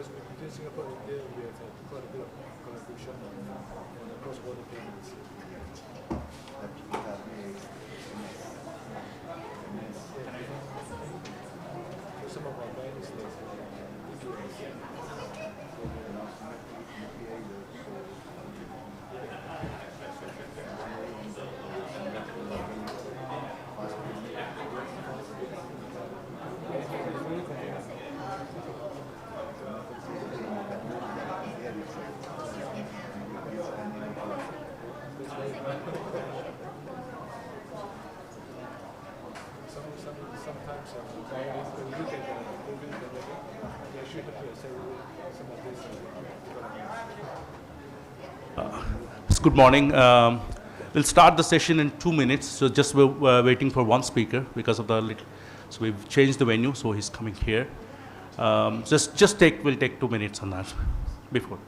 because between Singapore and India, we have quite a bit of collaboration on the cross-border payments. Some of our banks like sometimes when you look at the COVID pandemic, we actually have to accelerate some of this developments. Good morning. We'll start the session in 2 minutes. So just we're waiting for one speaker because of the so we've changed the venue. So he's coming here. We'll take 2 minutes on that before.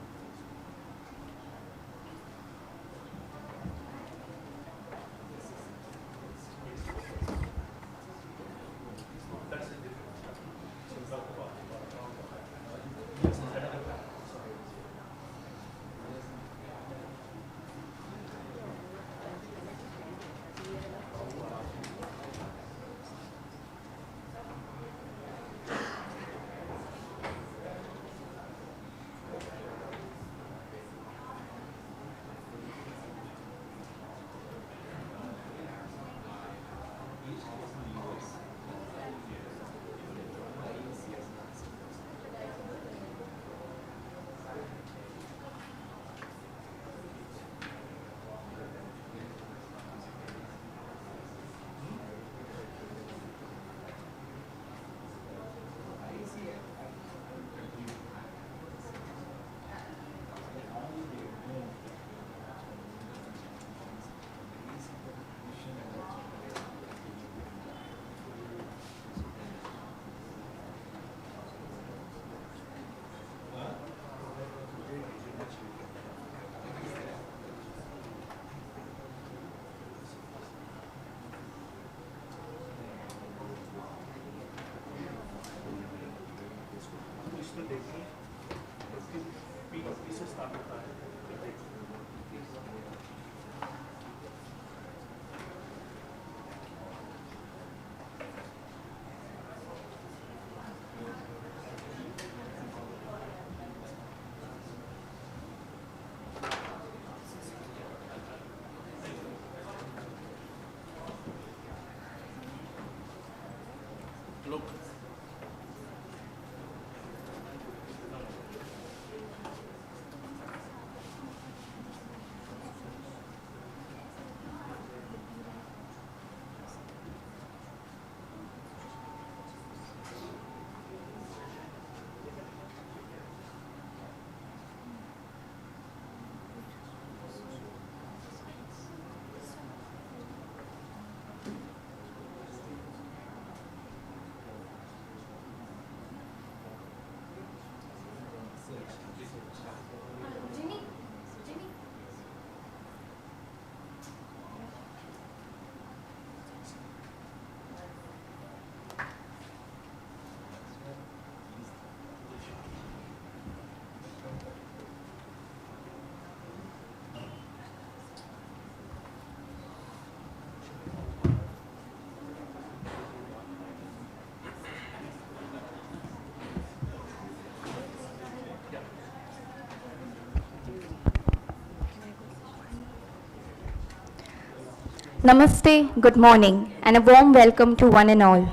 Namaste, good morning, and a warm welcome to one and all.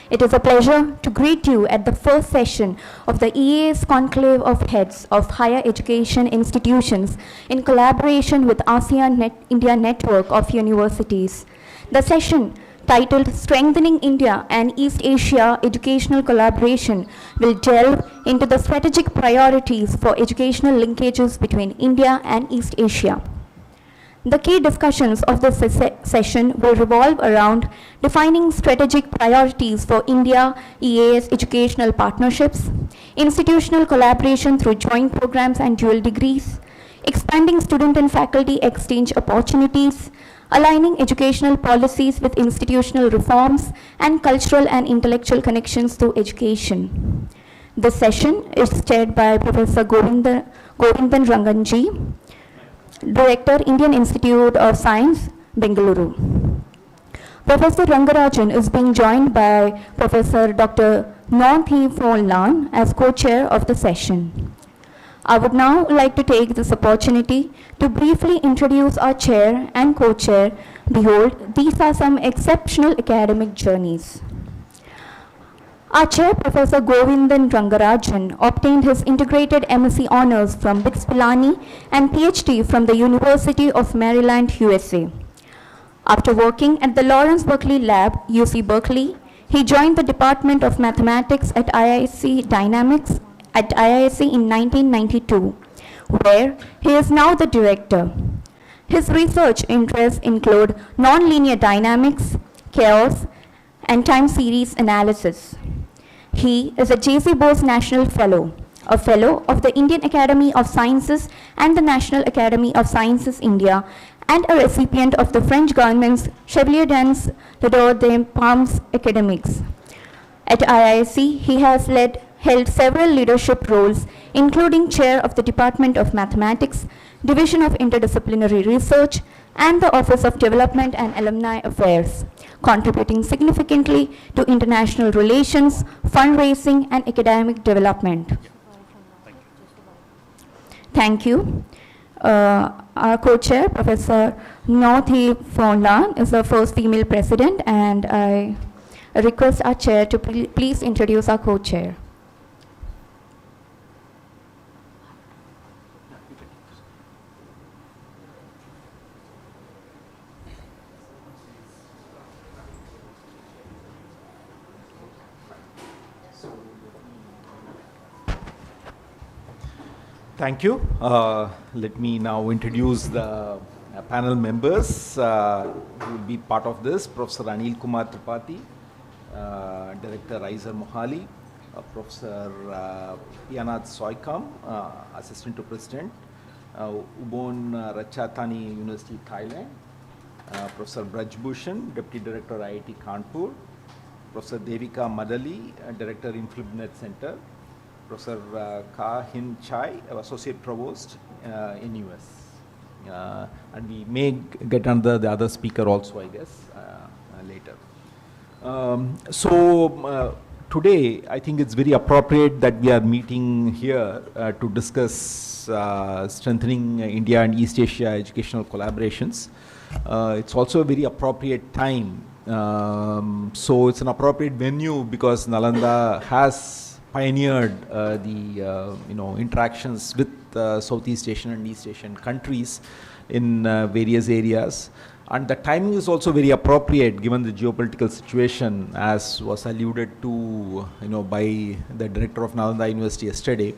It is a pleasure to greet you at the first session of the EAS Conclave of Heads of Higher Education Institutions in collaboration with ASEAN India Network of Universities. The session, titled Strengthening India and East Asia Educational Collaboration, will delve into the strategic priorities for educational linkages between India and East Asia. The key discussions of this session will revolve around defining strategic priorities for India-EAS educational partnerships, institutional collaboration through joint programs and dual degrees, expanding student and faculty exchange opportunities, aligning educational policies with institutional reforms, and cultural and intellectual connections through education. This session is chaired by Professor Govindan Ranganji, Director, Indian Institute of Science, Bengaluru. Professor Rangarajan is being joined by Professor Dr. Naw Phon Lan as co-chair of the session. I would now like to take this opportunity to briefly introduce our chair and co-chair. Behold, these are some exceptional academic journeys. Our chair, Professor Govindan Rangarajan, obtained his integrated MSc honors from BITS Pilani and PhD from the University of Maryland, USA. After working at the Lawrence Berkeley Lab, UC Berkeley, he joined the Department of Mathematics at IIC Dynamics at IISc in 1992, where he is now the director. His research interests include nonlinear dynamics, chaos, and time series analysis. He is a J.C. Bose National Fellow, a Fellow of the Indian Academy of Sciences and the National Academy of Sciences, India, and a recipient of the French government's Chevalier d'Or des Palmes Academiques. At IISc, he has held several leadership roles, including chair of the Department of Mathematics, Division of Interdisciplinary Research, and the Office of Development and Alumni Affairs, contributing significantly to international relations, fundraising, and academic development. Thank you. Our co-chair, Professor Naw Phon Lan, is the first female president, and I request our chair to please introduce our co-chair. Thank you. Let me now introduce the panel members who will be part of this. Professor Anil Kumar Tripathi, Director Iser Mohali, Professor Pianath Soikam, Assistant to President, Ubon Ratchathani, University, Thailand, Professor Braj Bhushan, Deputy Director IIT Kanpur, Professor Devika Madali, Director INFLIBNET Center, Professor Ka Hin Chai, Associate Provost in US. And we may get under the other speaker also, I guess, later. Today, I think it's very appropriate that we are meeting here to discuss strengthening India and East Asia educational collaborations. It's also a very appropriate time. So it's an appropriate venue because Nalanda has pioneered the interactions with Southeast Asian and East Asian countries in various areas, and the timing is also very appropriate given the geopolitical situation, as was alluded to by the director of Nalanda University yesterday.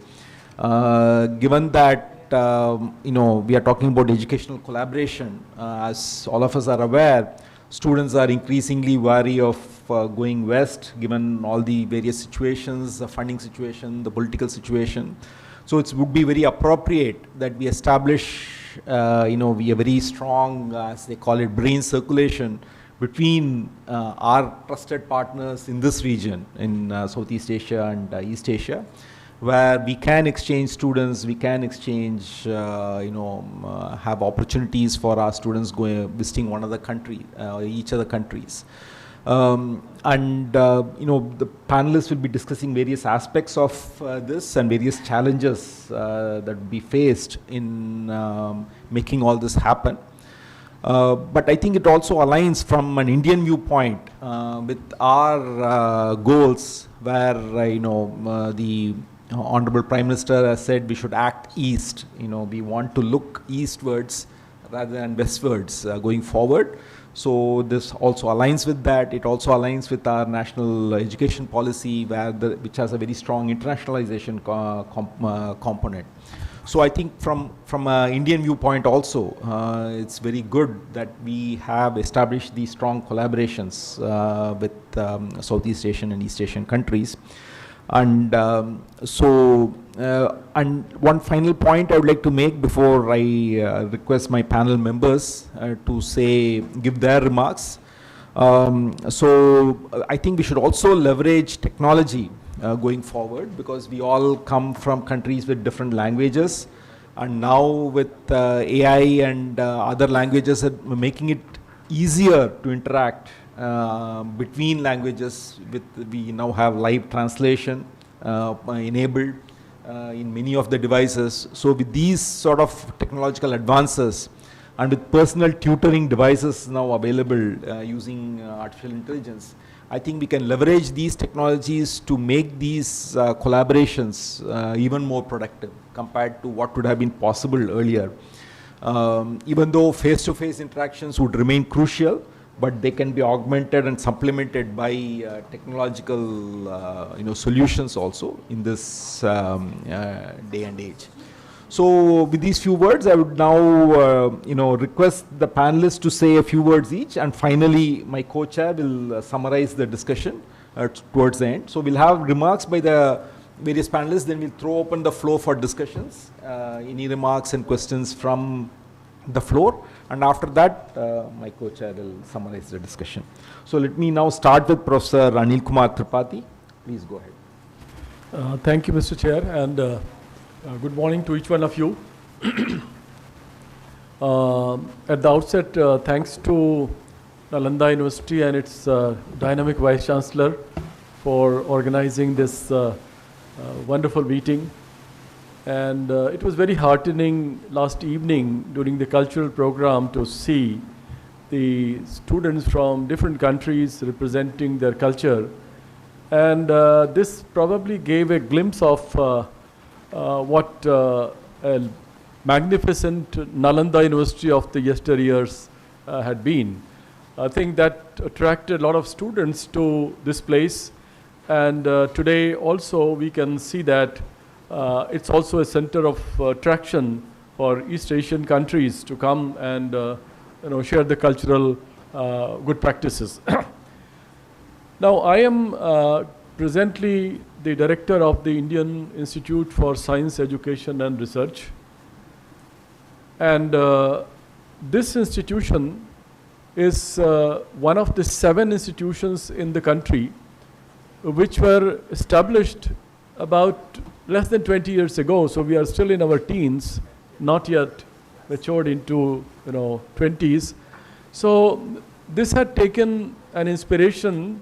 Given that we are talking about educational collaboration, as all of us are aware, students are increasingly wary of going west, given all the various situations, the funding situation, the political situation. So it would be very appropriate that we establish, a very strong, as they call it, brain circulation between our trusted partners in this region, in Southeast Asia and East Asia, where we can exchange students, we can exchange, have opportunities for our students visiting one other country, each other countries. The panelists will be discussing various aspects of this and various challenges that will be faced in making all this happen. But I think it also aligns from an Indian viewpoint with our goals, where the Honorable Prime Minister has said we should act east. We want to look eastwards rather than westwards going forward. So this also aligns with that. It also aligns with our national education policy, which has a very strong internationalization component. So I think from an Indian viewpoint also, it's very good that we have established these strong collaborations with Southeast Asian and East Asian countries. And and one final point I would like to make before I request my panel members to give their remarks. So I think we should also leverage technology going forward, because we all come from countries with different languages, and now with AI and other languages making it easier to interact between languages. We now have live translation enabled in many of the devices. So with these sort of technological advances, and with personal tutoring devices now available using artificial intelligence, I think we can leverage these technologies to make these collaborations even more productive compared to what would have been possible earlier. Even though face-to-face interactions would remain crucial, but they can be augmented and supplemented by technological solutions also in this day and age. So with these few words, I would now request the panelists to say a few words each, and finally my co-chair will summarize the discussion towards the end. So we'll have remarks by the various panelists, then we'll throw open the floor for discussions, any remarks and questions from the floor, and after that my co-chair will summarize the discussion. So let me now start with Professor Anil Kumar Tripathi. Please go ahead. Thank you, Mr. Chair, and good morning to each one of you. At the outset, thanks to Nalanda University and its dynamic Vice Chancellor for organizing this wonderful meeting. And it was very heartening last evening during the cultural program to see the students from different countries representing their culture. And this probably gave a glimpse of what a magnificent Nalanda University of the yesteryears had been. I think that attracted a lot of students to this place, and today also we can see that it's also a center of attraction for East Asian countries to come and share the cultural good practices. Now I am presently the director of the Indian Institute for Science Education and Research, and this institution is one of the 7 institutions in the country which were established about less than 20 years ago. So we are still in our teens, not yet matured into 20s. So this had taken an inspiration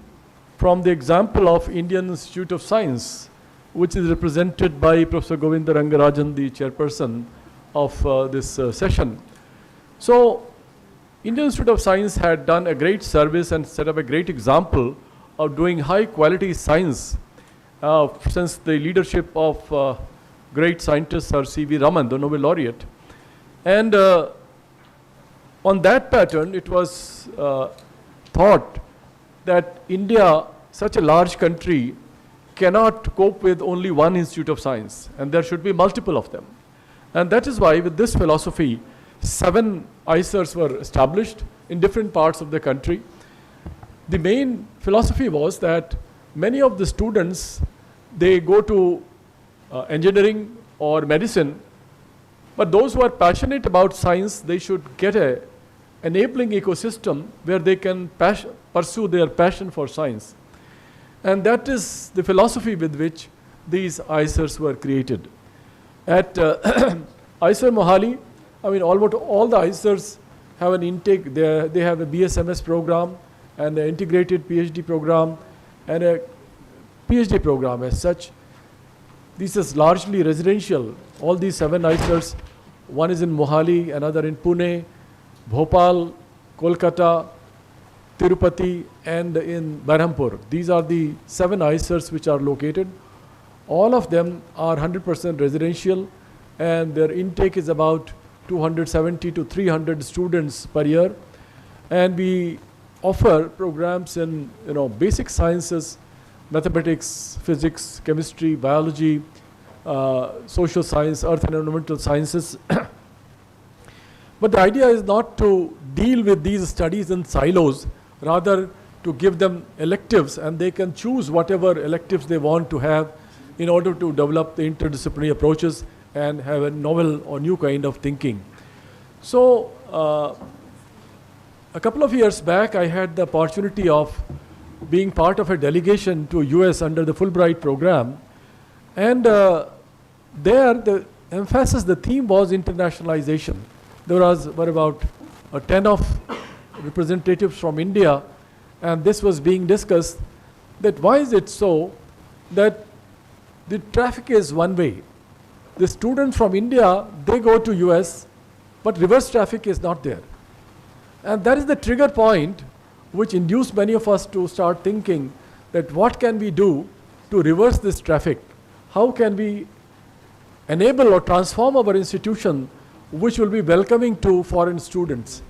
from the example of Indian Institute of Science, which is represented by Professor Govinda Rangarajan, the chairperson of this session. So Indian Institute of Science had done a great service and set up a great example of doing high quality science since the leadership of great scientist Sir C.V. Raman, the Nobel laureate. And on that pattern, it was thought that India, such a large country, cannot cope with only one institute of science, and there should be multiple of them. And that is why, with this philosophy, 7 ICERs were established in different parts of the country. The main philosophy was that many of the students, they go to engineering or medicine, but those who are passionate about science, they should get a enabling ecosystem where they can pursue their passion for science. And that is the philosophy with which these ICERs were created. At ICER Mohali, almost all the ICERs have an intake. They have a BSMS program and an integrated PhD program and a PhD program as such. This is largely residential. All these 7 ICERs, one is in Mohali, another in Pune, Bhopal, Kolkata, Tirupati, and in Berhampur. These are the 7 ICERs which are located. All of them are 100% residential, and their intake is about 270 to 300 students per year. And we offer programs in basic sciences, mathematics, physics, chemistry, biology, social science, earth and environmental sciences. But the idea is not to deal with these studies in silos, rather to give them electives, and they can choose whatever electives they want to have in order to develop the interdisciplinary approaches and have a novel or new kind of thinking. So a couple of years back, I had the opportunity of being part of a delegation to US under the Fulbright program. And there, the emphasis, the theme was internationalization. There were about 10 of representatives from India, and this was being discussed, that why is it so that the traffic is one way. The students from India, they go to US, but reverse traffic is not there. And that is the trigger point which induced many of us to start thinking that what can we do to reverse this traffic? How can we enable or transform our institution which will be welcoming to foreign students?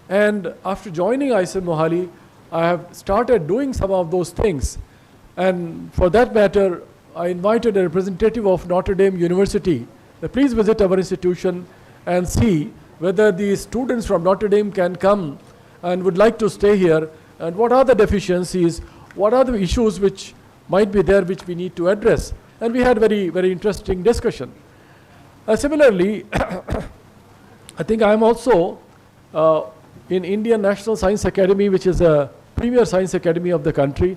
And after joining IIT Mohali, I have started doing some of those things. And for that matter, I invited a representative of Notre Dame University. Please visit our institution and see whether the students from Notre Dame can come and would like to stay here, and what are the deficiencies, what are the issues which might be there which we need to address. And we had very, very interesting discussion. Similarly, I think I am also in Indian National Science Academy, which is a premier science academy of the country.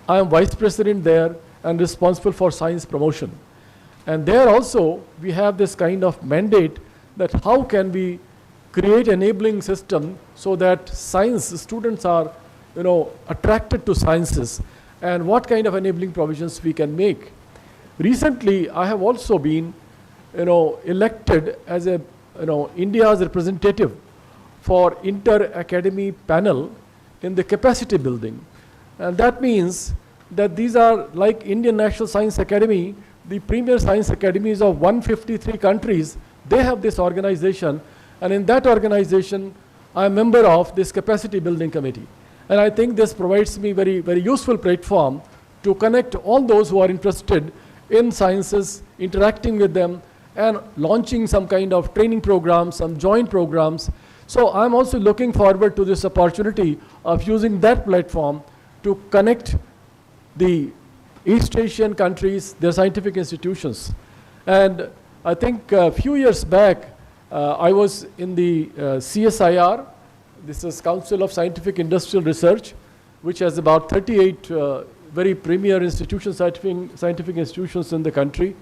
I am vice president there and responsible for science promotion. And there also we have this kind of mandate that how can we create enabling system so that science students are attracted to sciences, and what kind of enabling provisions we can make. Recently, I have also been elected as a India's representative for inter-academy panel in the capacity building. And that means that these are like Indian National Science Academy, the premier science academies of 153 countries, they have this organization, and in that organization, I am a member of this capacity building committee. And I think this provides me very, very useful platform to connect all those who are interested in sciences, interacting with them, and launching some kind of training programs, some joint programs. So I'm also looking forward to this opportunity of using that platform to connect the East Asian countries, their scientific institutions. And I think a few years back, I was in the CSIR, this is Council of Scientific Industrial Research, which has about 38 very premier institutions, scientific institutions in the country.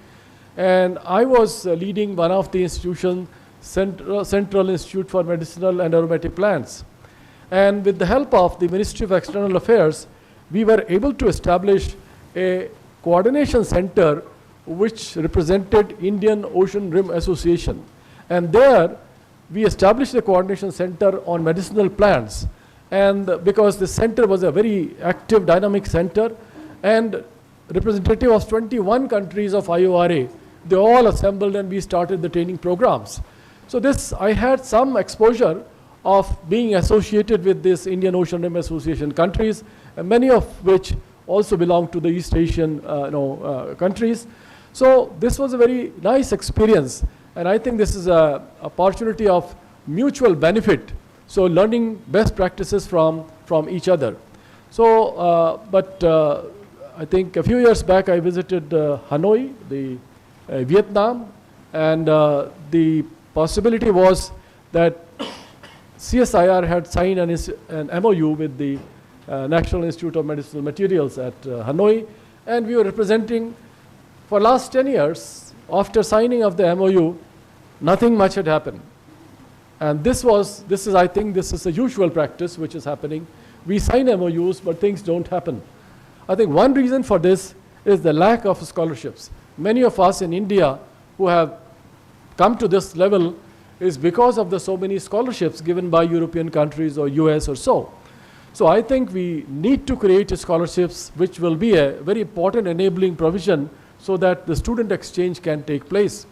And I was leading one of the institutions, Central Institute for Medicinal and Aromatic Plants. And with the help of the Ministry of External Affairs, we were able to establish a coordination center which represented Indian Ocean Rim Association. And there, we established a coordination center on medicinal plants. And because the center was a very active, dynamic center, and representative of 21 countries of IORA, they all assembled and we started the training programs. So this, I had some exposure of being associated with this Indian Ocean Rim Association countries, and many of which also belong to the East Asian countries. So this was a very nice experience, and I think this is an opportunity of mutual benefit. So learning best practices from each other. So, I think a few years back I visited Hanoi, Vietnam, and the possibility was that CSIR had signed an MOU with the National Institute of Medicinal Materials at Hanoi, and we were representing for last 10 years. After signing of the MOU, nothing much had happened. And I think this is a usual practice which is happening. We sign MOUs, but things don't happen. I think one reason for this is the lack of scholarships. Many of us in India who have come to this level is because of the so many scholarships given by European countries or US or so. So I think we need to create scholarships which will be a very important enabling provision so that the student exchange can take place.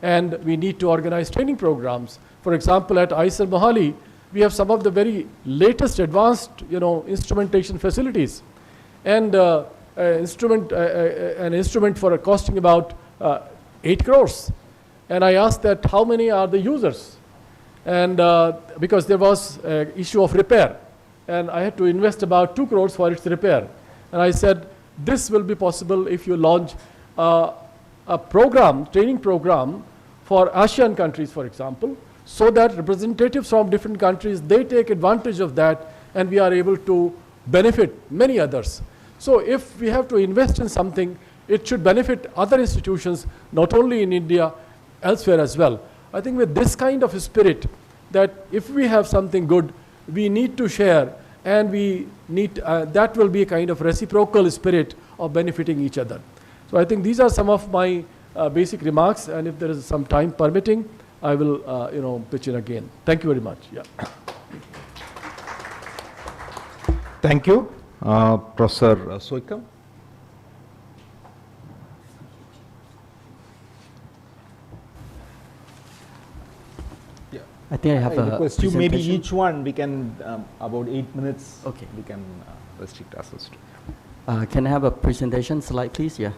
And we need to organize training programs. For example, at IIT Mohali, we have some of the very latest advanced instrumentation facilities. And an instrument for costing about 8 crores. And I asked that how many are the users? And because there was an issue of repair. And I had to invest about 2 crores for its repair. And I said, this will be possible if you launch a program, training program for ASEAN countries, for example, so that representatives from different countries, they take advantage of that, and we are able to benefit many others. So if we have to invest in something, it should benefit other institutions, not only in India, elsewhere as well. I think with this kind of a spirit, that if we have something good, we need to share, and we need, that will be a kind of reciprocal spirit of benefiting each other. So I think these are some of my basic remarks, and if there is some time permitting, I will pitch in again. Thank you very much. Yeah. Thank you, Professor Soikam. I think I have a request you maybe presentation. each one we can about 8 minutes. Okay. We can restrict ourselves to. Can I have a presentation slide, please? Yeah.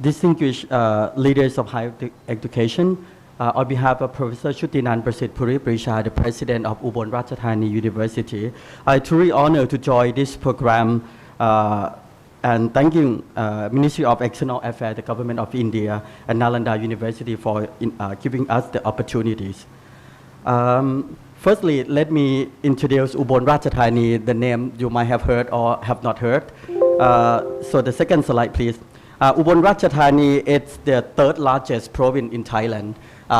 Distinguished leaders of higher education, on behalf of Professor Shutinan Prasit Puri Prisha, the President of Ubon Ratchathani University, I truly honored to join this program and thanking Ministry of External Affairs, the Government of India, and Nalanda University for giving us the opportunities. Firstly, let me introduce Ubon Ratchathani, the name you might have heard or have not heard. So the second slide, please. Ubon Ratchathani is the third largest province in Thailand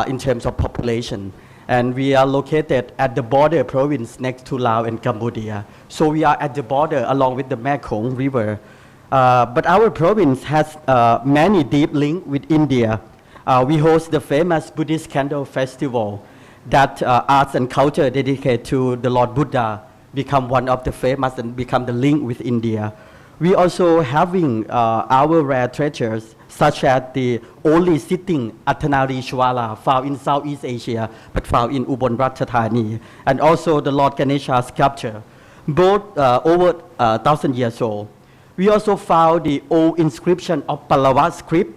in terms of population. And we are located at the border province next to Laos and Cambodia. So we are at the border along with the Mekong River. But our province has many deep links with India. We host the famous Buddhist Candle Festival that arts and culture dedicated to the Lord Buddha become one of the famous and become the link with India. We also having our rare treasures such as the only sitting Athanari Shwala found in Southeast Asia but found in Ubon Ratchathani, and also the Lord Ganesha sculpture, both over 1,000 years old. We also found the old inscription of Pallava script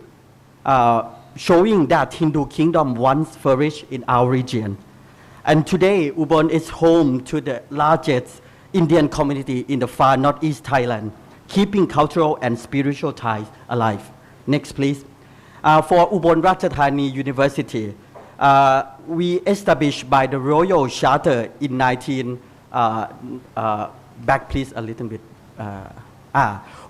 showing that Hindu kingdom once flourished in our region. And today, Ubon is home to the largest Indian community in the far northeast Thailand, keeping cultural and spiritual ties alive. Next, please. For Ubon Ratchathani University, we established by the Royal Charter in back please a little bit.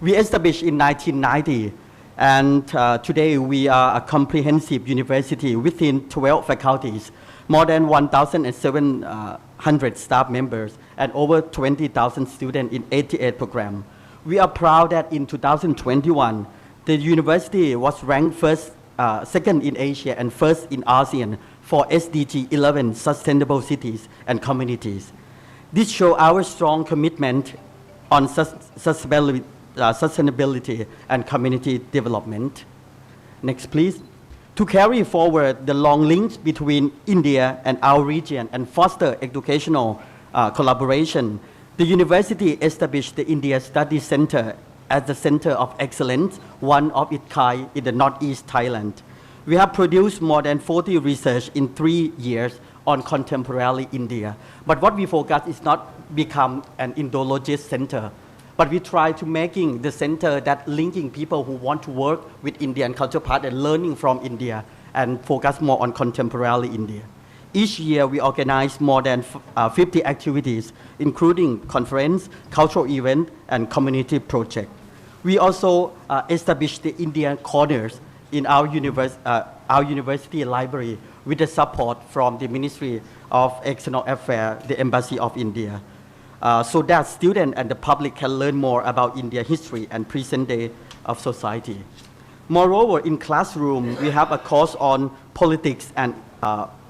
We established in 1990, and today we are a comprehensive university within 12 faculties, more than 1,700 staff members, and over 20,000 students in 88 programs. We are proud that in 2021, the university was ranked second in Asia and first in ASEAN for SDG 11 Sustainable Cities and Communities. This shows our strong commitment on sustainability and community development. Next, please. To carry forward the long links between India and our region and foster educational collaboration, the university established the India Study Center as the center of excellence, one of its kind in the northeast Thailand. We have produced more than 40 research in 3 years on contemporary India. But what we focus is not become an Indologist center, but we try to making the center that linking people who want to work with Indian culture part and learning from India and focus more on contemporary India. Each year we organize more than 50 activities, including conference, cultural event, and community project. We also established the Indian corners in our university library with the support from the Ministry of External Affairs, the Embassy of India, so that students and the public can learn more about India history and present day of society. Moreover, in classroom, we have a course on politics and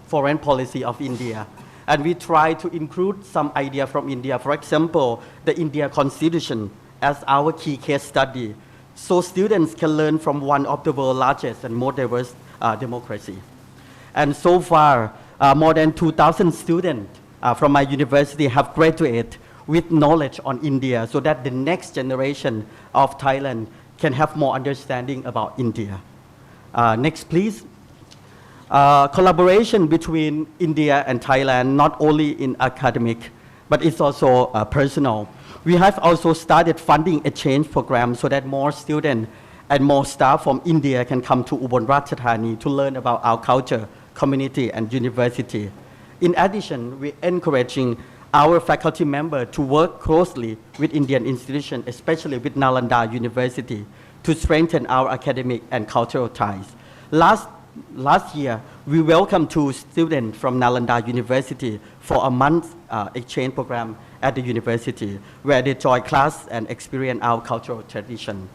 foreign policy of India. And we try to include some idea from India. For example, the India Constitution as our key case study. So students can learn from one of the world's largest and most diverse democracy. And so far, more than 2,000 students from my university have graduated with knowledge on India so that the next generation of Thailand can have more understanding about India. Next, please. Collaboration between India and Thailand, not only in academic, but it's also personal. We have also started funding exchange programs so that more students and more staff from India can come to Ubon Ratchathani to learn about our culture, community, and university. In addition, we're encouraging our faculty member to work closely with Indian institutions, especially with Nalanda University, to strengthen our academic and cultural ties. Last year, we welcomed 2 students from Nalanda University for a month exchange program at the university, where they join class and experience our cultural tradition.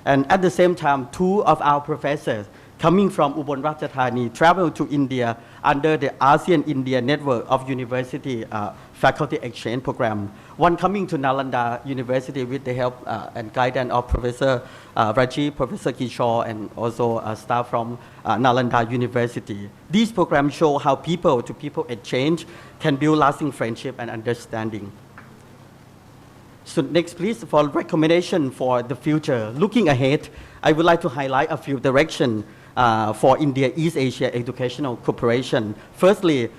And at the same time, 2 of our professors coming from Ubon Ratchathani traveled to India under the ASEAN-India Network of University Faculty Exchange Program. One coming to Nalanda University with the help and guidance of Professor Raji, Professor Kishore, and also staff from Nalanda University. These programs show how people-to-people exchange can build lasting friendship and understanding. So next, please, for recommendation for the future. Looking ahead, I would like to highlight a few directions for India-East Asia Educational Cooperation. Firstly,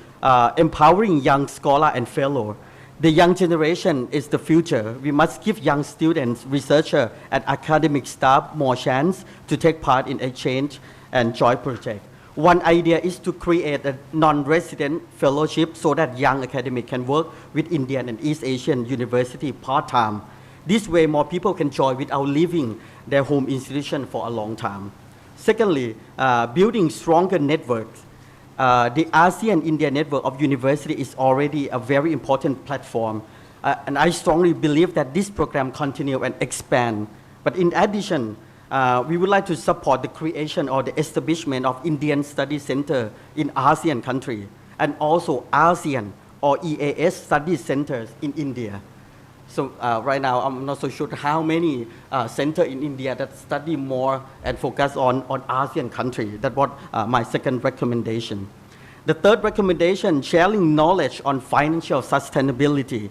empowering young scholars and fellows. The young generation is the future. We must give young students, researchers, and academic staff more chance to take part in exchange and joint projects. One idea is to create a non-resident fellowship so that young academics can work with Indian and East Asian university part-time. This way, more people can join without leaving their home institution for a long time. Secondly, building stronger networks. The ASEAN-India Network of University is already a very important platform, and I strongly believe that this program continue and expand. But in addition, we would like to support the creation or the establishment of Indian Study Center in ASEAN country, and also ASEAN or EAS study centers in India. So right now, I'm not so sure how many centers in India that study more and focus on ASEAN country. That's what my second recommendation. The third recommendation, sharing knowledge on financial sustainability.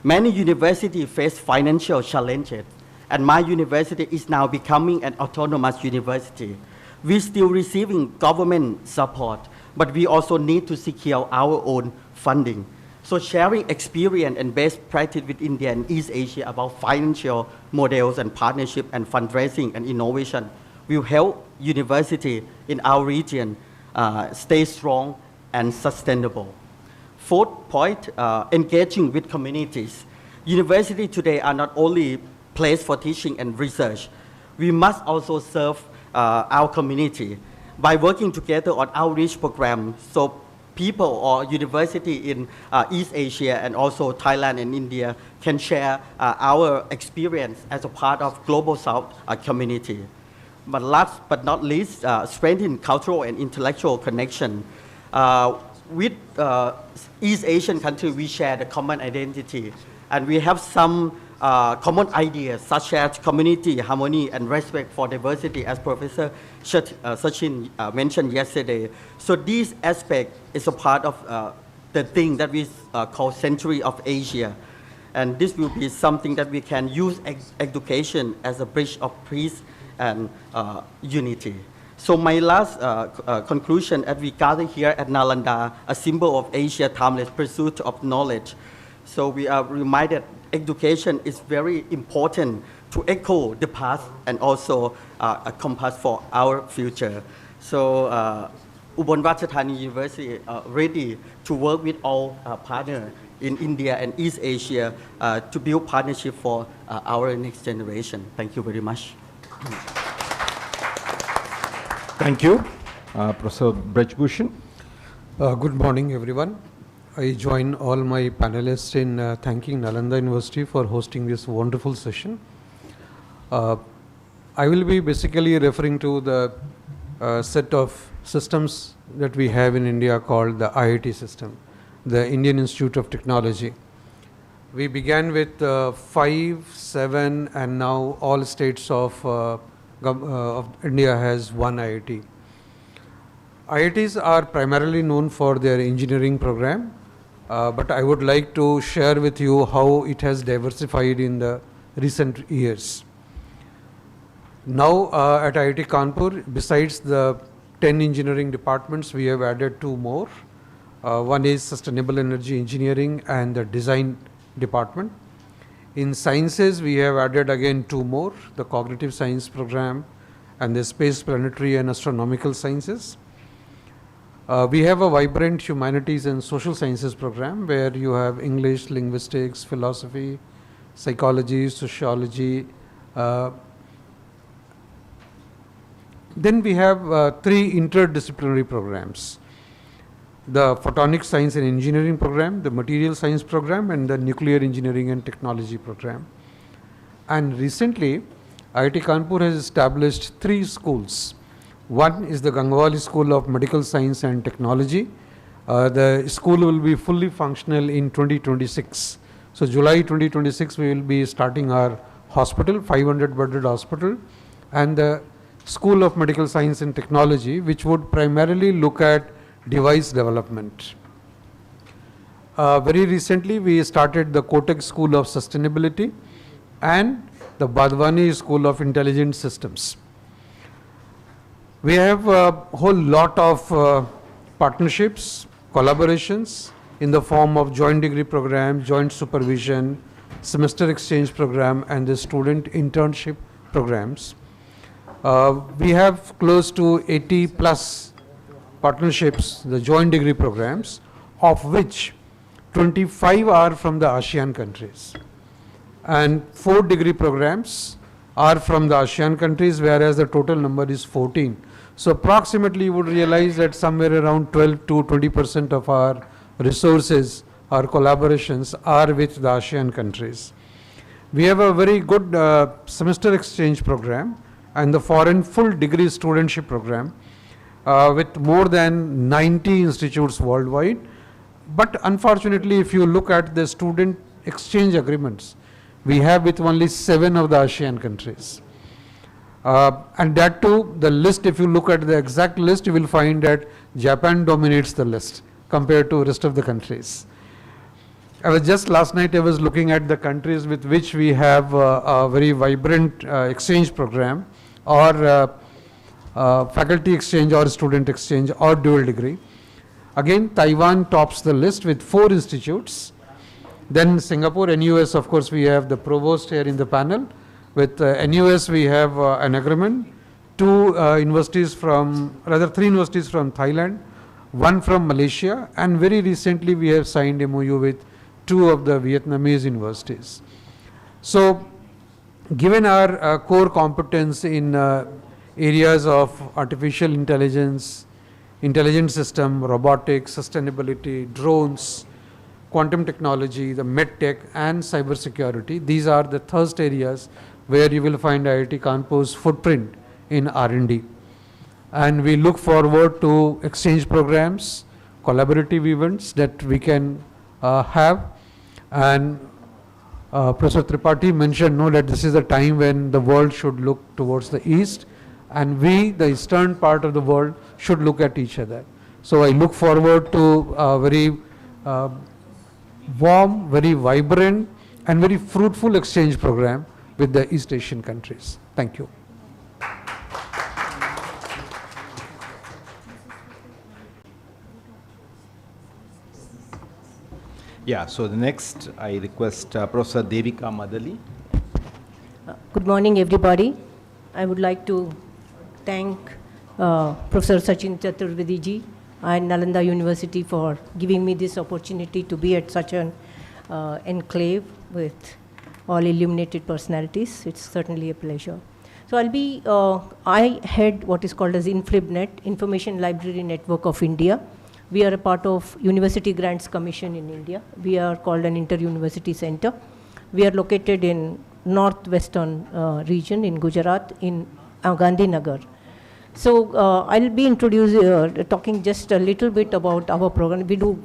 Many universities face financial challenges, and my university is now becoming an autonomous university. We're still receiving government support, but we also need to secure our own funding. So sharing experience and best practice with India and East Asia about financial models and partnership and fundraising and innovation will help university in our region stay strong and sustainable. Fourth point, engaging with communities. Universities today are not only place for teaching and research. We must also serve our community by working together on outreach programs, so people or university in East Asia and also Thailand and India can share our experience as a part of Global South community. But last but not least, strengthen cultural and intellectual connection. With East Asian countries, we share the common identity, and we have some common ideas such as community, harmony, and respect for diversity, as Professor Sachin mentioned yesterday. So this aspect is a part of the thing that we call Century of Asia. And this will be something that we can use education as a bridge of peace and unity. So my last conclusion, as we gather here at Nalanda, a symbol of Asia's timeless pursuit of knowledge. So we are reminded education is very important to echo the past and also a compass for our future. So Ubon Ratchathani University ready to work with all partners in India and East Asia to build partnership for our next generation. Thank you very much. Thank you, Professor Brajbhushan. Good morning, everyone. I join all my panelists in thanking Nalanda University for hosting this wonderful session. I will be basically referring to the set of systems that we have in India called the IIT system, the Indian Institute of Technology. We began with 5, 7, and now all states of India has one IIT. IITs are primarily known for their engineering program, but I would like to share with you how it has diversified in the recent years. Now at IIT Kanpur, besides the 10 engineering departments, we have added 2 more. One is Sustainable Energy Engineering and the Design Department. In sciences, we have added again 2 more, the Cognitive Science program and the Space, Planetary and Astronomical Sciences. We have a vibrant humanities and social sciences program where you have English, linguistics, philosophy, psychology, sociology. Then we have 3 interdisciplinary programs: the photonic science and engineering program, the material science program, and the nuclear engineering and technology program. And recently, IIT Kanpur has established 3 schools. One is the Gangwali School of Medical Science and Technology. The school will be fully functional in 2026. So July 2026, we will be starting our hospital, 500-bedded hospital, and the School of Medical Science and Technology, which would primarily look at device development. Very recently, we started the Kotak School of Sustainability and the Badwani School of Intelligent Systems. We have a whole lot of partnerships, collaborations in the form of joint degree program, joint supervision, semester exchange program, and the student internship programs. We have close to 80 plus partnerships, the joint degree programs, of which 25 are from the ASEAN countries. And 4 degree programs are from the ASEAN countries, whereas the total number is 14. So approximately you would realize that somewhere around 12 to 20% of our resources, our collaborations are with the ASEAN countries. We have a very good semester exchange program and the foreign full degree studentship program with more than 90 institutes worldwide. But unfortunately, if you look at the student exchange agreements, we have with only 7 of the ASEAN countries. And that too, the list, if you look at the exact list, you will find that Japan dominates the list compared to rest of the countries. I was just last night, I was looking at the countries with which we have a very vibrant exchange program or faculty exchange or student exchange or dual degree. Again, Taiwan tops the list with 4 institutes. Then Singapore, NUS, of course, we have the provost here in the panel. With NUS, we have an agreement. 3 universities from Thailand, 1 from Malaysia, and very recently we have signed MOU with 2 of the Vietnamese universities. So, given our core competence in areas of artificial intelligence, intelligent system, robotics, sustainability, drones, quantum technology, the medtech, and cyber security, these are the thrust areas where you will find IIT Kanpur's footprint in R&D. And we look forward to exchange programs, collaborative events that we can have. And Professor Tripathi mentioned that this is the time when the world should look towards the east, and we, the eastern part of the world, should look at each other. So I look forward to a very warm, very vibrant, and very fruitful exchange program with the East Asian countries. Thank you. Yeah, so the next I request Professor Devika Madali. Good morning, everybody. I would like to thank Professor Sachin Chaturvedi ji and Nalanda University for giving me this opportunity to be at such an enclave with all illuminated personalities. It's certainly a pleasure. So I head what is called as INFLIBNET, Information Library Network of India. We are a part of University Grants Commission in India. We are called an inter-university center. We are located in northwestern region in Gujarat, in Gandhinagar. So I'll be talking just a little bit about our program. We do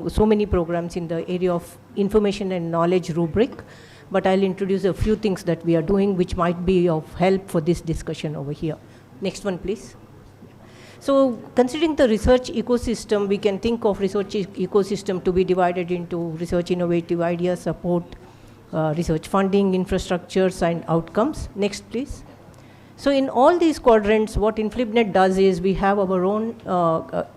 so many programs in the area of information and knowledge rubric, but I'll introduce a few things that we are doing which might be of help for this discussion over here. Next one, please. So considering the research ecosystem, we can think of research ecosystem to be divided into research innovative ideas, support, research funding, infrastructures, and outcomes. Next, please. So in all these quadrants, what INFLIBNET does is we have our own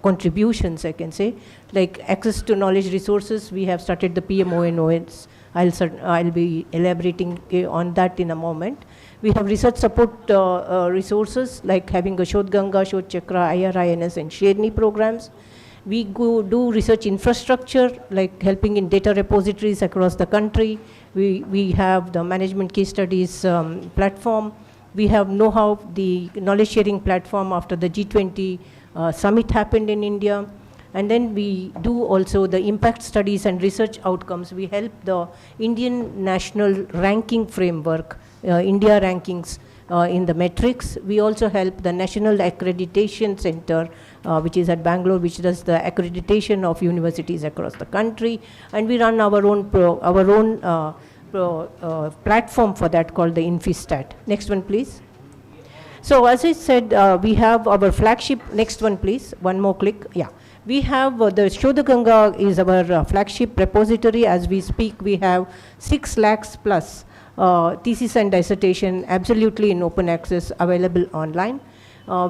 contributions, I can say, like access to knowledge resources. We have started the PMONOS. I'll be elaborating on that in a moment. We have research support resources like having a Shodh Ganga, Shodh Chakra, IRINS and Sherni programs. We do research infrastructure like helping in data repositories across the country. We have the management case studies platform. We have know-how, the knowledge sharing platform after the G20 summit happened in India. And then we do also the impact studies and research outcomes. We help the Indian national ranking framework, India rankings in the metrics. We also help the National Accreditation Center, which is at Bangalore, which does the accreditation of universities across the country. And we run our own platform for that called the INFISTAT. Next one, please. So as I said, we have our flagship, next one, please. One more click, yeah. We have the Shodh Ganga is our flagship repository. As we speak, we have 6 lakhs plus thesis and dissertation absolutely in open access available online.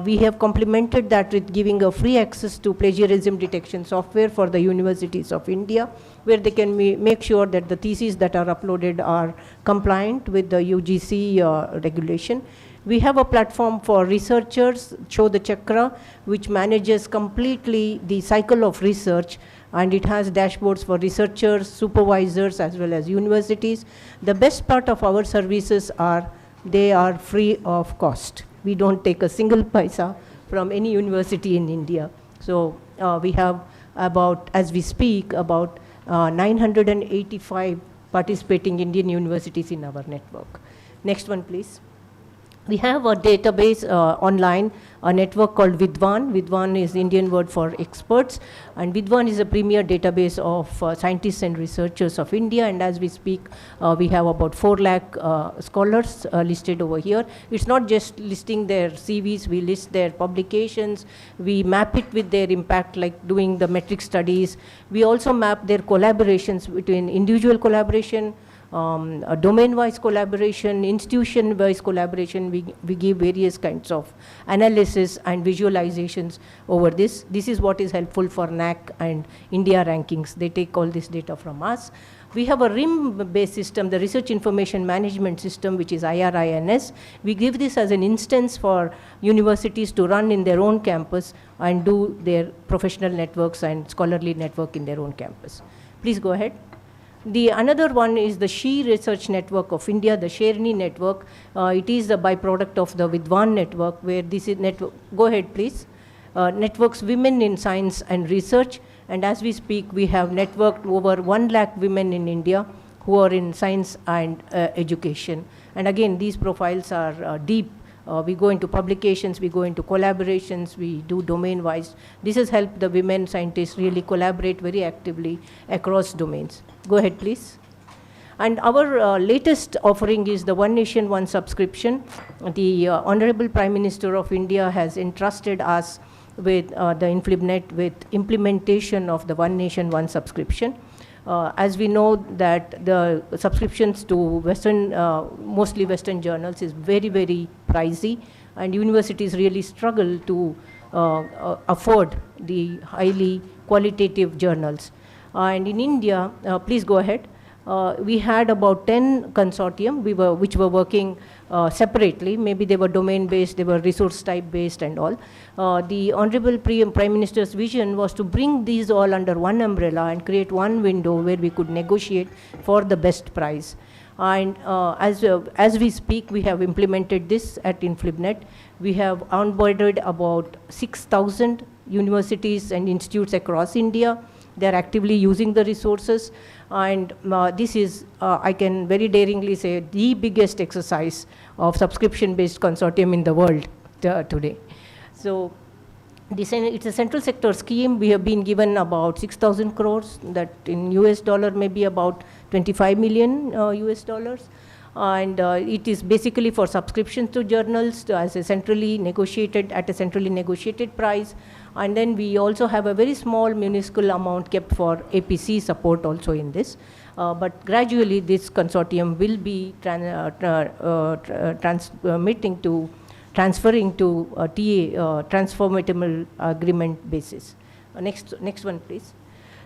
We have complemented that with giving a free access to plagiarism detection software for the universities of India, where they can make sure that the theses that are uploaded are compliant with the UGC regulation. We have a platform for researchers, Shodh Chakra, which manages completely the cycle of research, and it has dashboards for researchers, supervisors, as well as universities. The best part of our services are they are free of cost. We don't take a single paisa from any university in India. So we have about, as we speak, about 985 participating Indian universities in our network. Next one, please. We have a database online, a network called Vidwan. Vidwan is the Indian word for experts, and Vidwan is a premier database of scientists and researchers of India, and as we speak, we have about 4 lakh scholars listed over here. It's not just listing their CVs, we list their publications, we map it with their impact, like doing the metric studies. We also map their collaborations between individual collaboration, a domain-wise collaboration, institution-wise collaboration. We give various kinds of analysis and visualizations over this. This is what is helpful for NAC and India rankings. They take all this data from us. We have a RIM-based system, the Research Information Management System, which is IRINS. We give this as an instance for universities to run in their own campus and do their professional networks and scholarly network in their own campus. Please go ahead. The another one is the SHE Research Network of India, the Sherni network. It is the byproduct of the Vidwan network, where this is network, go ahead please, networks women in science and research. And as we speak, we have networked over 1 lakh women in India who are in science and education. And again, these profiles are deep. We go into publications, we go into collaborations, we do domain-wise. This has helped the women scientists really collaborate very actively across domains. Go ahead, please. And our latest offering is the One Nation, One Subscription. The Honorable Prime Minister of India has entrusted us with the INFLIBNET with implementation of the One Nation, One Subscription. As we know that the subscriptions to Western, mostly Western journals is very, very pricey, and universities really struggle to afford the highly qualitative journals. And in India, please go ahead. We had about 10 consortium which were working separately. Maybe they were domain-based, they were resource type-based and all. The Honorable Prime Minister's vision was to bring these all under one umbrella and create one window where we could negotiate for the best price. And as we speak, we have implemented this at INFLIBNET. We have onboarded about 6,000 universities and institutes across India. They are actively using the resources, and this is, I can very daringly say, the biggest exercise of subscription-based consortium in the world today. So it's a central sector scheme. We have been given about 6,000 crores, that in US dollar may be about 25 million US dollars. And it is basically for subscriptions to journals as a centrally negotiated, at a centrally negotiated price. And then we also have a very small minuscule amount kept for APC support also in this. But gradually this consortium will be transferring to TA, transformative agreement basis. Next one, please.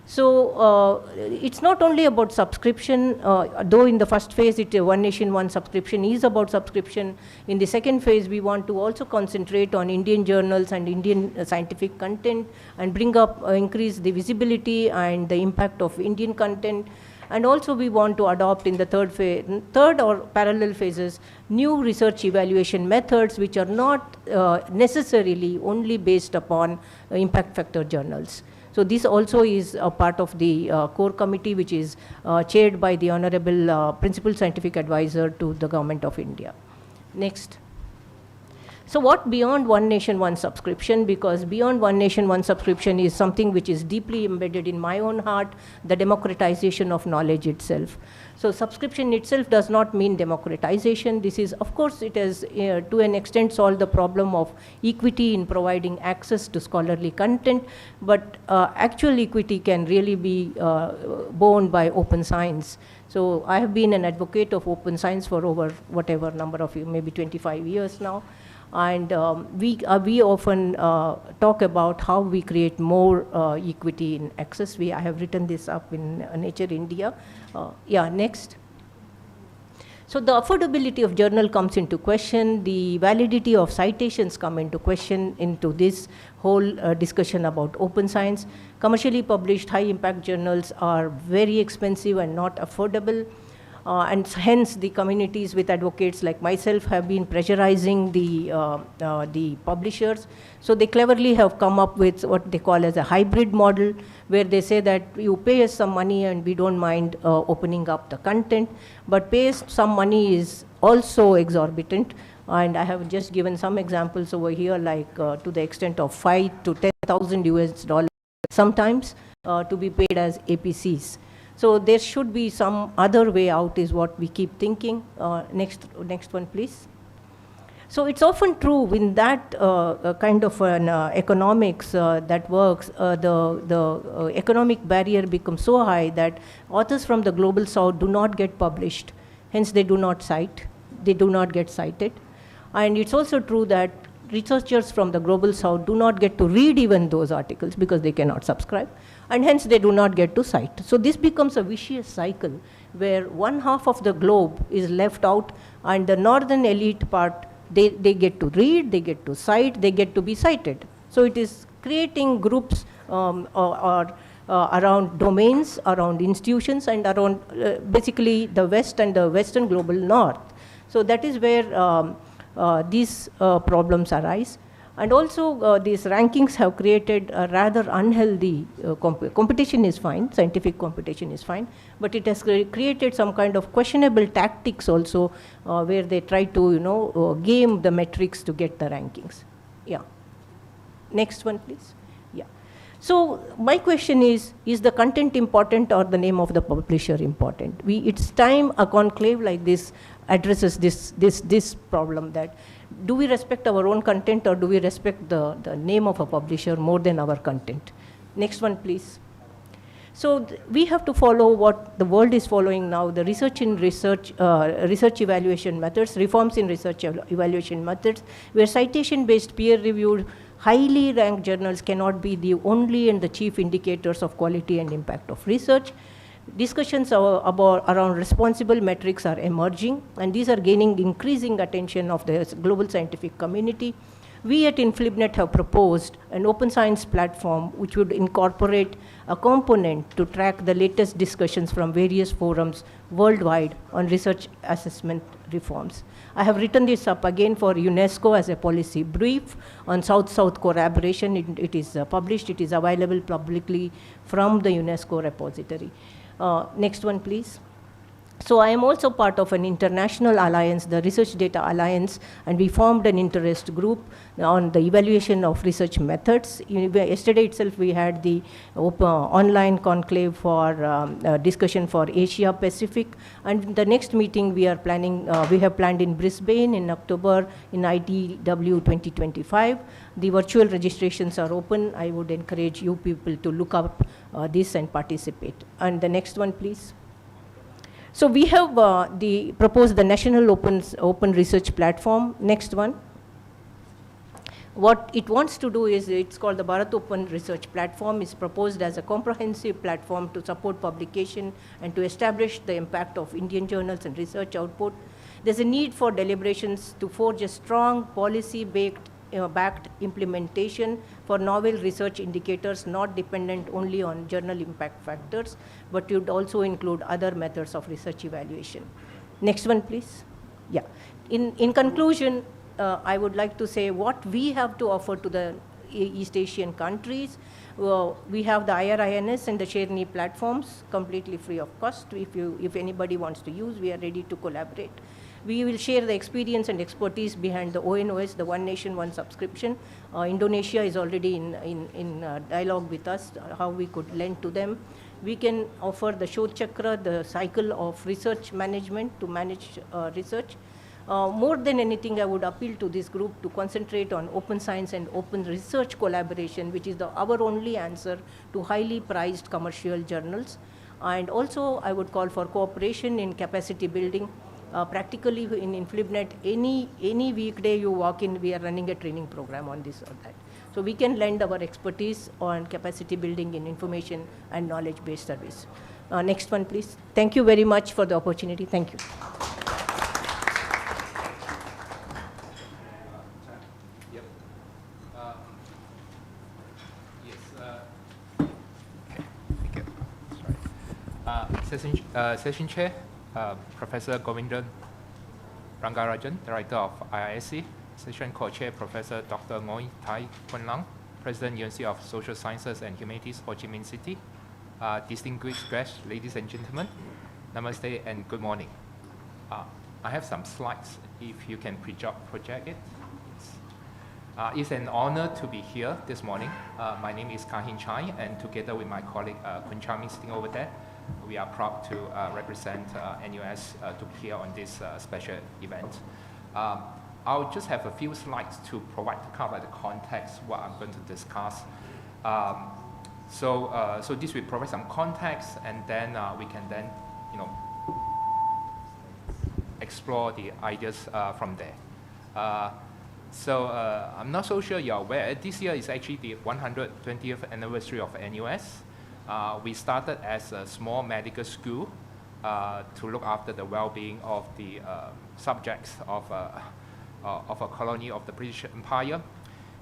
So it's not only about subscription, though in the first phase, One Nation, One Subscription is about subscription. In the second phase, we want to also concentrate on Indian journals and Indian scientific content and bring up, increase the visibility and the impact of Indian content. And also we want to adopt in the third or parallel phases, new research evaluation methods which are not necessarily only based upon impact factor journals. So this also is a part of the core committee, which is chaired by the Honorable Principal Scientific Advisor to the Government of India. Next. So what beyond One Nation, One Subscription? Because beyond One Nation, One Subscription is something which is deeply embedded in my own heart, the democratization of knowledge itself. So subscription itself does not mean democratization. This is, of course, it has to an extent solved the problem of equity in providing access to scholarly content, but actual equity can really be borne by open science. So I have been an advocate of open science for over whatever number of years, maybe 25 years now. And we often talk about how we create more equity in access. I have written this up in Nature India. Yeah, next. So the affordability of journal comes into question. The validity of citations come into question into this whole discussion about open science. Commercially published high impact journals are very expensive and not affordable. And hence the communities with advocates like myself have been pressurizing the publishers. So they cleverly have come up with what they call as a hybrid model, where they say that you pay us some money and we don't mind opening up the content, but pay us some money is also exorbitant. And I have just given some examples over here, like to the extent of $5,000 to $10,000 sometimes to be paid as APCs. So there should be some other way out is what we keep thinking. Next one, please. So it's often true in that kind of an economics that works, the economic barrier becomes so high that authors from the global south do not get published. Hence they do not cite, they do not get cited. And it's also true that researchers from the global south do not get to read even those articles because they cannot subscribe, and hence they do not get to cite. So this becomes a vicious cycle where one half of the globe is left out, and the northern elite part, they get to read, they get to cite, they get to be cited. So it is creating groups around domains, around institutions, and around basically the West and the Western global North. So that is where these problems arise. And also these rankings have created a rather unhealthy competition is fine, scientific competition is fine, but it has created some kind of questionable tactics also where they try to game the metrics to get the rankings. Yeah. Next one, please. Yeah. So my question is the content important or the name of the publisher important? It's time a conclave like this addresses this problem, that do we respect our own content or do we respect the name of a publisher more than our content? Next one, please. So we have to follow what the world is following now, the research evaluation methods, reforms in research evaluation methods, where citation-based peer-reviewed, highly ranked journals cannot be the only and the chief indicators of quality and impact of research. Discussions around responsible metrics are emerging, and these are gaining increasing attention of the global scientific community. We at INFLIBNET have proposed an open science platform which would incorporate a component to track the latest discussions from various forums worldwide on research assessment reforms. I have written this up again for UNESCO as a policy brief on South-South collaboration. It is published, it is available publicly from the UNESCO repository. Next one, please. So I am also part of an international alliance, the Research Data Alliance, and we formed an interest group on the evaluation of research methods. Yesterday itself we had the online conclave for discussion for Asia Pacific, and the next meeting we are planning, we have planned in Brisbane in October in IDW 2025. The virtual registrations are open. I would encourage you people to look up this and participate. And the next one, please. So we have proposed the National Open Research Platform. Next one. What it wants to do is, it's called the Bharat Open Research Platform, is proposed as a comprehensive platform to support publication and to establish the impact of Indian journals and research output. There's a need for deliberations to forge a strong policy-backed implementation for novel research indicators not dependent only on journal impact factors, but would also include other methods of research evaluation. Next one, please. Yeah. In conclusion, I would like to say what we have to offer to the East Asian countries. We have the IRINS and the ShareNe platforms completely free of cost. If anybody wants to use, we are ready to collaborate. We will share the experience and expertise behind the ONOS, the One Nation, One Subscription. Indonesia is already in dialogue with us, how we could lend to them. We can offer the Shodh Chakra, the cycle of research management to manage research. More than anything, I would appeal to this group to concentrate on open science and open research collaboration, which is our only answer to highly priced commercial journals. And also, I would call for cooperation in capacity building. Practically in INFLIBNET, any weekday you walk in, we are running a training program on this or that. So we can lend our expertise on capacity building in information and knowledge-based service. Next one, please. Thank you very much for the opportunity. Thank you. Session Chair, Professor Govindan Rangarajan, Director of IISc, Session Co-Chair, Professor Dr. Ngoi Thai Kun Lang, President, University of Social Sciences and Humanities, Ho Chi Minh City, distinguished guests, ladies and gentlemen, namaste and good morning. I have some slides, if you can project it. It's an honor to be here this morning. My name is Kahin Chai, and together with my colleague Kun Chami sitting over there, we are proud to represent NUS to be here on this special event. I'll just have a few slides to provide kind of the context what I'm going to discuss. So this will provide some context, and then we can then, explore the ideas from there. I'm not so sure you're aware, this year is actually the 120th anniversary of NUS. We started as a small medical school to look after the well-being of the subjects of a colony of the British Empire.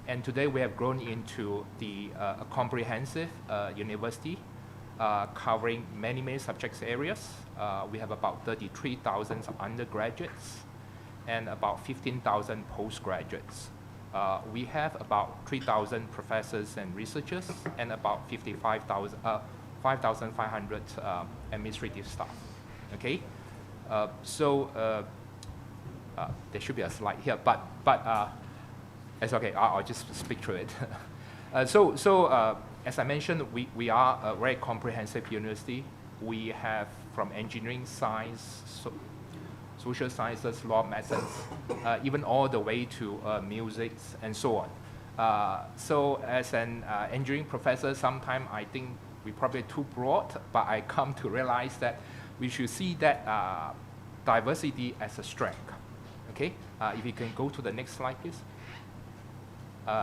And today we have grown into a comprehensive university covering many, many subject areas. We have about 33,000 undergraduates and about 15,000 postgraduates. We have about 3,000 professors and researchers and about 5,500 administrative staff. Okay, there should be a slide here, but it's okay. I'll just speak through it. As I mentioned, we are a very comprehensive university. We have from engineering, science, social sciences, law, medicine, even all the way to music and so on. So as an engineering professor, sometimes I think we're probably too broad, but I come to realize that we should see that diversity as a strength. Okay, if you can go to the next slide, please.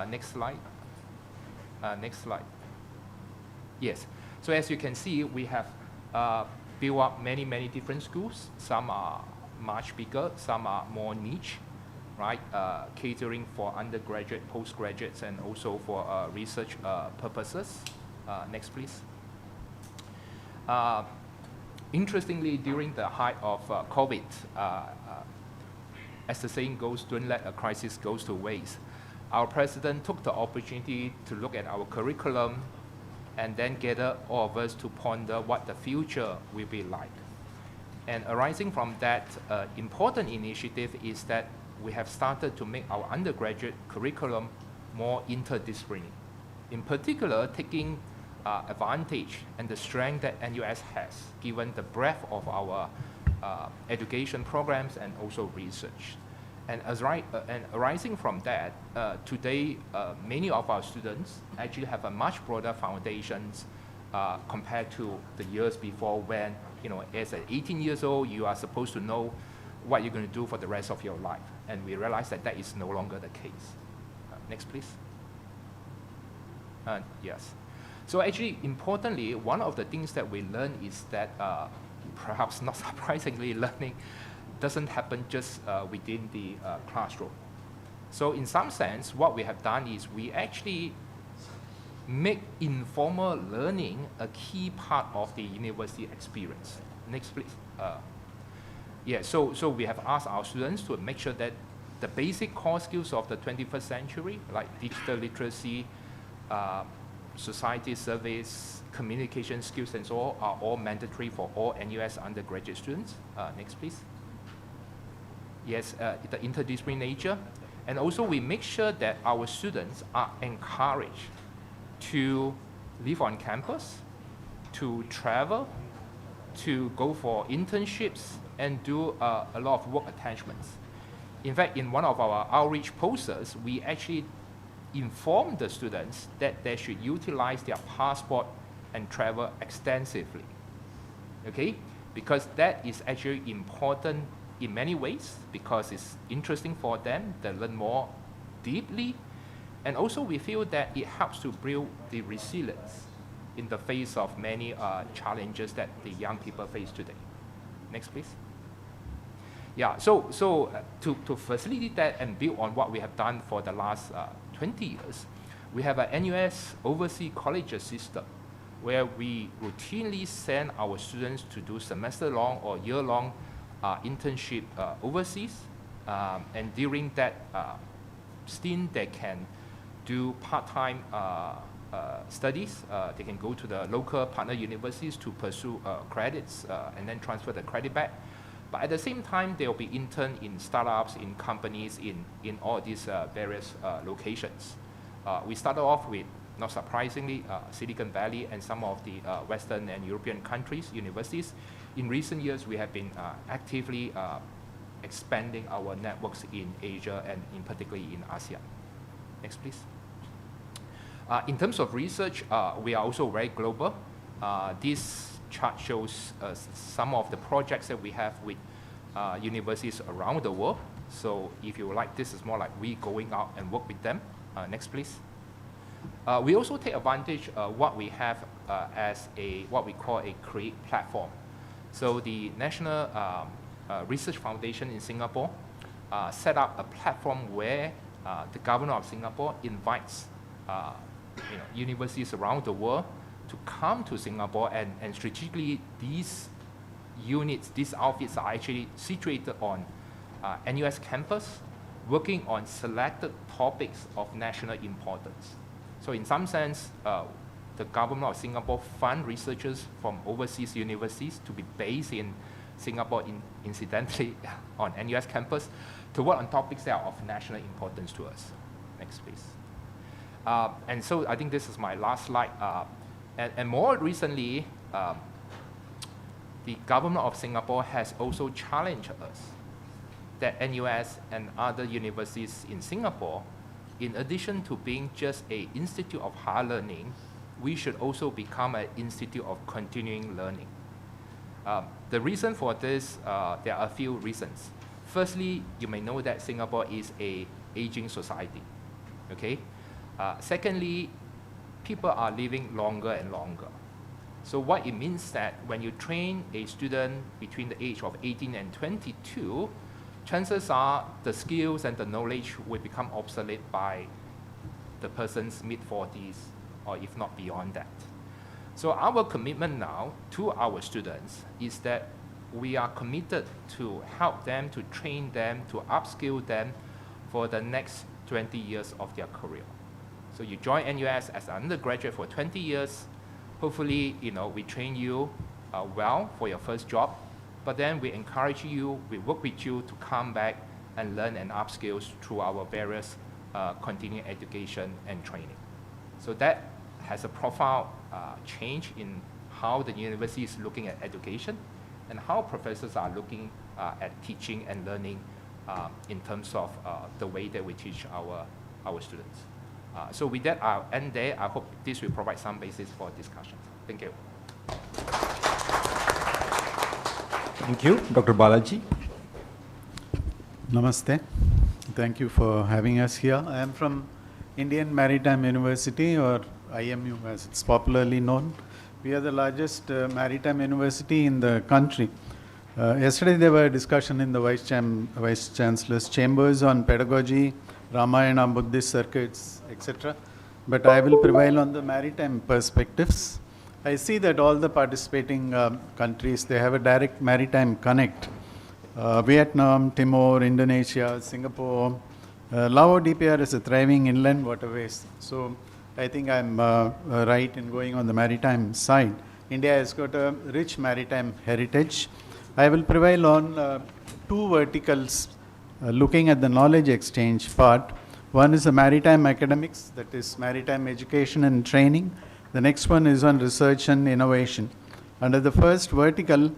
Next slide. Next slide. Yes. So as you can see, we have built up many, many different schools. Some are much bigger, some are more niche, right? Catering for undergraduate, postgraduates, and also for research purposes. Next, please. Interestingly, during the height of COVID, as the saying goes, don't let a crisis go to waste. Our president took the opportunity to look at our curriculum and then gather all of us to ponder what the future will be like. And arising from that important initiative is that we have started to make our undergraduate curriculum more interdisciplinary. In particular, taking advantage and the strength that NUS has, given the breadth of our education programs and also research. And arising from that, today, many of our students actually have a much broader foundations compared to the years before when, as at 18 years old, you are supposed to know what you're going to do for the rest of your life. And we realize that that is no longer the case. Next, please. Yes. So actually, importantly, one of the things that we learn is that, perhaps not surprisingly, learning doesn't happen just within the classroom. So in some sense, what we have done is we actually make informal learning a key part of the university experience. Next, please. Yeah, so we have asked our students to make sure that the basic core skills of the 21st century, like digital literacy, society service, communication skills, and so on, are all mandatory for all NUS undergraduate students. Next, please. Yes, the interdisciplinary nature. And also we make sure that our students are encouraged to live on campus, to travel, to go for internships, and do a lot of work attachments. In fact, in one of our outreach posters, we actually inform the students that they should utilize their passport and travel extensively, okay? Because that is actually important in many ways, because it's interesting for them, they learn more deeply, and also we feel that it helps to build the resilience in the face of many challenges that the young people face today. Next, please. Yeah, so to facilitate that and build on what we have done for the last 20 years, we have a NUS overseas colleges system where we routinely send our students to do semester-long or year-long internship overseas, and during that stint they can do part-time studies. They can go to the local partner universities to pursue credits and then transfer the credit back. But at the same time, they will be intern in startups, in companies, in all these various locations. We started off with, not surprisingly, Silicon Valley and some of the Western and European countries, universities. In recent years, we have been actively expanding our networks in Asia and in particularly in ASEAN. Next, please. In terms of research, we are also very global. This chart shows some of the projects that we have with universities around the world. So if you like, this is more like we going out and work with them. Next, please. We also take advantage of what we have as what we call a CREATE platform. So the National Research Foundation in Singapore set up a platform where the government of Singapore invites universities around the world to come to Singapore, and strategically these units, these outfits are actually situated on NUS campus, working on selected topics of national importance. So in some sense, the government of Singapore fund researchers from overseas universities to be based in Singapore, incidentally on NUS campus, to work on topics that are of national importance to us. Next, please. And so I think this is my last slide. And more recently, the government of Singapore has also challenged us that NUS and other universities in Singapore, in addition to being just an institute of higher learning, we should also become an institute of continuing learning. The reason for this, there are a few reasons. Firstly, you may know that Singapore is an aging society, okay? Secondly, people are living longer and longer. So what it means that when you train a student between the age of 18 and 22, chances are the skills and the knowledge will become obsolete by the person's mid-40s, or if not beyond that. So our commitment now to our students is that we are committed to help them, to train them, to upskill them for the next 20 years of their career. So you join NUS as an undergraduate for 20 years. Hopefully, we train you well for your first job, but then we encourage you, we work with you to come back and learn and upskill through our various continuing education and training. So that has a profound change in how the university is looking at education and how professors are looking at teaching and learning in terms of the way that we teach our students. So with that, I'll end there. I hope this will provide some basis for discussion. Thank you. Thank you. Dr. Balaji. Namaste. Thank you for having us here. I am from Indian Maritime University, or IMU as it's popularly known. We are the largest maritime university in the country. Yesterday there were a discussion in the Vice Chancellor's chambers on pedagogy, Ramayana, Buddhist circuits, etc. But I will prevail on the maritime perspectives. I see that all the participating countries, they have a direct maritime connect. Vietnam, Timor, Indonesia, Singapore, Laos DPR is a thriving inland waterways. So I think I'm right in going on the maritime side. India has got a rich maritime heritage. I will prevail on two verticals looking at the knowledge exchange part. One is the maritime academics, that is maritime education and training. The next one is on research and innovation. Under the first vertical,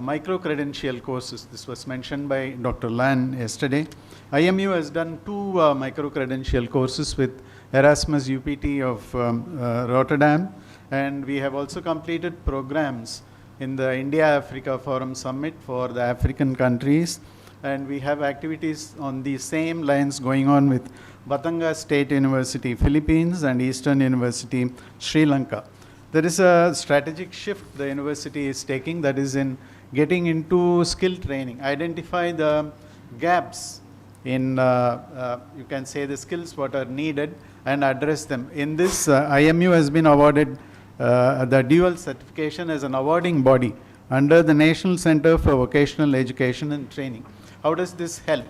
micro-credential courses. This was mentioned by Dr. Lan yesterday. IMU has done two micro-credential courses with Erasmus UPT of Rotterdam, and we have also completed programs in the India-Africa Forum Summit for the African countries, and we have activities on the same lines going on with Batanga State University, Philippines, and Eastern University, Sri Lanka. There is a strategic shift the university is taking, that is in getting into skill training, identify the gaps in, you can say, the skills what are needed and address them. In this, IMU has been awarded the dual certification as an awarding body under the National Center for Vocational Education and Training. How does this help?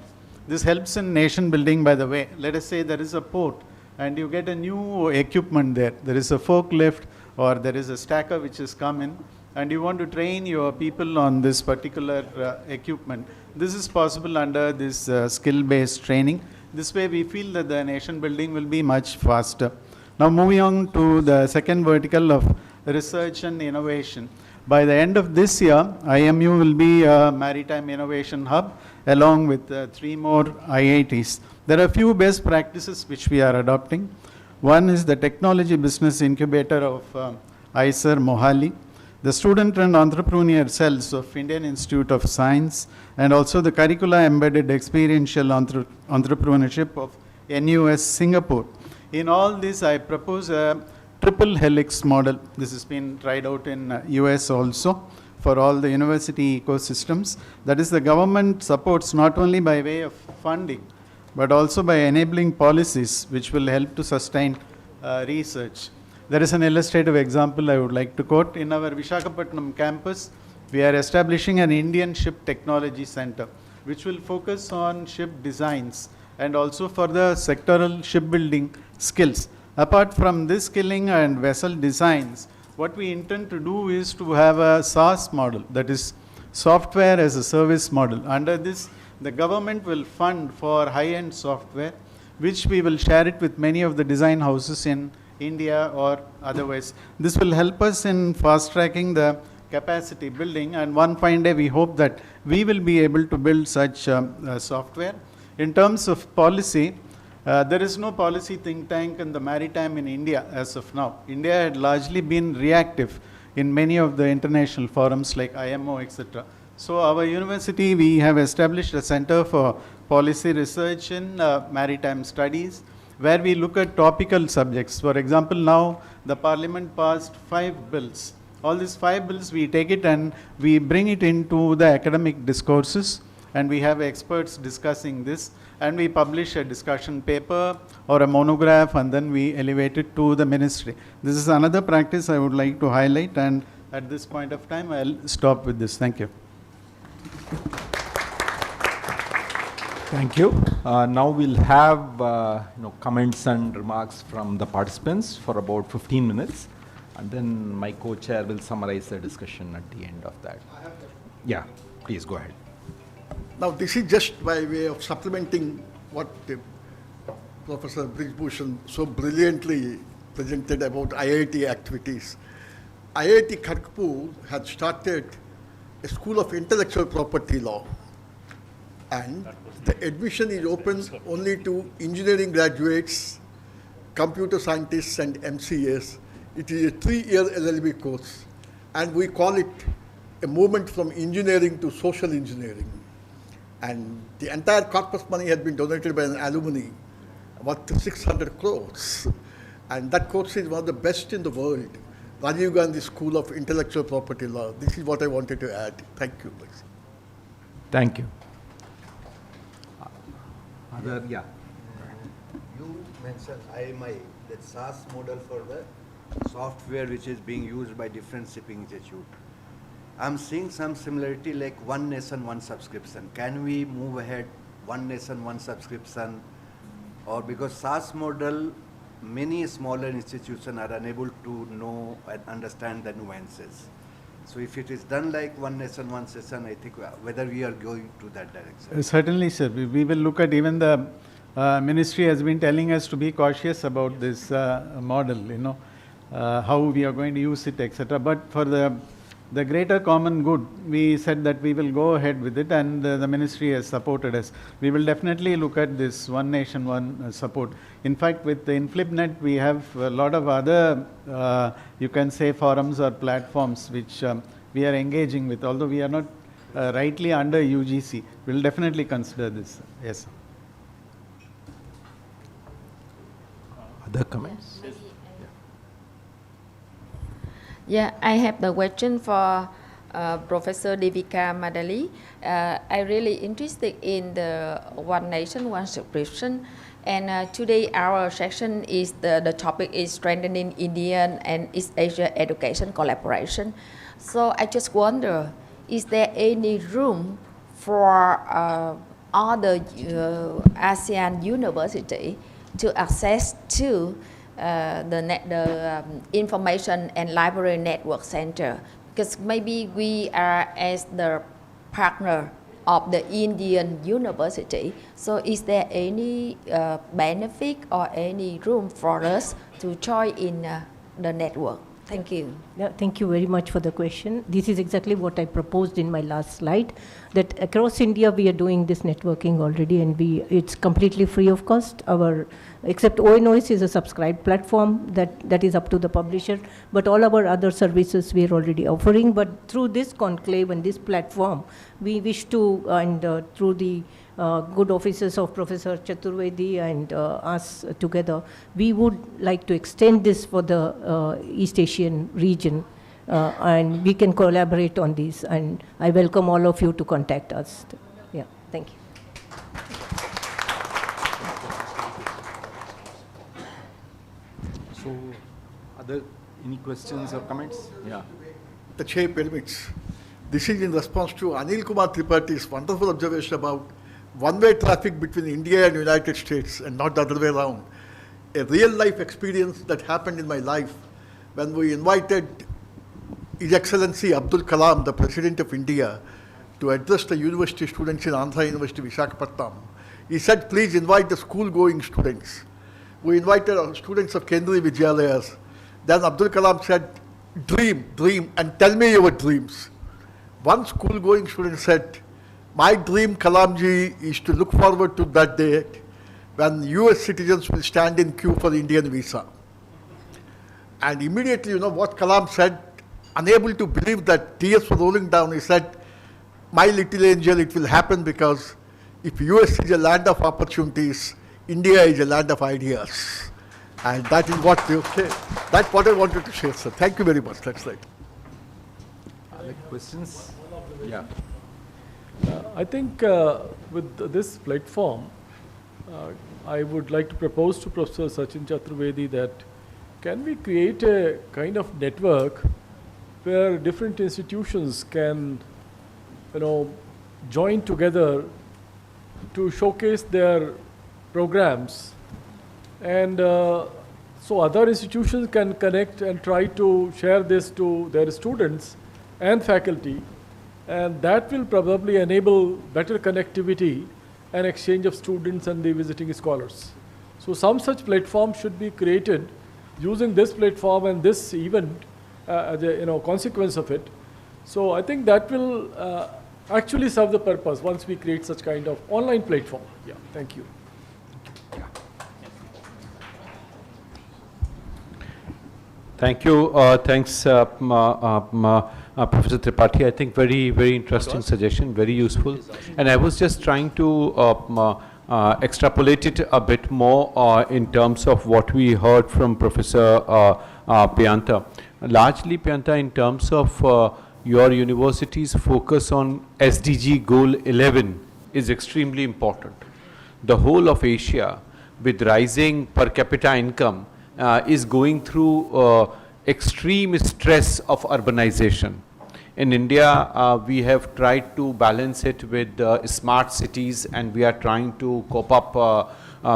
This helps in nation building, by the way. Let us say there is a port and you get a new equipment there. There is a forklift or there is a stacker which has come in, and you want to train your people on this particular equipment. This is possible under this skill-based training. This way we feel that the nation building will be much faster. Now moving on to the second vertical of research and innovation. By the end of this year, IMU will be a maritime innovation hub along with 3 more IITs. There are a few best practices which we are adopting. One is the technology business incubator of ISER Mohali, the student and entrepreneur cells of Indian Institute of Science, and also the curricula embedded experiential entrepreneurship of NUS Singapore. In all this, I propose a triple helix model. This has been tried out in US also for all the university ecosystems. That is, the government supports not only by way of funding, but also by enabling policies which will help to sustain research. There is an illustrative example I would like to quote. In our Visakhapatnam campus, we are establishing an Indian Ship Technology Center, which will focus on ship designs and also for the sectoral shipbuilding skills. Apart from this skilling and vessel designs, what we intend to do is to have a SaaS model, that is software as a service model. Under this, the government will fund for high-end software, which we will share it with many of the design houses in India or otherwise. This will help us in fast-tracking the capacity building, and one fine day we hope that we will be able to build such software. In terms of policy, there is no policy think tank in the maritime in India as of now. India had largely been reactive in many of the international forums like IMO, etc. So our university, we have established a center for policy research in maritime studies, where we look at topical subjects. For example, now the Parliament passed 5 bills. All these 5 bills, we take it and we bring it into the academic discourses, and we have experts discussing this, and we publish a discussion paper or a monograph, and then we elevate it to the ministry. This is another practice I would like to highlight, and at this point of time, I'll stop with this. Thank you. Thank you. Now we'll have comments and remarks from the participants for about 15 minutes, and then my co-chair will summarize the discussion at the end of that. Yeah, please go ahead. Now, this is just by way of supplementing what Professor Brijbhushan so brilliantly presented about IIT activities. IIT Kanpur had started a school of intellectual property law, and the admission is open only to engineering graduates, computer scientists, and MCAs. It is a 3-year LLB course, and we call it a movement from engineering to social engineering. And the entire corpus money had been donated by an alumni, worth 600 crores. And that course is one of the best in the world. Rajiv Gandhi School of Intellectual Property Law. This is what I wanted to add. Thank you. Thank you. Other, yeah. You mentioned IMI, that SaaS model for the software which is being used by different shipping institutes. I'm seeing some similarity like one nation, one subscription. Can we move ahead, one nation, one subscription? Or because SaaS model, many smaller institutions are unable to know and understand the nuances. So if it is done like one nation, one session, I think whether we are going to that direction. Certainly, sir. We will look at, even the ministry has been telling us to be cautious about this model, how we are going to use it, etc. But for the greater common good, we said that we will go ahead with it, and the ministry has supported us. We will definitely look at this one nation, one support. In fact, with the INFLIBNET, we have a lot of other, you can say, forums or platforms which we are engaging with, although we are not rightly under UGC. We will definitely consider this. Yes. Other comments? Yeah, I have the question for Professor Devika Madali. I'm really interested in the One Nation, One Subscription. And today our section is, the topic is strengthening Indian and East Asia education collaboration. So I just wonder, is there any room for other ASEAN university to access to the information and library network center, because maybe we are as the partner of the Indian university. So is there any benefit or any room for us to join in the network? Thank you. Yeah, thank you very much for the question. This is exactly what I proposed in my last slide, that across India we are doing this networking already, and it's completely free of cost. Except ONOS is a subscribed platform that is up to the publisher, but all our other services we are already offering. But through this conclave and this platform, we wish to, and through the good offices of Professor Chaturvedi and us together, we would like to extend this for the East Asian region, and we can collaborate on this, and I welcome all of you to contact us. Yeah, thank you. So, any questions or comments? Yeah. The chair permits. This is in response to Anil Kumar Tripaঠি's wonderful observation about one-way traffic between India and United States and not the other way around. A real-life experience that happened in my life when we invited His Excellency Abdul Kalam, the President of India, to address the university students in Andhra University, Visakhapatnam. He said, please invite the school-going students. We invited our students of Kendriya Vidyalayas. Then Abdul Kalam said, dream, and tell me your dreams. One school-going student said, my dream, Kalamji, is to look forward to that day when US citizens will stand in queue for the Indian visa. And immediately, you know what Kalam said? Unable to believe that tears were rolling down, he said, my little angel, it will happen, because if US is a land of opportunities, India is a land of ideas. And that is what you say. That's what I wanted to share, sir. Thank you very much. That's right. Other questions? Yeah. I think with this platform, I would like to propose to Professor Sachin Chaturvedi that can we create a kind of network where different institutions can, join together to showcase their programs, and so other institutions can connect and try to share this to their students and faculty, and that will probably enable better connectivity and exchange of students and the visiting scholars. So some such platform should be created using this platform and this event as a consequence of it. So I think that will actually serve the purpose once we create such kind of online platform. Yeah, thank you. Thank you. Thanks, Professor Tripathi. I think very, very interesting suggestion, very useful. And I was just trying to extrapolate it a bit more in terms of what we heard from Professor Pianta. Largely, Pianta, in terms of your university's focus on SDG Goal 11 is extremely important. The whole of Asia, with rising per capita income, is going through extreme stress of urbanization. In India, we have tried to balance it with smart cities, and we are trying to cope up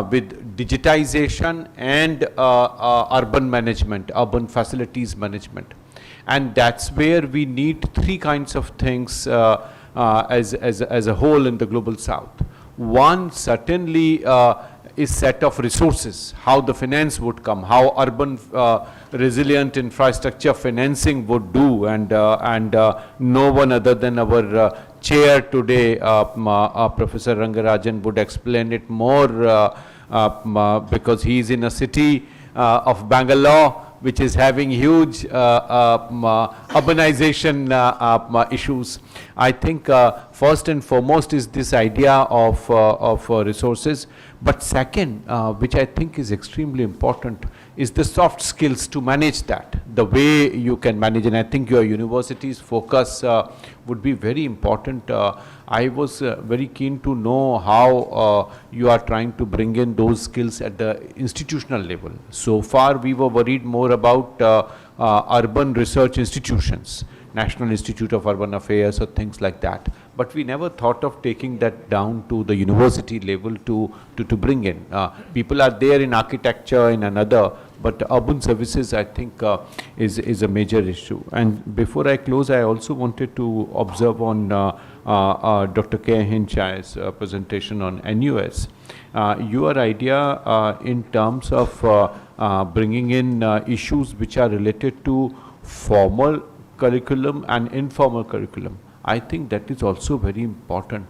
with digitization and urban management, urban facilities management. And that's where we need three kinds of things as a whole in the global south. One certainly is set of resources, how the finance would come, how urban resilient infrastructure financing would do, and no one other than our chair today, Professor Rangarajan, would explain it more because he is in a city of Bangalore which is having huge urbanization issues. I think first and foremost is this idea of resources. But second, which I think is extremely important, is the soft skills to manage that, the way you can manage. And I think your university's focus would be very important. I was very keen to know how you are trying to bring in those skills at the institutional level. So far, we were worried more about urban research institutions, National Institute of Urban Affairs or things like that. But we never thought of taking that down to the university level to bring in. People are there in architecture, in another, but urban services, I think, is a major issue. And before I close, I also wanted to observe on Dr. K. Hinchai's presentation on NUS. Your idea in terms of bringing in issues which are related to formal curriculum and informal curriculum. I think that is also very important.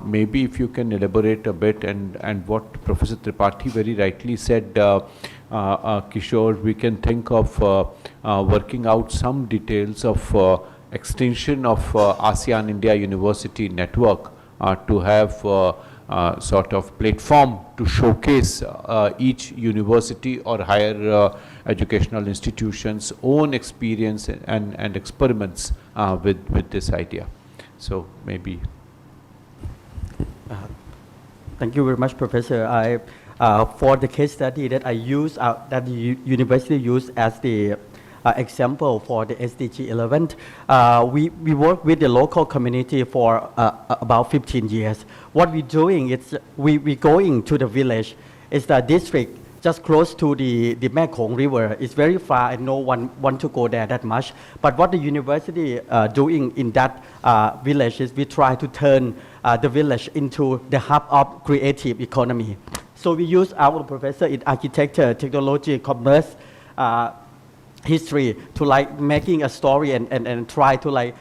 Maybe if you can elaborate a bit, and what Professor Tripathi very rightly said, Kishore, we can think of working out some details of extension of ASEAN India University network to have sort of platform to showcase each university or higher educational institutions' own experience and experiments with this idea. So maybe. Thank you very much, Professor. For the case study that I use, that the university used as the example for the SDG 11, we work with the local community for about 15 years. What we're doing is we going to the village. It's the district just close to the Mekong River. It's very far and no one want to go there that much. But what the university doing in that village is we try to turn the village into the hub of creative economy. So we use our professor in architecture, technology, commerce, history to like making a story and try to like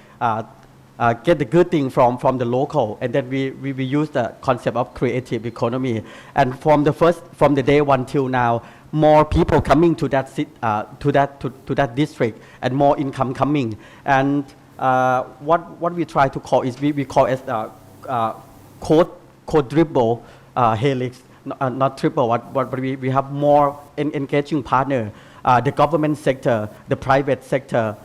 get the good thing from the local, and then we use the concept of creative economy. And from the day one till now, more people coming to that to that district, and more income coming. And what we try to call is we call as quadruple helix, not triple. But we have more engaging partner. The government sector, the private sector,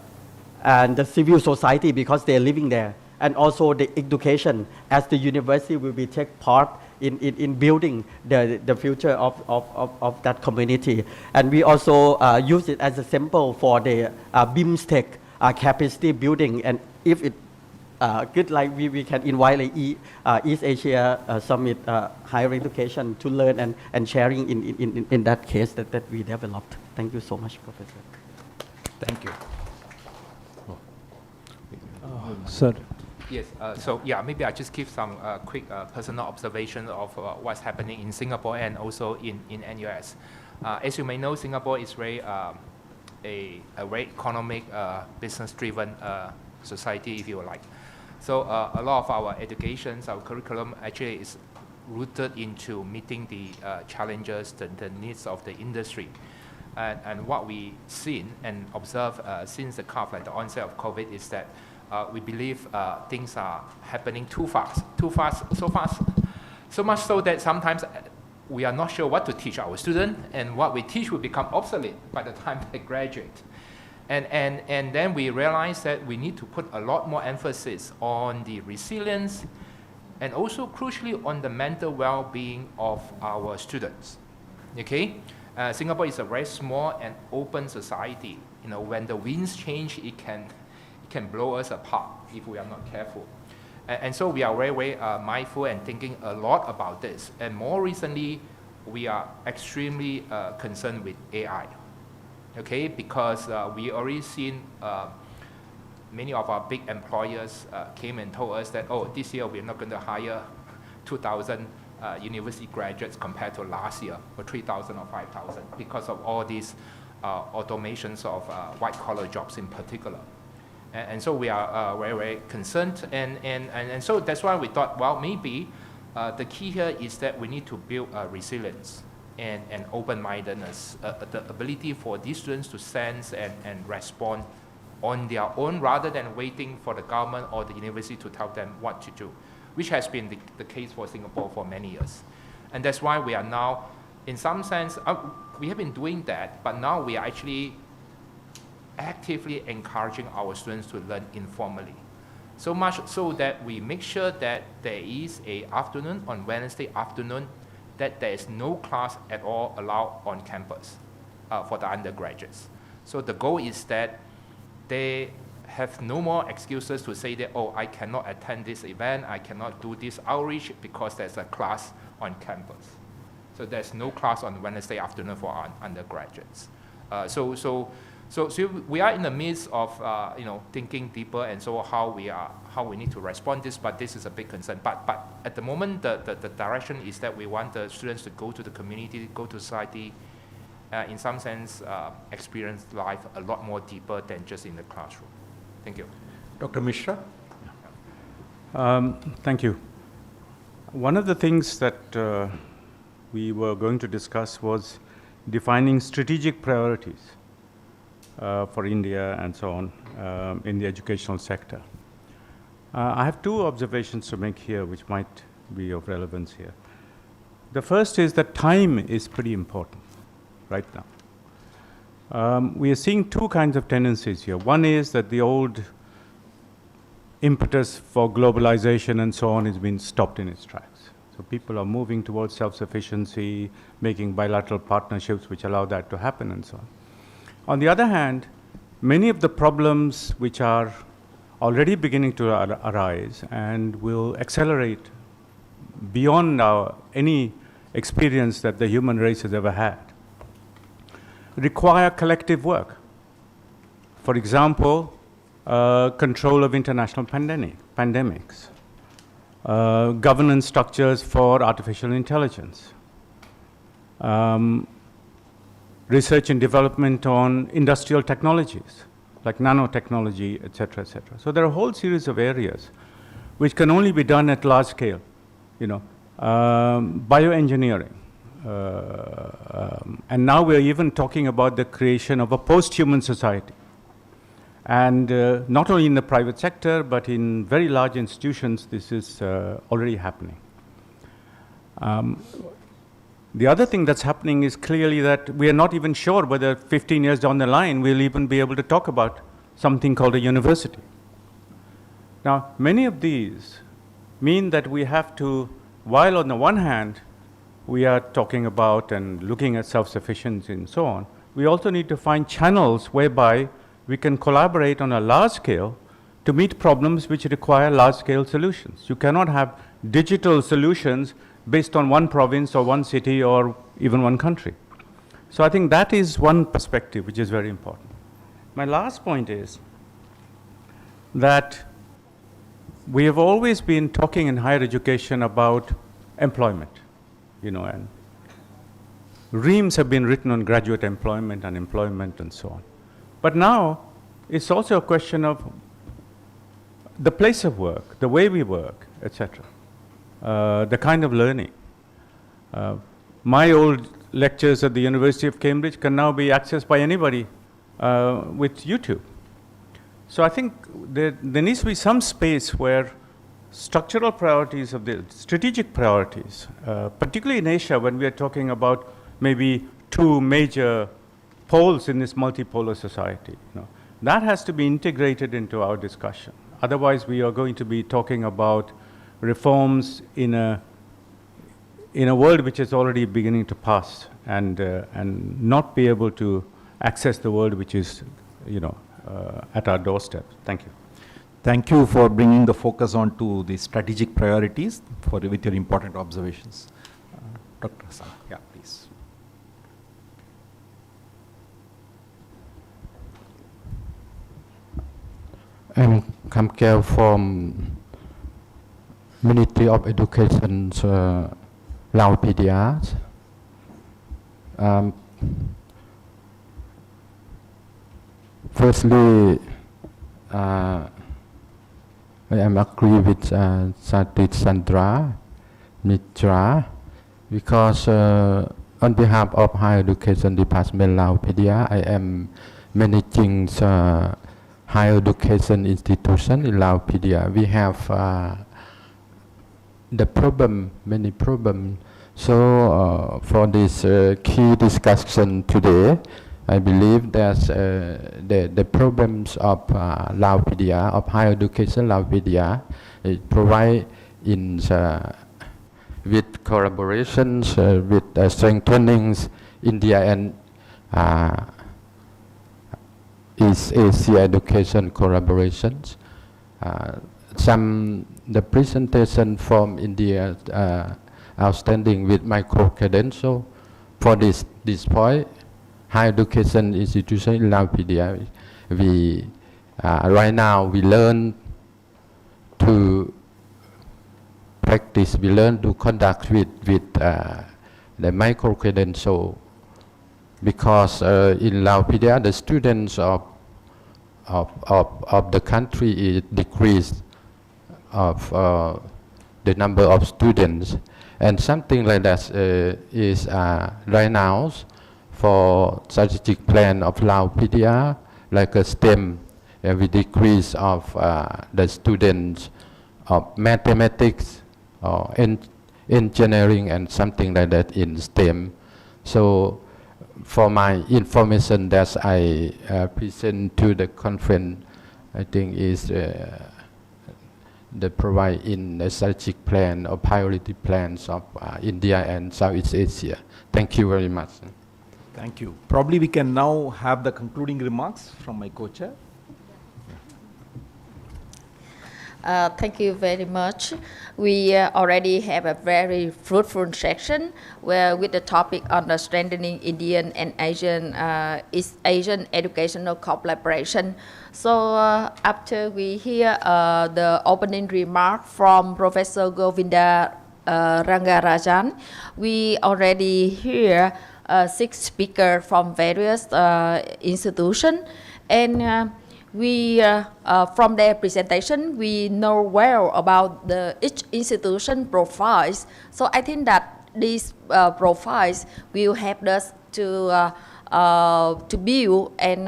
and the civil society, because they're living there, and also the education, as the university will be take part in building the future of that community. And we also use it as a sample for the BIMSTEC capacity building, and if it good, like we can invite like East Asia Summit higher education to learn and sharing in that case that we developed. Thank you so much, Professor. Thank you. Sir. Yes, so yeah, maybe I just give some quick personal observation of what's happening in Singapore and also in NUS. As you may know, Singapore is very a very economic, business-driven society, if you like. So a lot of our educations, our curriculum actually is rooted into meeting the challenges, the needs of the industry. And what we've seen and observed since the onset of COVID is that we believe things are happening too fast, so fast So much so that sometimes we are not sure what to teach our students, and what we teach will become obsolete by the time they graduate. And then we realize that we need to put a lot more emphasis on the resilience and also crucially on the mental well-being of our students. Okay? Singapore is a very small and open society. You know, when the winds change, it can blow us apart if we are not careful. And so we are very mindful and thinking a lot about this. And more recently, we are extremely concerned with AI. Okay, because we already seen many of our big employers came and told us that, oh, this year we're not going to hire 2,000 university graduates compared to last year, or 3,000 or 5,000, because of all these automations of white-collar jobs in particular. And so we are very concerned, and so that's why we thought, well, maybe the key here is that we need to build resilience and open-mindedness, the ability for these students to sense and respond on their own rather than waiting for the government or the university to tell them what to do, which has been the case for Singapore for many years. And that's why we are now, in some sense, we have been doing that, but now we are actually actively encouraging our students to learn informally. So much so that we make sure that there is an afternoon on Wednesday afternoon that there is no class at all allowed on campus for the undergraduates. So the goal is that they have no more excuses to say that, oh, I cannot attend this event, I cannot do this outreach because there's a class on campus. So there's no class on Wednesday afternoon for our undergraduates. So we are in the midst of thinking deeper, and so how we need to respond this, but this is a big concern. But at the moment, the direction is that we want the students to go to the community, go to society, in some sense, experience life a lot more deeper than just in the classroom. Thank you. Dr. Mishra? Thank you. One of the things that we were going to discuss was defining strategic priorities for India and so on in the educational sector. I have two observations to make here which might be of relevance here. The first is that time is pretty important right now. We are seeing two kinds of tendencies here. One is that the old impetus for globalization and so on has been stopped in its tracks. So people are moving towards self-sufficiency, making bilateral partnerships which allow that to happen and so on. On the other hand, many of the problems which are already beginning to arise and will accelerate beyond any experience that the human race has ever had require collective work. For example, control of international pandemics, governance structures for artificial intelligence, research and development on industrial technologies like nanotechnology, etc., etc. So there are a whole series of areas which can only be done at large scale. Bioengineering, and now we're even talking about the creation of a post-human society. And not only in the private sector, but in very large institutions, this is already happening. The other thing that's happening is clearly that we are not even sure whether 15 years down the line we'll even be able to talk about something called a university. Now, many of these mean that we have to, while on the one hand we are talking about and looking at self-sufficiency and so on, we also need to find channels whereby we can collaborate on a large scale to meet problems which require large-scale solutions. You cannot have digital solutions based on one province or one city or even one country. So I think that is one perspective which is very important. My last point is that we have always been talking in higher education about employment, and reams have been written on graduate employment, unemployment, and so on. But now it's also a question of the place of work, the way we work, etc. The kind of learning. My old lectures at the University of Cambridge can now be accessed by anybody with YouTube. So I think there needs to be some space where structural priorities of the strategic priorities, particularly in Asia, when we are talking about maybe two major poles in this multipolar society. That has to be integrated into our discussion. Otherwise, we are going to be talking about reforms in a world which is already beginning to pass, and not be able to access the world which is, at our doorstep. Thank you. Thank you for bringing the focus on to the strategic priorities with your important observations. Dr. Hassan, yeah, please. I'm Conclave from Ministry of Education, Laos PDR. Firstly, I am agree with Satit Sandra Mitra, because on behalf of Higher Education Department Laos PDR, I am managing higher education institution in Laos PDR. We have many problems. So for this key discussion today, I believe that the problems of Laos PDR, of higher education Laos PDR, provide in with collaborations, with strengthening India and East Asia education collaborations. The presentation from India outstanding with micro-credential. For this point, higher education institution in Laos PDR, we right now we learn to practice, we learn to conduct with the micro-credential, because in Laos PDR the students of the country is decreased of the number of students, and something like that is right now for strategic plan of Laos PDR, like a STEM, we decrease of the students of mathematics or engineering and something like that in STEM. So for my information that I present to the conference, I think is the provide in the strategic plan or priority plans of India and Southeast Asia. Thank you very much. Thank you. Probably we can now have the concluding remarks from my co-chair. Thank you very much. We already have a very fruitful section with the topic on the strengthening Indian and East Asian educational collaboration. So after we hear the opening remark from Professor Govinda Rangarajan, we already hear 6 speakers from various institutions, and from their presentation, we know well about each institution profiles. So I think that these profiles will help us to build and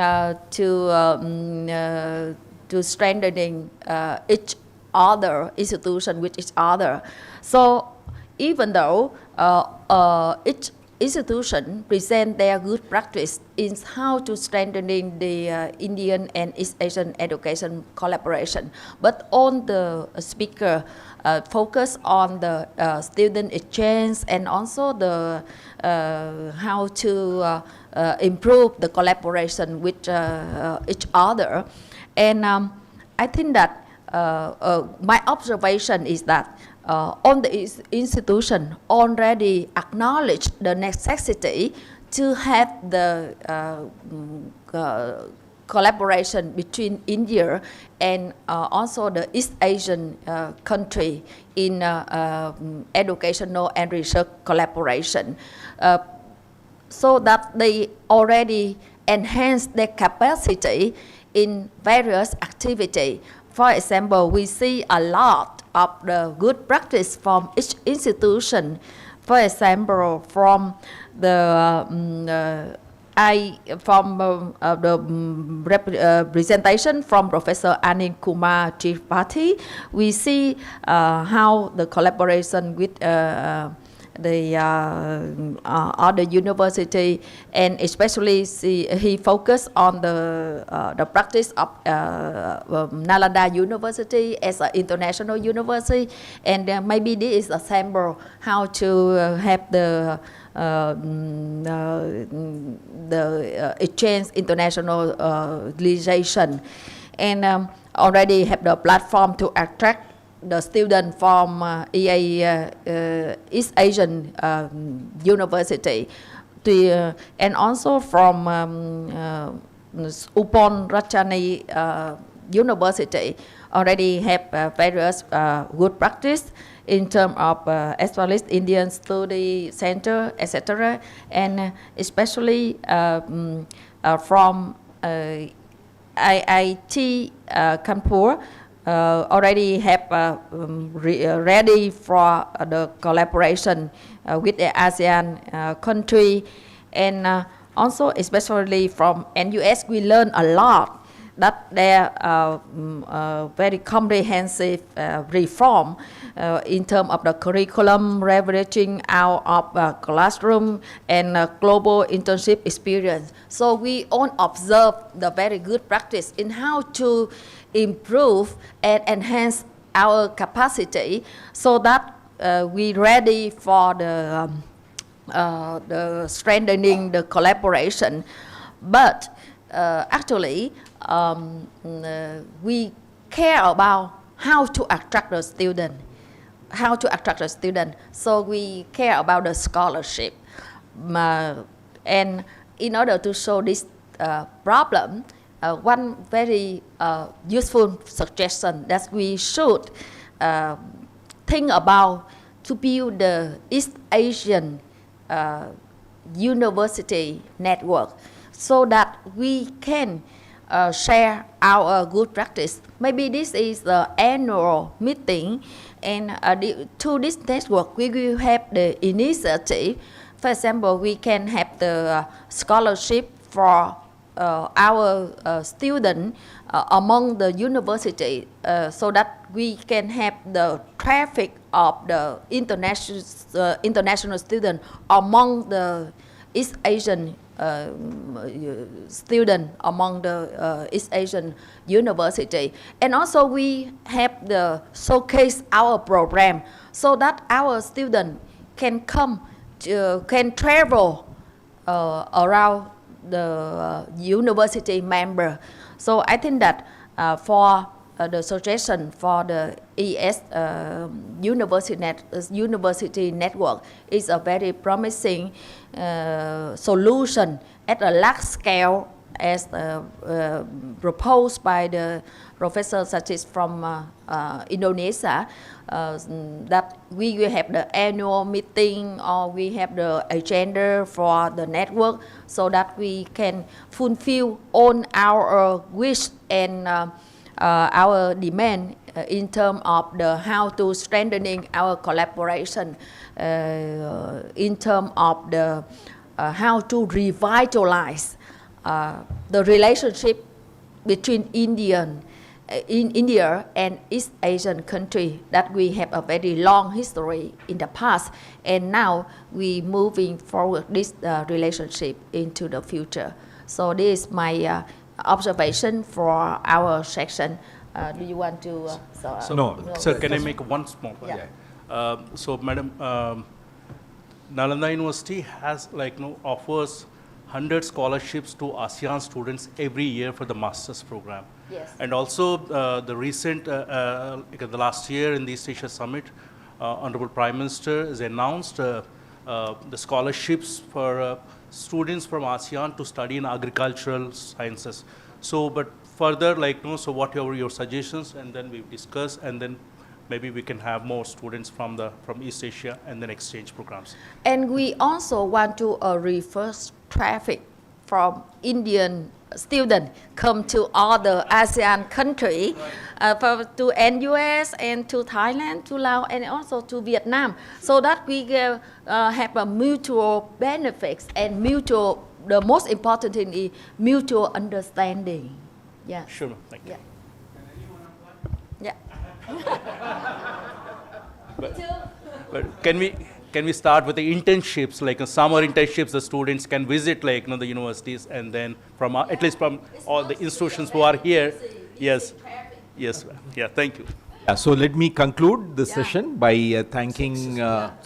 to strengthening each other institution with each other. So even though each institution present their good practice in how to strengthening the Indian and East Asian education collaboration, but on the speaker focus on the student exchange and also the how to improve the collaboration with each other. And I think that my observation is that on the institution already acknowledge the necessity to have the collaboration between India and also the East Asian country in educational and research collaboration, so that they already enhance their capacity in various activities. For example, we see a lot of the good practice from each institution. For example, from the from the presentation from Professor Anil Kumar Tripathi, we see how the collaboration with the other university, and especially he focused on the practice of Nalanda University as an international university, and maybe this is a sample how to have the exchange internationalization, and already have the platform to attract the student from East Asian University, and also from Ubon Ratchathani University already have various good practice in terms of established Indian Study Center, etc., and especially from IIT Kanpur already have ready for the collaboration with the ASEAN country, and also especially from NUS we learn a lot that there very comprehensive reform in terms of the curriculum, leveraging out of classroom and global internship experience. So we all observe the very good practice in how to improve and enhance our capacity, so that we ready for the strengthening the collaboration. But actually, we care about how to attract the student, so we care about the scholarship, and in order to solve this problem, one very useful suggestion that we should think about to build the East Asian university network, so that we can share our good practice. Maybe this is the annual meeting, and to this network we will have the initiative. For example, we can have the scholarship for our students among the university, so that we can have the traffic of the international students among the East Asian student among the East Asian university. And also we have the showcase our program, so that our student can come can travel around the university member. So I think that for the suggestion for the EAS university network is a very promising solution at a large scale, as proposed by the Professor Sachis from Indonesia, that we will have the annual meeting, or we have the agenda for the network, so that we can fulfill all our wish and our demand in terms of the how to strengthening our collaboration, in terms of the how to revitalize the relationship between India and East Asian country, that we have a very long history in the past, and now we moving forward this relationship into the future. So this is my observation for our section. Do you want to? No, sir, can I make one small point? Yeah. So, Madam, Nalanda University has offers 100 scholarships to ASEAN students every year for the master's program. Yes. And also the recent, the last year in the East Asia Summit, Honorable Prime Minister has announced the scholarships for students from ASEAN to study in agricultural sciences. So, but further, so what are your suggestions, and then we discuss, and then maybe we can have more students from East Asia and then exchange programs. And we also want to reverse traffic from Indian students come to other ASEAN countries, to NUS and to Thailand, to Laos, and also to Vietnam, so that we have a mutual benefits and mutual the most important thing is mutual understanding. Yeah. Sure, thank you. Yeah. But can we start with the internships, like summer internships? The students can visit, like the universities, and then from at least from all the institutions who are here. Yes, yes, yeah. Thank you. Yeah, so let me conclude the session by thanking. That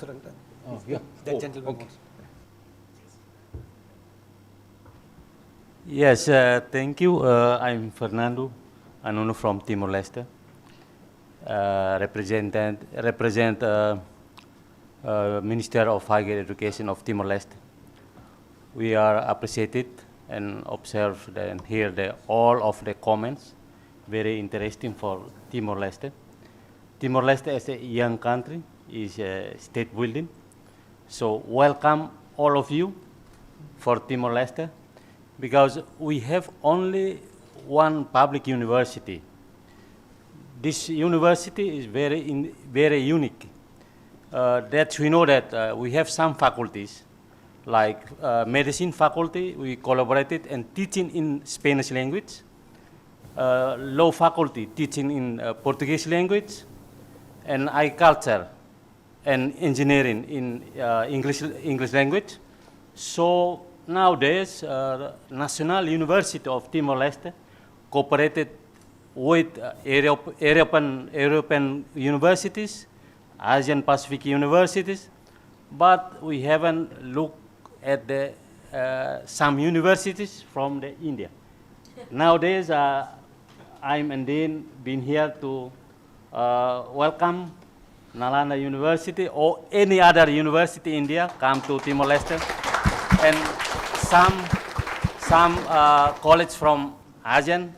gentleman. Okay. Yes, thank you. I'm Fernando Anono from Timor-Leste. Represent Minister of Higher Education of Timor-Leste. We are appreciated and observe and hear all of the comments. Very interesting for Timor-Leste. Timor-Leste as a young country is state building. So welcome all of you for Timor-Leste, because we have only one public university. This university is very unique. That we know that we have some faculties, like medicine faculty, we collaborated and teaching in Spanish language, law faculty teaching in Portuguese language, and agriculture and engineering in English language. So nowadays, National University of Timor-Leste cooperated with European universities, Asian Pacific universities, but we haven't looked at the some universities from the India. Nowadays, I'm indeed been here to welcome Nalanda University or any other university in India come to Timor-Leste, and some college from ASEAN.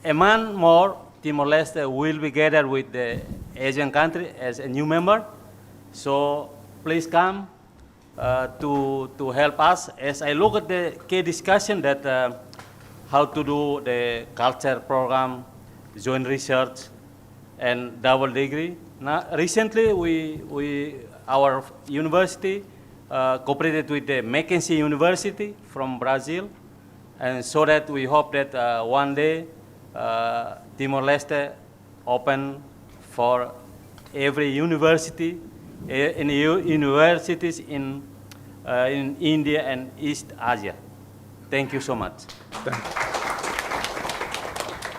A month more, Timor-Leste will be gathered with the Asian country as a new member. So please come to help us. As I look at the key discussion that how to do the culture program, joint research, and double degree. Now, recently, our university cooperated with the Mackenzie University from Brazil, and so that we hope that one day Timor-Leste open for every university, in universities in India and East Asia. Thank you so much.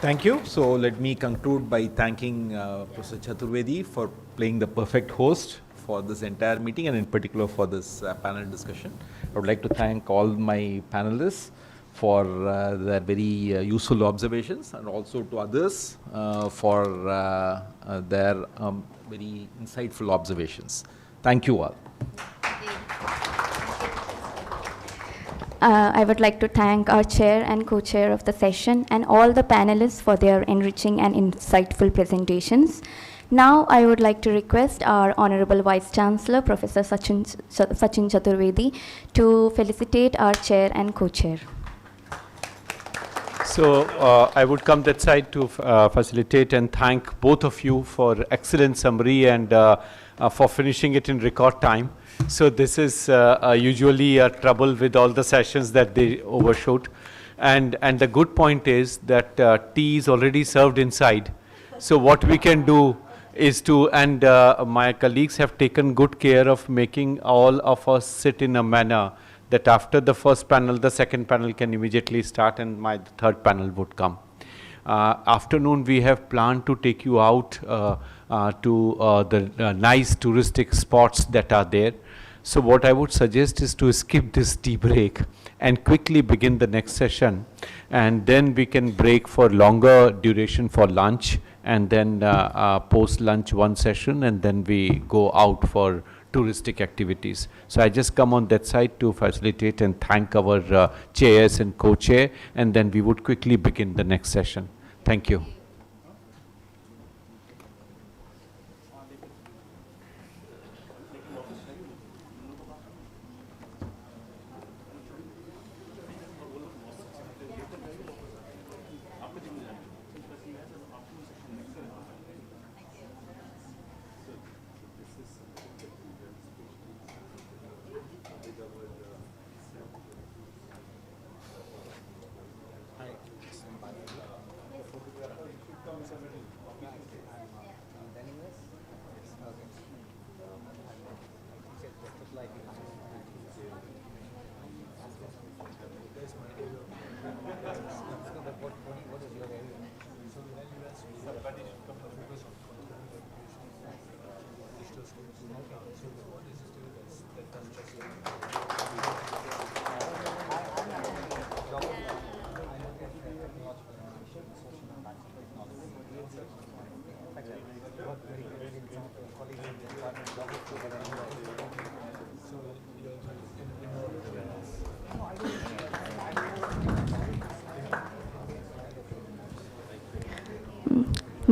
Thank you. So let me conclude by thanking Professor Chaturvedi for playing the perfect host for this entire meeting, and in particular for this panel discussion. I would like to thank all my panelists for their very useful observations, and also to others for their very insightful observations. Thank you all. I would like to thank our chair and co-chair of the session and all the panelists for their enriching and insightful presentations. Now I would like to request our Honorable Vice Chancellor, Professor Sachin Chaturvedi, to felicitate our chair and co-chair. So I would come that side to facilitate and thank both of you for excellent summary and for finishing it in record time. So this is usually a trouble with all the sessions that they overshoot. And the good point is that tea is already served inside. So what we can do is to, and my colleagues have taken good care of making all of us sit in a manner that after the first panel, the second panel can immediately start and my third panel would come. Afternoon, we have planned to take you out to the nice touristic spots that are there. So what I would suggest is to skip this tea break and quickly begin the next session, and then we can break for longer duration for lunch, and then post lunch one session, and then we go out for touristic activities. So I just come on that side to facilitate and thank our chairs and co-chair, and then we would quickly begin the next session. Thank you.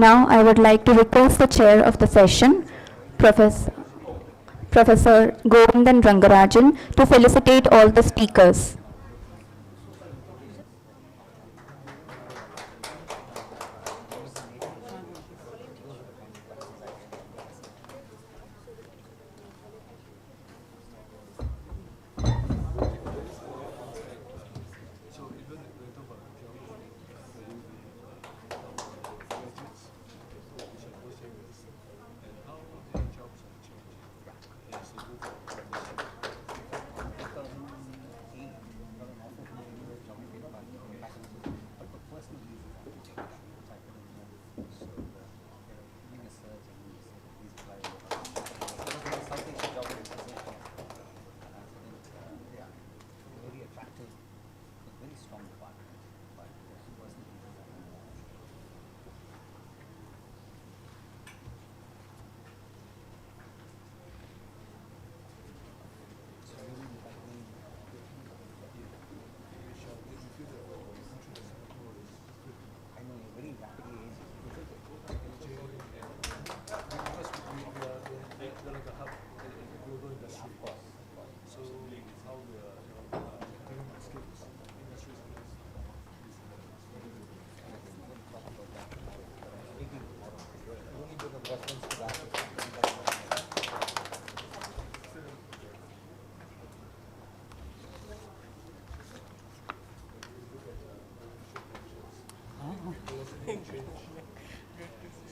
Now I would like to request the chair of the session, Professor Govindan Rangarajan, to felicitate all the speakers.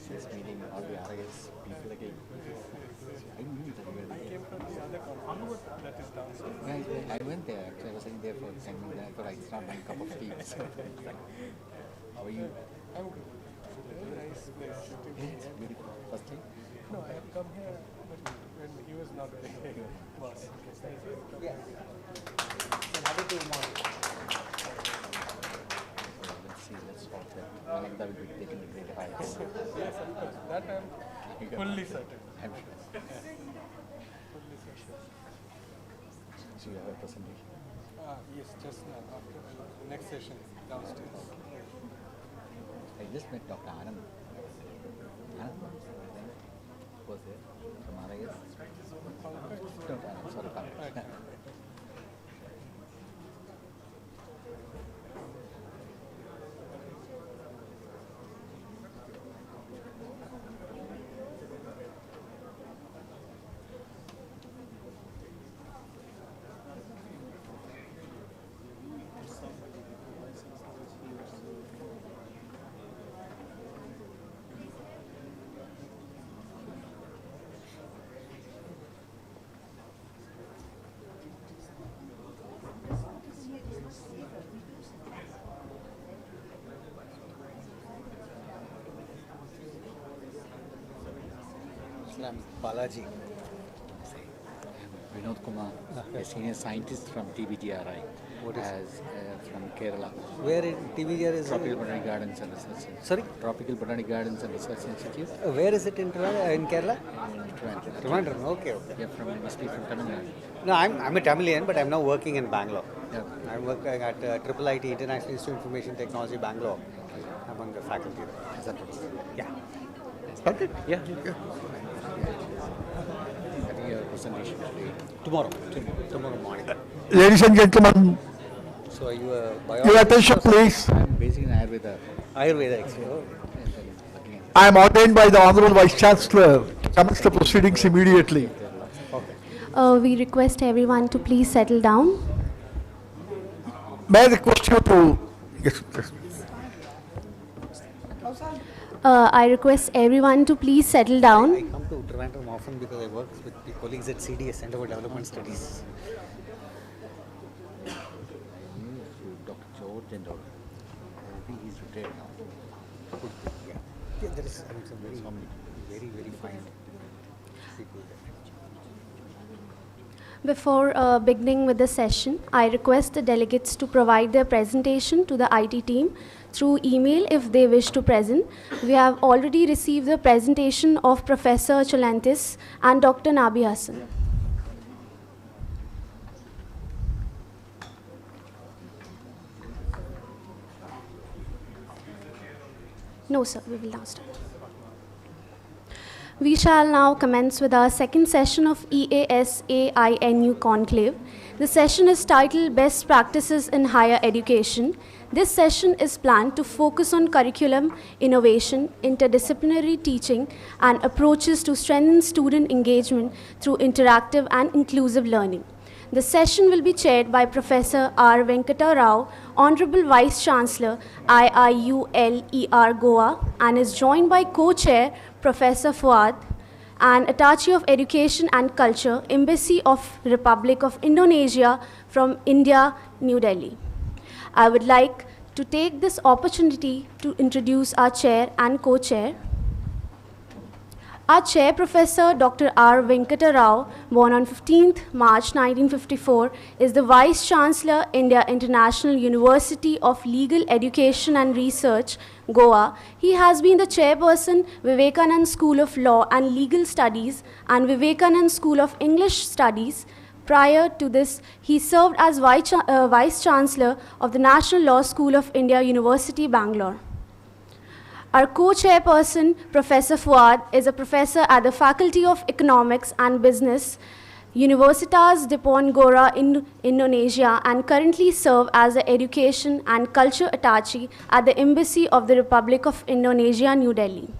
This meeting, all the RIS people again. I knew that you were there. I came from the other conference that is downstairs. Yeah, I went there. Actually, I was sitting there for 10 minutes. I thought it's not my cup of tea. So, how are you? I'm good. Very nice place. Yeah, it's beautiful. First time? No, I have come here when he was not there. Boss. Yeah. Happy to morning. Let's hope that Nalanda will be taking a great heights. Yes, of course. That I'm fully certain. I'm sure. Fully certain. So you have a presentation? Yes, just now, after the next session downstairs. I just met Dr. Anand. Anand was there from RIS. Dr. Anand, sorry, Pankaj. I'm Balaji. I'm Vinod Kumar, a senior scientist from TBGRI. What is from Kerala. Where in TBGRI is Tropical Botanic Gardens and Research Institute. Sorry? Tropical Botanic Gardens and Research Institute. Where is it in Kerala? In Trivandrum. Okay. Yeah, must be from Tamil Nadu. No, I'm a Tamilian, but I'm now working in Bangalore. Yeah. I'm working at IIT International Institute of Information Technology, Bangalore. Among the faculty there. Is that right? Yeah. Okay. Yeah. Presentation today. Tomorrow morning. Ladies and gentlemen, so are you a biologist? your attention please. I'm basically in Ayurveda. Ayurveda, actually. I am ordained by the Honorable Vice Chancellor to commence the proceedings immediately. We request everyone to please settle down. May I request you to... Yes. I request everyone to please settle down. I come to Trivandrum often because I work with the colleagues at CDS, Center for Development Studies. Dr. George and all. I think he's retired now. Yeah, there is some very fine people there. Before beginning with the session, I request the delegates to provide their presentation to the IT team through email if they wish to present. We have already received the presentation of Professor Chalantis and Dr. Nabi Hassan. No, sir, we will now start. We shall now commence with our second session of EAS AINU Conclave. The session is titled Best Practices in Higher Education. This session is planned to focus on curriculum, innovation, interdisciplinary teaching, and approaches to strengthen student engagement through interactive and inclusive learning. The session will be chaired by Professor R. Venkata Rao, Honorable Vice Chancellor, IIULER Goa, and is joined by co-chair Professor Fuad, and Attaché of Education and Culture, Embassy of Republic of Indonesia from India, New Delhi. I would like to take this opportunity to introduce our chair and co-chair. Our chair, Professor Dr. R. Venkata Rao, born on 15th March 1954, is the Vice Chancellor, India International University of Legal Education and Research, Goa. He has been the chairperson, Vivekananda School of Law and Legal Studies and Vivekananda School of English Studies. Prior to this, he served as Vice Chancellor of the National Law School of India, University, Bangalore. Our co-chairperson, Professor Fuad, is a professor at the Faculty of Economics and Business, Universitas Diponegoro in Indonesia, and currently serves as the Education and Culture Attaché at the Embassy of the Republic of Indonesia, New Delhi.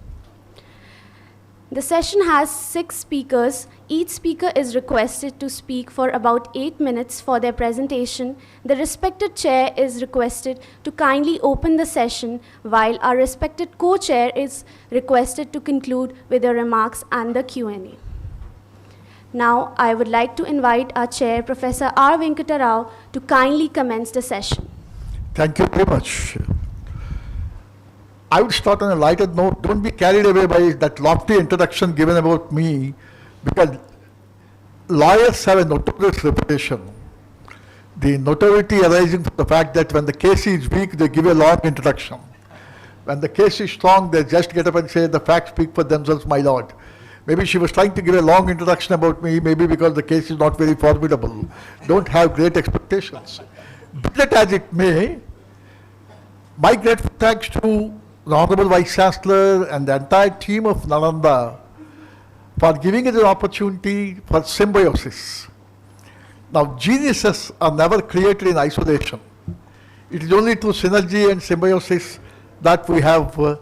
The session has 6 speakers. Each speaker is requested to speak for about 8 minutes for their presentation. The respected chair is requested to kindly open the session, while our respected co-chair is requested to conclude with the remarks and the Q&A. Now, I would like to invite our chair, Professor R. Venkata Rao, to kindly commence the session. Thank you very much. I would start on a lighter note. Don't be carried away by that lofty introduction given about me, because lawyers have a notorious reputation. The notoriety arising from the fact that when the case is weak, they give a long introduction. When the case is strong, they just get up and say, the facts speak for themselves, my lord. Maybe she was trying to give a long introduction about me, maybe because the case is not very formidable. Don't have great expectations. Be that as it may, my grateful thanks to the Honorable Vice Chancellor and the entire team of Nalanda for giving us an opportunity for symbiosis. Now, geniuses are never created in isolation. It is only through synergy and symbiosis that we have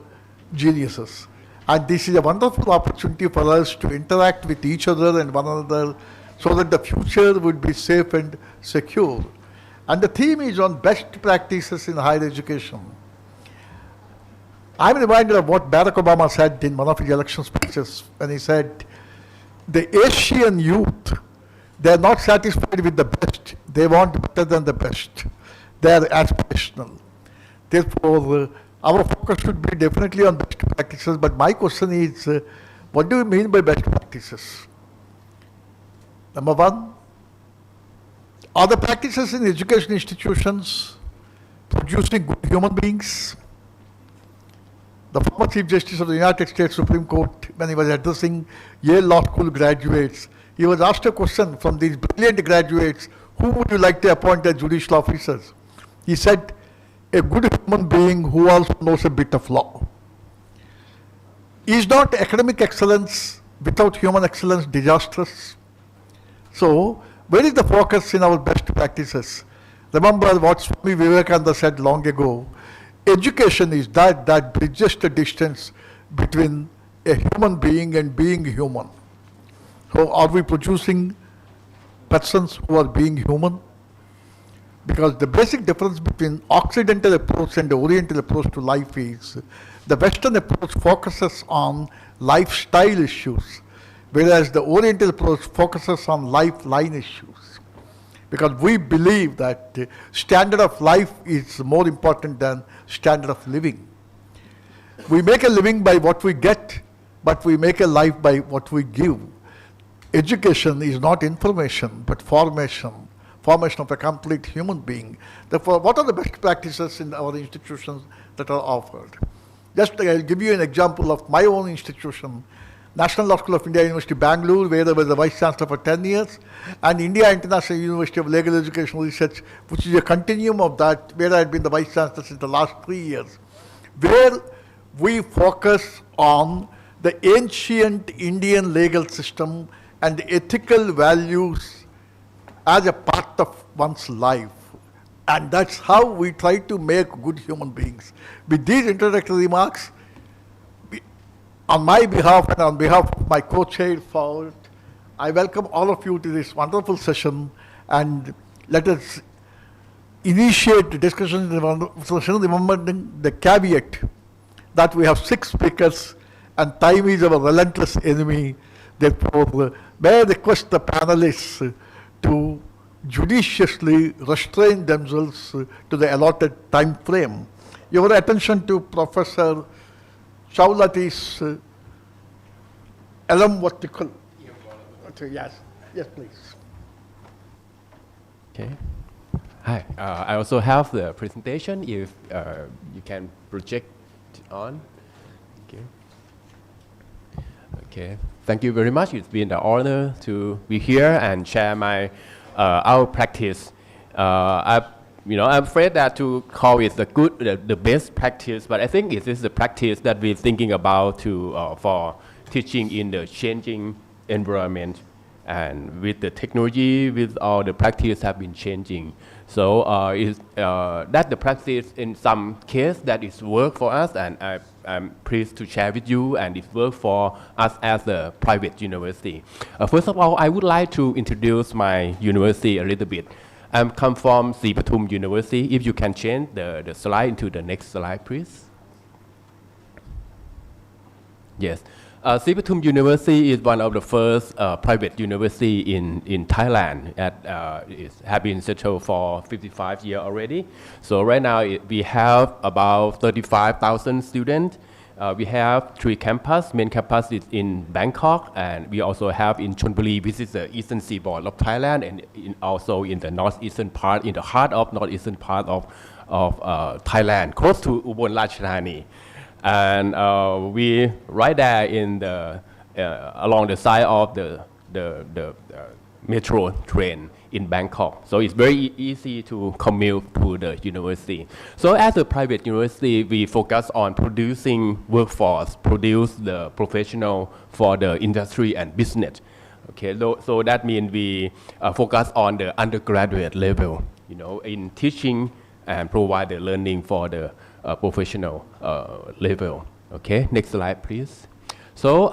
geniuses. And this is a wonderful opportunity for us to interact with each other and one another so that the future would be safe and secure. And the theme is on best practices in higher education. I'm reminded of what Barack Obama said in one of his election speeches when he said, the Asian youth, they are not satisfied with the best. They want better than the best. They are aspirational. Therefore, our focus should be definitely on best practices, but my question is, what do you mean by best practices? Number one, are the practices in education institutions producing good human beings? The former Chief Justice of the United States Supreme Court, when he was addressing Yale Law School graduates, he was asked a question from these brilliant graduates, who would you like to appoint as judicial officers? He said, a good human being who also knows a bit of law. Is not academic excellence without human excellence disastrous? So, where is the focus in our best practices? Remember what Swami Vivekananda said long ago, education is that bridges the distance between a human being and being human. So are we producing persons who are being human? Because the basic difference between Occidental approach and the Oriental approach to life is the Western approach focuses on lifestyle issues, whereas the Oriental approach focuses on lifeline issues. Because we believe that standard of life is more important than standard of living. We make a living by what we get, but we make a life by what we give. Education is not information, but formation of a complete human being. Therefore, what are the best practices in our institutions that are offered? Just I'll give you an example of my own institution, National Law School of India, University, Bangalore, where I was the Vice Chancellor for 10 years, and India International University of Legal Educational Research, which is a continuum of that, where I had been the Vice Chancellor since the last 3 years, where we focus on the ancient Indian legal system and the ethical values as a part of one's life. And that's how we try to make good human beings. With these introductory remarks, on my behalf and on behalf of my co-chair Fault, I welcome all of you to this wonderful session, and let us initiate the discussion in the session, remembering the caveat that we have 6 speakers and time is our relentless enemy. Therefore, may I request the panelists to judiciously restrain themselves to the allotted time frame. Your attention to Professor Chaulati's alum vertical. Yes, please. Okay. Hi. I also have the presentation. If you can project on. Okay. Okay. Thank you very much. It's been an honor to be here and share my our practice. I'm afraid that to call it the best practice, but I think it is the practice that we're thinking about for teaching in the changing environment, and with the technology, with all the practice have been changing. So that the practice in some case that is work for us, and I'm pleased to share with you, and it work for us as a private university. First of all, I would like to introduce my university a little bit. I come from Sri Patum University. If you can change the slide into the next slide, please. Yes. Sri Patum University is one of the first private university in Thailand. It has been settled for 55 years already. So right now we have about 35,000 students. We have 3 campuses. Main campus is in Bangkok, and we also have in Chonburi, which is the eastern seaboard of Thailand, and also in the northeastern part, in the heart of northeastern part of Thailand, close to Ubon Ratchathani. And we right there in the along the side of the metro train in Bangkok. So it's very easy to commute to the university. So as a private university, we focus on producing workforce, produce the professional for the industry and business. Okay, so that means we focus on the undergraduate level, in teaching and provide the learning for the professional level. Okay, next slide, please. So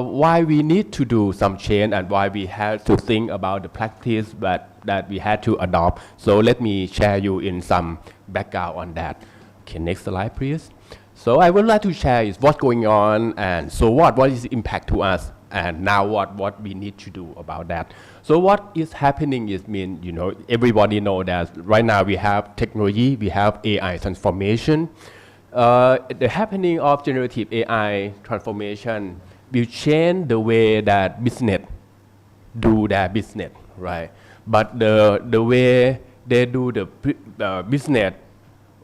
why we need to do some change and why we have to think about the practice that we had to adopt. So let me share you in some background on that. Okay, next slide, please. So I would like to share is what's going on, and so what is the impact to us, and now what we need to do about that. So what is happening is, everybody know that right now we have technology, we have AI transformation. The happening of generative AI transformation will change the way that business do their business, right? But the way they do the business,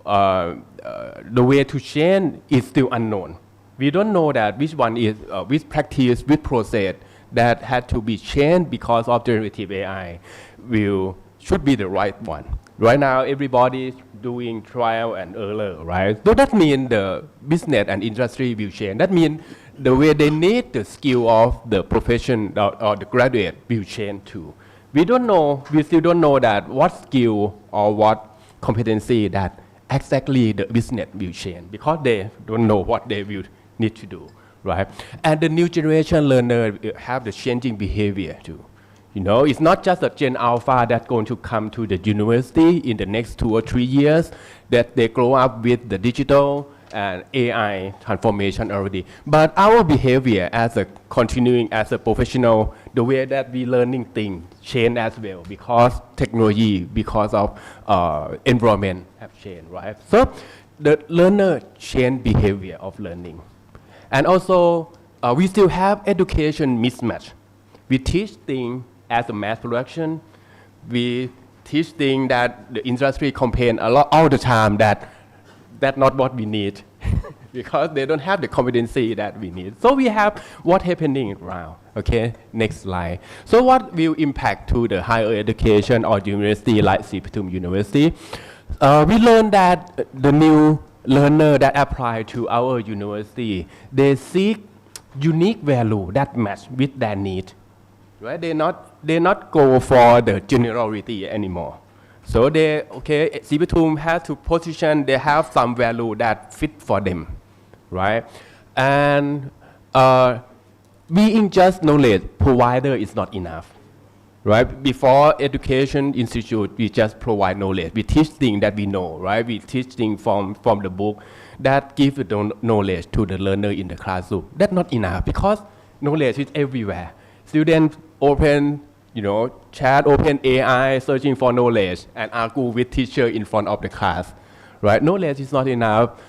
the way to change is still unknown. We don't know that which one is, which practice, which process that had to be changed because of generative AI should be the right one. Right now, everybody is doing trial and error, right? So that means the business and industry will change. That means the way they need the skill of the profession or the graduate will change too. We still don't know that what skill or what competency that exactly the business will change, because they don't know what they will need to do, right? And the new generation learner have the changing behavior too. It's not just a Gen Alpha that's going to come to the university in the next 2 or 3 years, that they grow up with the digital and AI transformation already. But our behavior as a continuing as a professional, the way that we learning things change as well, because technology, because of environment have changed, right? So the learner change behavior of learning. And also, we still have education mismatch. We teach things as a mass production. We teach things that the industry complain a lot all the time that that's not what we need because they don't have the competency that we need. So we have what's happening around. Okay, next slide. So what will impact to the higher education or university like Sri Patum University? We learned that the new learner that apply to our university, they seek unique value that match with their need, right? They not go for the generality anymore. So they, okay, CPTUM has to position, they have some value that fit for them, right? And being just knowledge provider is not enough, right? Before education institute, we just provide knowledge. We teach things that we know, right? We teach things from the book that give the knowledge to the learner in the classroom. That's not enough because knowledge is everywhere. Students open, chat, open AI, searching for knowledge, and argue with teacher in front of the class, right? Knowledge is not enough.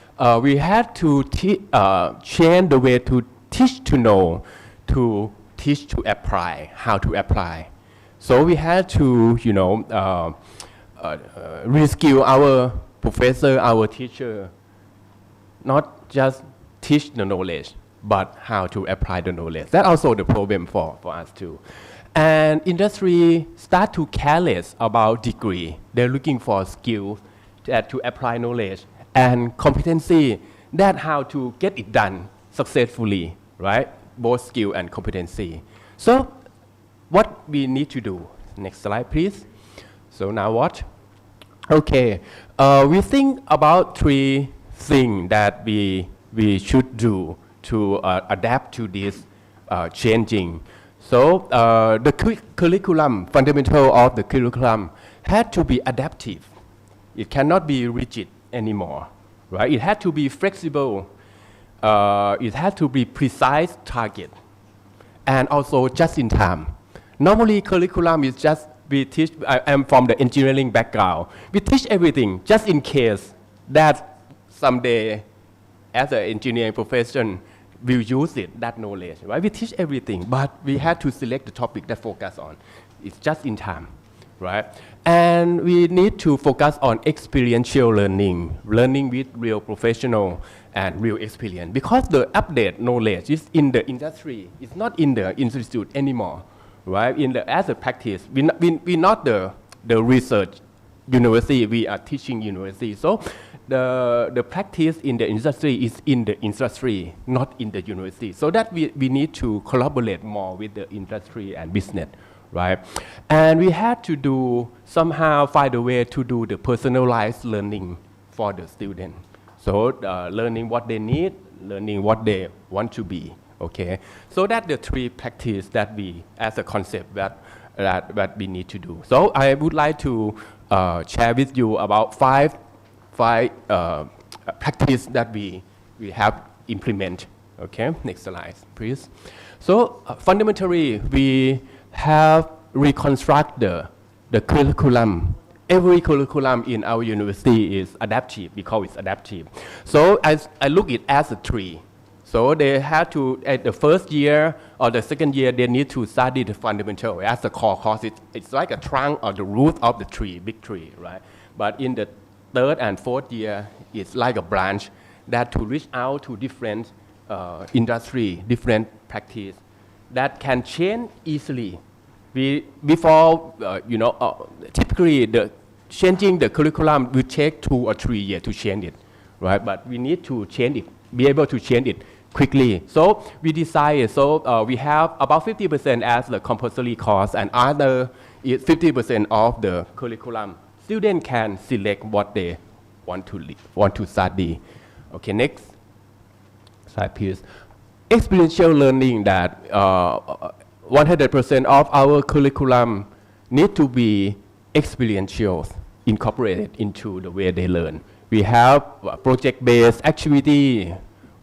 We had to change the way to teach to know, to teach to apply, how to apply. So we had to, reskill our professor, our teacher, not just teach the knowledge, but how to apply the knowledge. That's also the problem for us too. And industry start to careless about degree. They're looking for skills to apply knowledge and competency, that how to get it done successfully, right? Both skill and competency. So what we need to do, next slide please. So now what? Okay, we think about 3 things that we should do to adapt to this changing. So the curriculum, fundamental of the curriculum had to be adaptive. It cannot be rigid anymore, right? It had to be flexible. It had to be precise target, and also just in time. Normally curriculum is just, we teach, I am from the engineering background. We teach everything just in case that someday as an engineering profession will use it, that knowledge, right? We teach everything, but we had to select the topic that focus on. It's just in time, right? And we need to focus on experiential learning, learning with real professional and real experience, because the update knowledge is in the industry, it's not in the institute anymore, right? As a practice, we're not the research university, we are teaching university. So the practice in the industry is in the industry, not in the university. So that we need to collaborate more with the industry and business, right? And we had to somehow find a way to do the personalized learning for the student. So learning what they need, learning what they want to be, okay? So that's the 3 practice that we, as a concept, that we need to do. So I would like to share with you about 5 practice that we have implement. Okay, next slide, please. So fundamentally, we have reconstruct the curriculum. Every curriculum in our university is adaptive because it's adaptive. So I look it as a tree. So they have to, at the first year or the second year, they need to study the fundamental as a core course. It's like a trunk or the root of the tree, big tree, right? But in the 3rd and 4th year, it's like a branch that to reach out to different industry, different practice that can change easily. Typically changing the curriculum will take 2 or 3 years to change it, right? But we need to change it, be able to change it quickly. So we decided, we have about 50% as the compulsory course, and other is 50% of the curriculum. Students can select what they want to study. Okay, next slide, please. Experiential learning, that 100% of our curriculum need to be experiential, incorporated into the way they learn. We have project-based activity,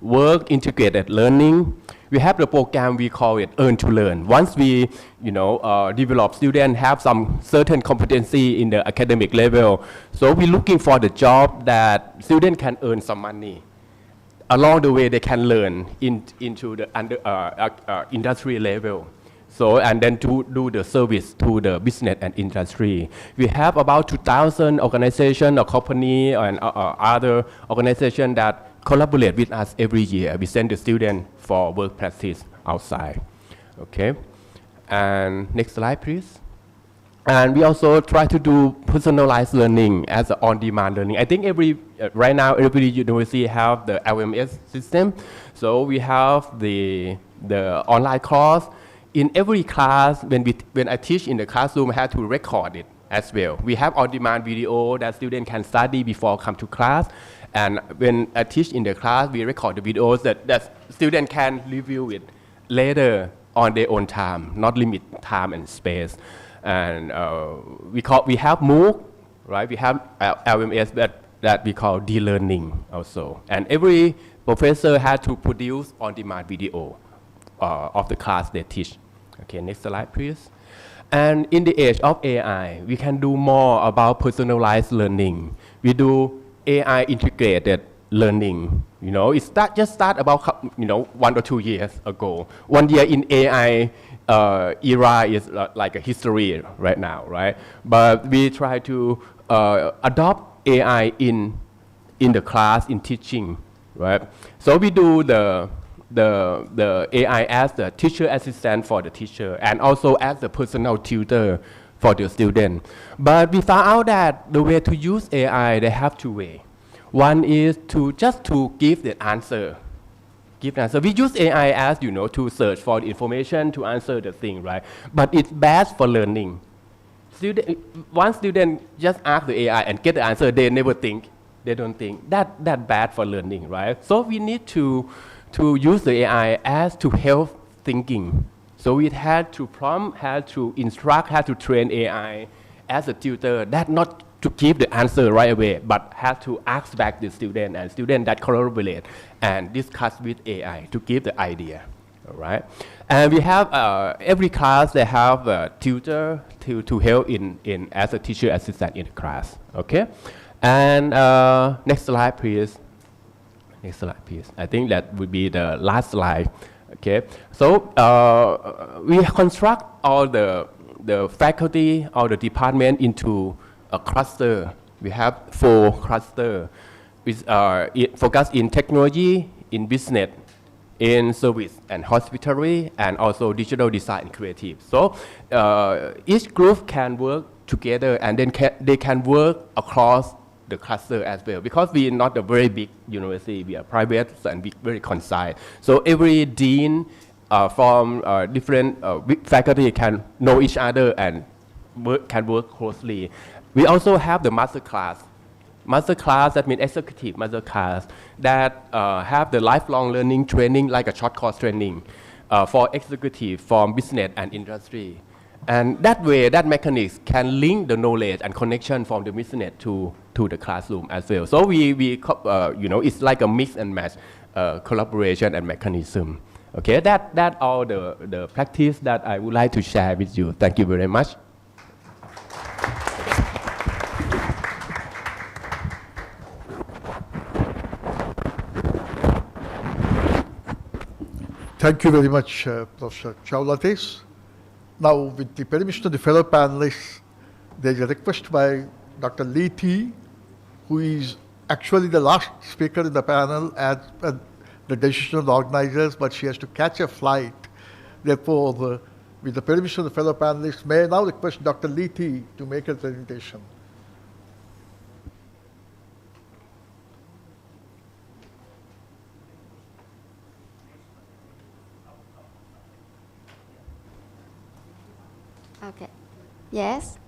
work integrated learning. We have the program, we call it Earn to Learn. Once we develop, students have some certain competency in the academic level. So we're looking for the job that students can earn some money. Along the way, they can learn into the industry level. So, and then to do the service to the business and industry. We have about 2,000 organizations or company and other organizations that collaborate with us every year. We send the student for work practice outside. Okay, and next slide, please. And we also try to do personalized learning as an on-demand learning. I think right now every university have the LMS system. So we have the the online course. In every class, when I teach in the classroom, I have to record it as well. We have on-demand video that students can study before come to class. And when I teach in the class, we record the videos that students can review it later on their own time, not limit time and space. And we have MOOC, right? We have LMS that we call de-learning also. And every professor had to produce on-demand video of the class they teach. Okay, next slide, please. And in the age of AI, we can do more about personalized learning. We do AI integrated learning. You know, just start about 1 or 2 years ago. 1 year in AI era is like a history right now, right? But we try to adopt AI in the class, in teaching, right? So we do the AI as the teacher assistant for the teacher and also as the personal tutor for the student. But we found out that the way to use AI, they have two ways. One is to give the answer. We use AI as, to search for the information, to answer the thing, right? But it's bad for learning. One student just ask the AI and get the answer, they don't think. That bad for learning, right? So we need to use the AI as to help thinking. So we had to prompt, had to instruct, had to train AI as a tutor, that not to give the answer right away, but had to ask back the student and student that collaborate and discuss with AI to give the idea, all right? And we have, every class, they have a tutor to help in as a teacher assistant in the class, okay? And next slide, please. Next slide, please. I think that would be the last slide. Okay. So we construct all the faculty, all the department into a cluster. We have 4 clusters, which are focused in technology, in business, in service and hospitality, and also digital design and creative. So each group can work together, and then they can work across the cluster as well, because we are not a very big university, we are private and very concise. So every dean from different faculty can know each other and can work closely. We also have the master class. Master class, that means executive master class, that have the lifelong learning training, like a short course training for executive from business and industry. And that way, that mechanism can link the knowledge and connection from the business to the classroom as well. So it's like a mix and match collaboration and mechanism. Okay, that all the practice that I would like to share with you. Thank you very much. Thank you very much, Professor Chaulates. Now, with the permission of the fellow panelists, there's a request by Dr. Lee T, who is actually the last speaker in the panel at the decision of the organizers, but she has to catch a flight. Therefore, with the permission of the fellow panelists, may I now request Dr. Lee T to make a presentation. Okay. Yes.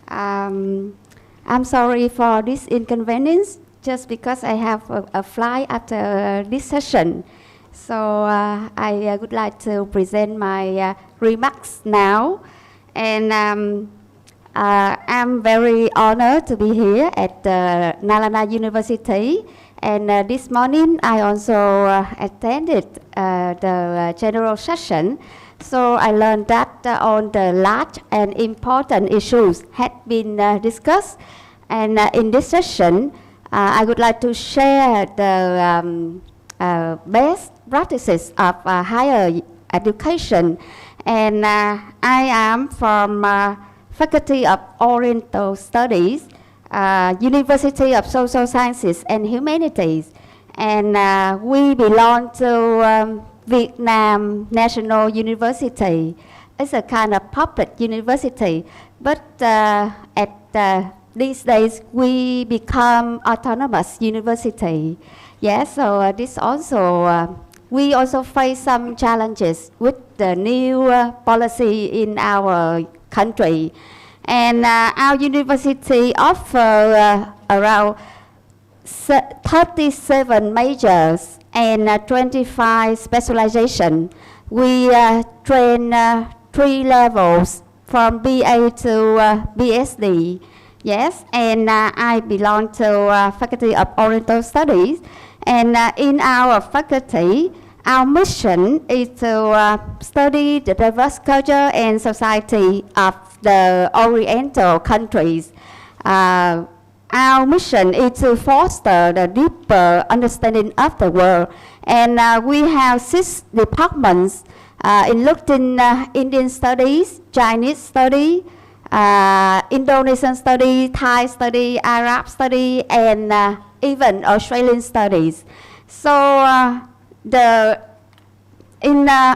I'm sorry for this inconvenience, just because I have a flight after this session. So I would like to present my remarks now. And I'm very honored to be here at Nalanda University. And this morning I also attended the general session. So I learned that all the large and important issues had been discussed. And in this session, I would like to share the best practices of higher education. And I am from Faculty of Oriental Studies, University of Social Sciences and Humanities. And we belong to Vietnam National University. It's a kind of public university, but at these days we become autonomous university. Yes, so this also we also face some challenges with the new policy in our country. And our university offers around 37 majors and 25 specialization. We train 3 levels from BA to BSc. Yes, and I belong to Faculty of Oriental Studies. And in our faculty, our mission is to study the diverse culture and society of the Oriental countries. Our mission is to foster the deeper understanding of the world. And we have 6 departments, including Indian studies, Chinese study, Indonesian study, Thai study, Arab study, and even Australian studies. So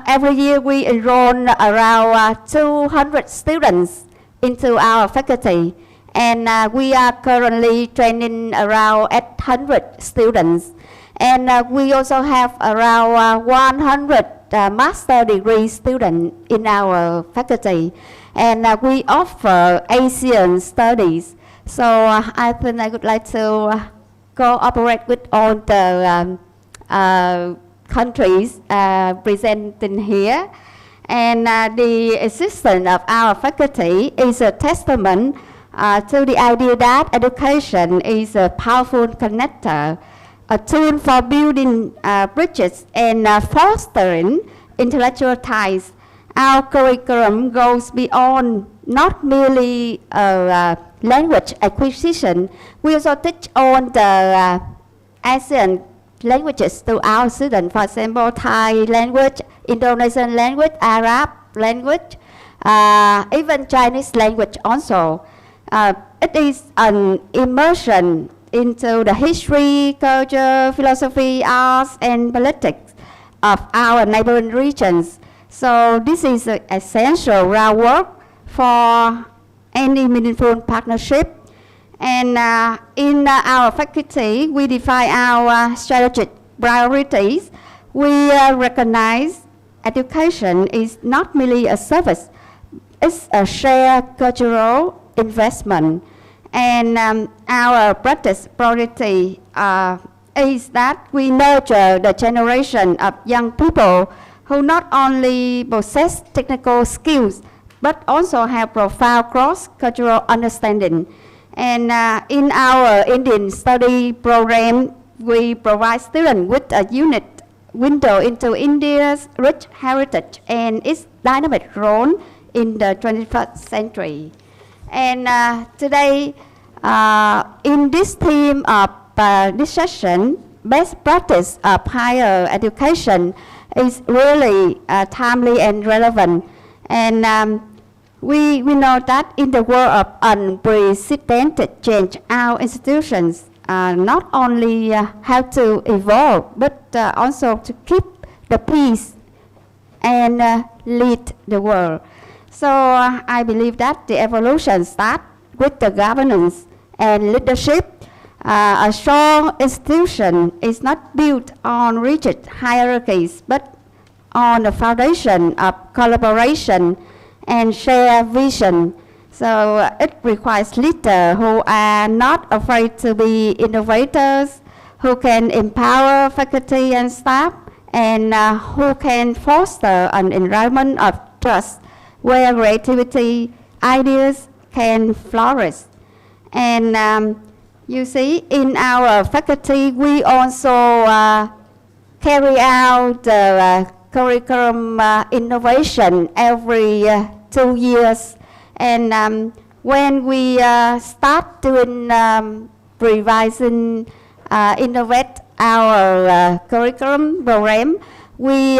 every year we enroll around 200 students into our faculty, and we are currently training around 800 students. And we also have around 100 master degree students in our faculty, and we offer Asian studies. So I think I would like to cooperate with all the countries presenting here. And the existence of our faculty is a testament to the idea that education is a powerful connector, a tool for building bridges and fostering intellectual ties. Our curriculum goes beyond not merely language acquisition. We also teach on the Asian languages to our students. For example, Thai language, Indonesian language, Arab language, even Chinese language also. It is an immersion into the history, culture, philosophy, arts, and politics of our neighboring regions. So this is an essential groundwork for any meaningful partnership. And in our faculty, we define our strategic priorities. We recognize education is not merely a service, it's a shared cultural investment. And our practice priority is that we nurture the generation of young people who not only possess technical skills, but also have profound cross-cultural understanding. And in our Indian study program, we provide students with a unique window into India's rich heritage and its dynamic role in the 21st century. And today, in this theme of this session, best practice of higher education is really timely and relevant. And we know that in the world of unprecedented change, our institutions not only have to evolve, but also to keep the peace and lead the world. So I believe that the evolution starts with the governance and leadership. A strong institution is not built on rigid hierarchies, but on the foundation of collaboration and shared vision. So it requires leaders who are not afraid to be innovators, who can empower faculty and staff, and who can foster an environment of trust where creativity, ideas can flourish. And you see, in our faculty, we also carry out the curriculum innovation every 2 years. And when we start doing revising, innovate our curriculum program, we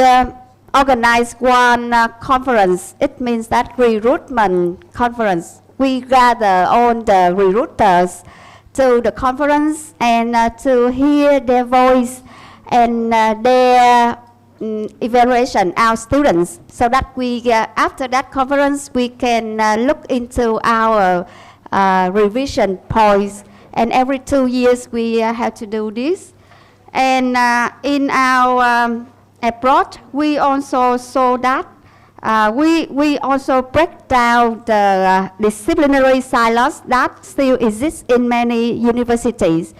organize one conference. It means that recruitment conference. We gather all the recruiters to the conference and to hear their voice and their evaluation, our students, so that we, after that conference, we can look into our revision points. And every 2 years, we have to do this. And in our approach, we also saw that we also break down the disciplinary silos that still exist in many universities.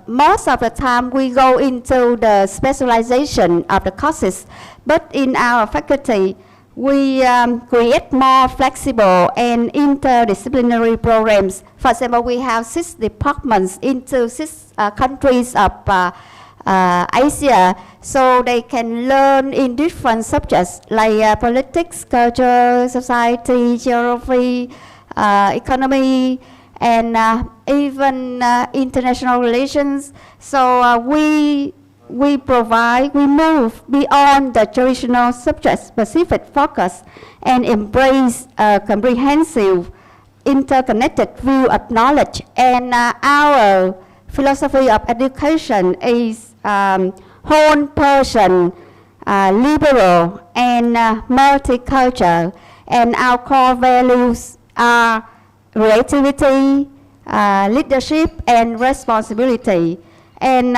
Most of the time we go into the specialization of the courses, but in our faculty, we create more flexible and interdisciplinary programs. For example, we have 6 departments into 6 countries of Asia, so they can learn in different subjects like politics, culture, society, geography, economy, and even international relations. So we move beyond the traditional subject-specific focus and embrace a comprehensive, interconnected view of knowledge. And our philosophy of education is whole person, liberal, and multicultural. And our core values are creativity, leadership, and responsibility. And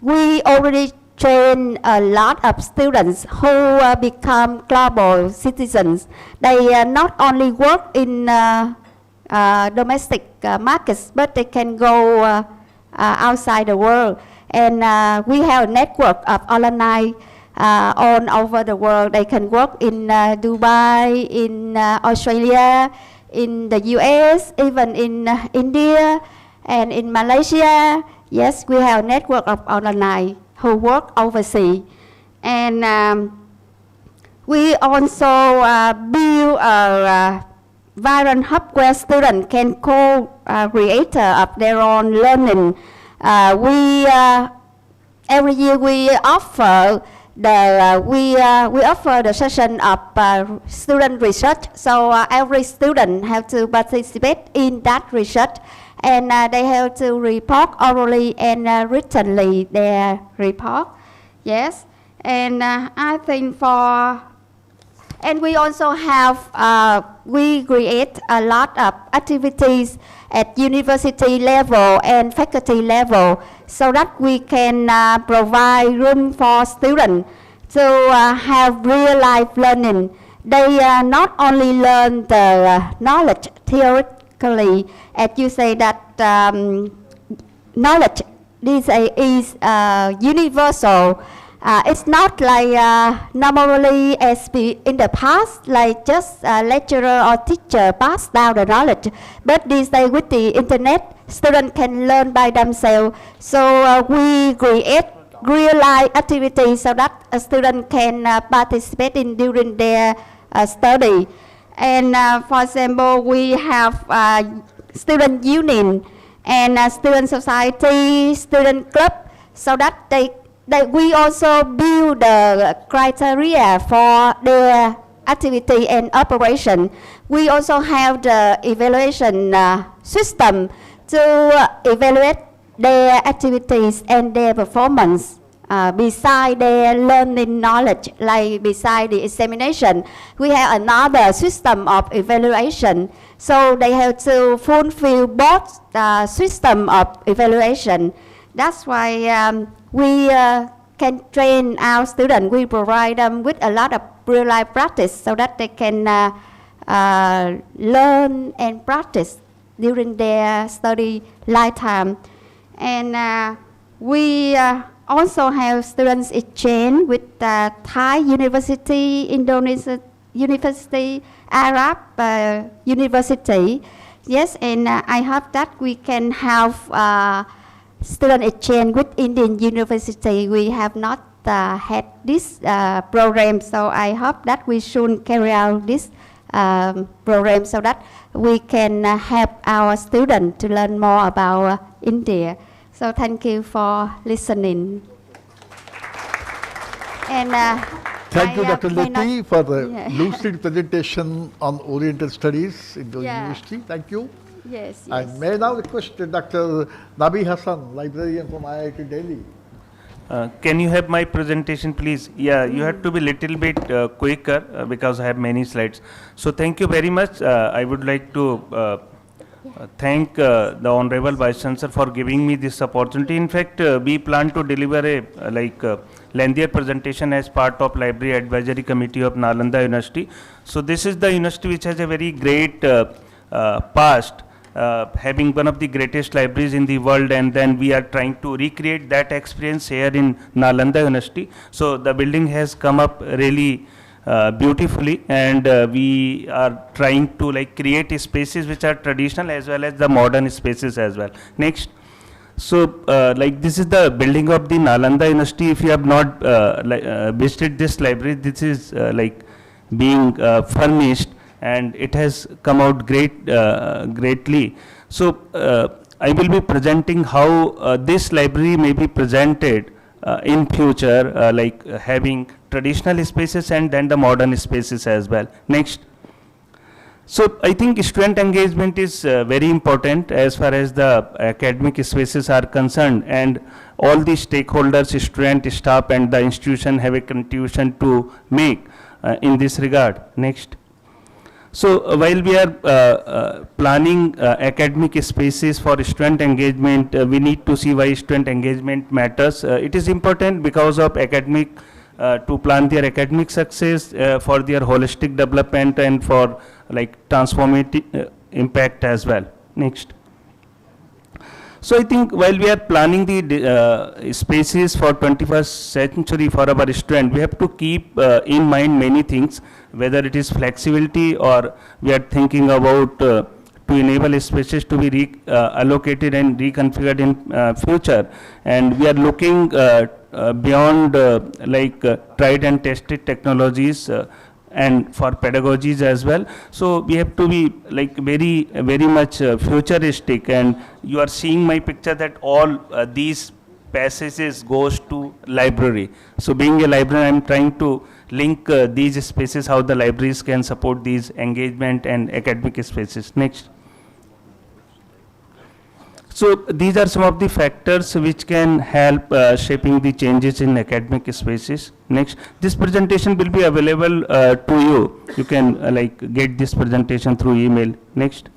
we already train a lot of students who become global citizens. They not only work in domestic markets, but they can go outside the world. And we have a network of alumni all over the world. They can work in Dubai, in Australia, in the US, even in India, and in Malaysia. Yes, we have a network of alumni who work overseas. And we also build a vibrant hub where students can co-creator of their own learning. Every year we offer the session of student research. So every student have to participate in that research, and they have to report orally and writtenly their report. Yes, and I think and we also have, we create a lot of activities at university level and faculty level so that we can provide room for students to have real life learning. They not only learn the knowledge theoretically, as you say that knowledge is universal. It's not like normally as in the past, like just a lecturer or teacher pass down the knowledge. But these days with the internet, students can learn by themselves. So we create real life activities so that a student can participate in during their study. And for example, we have student union and student society, student club, so that we also build the criteria for their activity and operation. We also have the evaluation system to evaluate their activities and their performance. Beside their learning knowledge, like beside the examination, we have another system of evaluation. So they have to fulfill both system of evaluation. That's why we can train our students. We provide them with a lot of real-life practice so that they can learn and practice during their study lifetime. And we also have students exchange with Thai University, Indonesia University, Arab University. Yes, and I hope that we can have student exchange with Indian University. We have not had this program, so I hope that we should carry out this program so that we can help our students to learn more about India. So thank you for listening. And thank you, Dr. Leti, for the lucid presentation on Oriental Studies in the university. Thank you. Yes, yes. And may I now request Dr. Nabi Hassan, librarian from IIT Delhi. Can you have my presentation, please? Yeah, you have to be little bit quicker because I have many slides. So thank you very much. I would like to thank the Honorable Vice Chancellor for giving me this opportunity. In fact, we plan to deliver a lengthier presentation as part of Library Advisory Committee of Nalanda University. So this is the university which has a very great past, having one of the greatest libraries in the world, and then we are trying to recreate that experience here in Nalanda University. So the building has come up really beautifully, and we are trying to create spaces which are traditional as well as the modern spaces as well. Next. So this is the building of the Nalanda University. If you have not visited this library, this is being furnished, and it has come out greatly. So I will be presenting how this library may be presented in future, having traditional spaces and then the modern spaces as well. Next. So I think student engagement is very important as far as the academic spaces are concerned, and all the stakeholders, student, staff and the institution have a contribution to make in this regard. Next. So while we are planning academic spaces for student engagement, we need to see why student engagement matters. It is important because of academic to plan their academic success, for their holistic development, and for transformative impact as well. Next. So I think while we are planning the spaces for 21st century for our students, we have to keep in mind many things, whether it is flexibility or we are thinking about to enable spaces to be allocated and reconfigured in future, and we are looking beyond tried and tested technologies and for pedagogies as well. So we have to be very much futuristic, and you are seeing my picture that all these passages goes to library. So being a librarian, I am trying to link these spaces, how the libraries can support these engagement and academic spaces. Next. So these are some of the factors which can help shaping the changes in academic spaces. Next, this presentation will be available to you. You can get this presentation through email. Next.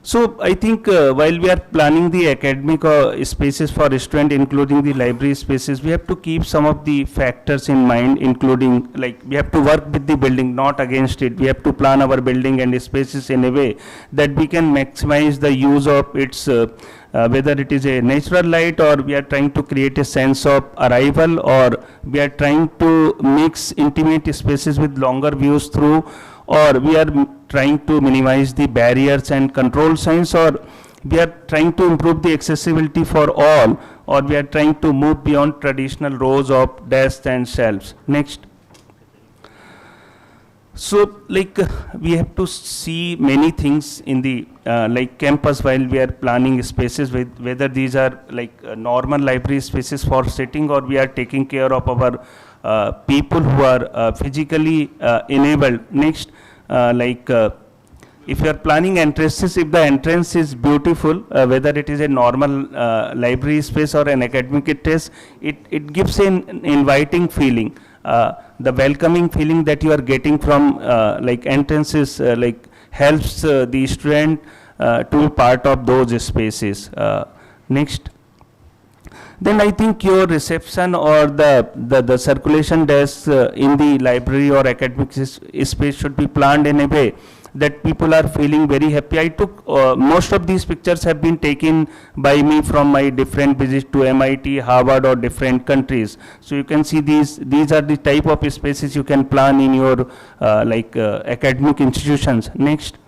So I think while we are planning the academic spaces for students, including the library spaces, we have to keep some of the factors in mind, including we have to work with the building, not against it. We have to plan our building and spaces in a way that we can maximize the use of its, whether it is a natural light, or we are trying to create a sense of arrival, or we are trying to mix intimate spaces with longer views through, or we are trying to minimize the barriers and control signs, or we are trying to improve the accessibility for all, or we are trying to move beyond traditional rows of desks and shelves. Next. So we have to see many things in the campus while we are planning spaces, with whether these are normal library spaces for sitting, or we are taking care of our people who are physically enabled. Next. If you are planning entrances, if the entrance is beautiful, whether it is a normal library space or an academic space, it gives an inviting feeling. The welcoming feeling that you are getting from entrances helps the student to be part of those spaces. Next. Then I think your reception or the circulation desk in the library or academic space should be planned in a way that people are feeling very happy. I took most of these pictures have been taken by me from my different visits to MIT, Harvard or different countries. So you can see these are the type of spaces you can plan in your academic institutions. Next.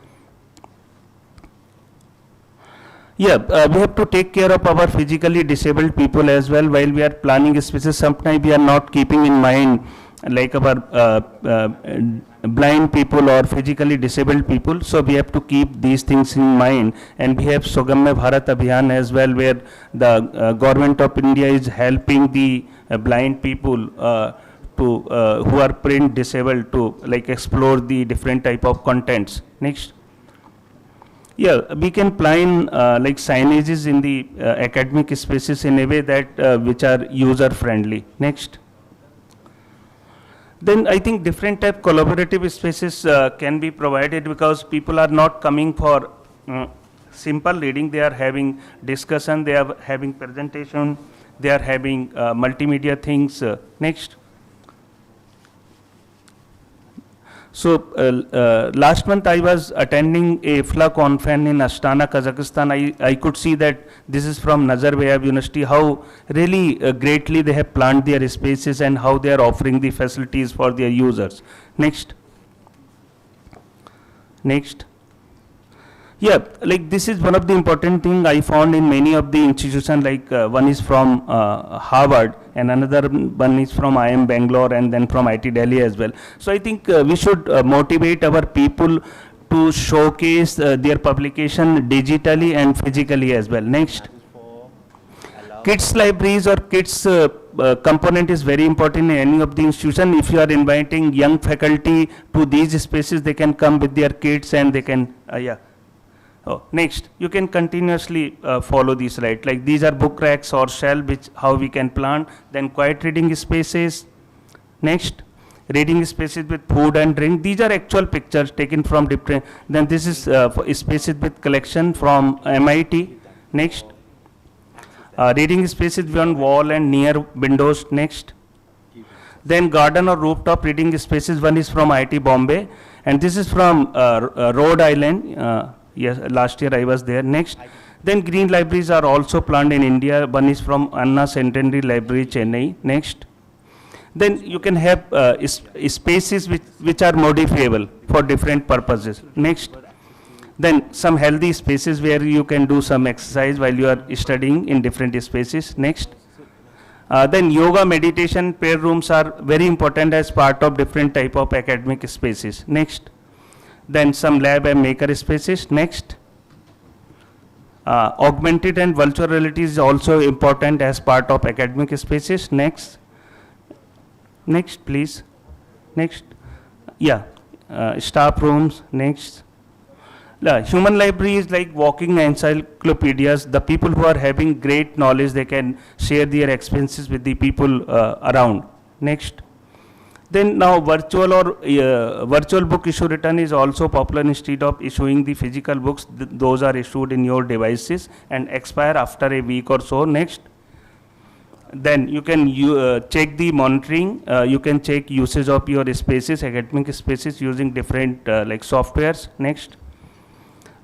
Yeah, we have to take care of our physically disabled people as well while we are planning spaces. Sometimes we are not keeping in mind our blind people or physically disabled people. So we have to keep these things in mind. And we have Sugamya Bharat Abhiyan as well, where the government of India is helping the blind people who are print disabled to explore the different type of contents. Next. Yeah, we can plan signages in the academic spaces in a way that which are user friendly. Next. Then I think different type collaborative spaces can be provided, because people are not coming for simple reading. They are having discussion, they are having presentation, they are having multimedia things. Next. So last month I was attending a FLA conference in Astana, Kazakhstan. I could see that this is from Nazarbayev University, how really greatly they have planned their spaces and how they are offering the facilities for their users. Next. Next. Yeah, like this is one of the important thing I found in many of the institutions, like one is from Harvard and another one is from IIM Bangalore and then from IIT Delhi as well. So I think we should motivate our people to showcase their publication digitally and physically as well. Next. Kids libraries or kids component is very important in any of the institution. If you are inviting young faculty to these spaces, they can come with their kids and they can, yeah. Oh, next, you can continuously follow these, right? Like these are book racks or shelf, which how we can plan. Then quiet reading spaces. Next, reading spaces with food and drink. These are actual pictures taken from different. Then this is spaces with collection from MIT. Next, reading spaces beyond wall and near windows. Next, then garden or rooftop reading spaces. One is from IIT Bombay, and this is from Rhode Island. Yes, last year I was there. Next, then green libraries are also planned in India. One is from Anna Centenary Library, Chennai. Next, then you can have spaces which are modifiable for different purposes. Next, then some healthy spaces where you can do some exercise while you are studying in different spaces. Next, then yoga, meditation, prayer rooms are very important as part of different type of academic spaces. Next, then some lab and maker spaces. Next, augmented and virtual reality is also important as part of academic spaces. Next, next please. Next, yeah, staff rooms. Next, human library is like walking encyclopedias. The people who are having great knowledge, they can share their experiences with the people around. Next, then now virtual or virtual book issue return is also popular. Instead of issuing the physical books, those are issued in your devices and expire after a week or so. Next, then you can check the monitoring. You can check usage of your spaces, academic spaces, using different like softwares. Next,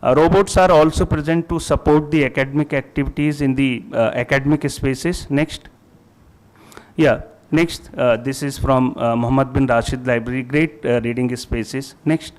robots are also present to support the academic activities in the academic spaces. Next, yeah. Next, this is from Muhammad bin Rashid Library, great reading spaces. Next,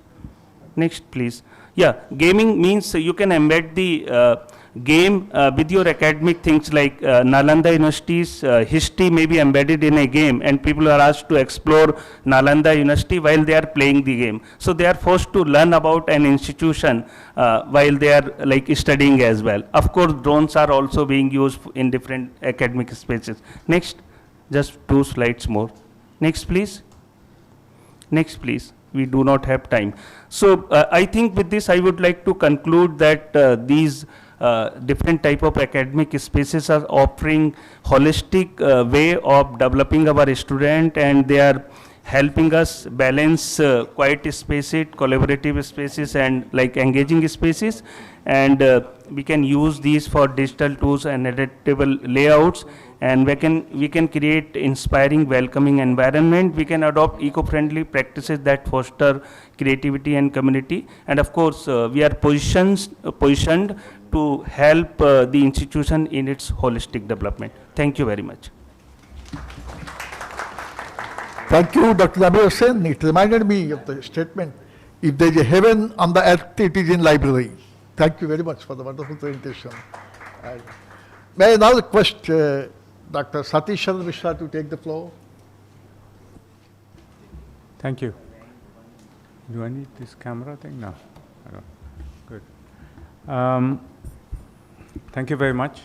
next please. Yeah, gaming means you can embed the game with your academic things, like Nalanda University's history may be embedded in a game, and people are asked to explore Nalanda University while they are playing the game. So they are forced to learn about an institution while they are like studying as well. Of course, drones are also being used in different academic spaces. Next. Just 2 slides more. Next, please. Next, please. We do not have time. So I think with this, I would like to conclude that these different type of academic spaces are offering holistic way of developing our student, and they are helping us balance quiet spaces, collaborative spaces, and like engaging spaces. And we can use these for digital tools and editable layouts, and we can create inspiring, welcoming environment. We can adopt eco-friendly practices that foster creativity and community. And of course, we are positioned to help the institution in its holistic development. Thank you very much. Thank you, Dr. Zamir Hussain. It reminded me of the statement, if there is a heaven on the earth, it is in library. Thank you very much for the wonderful presentation. May I now request Dr. Satish Chandra Mishra to take the floor. Thank you. Do I need this camera thing? No, I don't. Good. Thank you very much.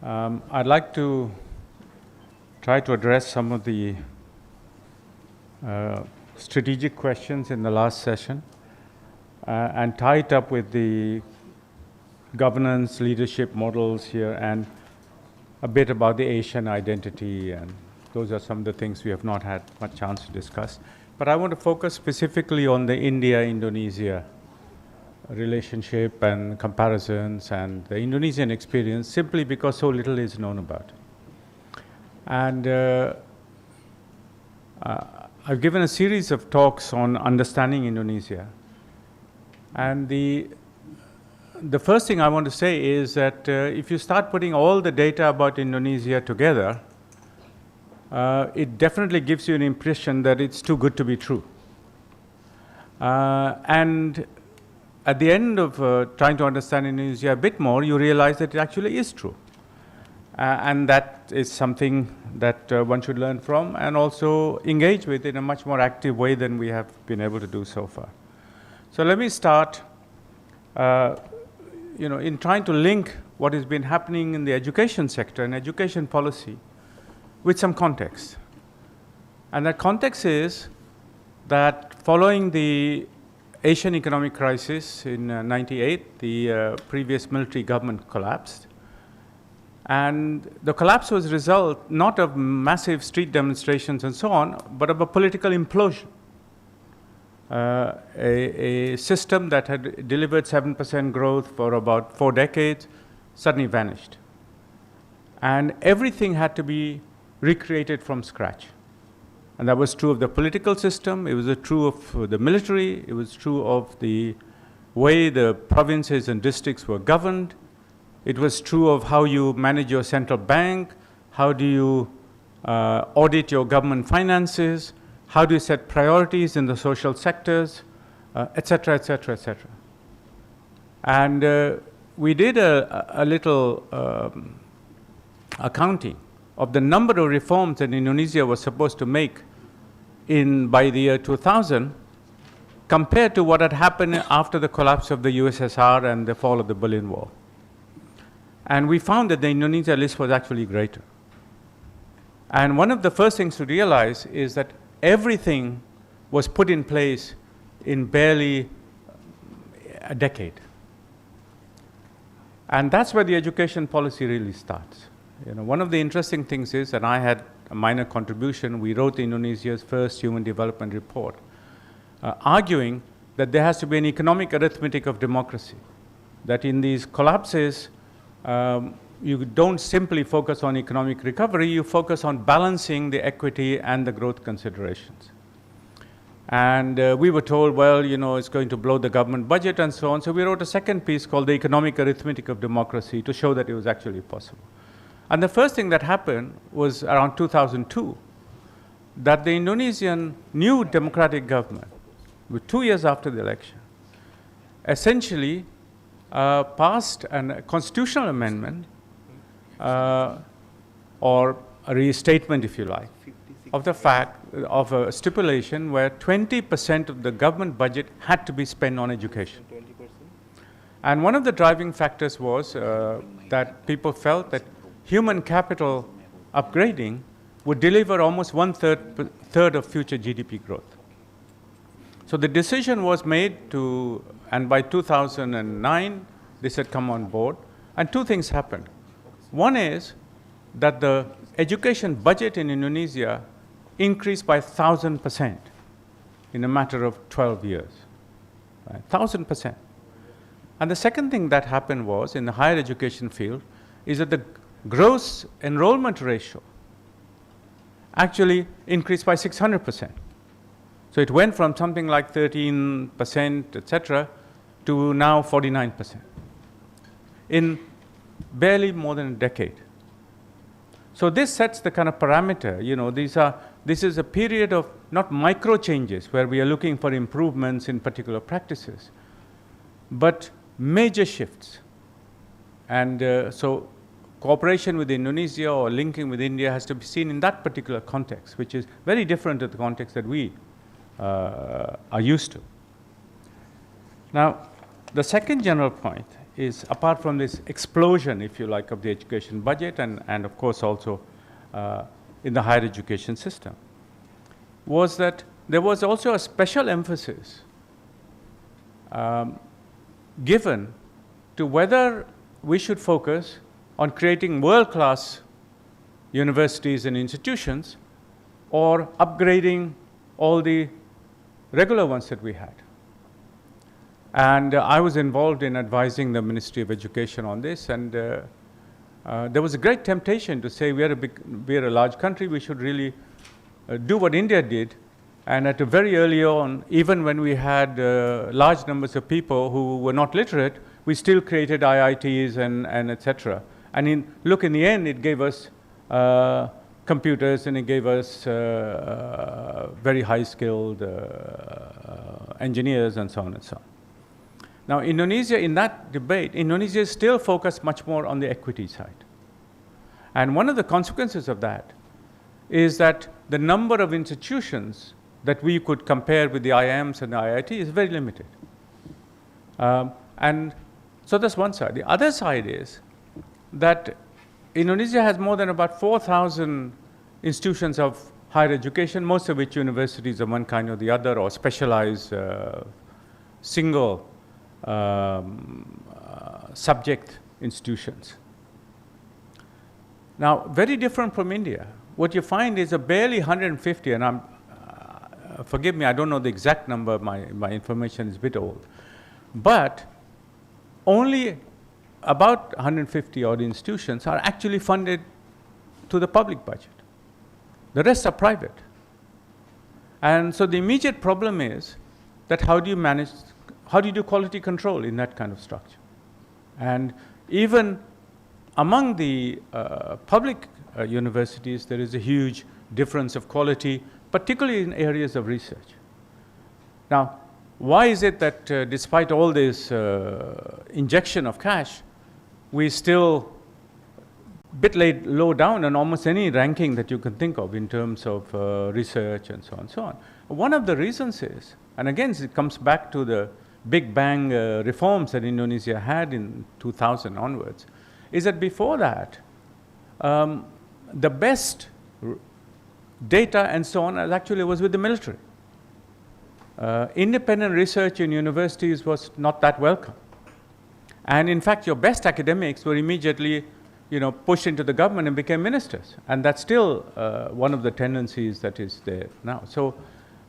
I'd like to try to address some of the strategic questions in the last session and tie it up with the governance leadership models here and a bit about the Asian identity and Those are some of the things we have not had much chance to discuss. But I want to focus specifically on the India-Indonesia relationship and comparisons and the Indonesian experience, simply because so little is known about it. And I've given a series of talks on understanding Indonesia. And the first thing I want to say is that if you start putting all the data about Indonesia together, it definitely gives you an impression that it's too good to be true. And at the end of trying to understand Indonesia a bit more, you realize that it actually is true. And that is something that one should learn from and also engage with in a much more active way than we have been able to do so far. So let me start in trying to link what has been happening in the education sector and education policy with some context. And that context is that following the Asian economic crisis in '98, the previous military government collapsed. And the collapse was a result not of massive street demonstrations and so on, but of a political implosion. A system that had delivered 7% growth for about 4 decades suddenly vanished. And everything had to be recreated from scratch. And that was true of the political system, it was true of the military, it was true of the way the provinces and districts were governed, it was true of how you manage your central bank, how do you audit your government finances, how do you set priorities in the social sectors, etc., etc., etc. And we did a little accounting of the number of reforms that Indonesia was supposed to make by the year 2000 compared to what had happened after the collapse of the USSR and the fall of the Berlin Wall. And we found that the Indonesia list was actually greater. And one of the first things to realize is that everything was put in place in barely a decade. And that's where the education policy really starts. One of the interesting things is, and I had a minor contribution, we wrote Indonesia's first human development report, arguing that there has to be an economic arithmetic of democracy, that in these collapses, you don't simply focus on economic recovery, you focus on balancing the equity and the growth considerations. And we were told, well, it's going to blow the government budget and so on. So we wrote a second piece called The Economic Arithmetic of Democracy to show that it was actually possible. And the first thing that happened was around 2002, that the Indonesian new democratic government, with 2 years after the election, essentially passed a constitutional amendment or a restatement, if you like, of the fact of a stipulation where 20% of the government budget had to be spent on education. 20%? And one of the driving factors was that people felt that human capital upgrading would deliver almost third of future GDP growth. So the decision was made to, and by 2009, this had come on board, and two things happened. One is that the education budget in Indonesia increased by 1,000% in a matter of 12 years, right? 1,000%. And the second thing that happened was, in the higher education field, is that the gross enrollment ratio actually increased by 600%. So it went from something like 13%, etc., to now 49%, in barely more than a decade. So this sets the kind of parameter, this is a period of not micro changes where we are looking for improvements in particular practices, but major shifts. And so cooperation with Indonesia or linking with India has to be seen in that particular context, which is very different to the context that we are used to. Now, the second general point is, apart from this explosion, if you like, of the education budget and of course also in the higher education system, was that there was also a special emphasis given to whether we should focus on creating world-class universities and institutions, or upgrading all the regular ones that we had. And I was involved in advising the Ministry of Education on this, and there was a great temptation to say we are a large country, we should really do what India did. And at a very early on, even when we had large numbers of people who were not literate, we still created IITs and etc. And in the end, it gave us computers, and it gave us very high-skilled engineers and so on and so on. Now, Indonesia, in that debate, Indonesia is still focused much more on the equity side. And one of the consequences of that is that the number of institutions that we could compare with the IIMs and the IIT is very limited. And so that's one side. The other side is that Indonesia has more than about 4,000 institutions of higher education, most of which universities of one kind or the other, or specialized single subject institutions. Now, very different from India. What you find is barely 150, and forgive me, I don't know the exact number, my information is a bit old, but only about 150 odd institutions are actually funded to the public budget. The rest are private. And so the immediate problem is that how do you do quality control in that kind of structure? And even among the public universities, there is a huge difference of quality, particularly in areas of research. Now, why is it that despite all this injection of cash, we still bit low down on almost any ranking that you can think of in terms of research and so on and so on? One of the reasons is, and again it comes back to the Big Bang reforms that Indonesia had in 2000 onwards, is that before that, the best data and so on actually was with the military. Independent research in universities was not that welcome. And in fact, your best academics were immediately pushed into the government and became ministers. And that's still one of the tendencies that is there now. So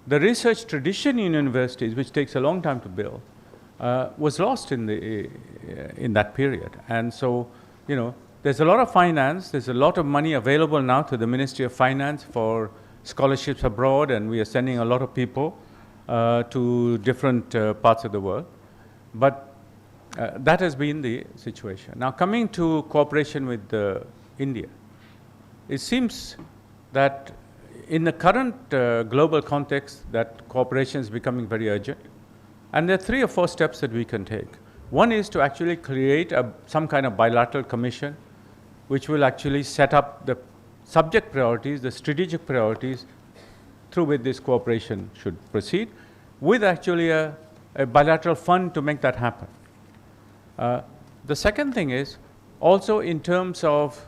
the research tradition in universities, which takes a long time to build, was lost in that period. And so, there's a lot of finance, there's a lot of money available now to the Ministry of Finance for scholarships abroad, and we are sending a lot of people to different parts of the world. But that has been the situation. Now, coming to cooperation with India, it seems that in the current global context, that cooperation is becoming very urgent. And there are 3 or 4 steps that we can take. One is to actually create some kind of bilateral commission, which will actually set up the subject priorities, the strategic priorities through which this cooperation should proceed, with actually a bilateral fund to make that happen. The second thing is also in terms of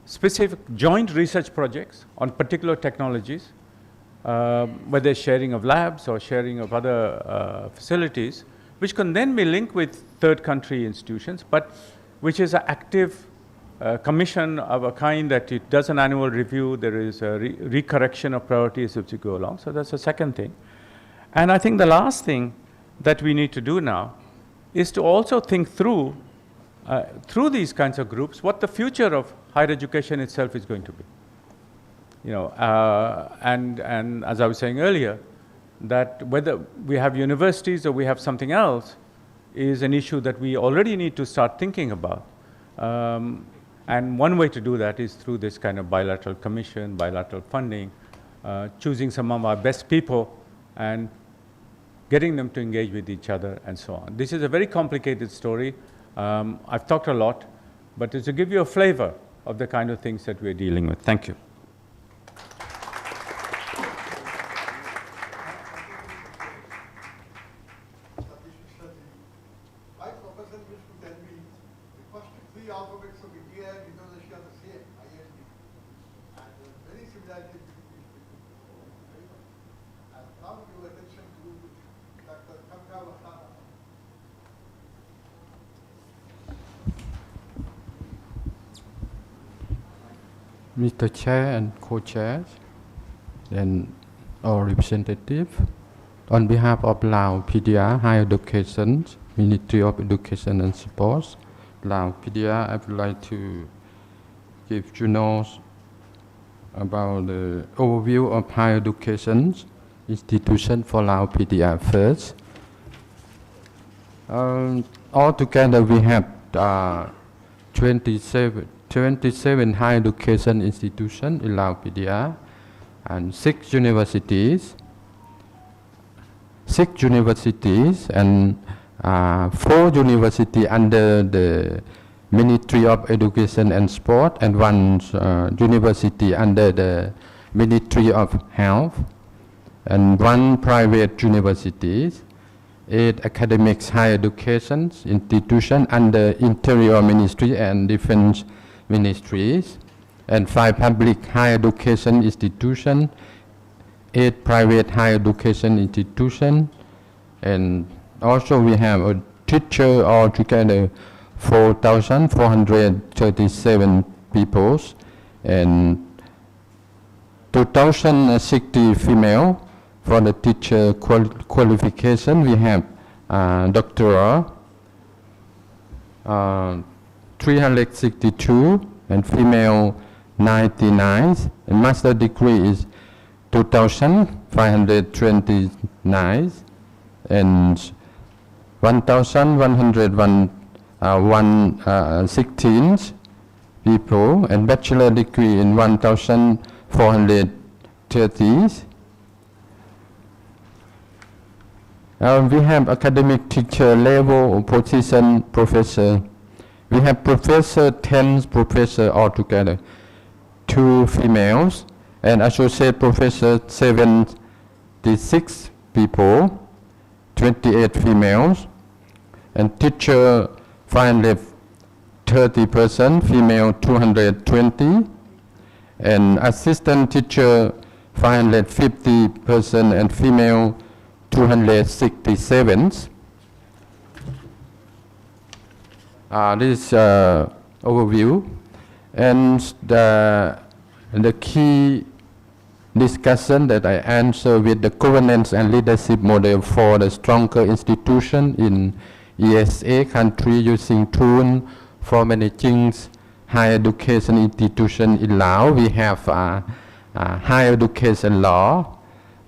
specific joint research projects on particular technologies, whether sharing of labs or sharing of other facilities, which can then be linked with third country institutions, but which is an active commission of a kind that it does an annual review, there is a recorrection of priorities as you go along. So that's the second thing. And I think the last thing that we need to do now is to also think through these kinds of groups, what the future of higher education itself is going to be. And as I was saying earlier, that whether we have universities or we have something else is an issue that we already need to start thinking about. And one way to do that is through this kind of bilateral commission, bilateral funding, choosing some of our best people and getting them to engage with each other and so on. This is a very complicated story. I've talked a lot, but it's to give you a flavor of the kind of things that we're dealing with. Thank you. Mr. Chair and co-chairs, and all representatives, on behalf of Laos PDR Higher Education, Ministry of Education and Sports, Laos PDR, I would like to give you notes about the overview of higher education institution for Laos PDR first. Altogether, we have 27 higher education institutions in Laos PDR and 6 universities and 4 universities under the Ministry of Education and Sport and 1 university under the Ministry of Health and 1 private university, 8 academic higher education institutions under Interior Ministry and Defense Ministries, and 5 public higher education institutions, 8 private higher education institutions, and also we have a teacher altogether 4,437 people and 2,060 female. For the teacher qualification, we have doctoral 362 and female 99, and master degree is 2,529 and 1,116 people, and bachelor degree in 1,430. We have academic teacher level position professor. We have professor, 10 professor altogether, 2 females, and associate professor 76 people, 28 females, and teacher 530%, female 220, and assistant teacher 550% and female 267. This overview, and the key discussion that I answer with the governance and leadership model for the stronger institution in ESA country using tool for managing higher education institution in Laos. We have higher education law.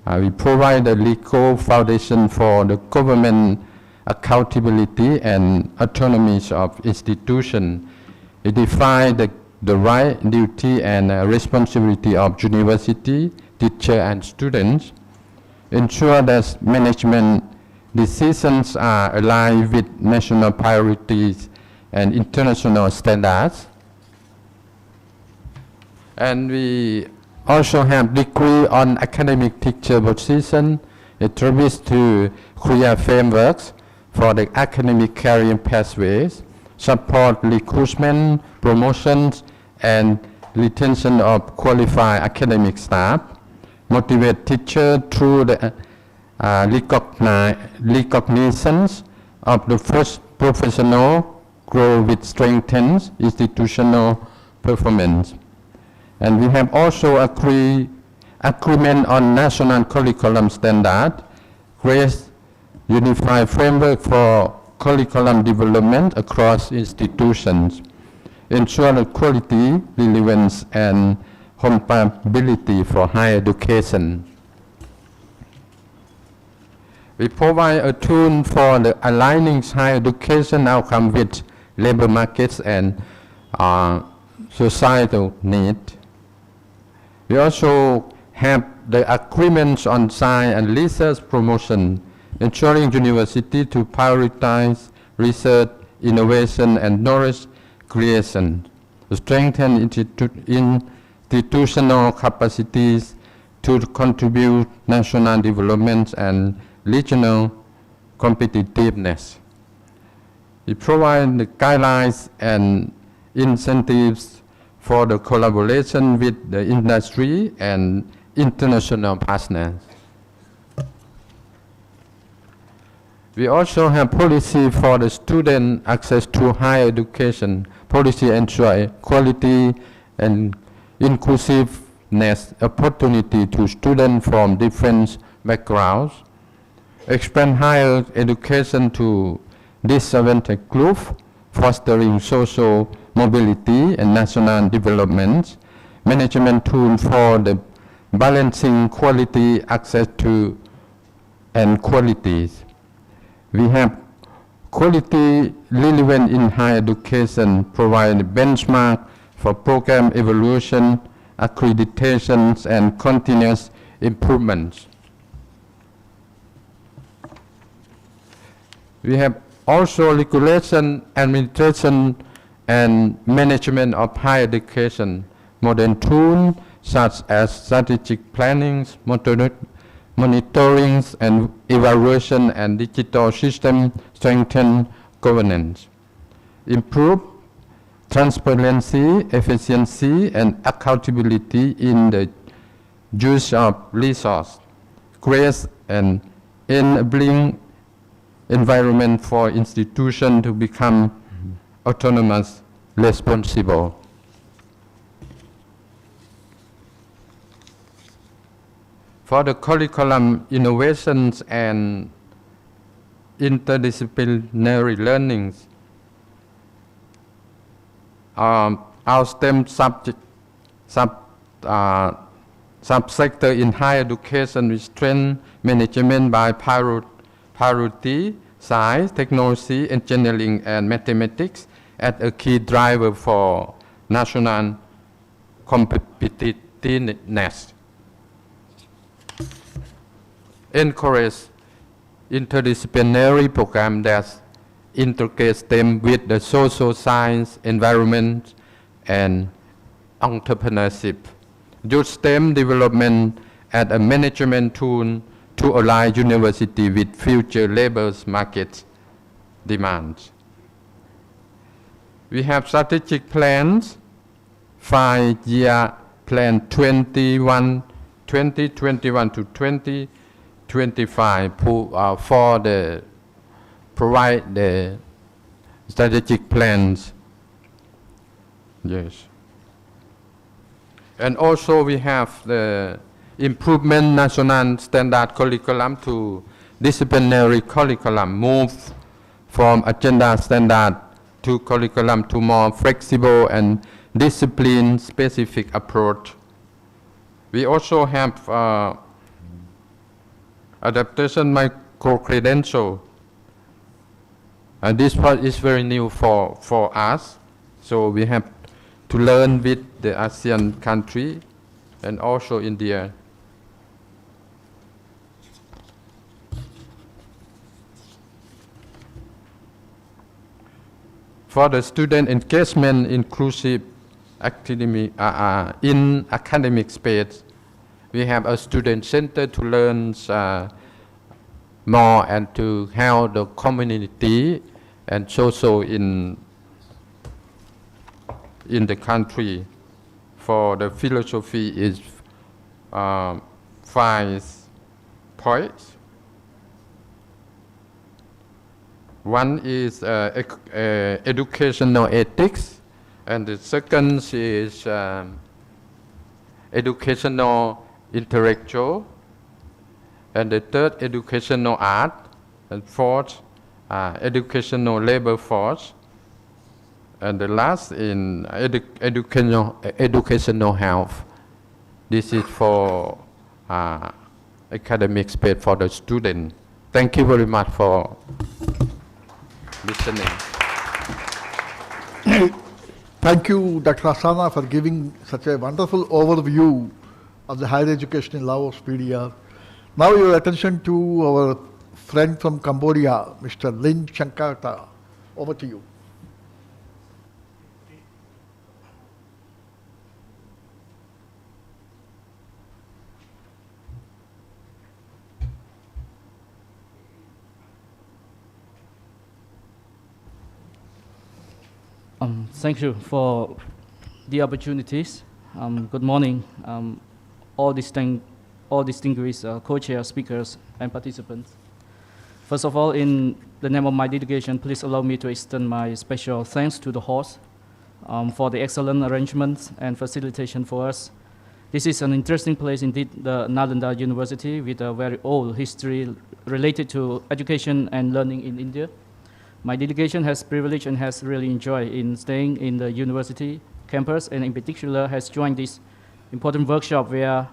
We provide a legal foundation for the government accountability and autonomy of institution. It defines the right, duty, and responsibility of university, teacher, and students. Ensure that management decisions are aligned with national priorities and international standards. And we also have degree on academic teacher position. It attributes to clear frameworks for the academic career pathways, support recruitment, promotions, and retention of qualified academic staff, motivate teachers through the recognitions of the first professional growth with strengthens institutional performance. And we have also agreement on national curriculum standard, create unified framework for curriculum development across institutions, ensure the quality, relevance, and compatibility for higher education. We provide a tool for the aligning higher education outcome with labor markets and societal need. We also have the agreements on science and research promotion, ensuring university to prioritize research, innovation, and knowledge creation, strengthen institutional capacities to contribute national development and regional competitiveness. We provide the guidelines and incentives for the collaboration with the industry and international partners. We also have policy for the student access to higher education. Policy ensure quality and inclusiveness opportunity to students from different backgrounds, expand higher education to disadvantaged groups, fostering social mobility and national development, management tool for the balancing quality, access to, and qualities. We have quality relevant in higher education, provide benchmark for program evaluation, accreditations, and continuous improvements. We have also regulation, administration, and management of higher education, modern tools such as strategic planning, monitoring and evaluation, and digital system strengthen governance. Improve transparency, efficiency, and accountability in the use of resources. Create an enabling environment for institutions to become autonomous, responsible. For the curriculum innovations and interdisciplinary learnings, our STEM subsector in higher education is strength management by priority, science, technology, engineering, and mathematics as a key driver for national competitiveness. Encourage interdisciplinary programs that integrate STEM with the social science, environment, and entrepreneurship. Use STEM development as a management tool to align university with future labor market demands. We have strategic plans, 5-year plan 2021 to 2025 for the provide the strategic plans. Yes. And also we have the improvement national standard curriculum to disciplinary curriculum, move from agenda standard to curriculum to more flexible and discipline specific approach. We also have adaptation micro-credential. And this part is very new for us. So we have to learn with the ASEAN country and also India. For the student engagement, inclusive academic, in academic space, we have a student center to learn more and to help the community and social in the country. For the philosophy is 5 points. One is educational ethics, and the second is educational intellectual, and the third educational art, and fourth educational labor force, and the last in educational health. This is for academic space for the student. Thank you very much for listening. Thank you, Dr. Asana, for giving such a wonderful overview of the higher education in Laos, PDR. Now your attention to our friend from Cambodia, Mr. Lin Chankata. Over to you. Thank you for the opportunities. Good morning, all distinguished co-chair speakers and participants. First of all, in the name of my delegation, please allow me to extend my special thanks to the host for the excellent arrangements and facilitation for us. This is an interesting place indeed, the Nalanda University, with a very old history related to education and learning in India. My delegation has privilege and has really enjoyed in staying in the university campus, and in particular has joined this important workshop where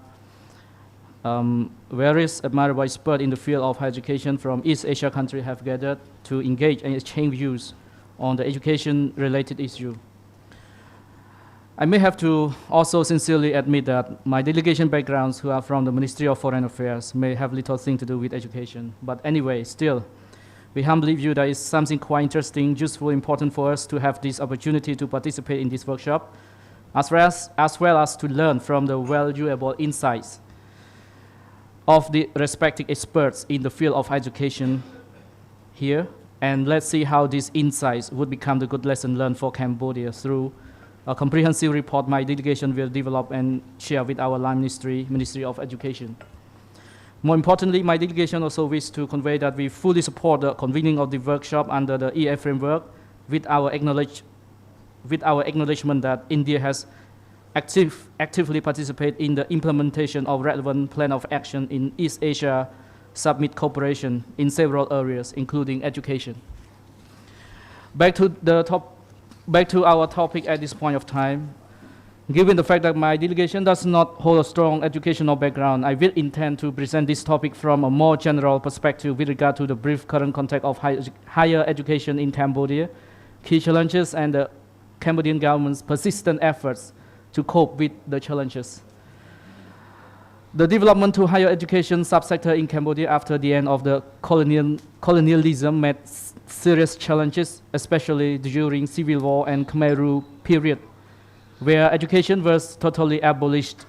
various admirable experts in the field of higher education from East Asia countries have gathered to engage and exchange views on the education-related issue. I may have to also sincerely admit that my delegation backgrounds, who are from the Ministry of Foreign Affairs, may have little thing to do with education. But anyway, still, we humbly view that it's something quite interesting, useful, important for us to have this opportunity to participate in this workshop, as well as to learn from the valuable insights of the respective experts in the field of education here. And let's see how these insights would become the good lesson learned for Cambodia through a comprehensive report my delegation will develop and share with our line Ministry of Education. More importantly, my delegation also wishes to convey that we fully support the convening of the workshop under the EAS framework with our acknowledgement that India has actively participated in the implementation of relevant plan of action in East Asia Summit cooperation in several areas, including education. Back to our topic at this point of time. Given the fact that my delegation does not hold a strong educational background, I will intend to present this topic from a more general perspective with regard to the brief current context of higher education in Cambodia, key challenges, and the Cambodian government's persistent efforts to cope with the challenges. The development to higher education subsector in Cambodia after the end of the colonialism met serious challenges, especially during civil war and Khmer Rouge period, where education was totally abolished.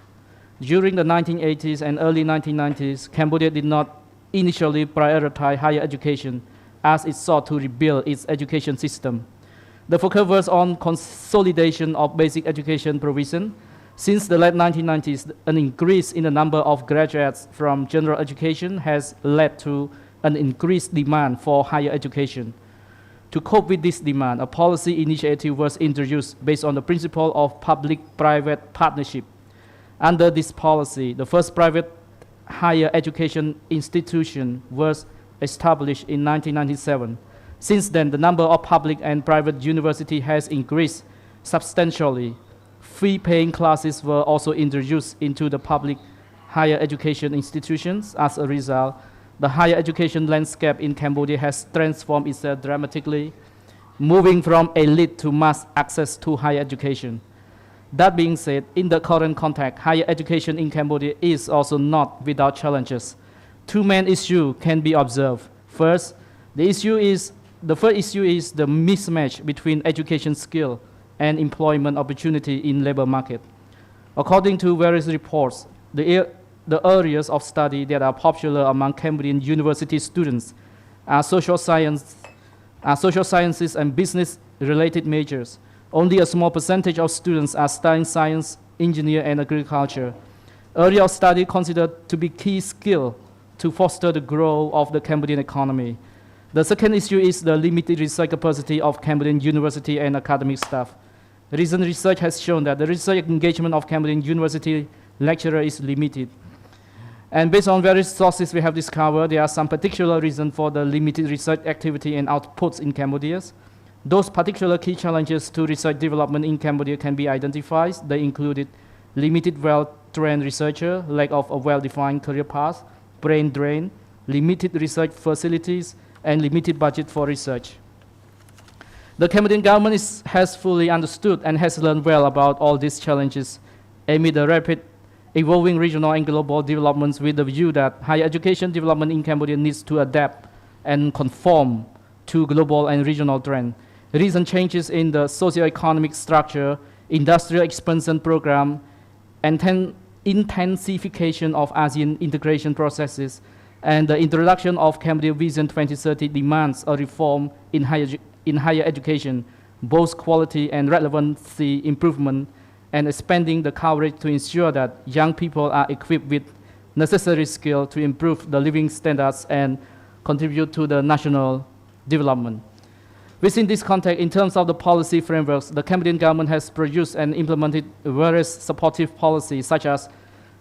During the 1980s and early 1990s, Cambodia did not initially prioritize higher education as it sought to rebuild its education system. The focus was on consolidation of basic education provision. Since the late 1990s, an increase in the number of graduates from general education has led to an increased demand for higher education. To cope with this demand, a policy initiative was introduced based on the principle of public-private partnership. Under this policy, the first private higher education institution was established in 1997. Since then, the number of public and private universities has increased substantially. Fee-paying classes were also introduced into the public higher education institutions. As a result, the higher education landscape in Cambodia has transformed itself dramatically, moving from elite to mass access to higher education. That being said, in the current context, higher education in Cambodia is also not without challenges. Two main issues can be observed. First, the first issue is the mismatch between education skill and employment opportunity in labor market. According to various reports, the areas of study that are popular among Cambodian university students are social sciences and business-related majors. Only a small percentage of students are studying science, engineering, and agriculture. Area of study considered to be key skill to foster the growth of the Cambodian economy. The second issue is the limited research capacity of Cambodian university and academic staff. Recent research has shown that the research engagement of Cambodian university lecturer is limited. And based on various sources we have discovered, there are some particular reasons for the limited research activity and outputs in Cambodia. Those particular key challenges to research development in Cambodia can be identified. They included limited well-trained researcher, lack of a well-defined career path, brain drain, limited research facilities, and limited budget for research. The Cambodian government has fully understood and has learned well about all these challenges amid the rapid evolving regional and global developments, with the view that higher education development in Cambodia needs to adapt and conform to global and regional trends. Recent changes in the socio-economic structure, industrial expansion program, and intensification of ASEAN integration processes, and the introduction of Cambodia Vision 2030 demands a reform in higher education, both quality and relevancy improvement, and expanding the coverage to ensure that young people are equipped with necessary skills to improve the living standards and contribute to the national development. Within this context, in terms of the policy frameworks, the Cambodian government has produced and implemented various supportive policies such as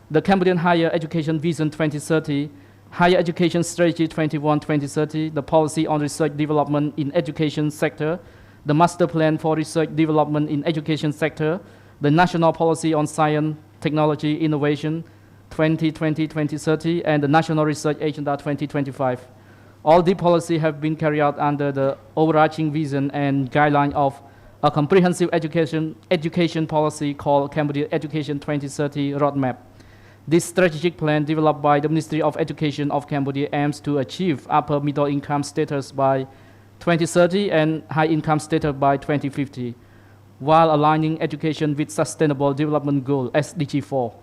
the Cambodian Higher Education Vision 2030, Higher Education Strategy 21-2030, the policy on research development in education sector, the Master Plan for Research Development in Education sector, the National Policy on Science, Technology, Innovation 2020-2030, and the National Research Agenda 2025. All the policies have been carried out under the overarching vision and guideline of a comprehensive education policy called Cambodia Education 2030 Roadmap. This strategic plan developed by the Ministry of Education of Cambodia aims to achieve upper middle income status by 2030 and high income status by 2050, while aligning education with Sustainable Development Goal SDG 4.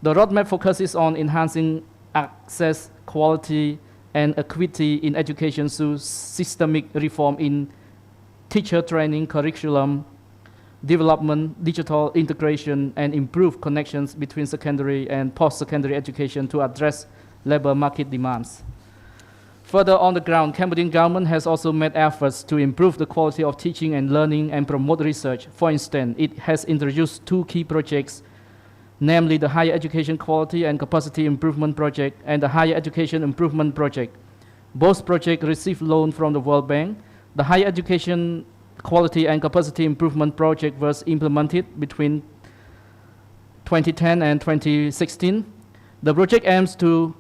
The roadmap focuses on enhancing access, quality, and equity in education through systemic reform in teacher training, curriculum, development, digital integration, and improved connections between secondary and post-secondary education to address labor market demands. Further on the ground, Cambodian government has also made efforts to improve the quality of teaching and learning and promote research. For instance, it has introduced 2 key projects, namely the Higher Education Quality and Capacity Improvement Project and the Higher Education Improvement Project. Both projects received loan from the World Bank. The Higher Education Quality and Capacity Improvement Project was implemented between 2010 and 2016. The project aims to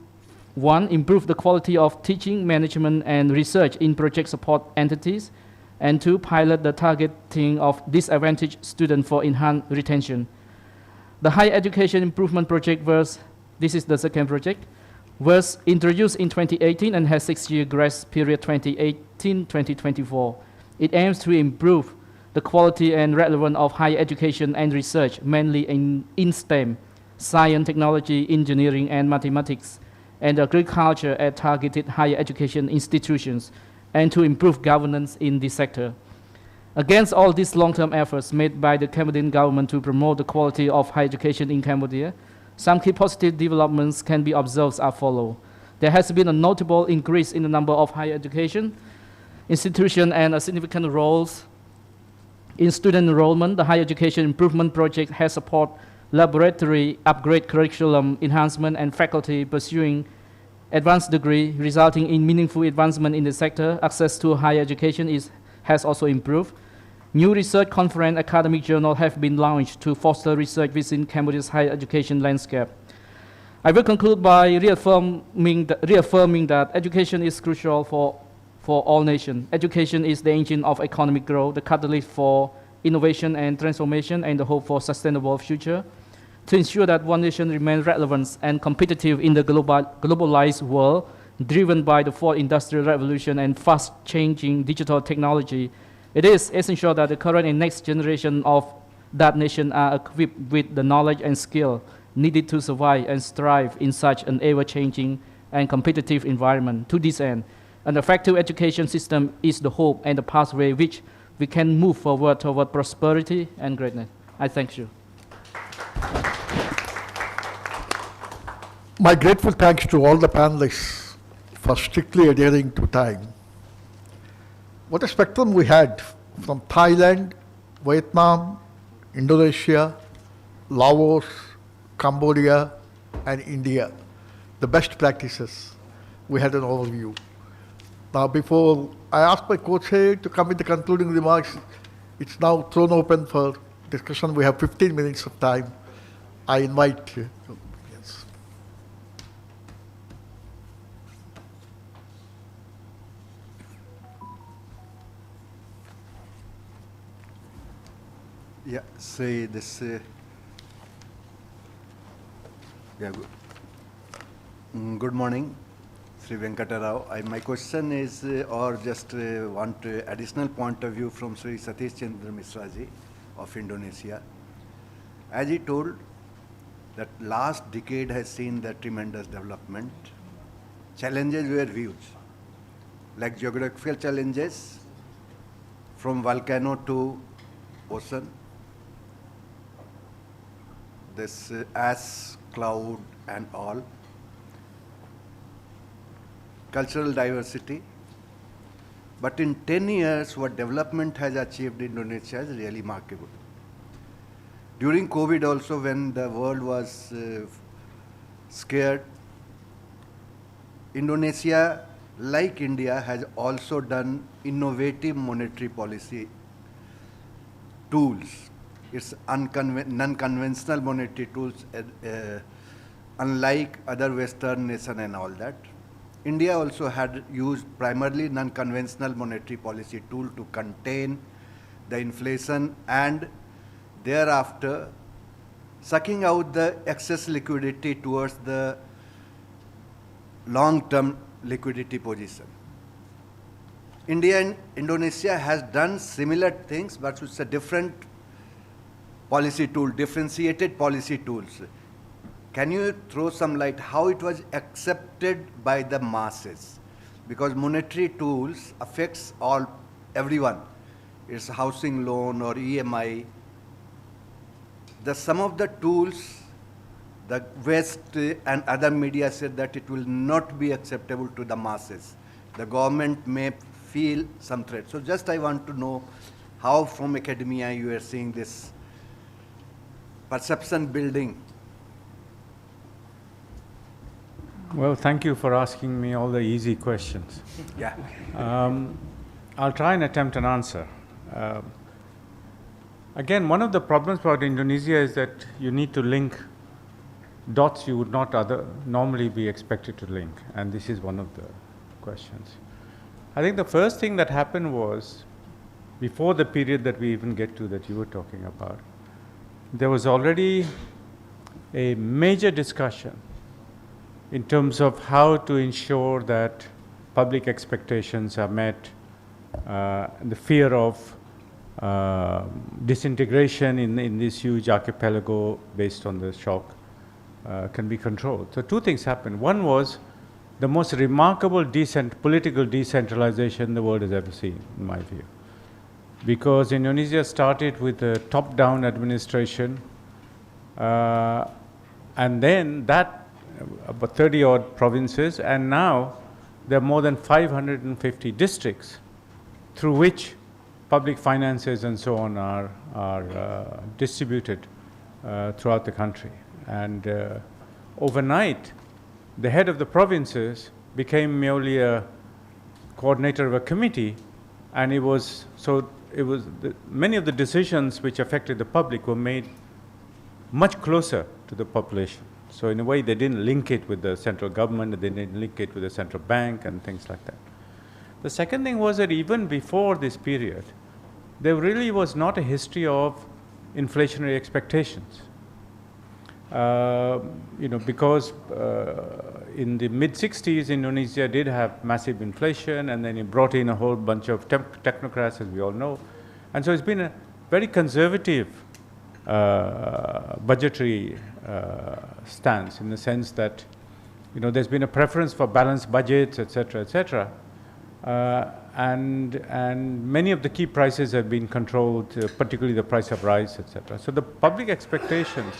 1. Improve the quality of teaching, management, and research in project support entities, and 2. Pilot the targeting of disadvantaged students for enhanced retention. The Higher Education Improvement Project this is the second project, was introduced in 2018 and has 6-year grace period 2018-2024. It aims to improve the quality and relevance of higher education and research, mainly in STEM, science, technology, engineering, and mathematics, and agriculture at targeted higher education institutions, and to improve governance in this sector. Against all these long-term efforts made by the Cambodian government to promote the quality of higher education in Cambodia, some key positive developments can be observed as follows. There has been a notable increase in the number of higher education institutions and a significant roles in student enrollment. The Higher Education Improvement Project has supported laboratory upgrade, curriculum enhancement, and faculty pursuing advanced degree, resulting in meaningful advancement in the sector. Access to higher education has also improved. New research conference academic journals have been launched to foster research within Cambodia's higher education landscape. I will conclude by reaffirming that education is crucial for all nations. Education is the engine of economic growth, the catalyst for innovation and transformation, and the hope for sustainable future. To ensure that one nation remains relevant and competitive in the globalized world, driven by the fourth industrial revolution and fast-changing digital technology, it is essential that the current and next generation of that nation are equipped with the knowledge and skill needed to survive and strive in such an ever-changing and competitive environment. To this end, an effective education system is the hope and the pathway which we can move forward toward prosperity and greatness. I thank you. My grateful thanks to all the panelists for strictly adhering to time. What a spectrum we had from Thailand, Vietnam, Indonesia, Laos, Cambodia, and India. The best practices. We had an overview. Now, before I ask my co-chair to come with the concluding remarks, it's now thrown open for discussion. We have 15 minutes of time. I invite you. Yes. Yeah, say this. Good morning, Sri Venkata Rao. My question is, or just want additional point of view from Sri Satish Chandra Mishra ji of Indonesia. As he told, that last decade has seen the tremendous development. Challenges were huge, like geographical challenges, from volcano to ocean, this ash cloud and all, cultural diversity. But in 10 years, what development has achieved in Indonesia is really remarkable. During COVID also, when the world was scared, Indonesia, like India, has also done innovative monetary policy tools. It's non-conventional monetary tools, unlike other Western nations and all that. India also had used primarily non-conventional monetary policy tool to contain the inflation and thereafter sucking out the excess liquidity towards the long-term liquidity position. India and Indonesia has done similar things, but it's a different policy tool, differentiated policy tools. Can you throw some light how it was accepted by the masses? Because monetary tools affects everyone. It's housing loan or EMI. Some of the tools, the West and other media said that it will not be acceptable to the masses. The government may feel some threat. So just I want to know how from academia you are seeing this perception building. Well, thank you for asking me all the easy questions. Yeah. I'll try and attempt an answer. Again, one of the problems about Indonesia is that you need to link dots you would not normally be expected to link, and this is one of the questions. I think the first thing that happened was, before the period that we even get to that you were talking about, there was already a major discussion in terms of how to ensure that public expectations are met, the fear of disintegration in this huge archipelago based on the shock can be controlled. So two things happened. One was the most remarkable political decentralization the world has ever seen, in my view. Because Indonesia started with a top-down administration, and then that about 30-odd provinces, and now there are more than 550 districts through which public finances and so on are distributed throughout the country. And overnight, the head of the provinces became merely a coordinator of a committee, and many of the decisions which affected the public were made much closer to the population. So in a way, they didn't link it with the central government, they didn't link it with the central bank and things like that. The second thing was that even before this period, there really was not a history of inflationary expectations. Because in the mid-60s, Indonesia did have massive inflation, and then it brought in a whole bunch of technocrats, as we all know. And so it's been a very conservative budgetary stance, in the sense that there's been a preference for balanced budgets, etc., etc. And many of the key prices have been controlled, particularly the price of rice, etc. So the public expectations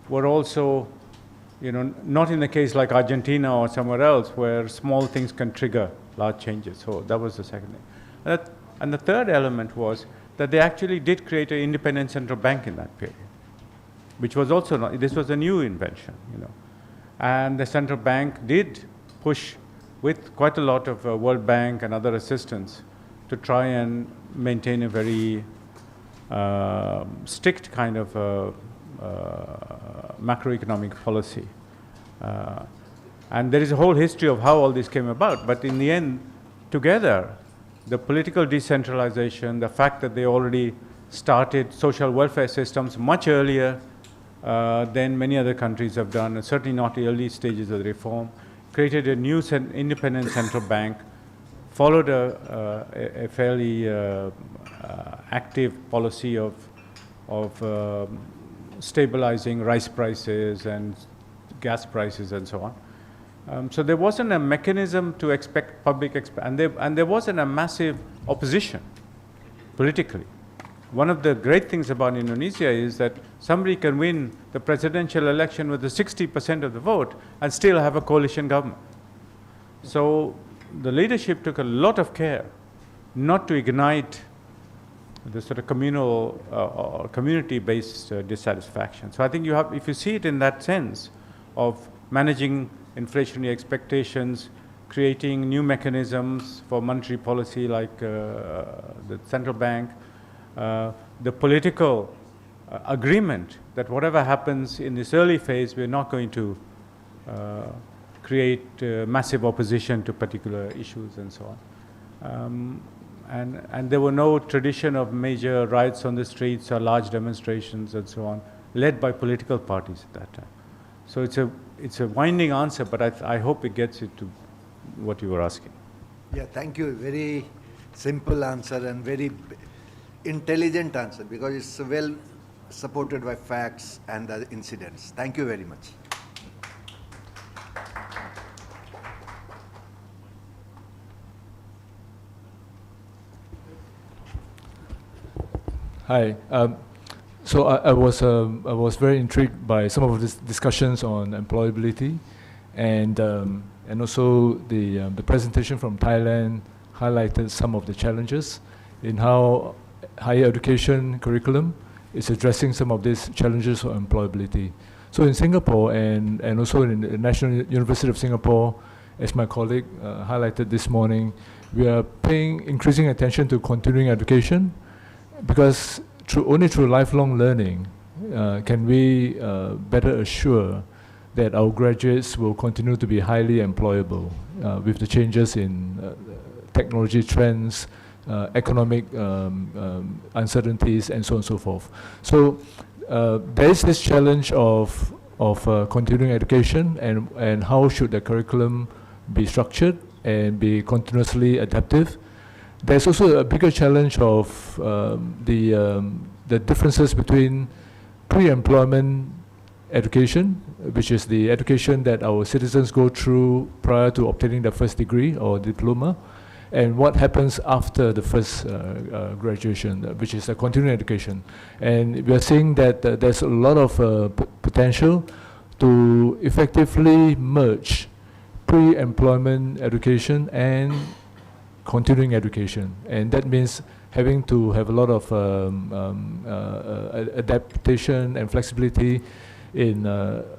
were also, not in the case like Argentina or somewhere else where small things can trigger large changes. So that was the second thing. And the third element was that they actually did create an independent central bank in that period, which was also this was a new invention, And the central bank did push with quite a lot of World Bank and other assistance to try and maintain a very strict kind of macroeconomic policy. And there is a whole history of how all this came about, but in the end, together, the political decentralization, the fact that they already started social welfare systems much earlier than many other countries have done, and certainly not the early stages of the reform, created a new independent central bank, followed a fairly active policy of stabilizing rice prices and gas prices and so on. So there wasn't a mechanism to expect public and there wasn't a massive opposition politically. One of the great things about Indonesia is that somebody can win the presidential election with the 60% of the vote and still have a coalition government. So the leadership took a lot of care not to ignite the sort of communal or community-based dissatisfaction. So I think you have, if you see it in that sense of managing inflationary expectations, creating new mechanisms for monetary policy like the central bank, the political agreement that whatever happens in this early phase, we're not going to create massive opposition to particular issues and so on. And there were no tradition of major riots on the streets or large demonstrations and so on, led by political parties at that time. So it's a winding answer, but I hope it gets you to what you were asking. Yeah, thank you. Very simple answer and very intelligent answer, because it's well supported by facts and the incidents. Thank you very much. Hi. So I was very intrigued by some of these discussions on employability, and also the presentation from Thailand highlighted some of the challenges in how higher education curriculum is addressing some of these challenges of employability. So in Singapore and also in the National University of Singapore, as my colleague highlighted this morning, we are paying increasing attention to continuing education, because only through lifelong learning can we better assure that our graduates will continue to be highly employable with the changes in technology trends, economic uncertainties, and so on and so forth. So there is this challenge of continuing education, and how should the curriculum be structured and be continuously adaptive. There's also a bigger challenge of the differences between pre-employment education, which is the education that our citizens go through prior to obtaining their first degree or diploma, and what happens after the first graduation, which is a continuing education. And we are seeing that there's a lot of potential to effectively merge pre-employment education and continuing education, and that means having to have a lot of adaptation and flexibility in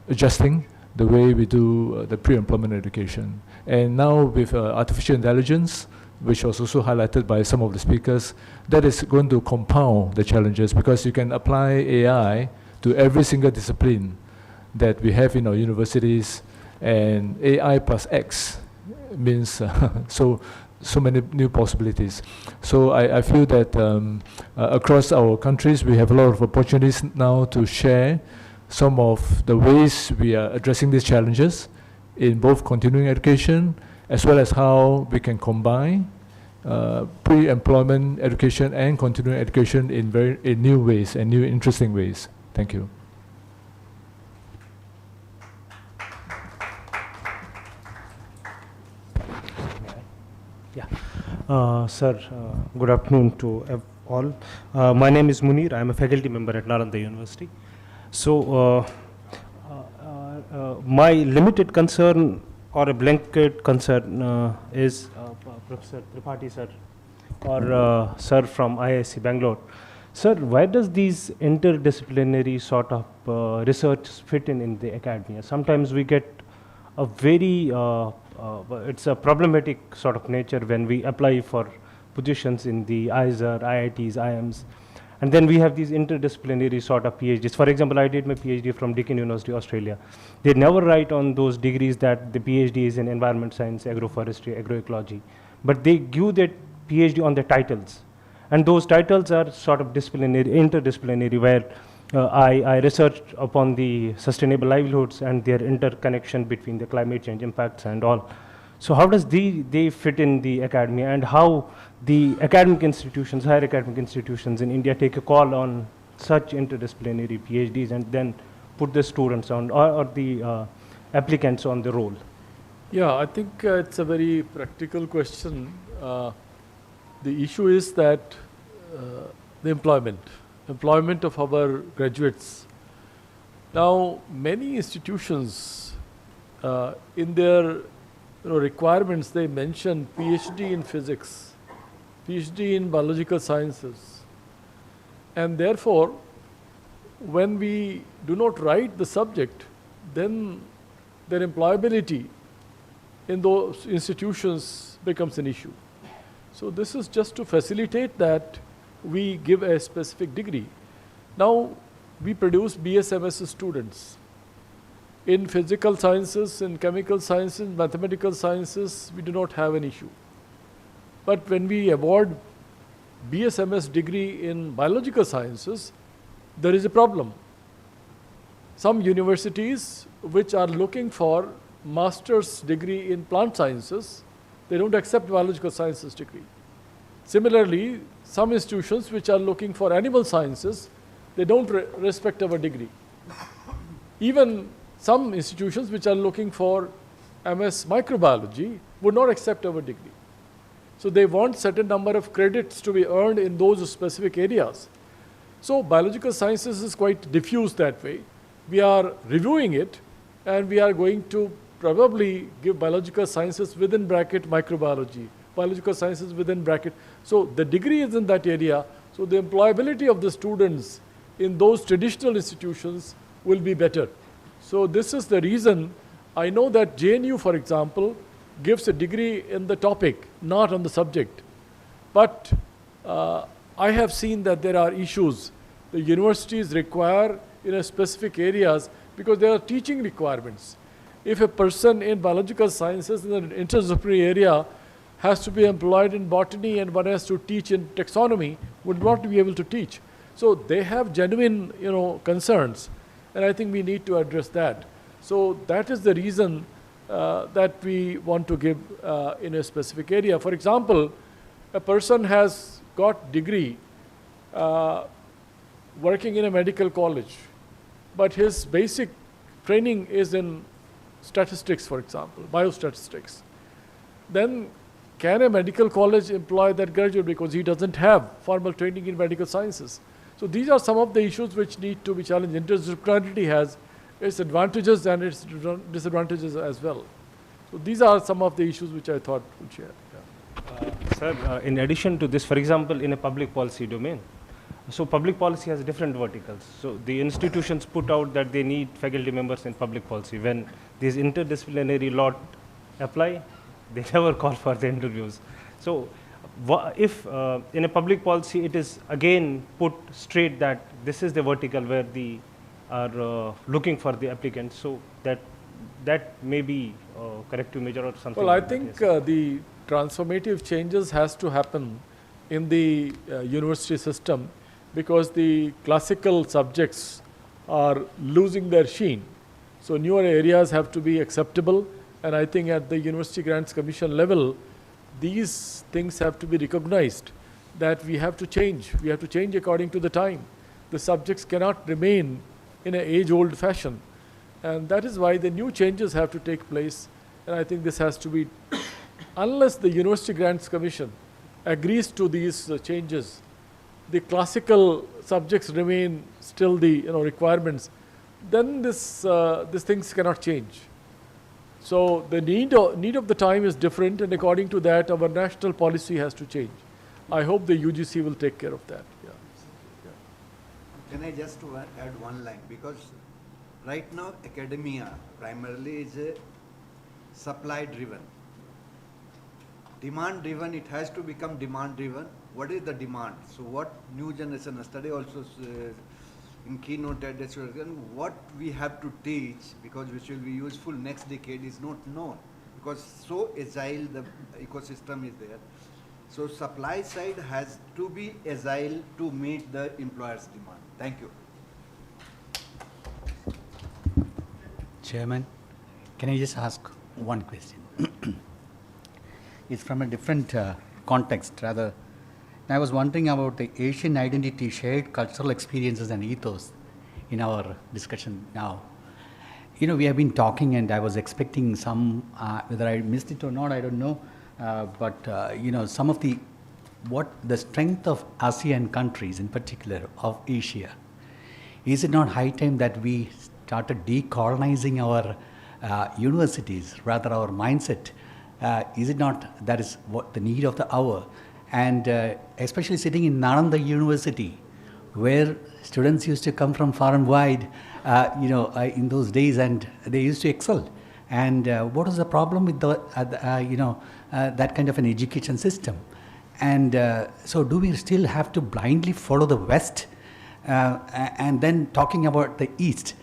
adjusting the way we do the pre-employment education. And now with artificial intelligence, which was also highlighted by some of the speakers, that is going to compound the challenges, because you can apply AI to every single discipline that we have in our universities, and AI plus X means so many new possibilities. So I feel that across our countries, we have a lot of opportunities now to share some of the ways we are addressing these challenges in both continuing education, as well as how we can combine pre-employment education and continuing education in new ways and new interesting ways. Thank you. Sir, good afternoon to all. My name is Munir. I am a faculty member at Nalanda University. So, my limited concern or a blanket concern is Professor Tripathi sir or sir from IIT Bangalore. Sir, why does these interdisciplinary sort of research fit in the academia? Sometimes we get a very it's a problematic sort of nature when we apply for positions in the IISER, IITs, IIMs, and then we have these interdisciplinary sort of PhDs. For example, I did my PhD from Deakin University, Australia. They never write on those degrees that the PhD is in environment science, agroforestry, agroecology, but they give that PhD on the titles, and those titles are sort of interdisciplinary, where I researched upon the sustainable livelihoods and their interconnection between the climate change impacts and all. So how does they fit in the academia, and how the academic institutions, higher academic institutions in India take a call on such interdisciplinary PhDs and then put the students on or the applicants on the roll? Yeah, I think it's a very practical question. The issue is that the employment of our graduates. Now, many institutions in their requirements, they mention PhD in physics, PhD in biological sciences. And therefore, when we do not write the subject, then their employability in those institutions becomes an issue. So this is just to facilitate that we give a specific degree. Now, we produce BSMS students. In physical sciences, in chemical sciences, mathematical sciences, we do not have an issue. But when we award BSMS degree in biological sciences, there is a problem. Some universities which are looking for master's degree in plant sciences, they don't accept biological sciences degree. Similarly, some institutions which are looking for animal sciences, they don't respect our degree. Even some institutions which are looking for MS microbiology would not accept our degree. So they want certain number of credits to be earned in those specific areas. So biological sciences is quite diffused that way. We are reviewing it, and we are going to probably give biological sciences within bracket microbiology, biological sciences within bracket. So the degree is in that area, so the employability of the students in those traditional institutions will be better. So this is the reason. I know that JNU, for example, gives a degree in the topic, not on the subject. But I have seen that there are issues the universities require in a specific areas because there are teaching requirements. If a person in biological sciences in an interdisciplinary area has to be employed in botany and one has to teach in taxonomy, would not be able to teach. So they have genuine, concerns, and I think we need to address that. So that is the reason that we want to give in a specific area. For example, a person has got degree working in a medical college, but his basic training is in statistics, for example, biostatistics. Then can a medical college employ that graduate because he doesn't have formal training in medical sciences? So these are some of the issues which need to be challenged. Interdisciplinarity has its advantages and its disadvantages as well. So these are some of the issues which I thought would share. Sir, in addition to this, for example, in a public policy domain, so public policy has different verticals. So the institutions put out that they need faculty members in public policy. When these interdisciplinary law apply, they never call for the interviews. So if in a public policy it is again put straight that this is the vertical where they are looking for the applicants, so that may be corrective measure or something. Well, like I think that, yes. the transformative changes has to happen in the university system because the classical subjects are losing their sheen. So newer areas have to be acceptable, and I think at the University Grants Commission level, these things have to be recognized, that we have to change. We have to change according to the time. The subjects cannot remain in an age-old fashion. And that is why the new changes have to take place. And I think this has to be, unless the University Grants Commission agrees to these changes, the classical subjects remain still the requirements, then these things cannot change. So the need of the time is different, and according to that, our national policy has to change. I hope the UGC will take care of that. Yeah. Can I just add one line? Because right now, academia primarily is supply-driven. Demand-driven, it has to become demand-driven. What is the demand? So what new generation study also in keynote address, what we have to teach, because which will be useful next decade, is not known. Because so agile the ecosystem is there. So supply side has to be agile to meet the employer's demand. Thank you. Chairman, can I just ask one question? It's from a different context, rather. I was wondering about the Asian identity, shared cultural experiences and ethos in our discussion now. We have been talking, and I was expecting some, whether I missed it or not, I don't know, but some of what the strength of ASEAN countries in particular, of Asia. Is it not high time that we started decolonizing our universities, rather our mindset? Is it not that is what the need of the hour? And especially sitting in Nalanda University, where students used to come from far and wide, in those days, and they used to excel. And what is the problem with that kind of an education system? And so do we still have to blindly follow the West and then talking about the East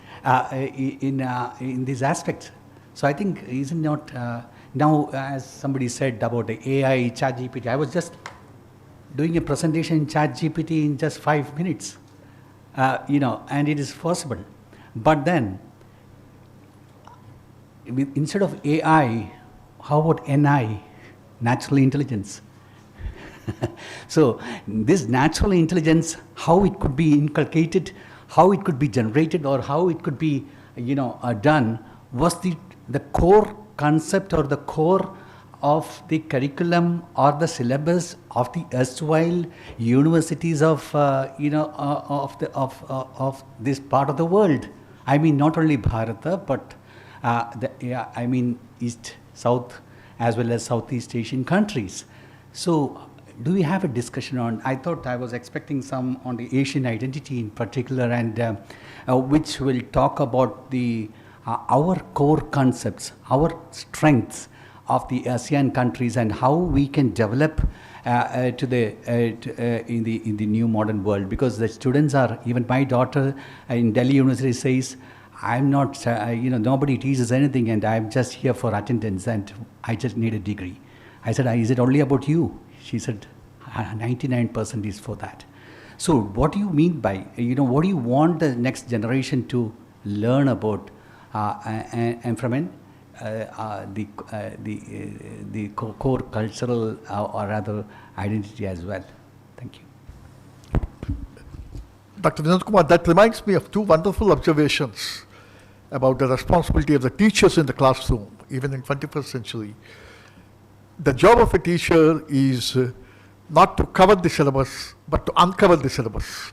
in these aspects? So I think, isn't not, now as somebody said about the AI, ChatGPT, I was just doing a presentation in ChatGPT in just 5 minutes, and it is possible. But then, instead of AI, how about NI, natural intelligence? So this natural intelligence, how it could be inculcated, how it could be generated, or how it could be, done, was the core concept or the core of the curriculum or the syllabus of the erstwhile universities of this part of the world. I mean, not only Bharata, but East, South, as well as Southeast Asian countries. So do we have a discussion on, I thought I was expecting some on the Asian identity in particular, and which will talk about our core concepts, our strengths of the ASEAN countries, and how we can develop in the new modern world. Because the students are, even my daughter in Delhi University says, I'm not, nobody teaches anything, and I'm just here for attendance, and I just need a degree. I said, is it only about you? She said, 99% is for that. So what do you mean by, what do you want the next generation to learn about and from the core cultural or rather identity as well? Thank you. Dr. Vinod Kumar, that reminds me of two wonderful observations about the responsibility of the teachers in the classroom, even in 21st century. The job of a teacher is not to cover the syllabus, but to uncover the syllabus,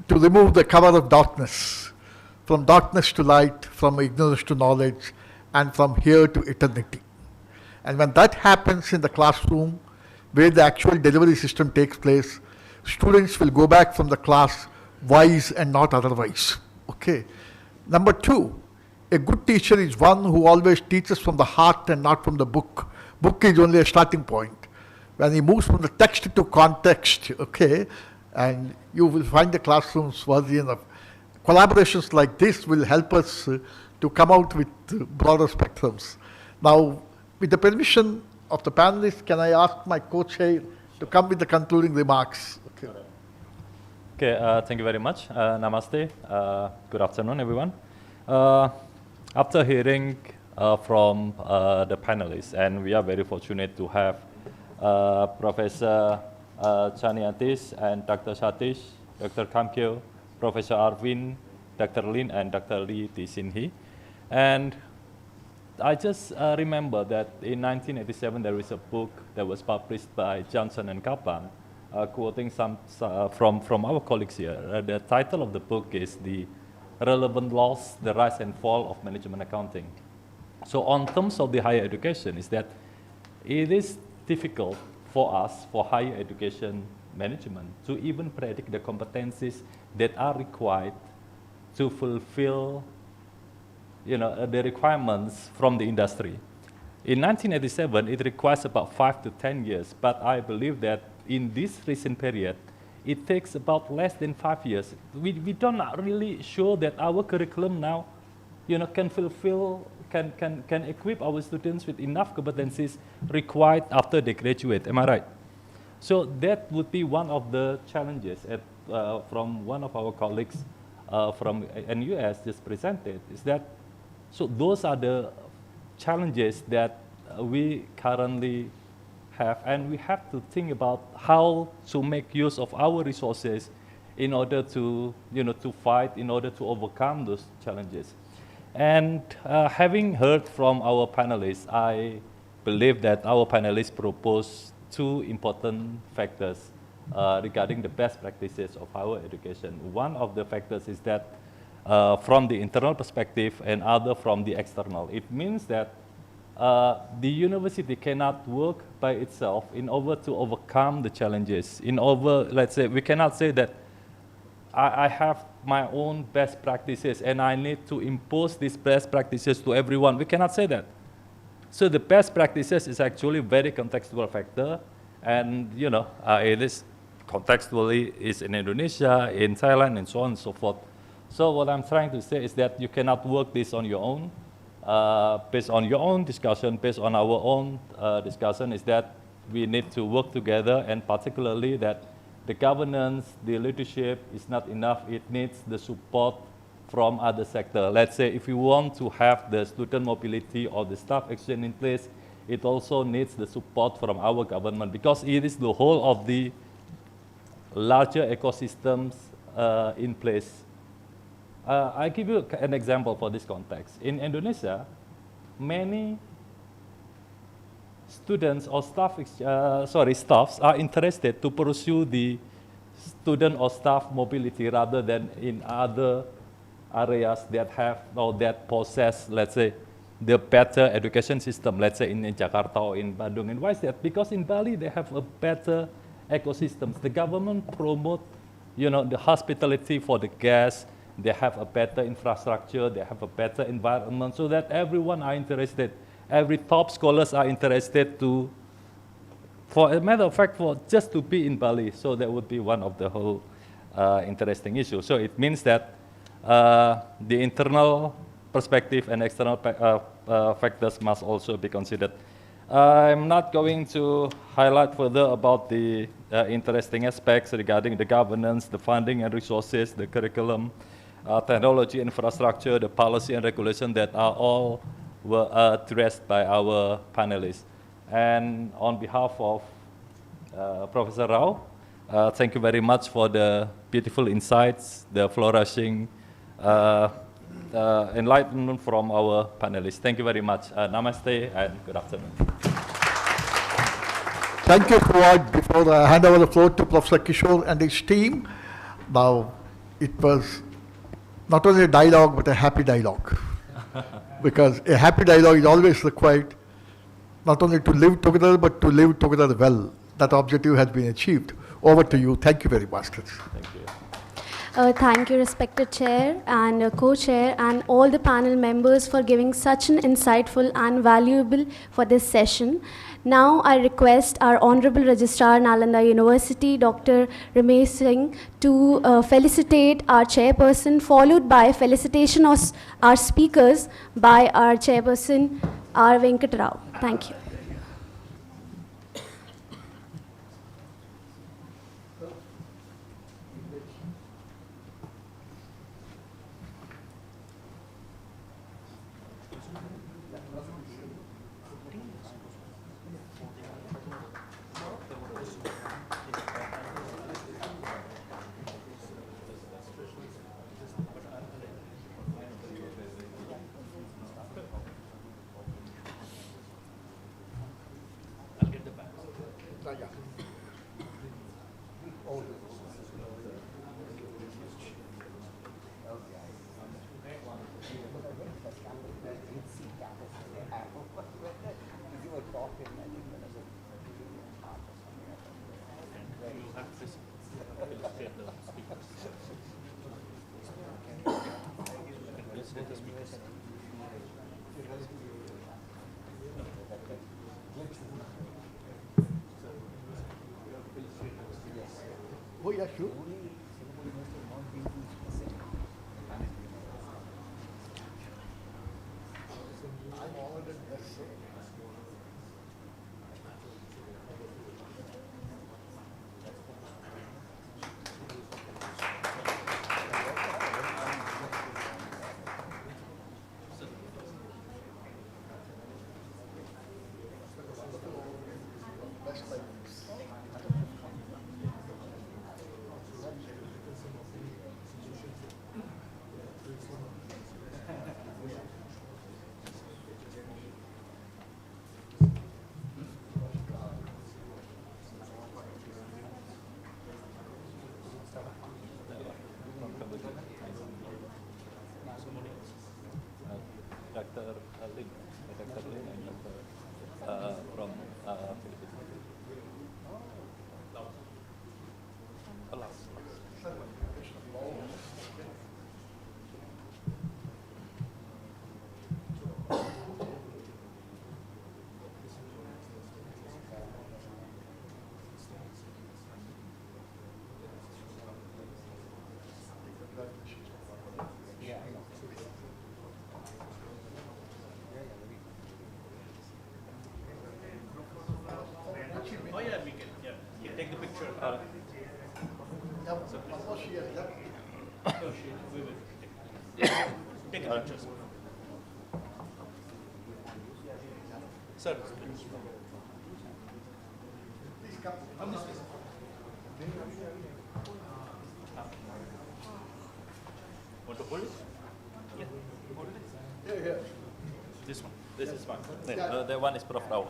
to remove the cover of darkness, from darkness to light, from ignorance to knowledge, and from here to eternity. And when that happens in the classroom, where the actual delivery system takes place, students will go back from the class wise and not otherwise. Okay. Number two, a good teacher is one who always teaches from the heart and not from the book. Book is only a starting point. When he moves from the text to context, okay, and you will find the classrooms worthy enough. Collaborations like this will help us to come out with broader spectrums. Now, with the permission of the panelists, can I ask my co-chair to come with the concluding remarks? Okay. Okay, thank you very much. Namaste. Good afternoon, everyone. After hearing from the panelists, and we are very fortunate to have Professor Chaniatis and Dr. Satish, Dr. Kamkyo, Professor Arvind, Dr. Lin, and Dr. Lee Tisinhi. And I just remember that in 1987 there is a book that was published by Johnson and Kaplan, quoting some from our colleagues here. The title of the book is The Relevant Laws, the Rise and Fall of Management Accounting. So on terms of the higher education, is that it is difficult for us, for higher education management, to even predict the competencies that are required to fulfill the requirements from the industry. In 1987, it requires about 5 to 10 years, but I believe that in this recent period, it takes about less than 5 years. We don't really sure that our curriculum now, can fulfill, can equip our students with enough competencies required after they graduate. Am I right? So that would be one of the challenges from one of our colleagues from NUS just presented, is that, so those are the challenges that we currently have, and we have to think about how to make use of our resources in order to, to fight, in order to overcome those challenges. And having heard from our panelists, I believe that our panelists propose two important factors regarding the best practices of higher education. One of the factors is that from the internal perspective, and other from the external. It means that the university cannot work by itself in order to overcome the challenges. Let's say, we cannot say that I have my own best practices and I need to impose these best practices to everyone. We cannot say that. So the best practices is actually very contextual factor, and it is contextually is in Indonesia, in Thailand, and so on and so forth. So what I'm trying to say is that you cannot work this on your own. Based on your own discussion, based on our own discussion, is that we need to work together, and particularly that the governance, the leadership is not enough. It needs the support from other sector. Let's say if you want to have the student mobility or the staff exchange in place, it also needs the support from our government, because it is the whole of the larger ecosystems in place. I give you an example for this context. In Indonesia, many students or staffs are interested to pursue the student or staff mobility rather than in other areas that have or that possess, let's say, the better education system, let's say in Jakarta or in Bandung. And why is that? Because in Bali they have a better ecosystems. The government promote, the hospitality for the guests. They have a better infrastructure. They have a better environment, so that everyone are interested. Every top scholars are interested to, for a matter of fact, for just to be in Bali. So that would be one of the whole interesting issue. So it means that the internal perspective and external factors must also be considered. I'm not going to highlight further about the interesting aspects regarding the governance, the funding and resources, the curriculum, technology, infrastructure, the policy and regulation that are all were addressed by our panelists. And on behalf of Professor Rao, thank you very much for the beautiful insights, the flourishing enlightenment from our panelists. Thank you very much. Namaste and good afternoon. Thank you, Fuad. Before I hand over the floor to Professor Kishore and his team, now it was not only a dialogue, but a happy dialogue. Because a happy dialogue is always required, not only to live together, but to live together well. That objective has been achieved. Over to you. Thank you very much. Thank you. Thank you, respected chair and co-chair and all the panel members for giving such an insightful and valuable for this session. Now I request our Honorable Registrar, Nalanda University, Dr. Ramesh Singh, to felicitate our chairperson, followed by felicitation of our speakers by our chairperson, R. Venkat Rao. Thank you. Oh, yeah, sure. Dr. Lin, Dr. Lin and Dr. from Philippines. Laos. Oh yeah, we can. Yeah, yeah. Take the picture. We will take a picture. Sir. Please come this way. Want to hold it? Yeah. Hold it. Yeah. This one. This is fine. That one is Prof. Rao.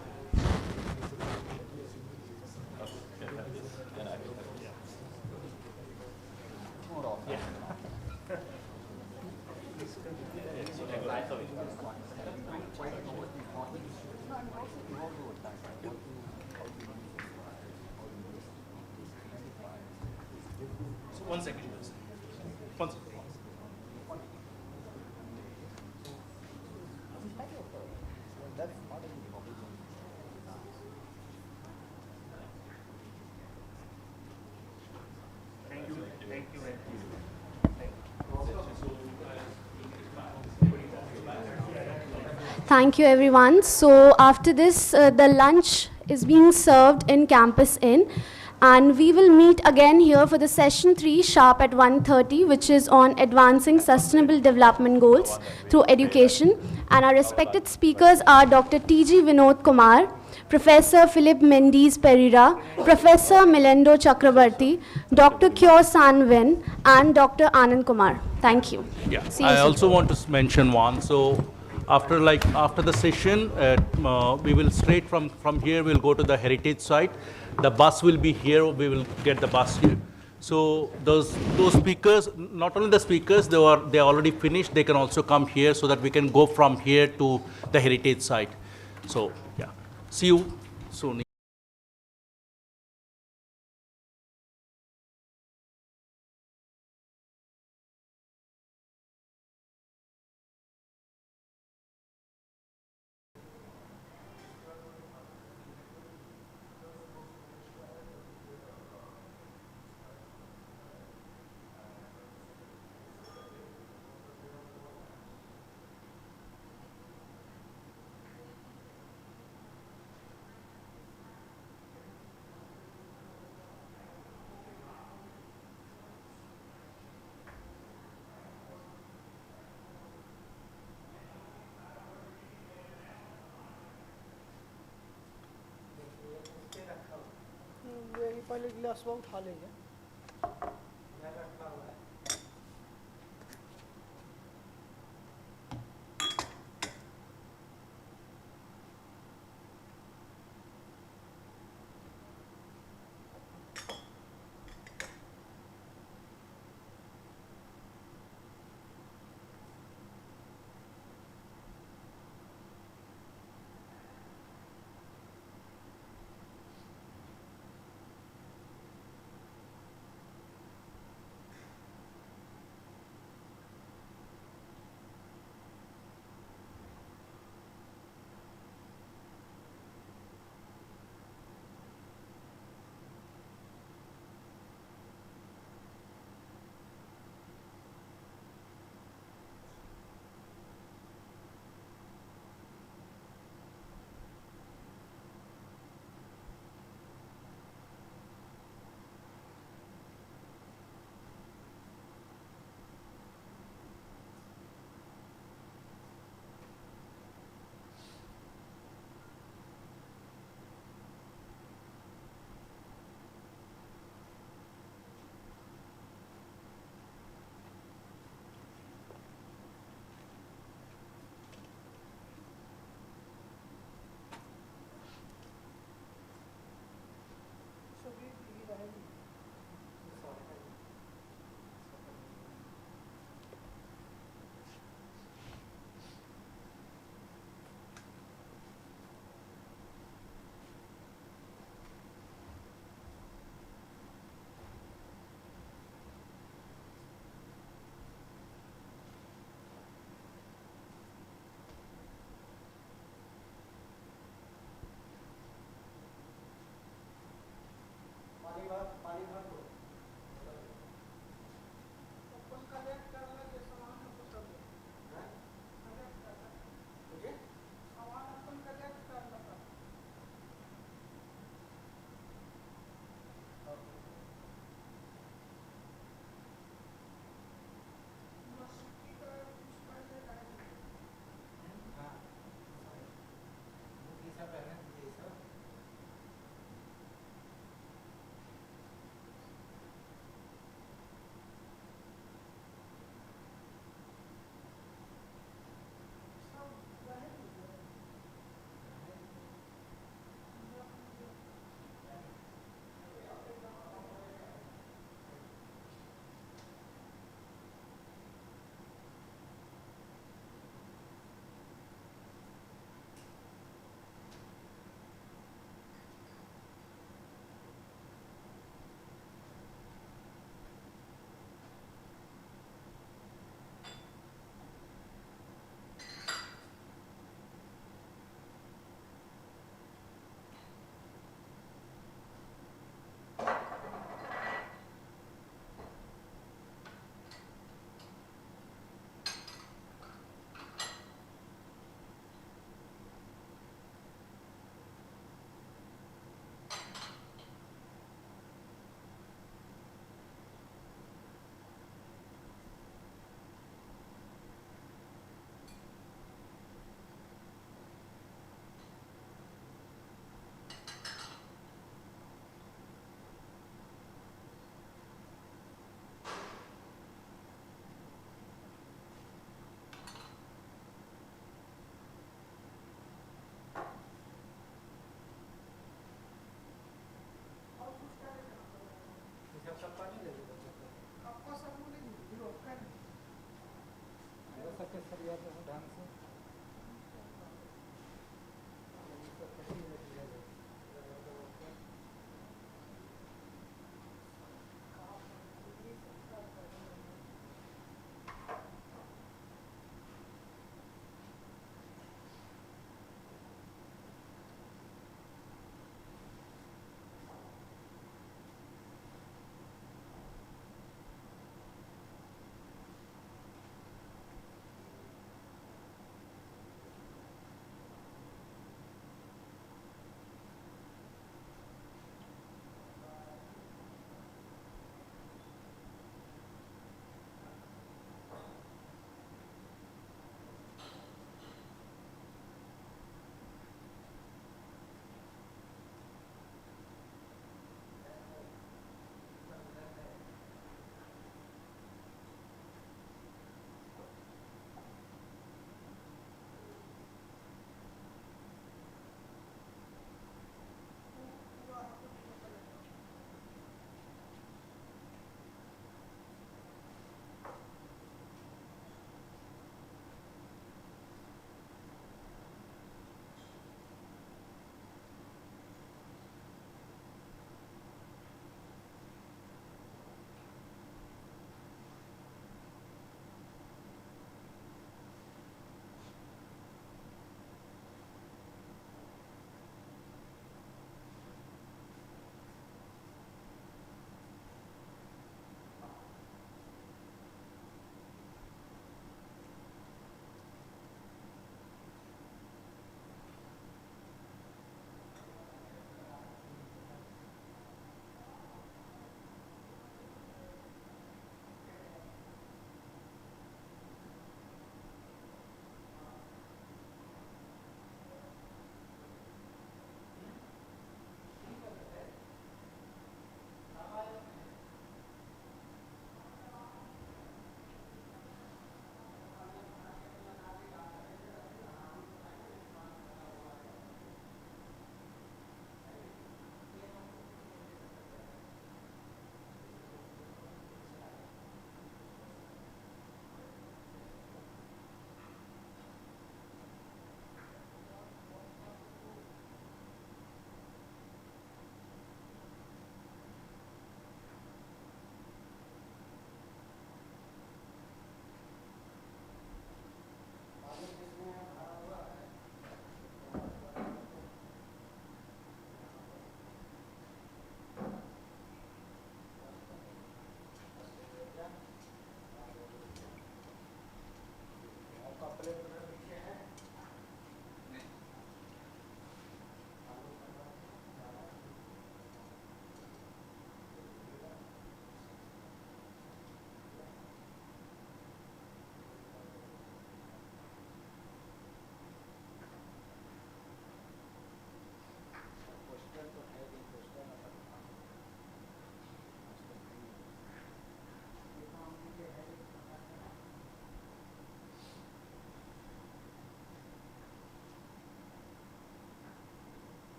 Yeah. So 1 second. 1 second. Thank you. Thank you very much. Thank you, everyone. So after this, the lunch is being served in Campus Inn. And we will meet again here for the session 3 sharp at 1:30, which is on advancing sustainable development goals through education. And our respected speakers are Dr. T.G. Vinod Kumar, Professor Philip Mendes Pereira, Professor Milendo Chakrabarti, Dr. Kyo San Wen, and Dr. Anand Kumar. Thank you. Yeah, See you I soon. also want to mention one. So after the session, we will straight from here, we'll go to the heritage site. The bus will be here. We will get the bus here. So those speakers, not only the speakers, they are already finished. They can also come here so that we can go from here to the heritage site. So yeah, see you soon. पहले गिलास वो उठा लेंगे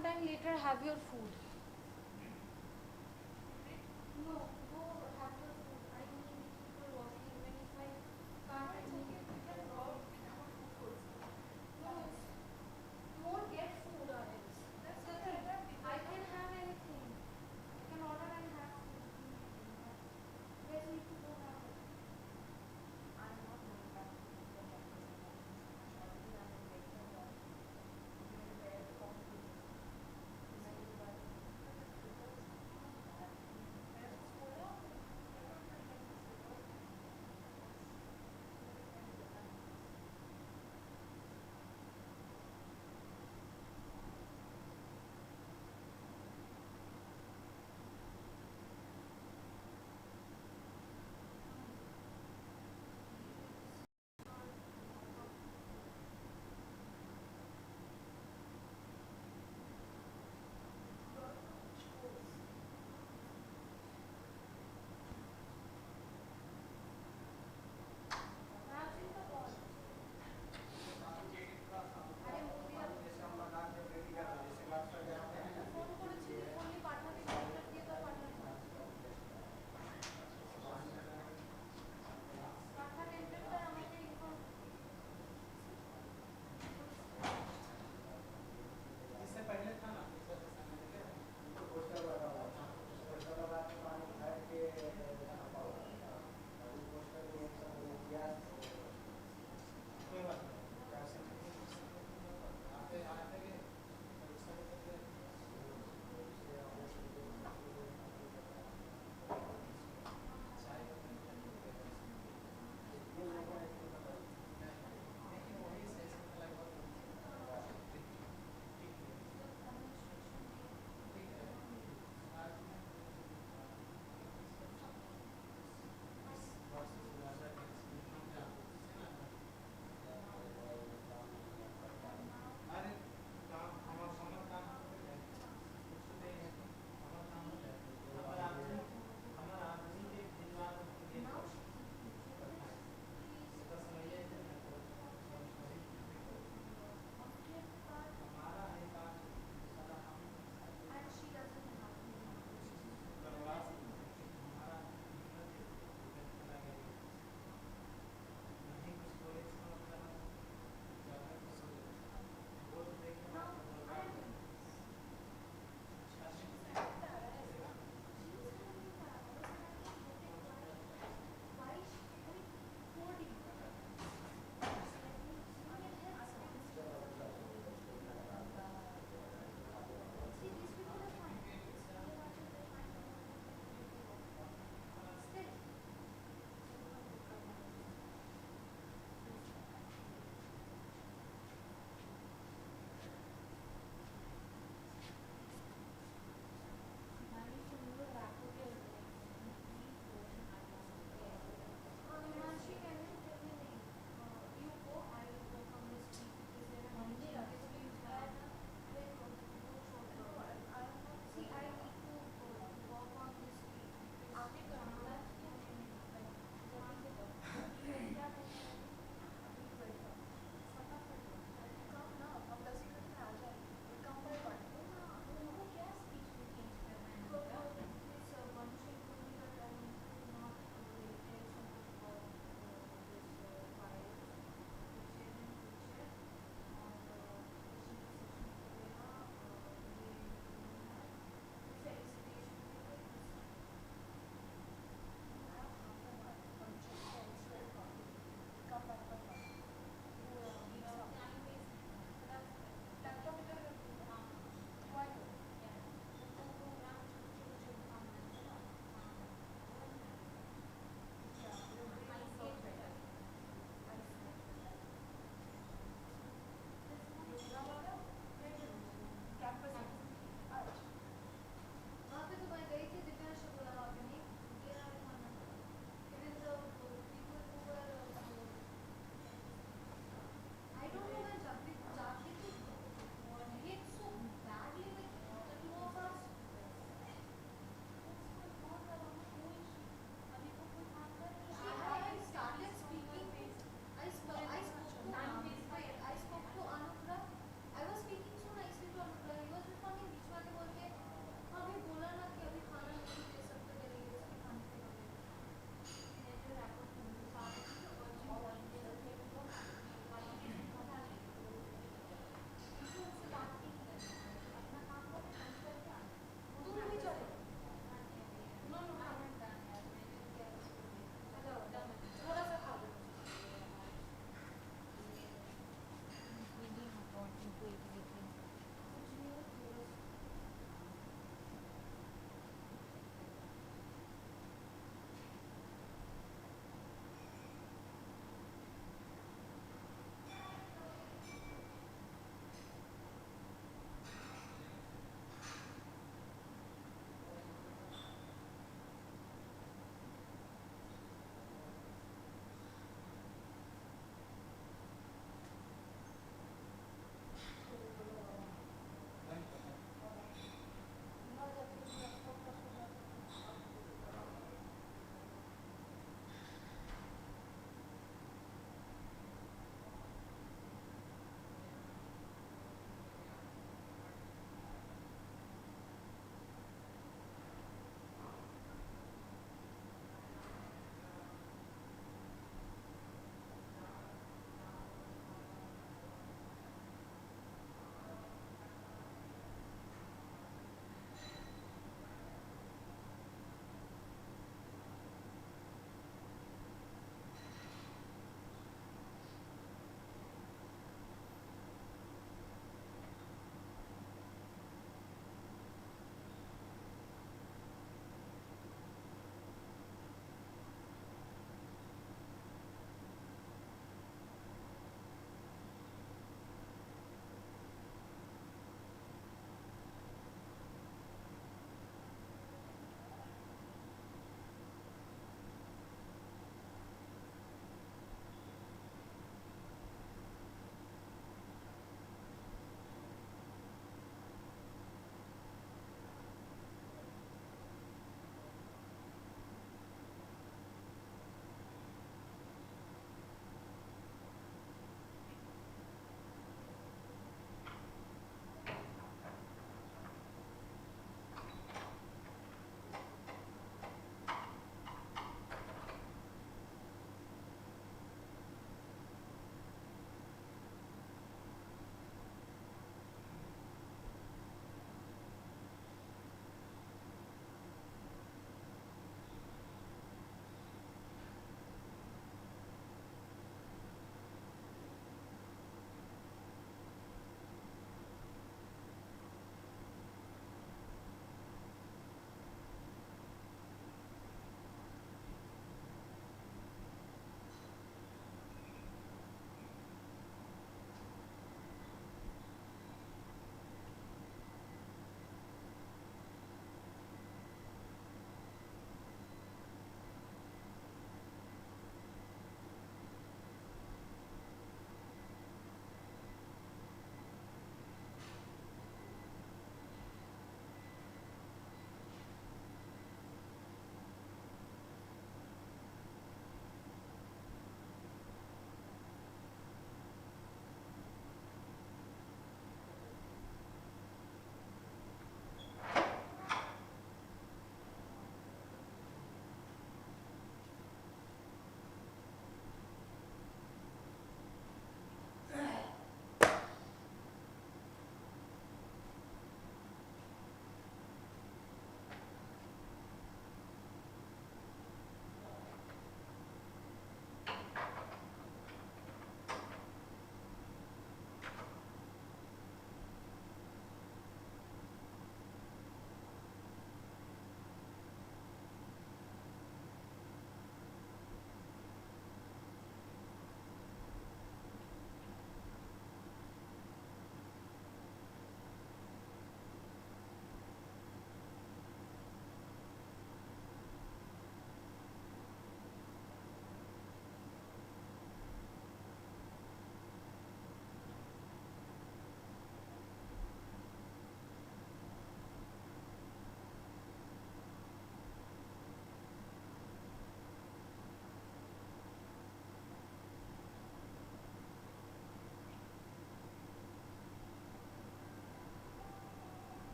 sometime later have your food. No, go have your food. I don't need people walking. Even if I can't, I think you can walk without food. No, you won't get food or else. That's okay. I can have anything. I can order and have food. You guys need to go have it. I'm not going back to the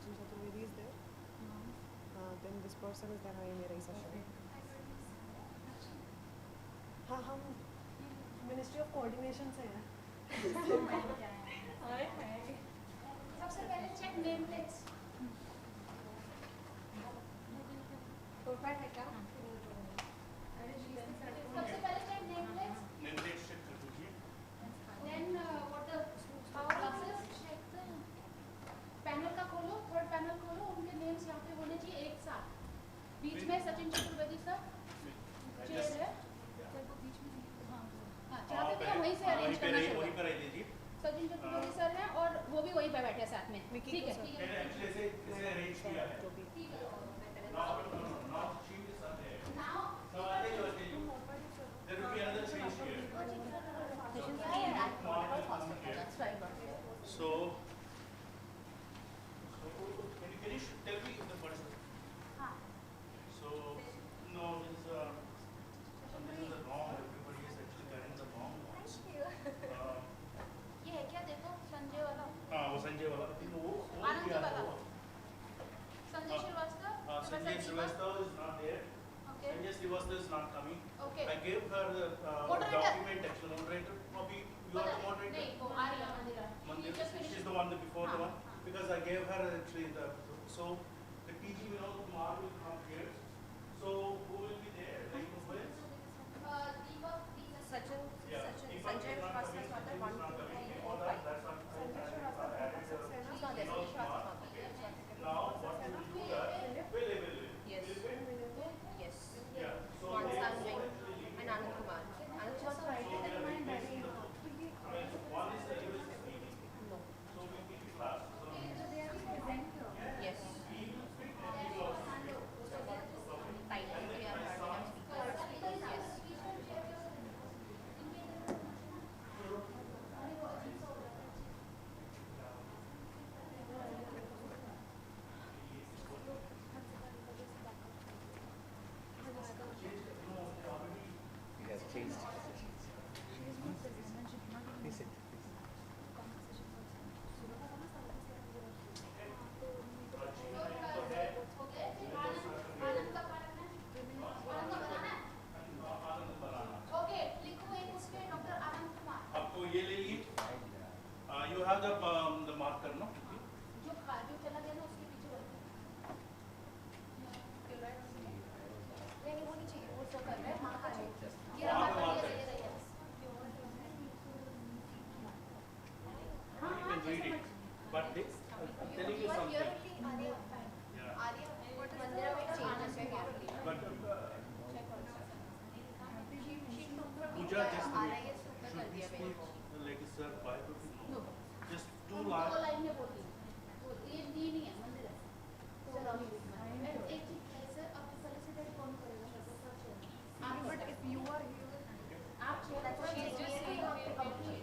Sachin Chaturvedi is there? Then this person is there हमें मेरा ही session. हाँ हम Ministry of Coordination से हैं. सबसे पहले check name plates. Profile है क्या? सबसे पहले check name plates. Name plates check कर दीजिए. Then what the classes check the panel का खोलो, third panel खोलो, उनके names यहाँ पे होने चाहिए एक साथ. बीच में सचिन चतुर्वेदी सर चेयर है. हाँ जहाँ पे भी वहीं से अरेंज करना शुरू करें. सचिन चतुर्वेदी सर हैं और वो भी वहीं पे बैठे साथ में. ठीक है. ऐसे अरेंज किया है. There will be another change here. So, can you tell me the person? So, no, this is the wrong. Everybody is actually carrying the wrong ones. ये है क्या देखो संजय वाला. हाँ वो संजय वाला. वो आनंद वाला. Sanjay Srivastava. Sanjay Srivastava is not there. Okay. Sanjay Srivastava is not coming. Okay. I gave her the document, actually moderator. Copy. You are the moderator. नहीं वो आर्या मंदिरा. Mandira. She's the one before the one. Because I gave her actually the so the PG Vinod Kumar will come here. So who will be there? Like who else? Sachin. Yeah. Sanjay Srivastava is not there. 1, 2, 3, 4, 5. Sanjay Srivastava is not there. Now what we will do that? Will. Yes. Yes. Yeah. So One Sanjay and Anand Kumar. Anand Kumar Friday. one is the university meeting. No. So we keep it class. Yes. It has changed. Please sit. Okay, लिखो एक उसके doctor Anand Kumar. आपको ये ले लिए. You have the marker, no? जो चला गया ना उसके पीछे वाला. नहीं वो नहीं चाहिए वो सब कर रहा है मार्कर चाहिए. ये हमारा ये है. You can read it. But this, I'm telling you something. But Pooja just should we speak like sir 5 to 2? No. Just 2 lines. 2 line में बोलती हूँ. ये नहीं है मंदिर है. चलो एक चीज है सर अब सोलिसिटर कौन करेगा? आप but if you are here आप she's just saying the company.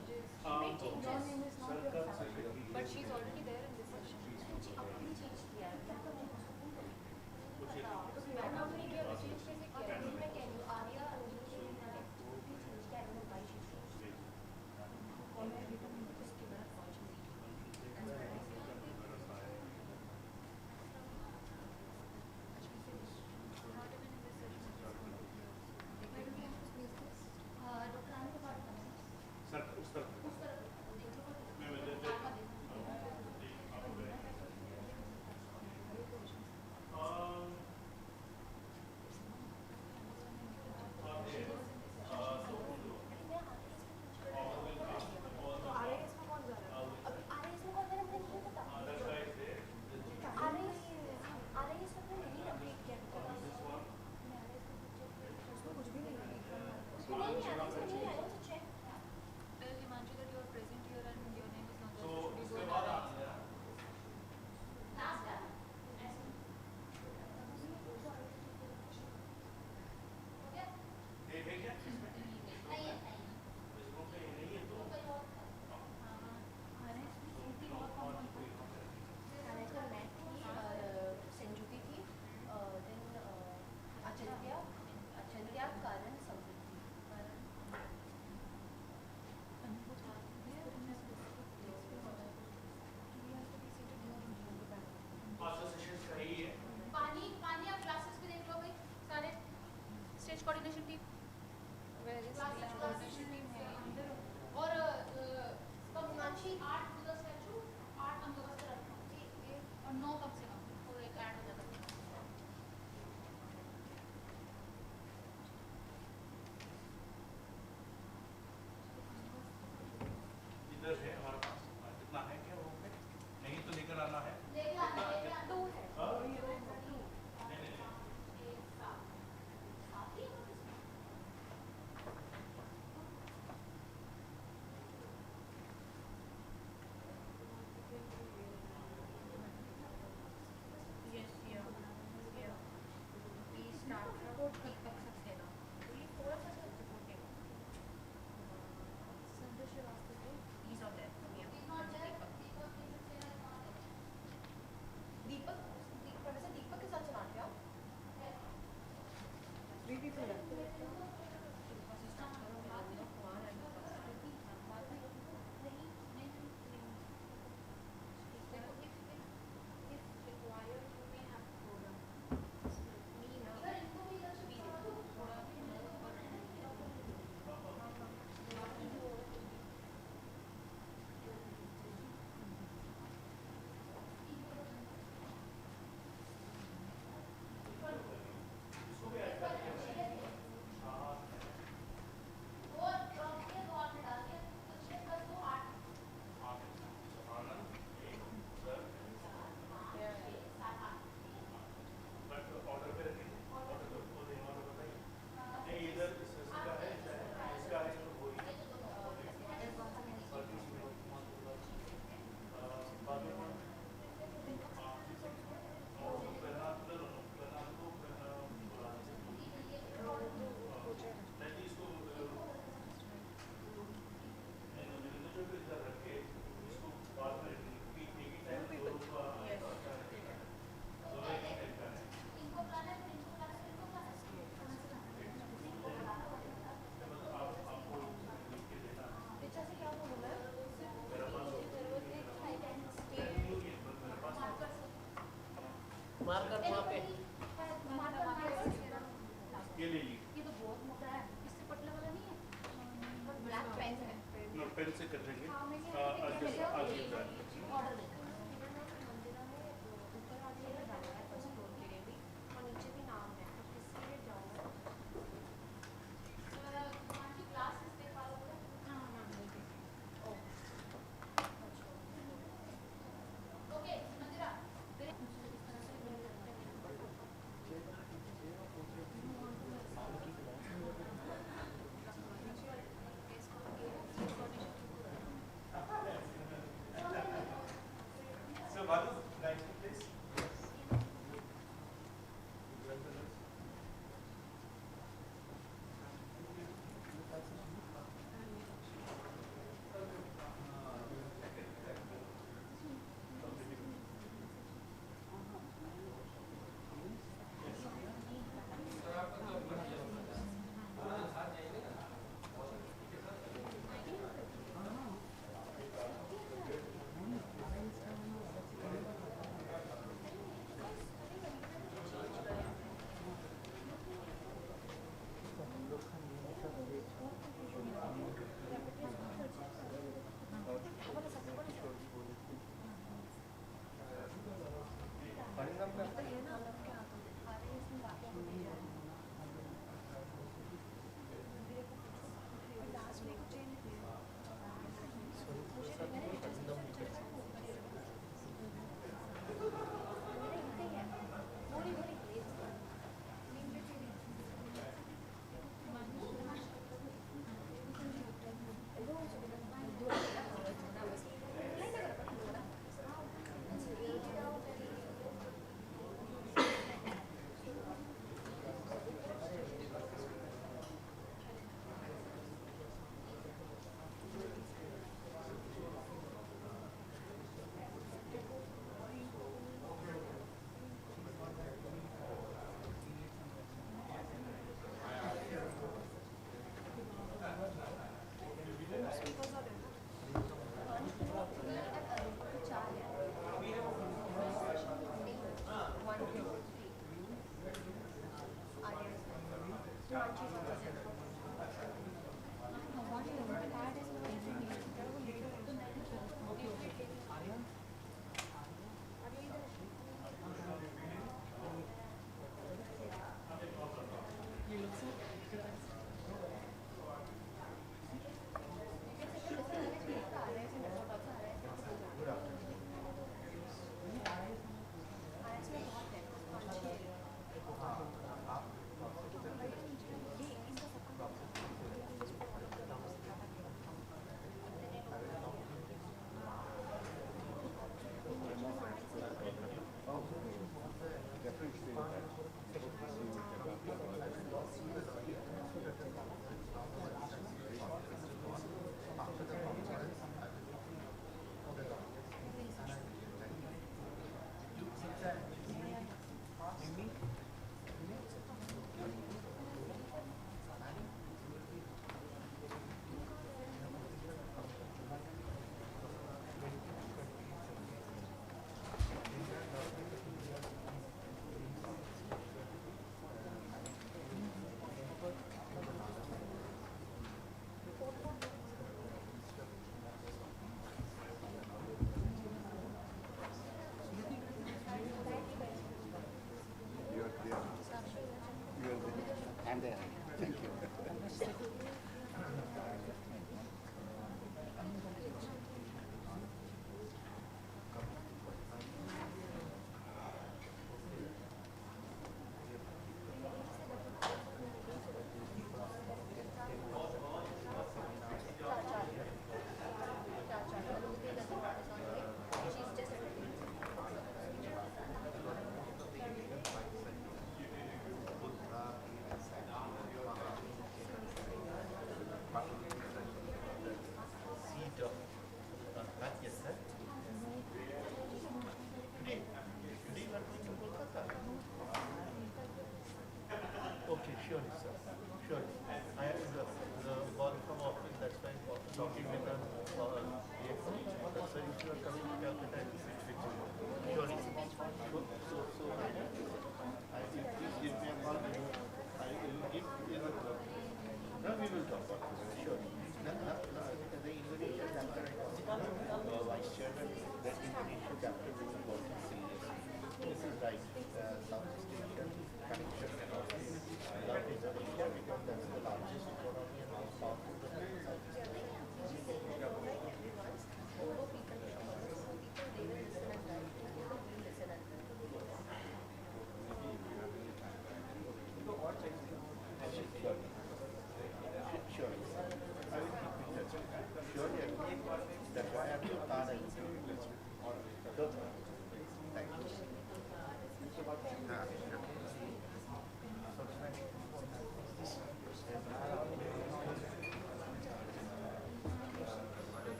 Your name is not your family. But she's already there in this session. अपनी चीज किया है. Sir, उस तरफ. मैं coordination team? Where is class coordination team? और मीनाक्षी आठ का स्टैचू 8 अंकों का रखना और 9 कम से कम और एक ऐड हो जाता है. इधर है हमारे पास कितना है क्या वो पे नहीं तो लेकर आना है टू है मार्कर वहाँ पे ये ले ली ये तो बहुत मोटा है इससे पतला वाला नहीं है ब्लैक पेन है पेन से कर देंगे ऑर्डर देते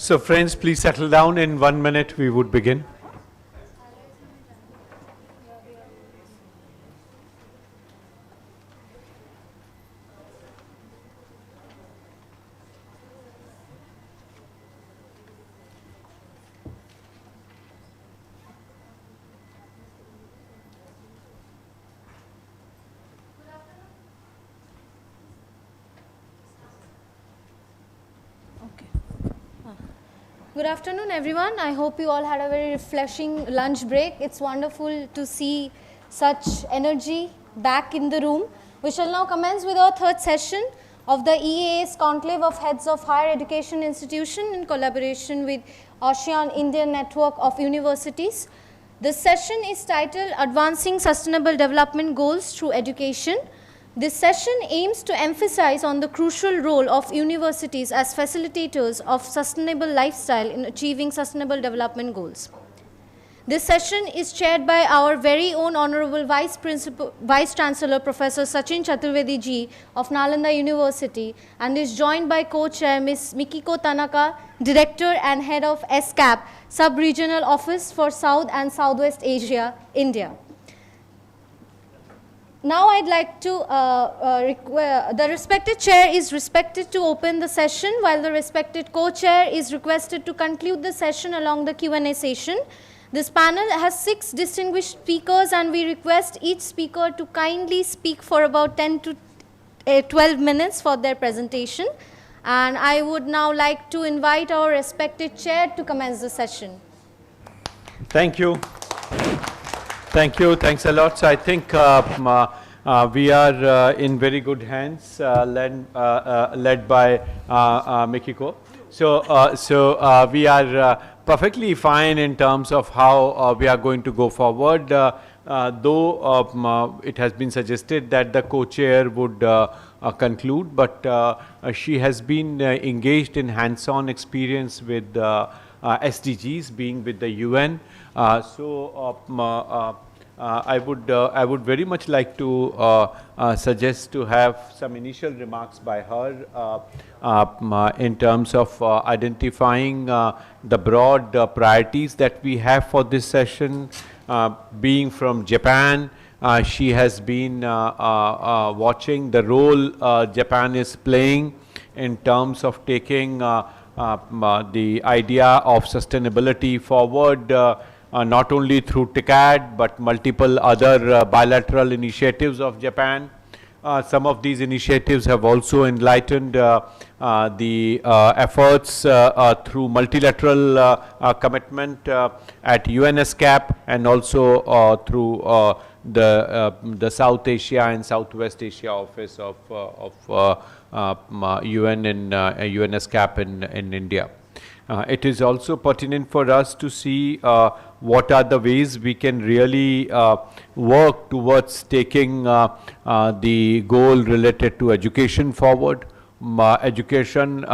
So friends, please settle down. In 1 minute we would begin. Good afternoon, everyone. I hope you all had a very refreshing lunch break. It's wonderful to see such energy back in the room. We shall now commence with our third session of the EAS Conclave of Heads of Higher Education Institution in collaboration with ASEAN Indian Network of Universities. This session is titled Advancing Sustainable Development Goals Through Education. This session aims to emphasize on the crucial role of universities as facilitators of sustainable lifestyle in achieving sustainable development goals. This session is chaired by our very own Honorable Vice Chancellor Professor Sachin Chaturvedi ji of Nalanda University and is joined by co-chair Ms. Mikiko Tanaka, Director and Head of SCAP, Sub-Regional Office for South and Southwest Asia, India. Now I'd like to, the respected chair is respected to open the session while the respected co-chair is requested to conclude the session along the Q&A session. This panel has 6 distinguished speakers and we request each speaker to kindly speak for about 10 to 12 minutes for their presentation. And I would now like to invite our respected chair to commence the session. Thank you. Thank you. Thanks a lot. So I think we are in very good hands, led by Mikiko. So we are perfectly fine in terms of how we are going to go forward. Though it has been suggested that the co-chair would conclude, but she has been engaged in hands-on experience with SDGs, being with the UN. I would very much like to suggest to have some initial remarks by her in terms of identifying the broad priorities that we have for this session. Being from Japan, she has been watching the role Japan is playing in terms of taking the idea of sustainability forward, not only through TICAD but multiple other bilateral initiatives of Japan. Some of these initiatives have also enlightened the efforts through multilateral commitment at UNSCAP and also through the South Asia and Southwest Asia office of UN and UNSCAP in India. It is also pertinent for us to see what are the ways we can really work towards taking the goal related to education forward. Education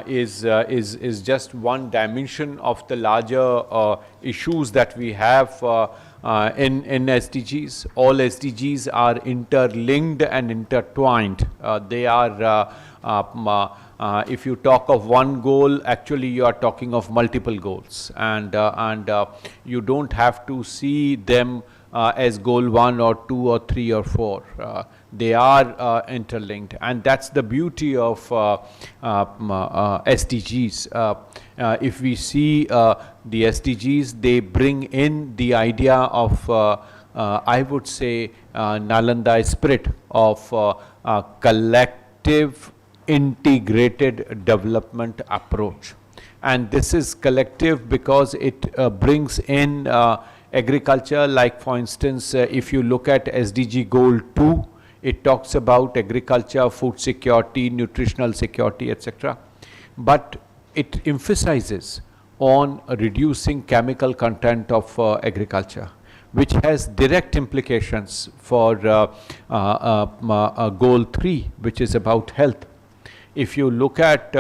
is just one dimension of the larger issues that we have in SDGs. All SDGs are interlinked and intertwined. They are if you talk of one goal, actually you are talking of multiple goals, and you don't have to see them as goal 1 or 2 or 3 or 4. They are interlinked, and that's the beauty of SDGs. If we see the SDGs, they bring in the idea of I would say Nalanda spirit of collective integrated development approach. And this is collective because it brings in agriculture. Like for instance, if you look at SDG goal 2, it talks about agriculture, food security, nutritional security, etc. But it emphasizes on reducing chemical content of agriculture, which has direct implications for goal 3, which is about health. If you look at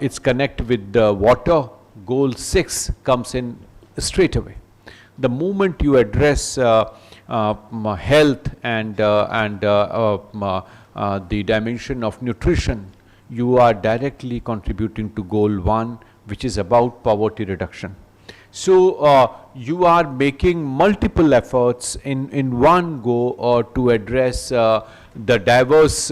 its connect with the water, goal 6 comes in straight away. The moment you address health and the dimension of nutrition, you are directly contributing to goal 1, which is about poverty reduction. So you are making multiple efforts in one go to address the diverse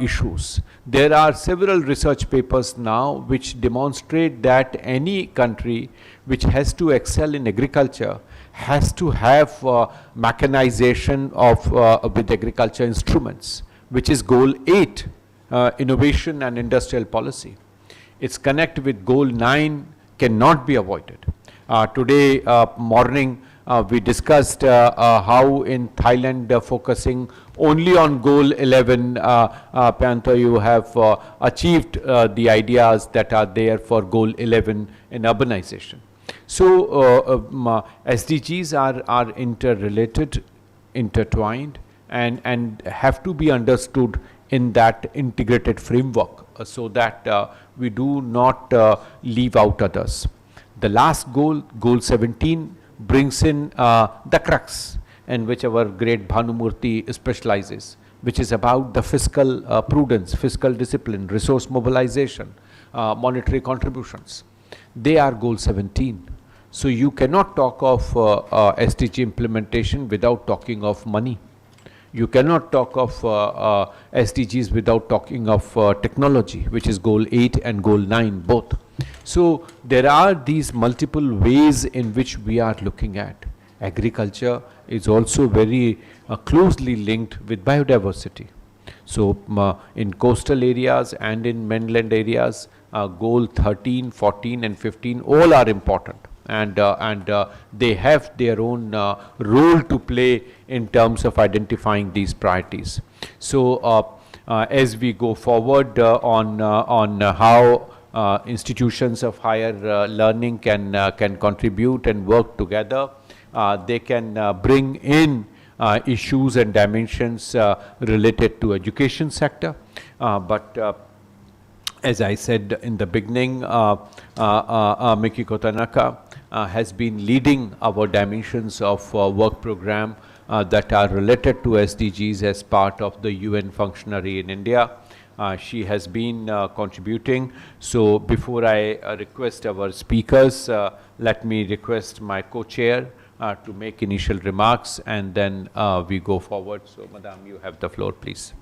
issues. There are several research papers now which demonstrate that any country which has to excel in agriculture has to have mechanization of with agriculture instruments, which is goal 8, innovation and industrial policy. Its connect with goal 9 cannot be avoided. Today morning we discussed how in Thailand focusing only on goal 11, Pantho, you have achieved the ideas that are there for goal 11 in urbanization. So SDGs are interrelated, intertwined, and have to be understood in that integrated framework so that we do not leave out others. The last goal, goal 17, brings in the crux in which our great Bhanumurthy specializes, which is about the fiscal prudence, fiscal discipline, resource mobilization, monetary contributions. They are goal 17. So you cannot talk of SDG implementation without talking of money. You cannot talk of SDGs without talking of technology, which is goal 8 and goal 9 both. So there are these multiple ways in which we are looking at. Agriculture is also very closely linked with biodiversity. So in coastal areas and in mainland areas, goal 13, 14 and 15 all are important. And they have their own role to play in terms of identifying these priorities. So as we go forward on how institutions of higher learning can contribute and work together, they can bring in issues and dimensions related to education sector. But as I said in the beginning, Mikiko Tanaka has been leading our dimensions of work program that are related to SDGs as part of the UN functionary in India. She has been contributing. So before I request our speakers, let me request my co-chair to make initial remarks, and then we go forward. So Madam, you have the floor, please.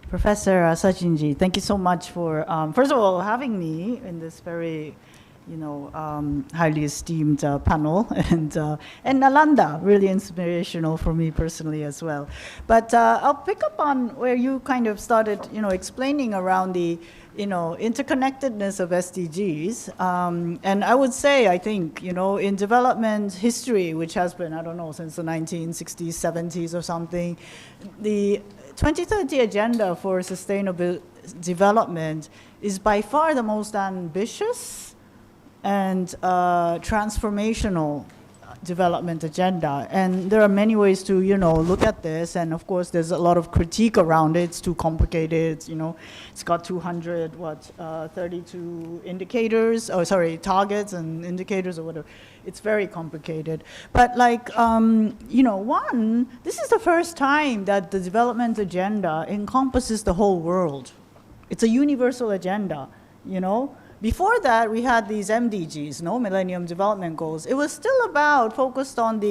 Professor Sachinji, thank you so much for, first of all, having me in this very, highly esteemed panel, and Nalanda, really inspirational for me personally as well. But I'll pick up on where you kind of started, explaining around the, interconnectedness of SDGs. And I would say, I think, in development history, which has been, I don't know, since the 1960s, 70s or something, the 2030 Agenda for Sustainable Development is by far the most ambitious and transformational development agenda. And there are many ways to, look at this. And of course, there's a lot of critique around it. It's too complicated. It's got 32 indicators, targets and indicators or whatever. It's very complicated. But this is the first time that the development agenda encompasses the whole world. It's a universal agenda, Before that, we had these MDGs, Millennium Development Goals. It was still focused on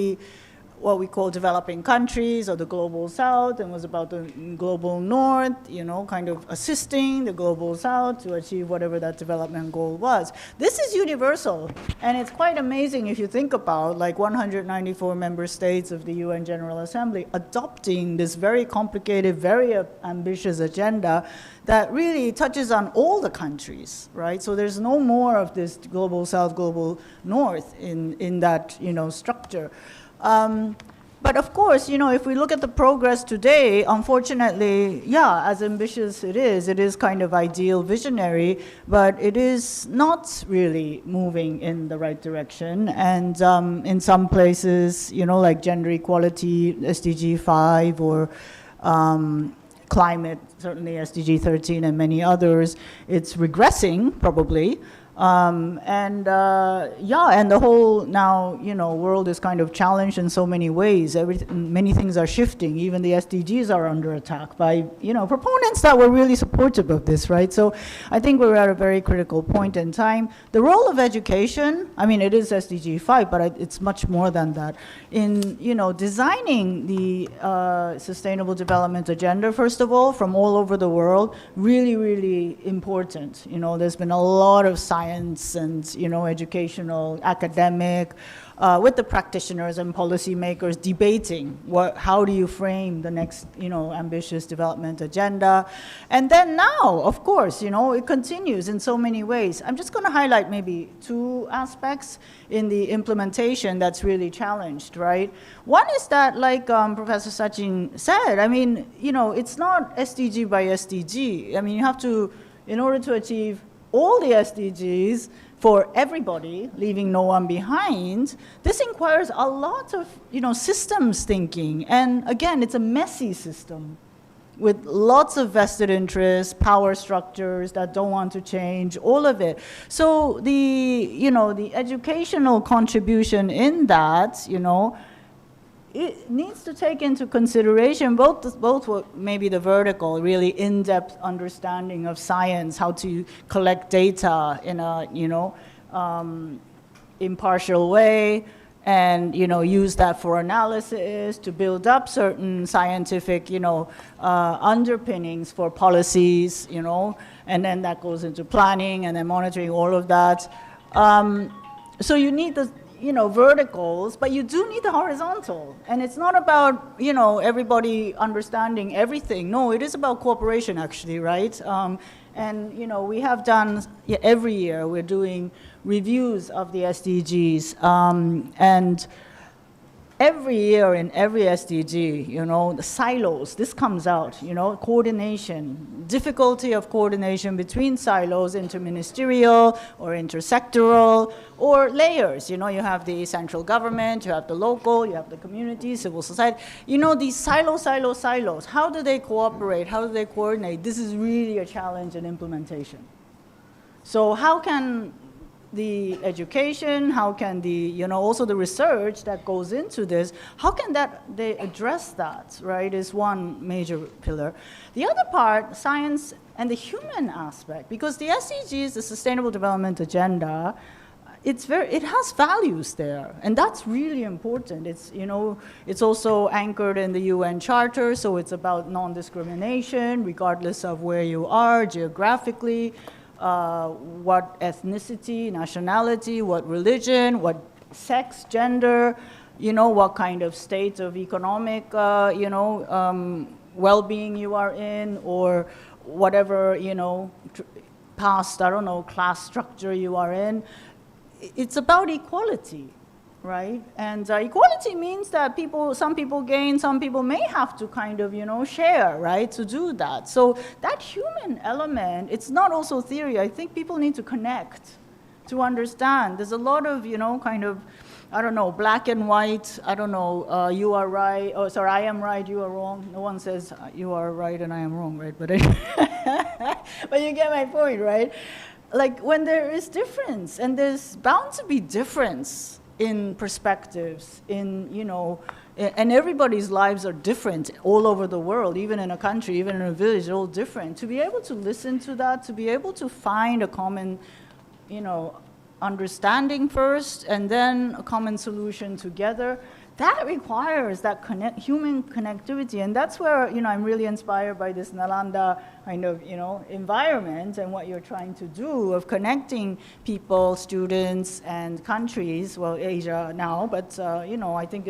what we call developing countries or the global south, and was about the global north, kind of assisting the global south to achieve whatever that development goal was. This is universal, and it's quite amazing if you think about 194 member states of the UN General Assembly adopting this very complicated, very ambitious agenda that really touches on all the countries, right? So there's no more of this global south, global north in that, structure. But of course, if we look at the progress today, unfortunately, as ambitious it is kind of ideal, visionary, but it is not really moving in the right direction. And in some places, like gender equality, SDG 5, or climate, certainly SDG 13 and many others, it's regressing probably. And the whole now, world is kind of challenged in so many ways. Many things are shifting. Even the SDGs are under attack by, proponents that were really supportive of this, right? So I think we're at a very critical point in time. The role of education, I mean, it is SDG 5, but it's much more than that. In, designing the Sustainable Development Agenda, first of all, from all over the world, really, really important. There's been a lot of science and, educational, academic, with the practitioners and policymakers debating how do you frame the next, ambitious development agenda. And then now, of course, it continues in so many ways. I'm just going to highlight maybe two aspects in the implementation that's really challenged, right? One is that, like Professor Sachin said, I mean, it's not SDG by SDG. I mean, you have to, in order to achieve all the SDGs for everybody, leaving no one behind, this requires a lot of, systems thinking. And again, it's a messy system with lots of vested interests, power structures that don't want to change, all of it. So the educational contribution in that, it needs to take into consideration both maybe the vertical, really in-depth understanding of science, how to collect data in a, impartial way, and, use that for analysis to build up certain scientific, underpinnings for policies, and then that goes into planning and then monitoring all of that. So you need the, verticals, but you do need the horizontal. And it's not about, everybody understanding everything. No, it is about cooperation, actually, right? And, we have done, every year, we're doing reviews of the SDGs. And every year in every SDG, the silos, this comes out, coordination, difficulty of coordination between silos, interministerial or intersectoral, or layers. You have the central government, you have the local, you have the community, civil society. These silos, how do they cooperate? How do they coordinate? This is really a challenge in implementation. So how can the education, how can the, also the research that goes into this, how can they address that, right, is one major pillar. The other part, science and the human aspect, because the SDGs, the Sustainable Development Agenda, it has values there, and that's really important. It's, it's also anchored in the UN Charter, so it's about non-discrimination, regardless of where you are geographically, what ethnicity, nationality, what religion, what sex, gender, what kind of state of economic, well-being you are in, or whatever, past, class structure you are in. It's about equality, right? And equality means that some people gain, some people may have to kind of, share, right, to do that. So that human element, it's not also theory. I think people need to connect to understand. There's a lot of, kind of, black and white, you are right, I am right, you are wrong. No one says you are right and I am wrong, right? But, but you get my point, right? Like when there is difference, and there's bound to be difference in perspectives, and everybody's lives are different all over the world, even in a country, even in a village, all different. To be able to listen to that, to be able to find a common, understanding first, and then a common solution together, that requires that human connectivity. And that's where, I'm really inspired by this Nalanda kind of, environment and what you're trying to do of connecting people, students, and countries, well, Asia now, but, I think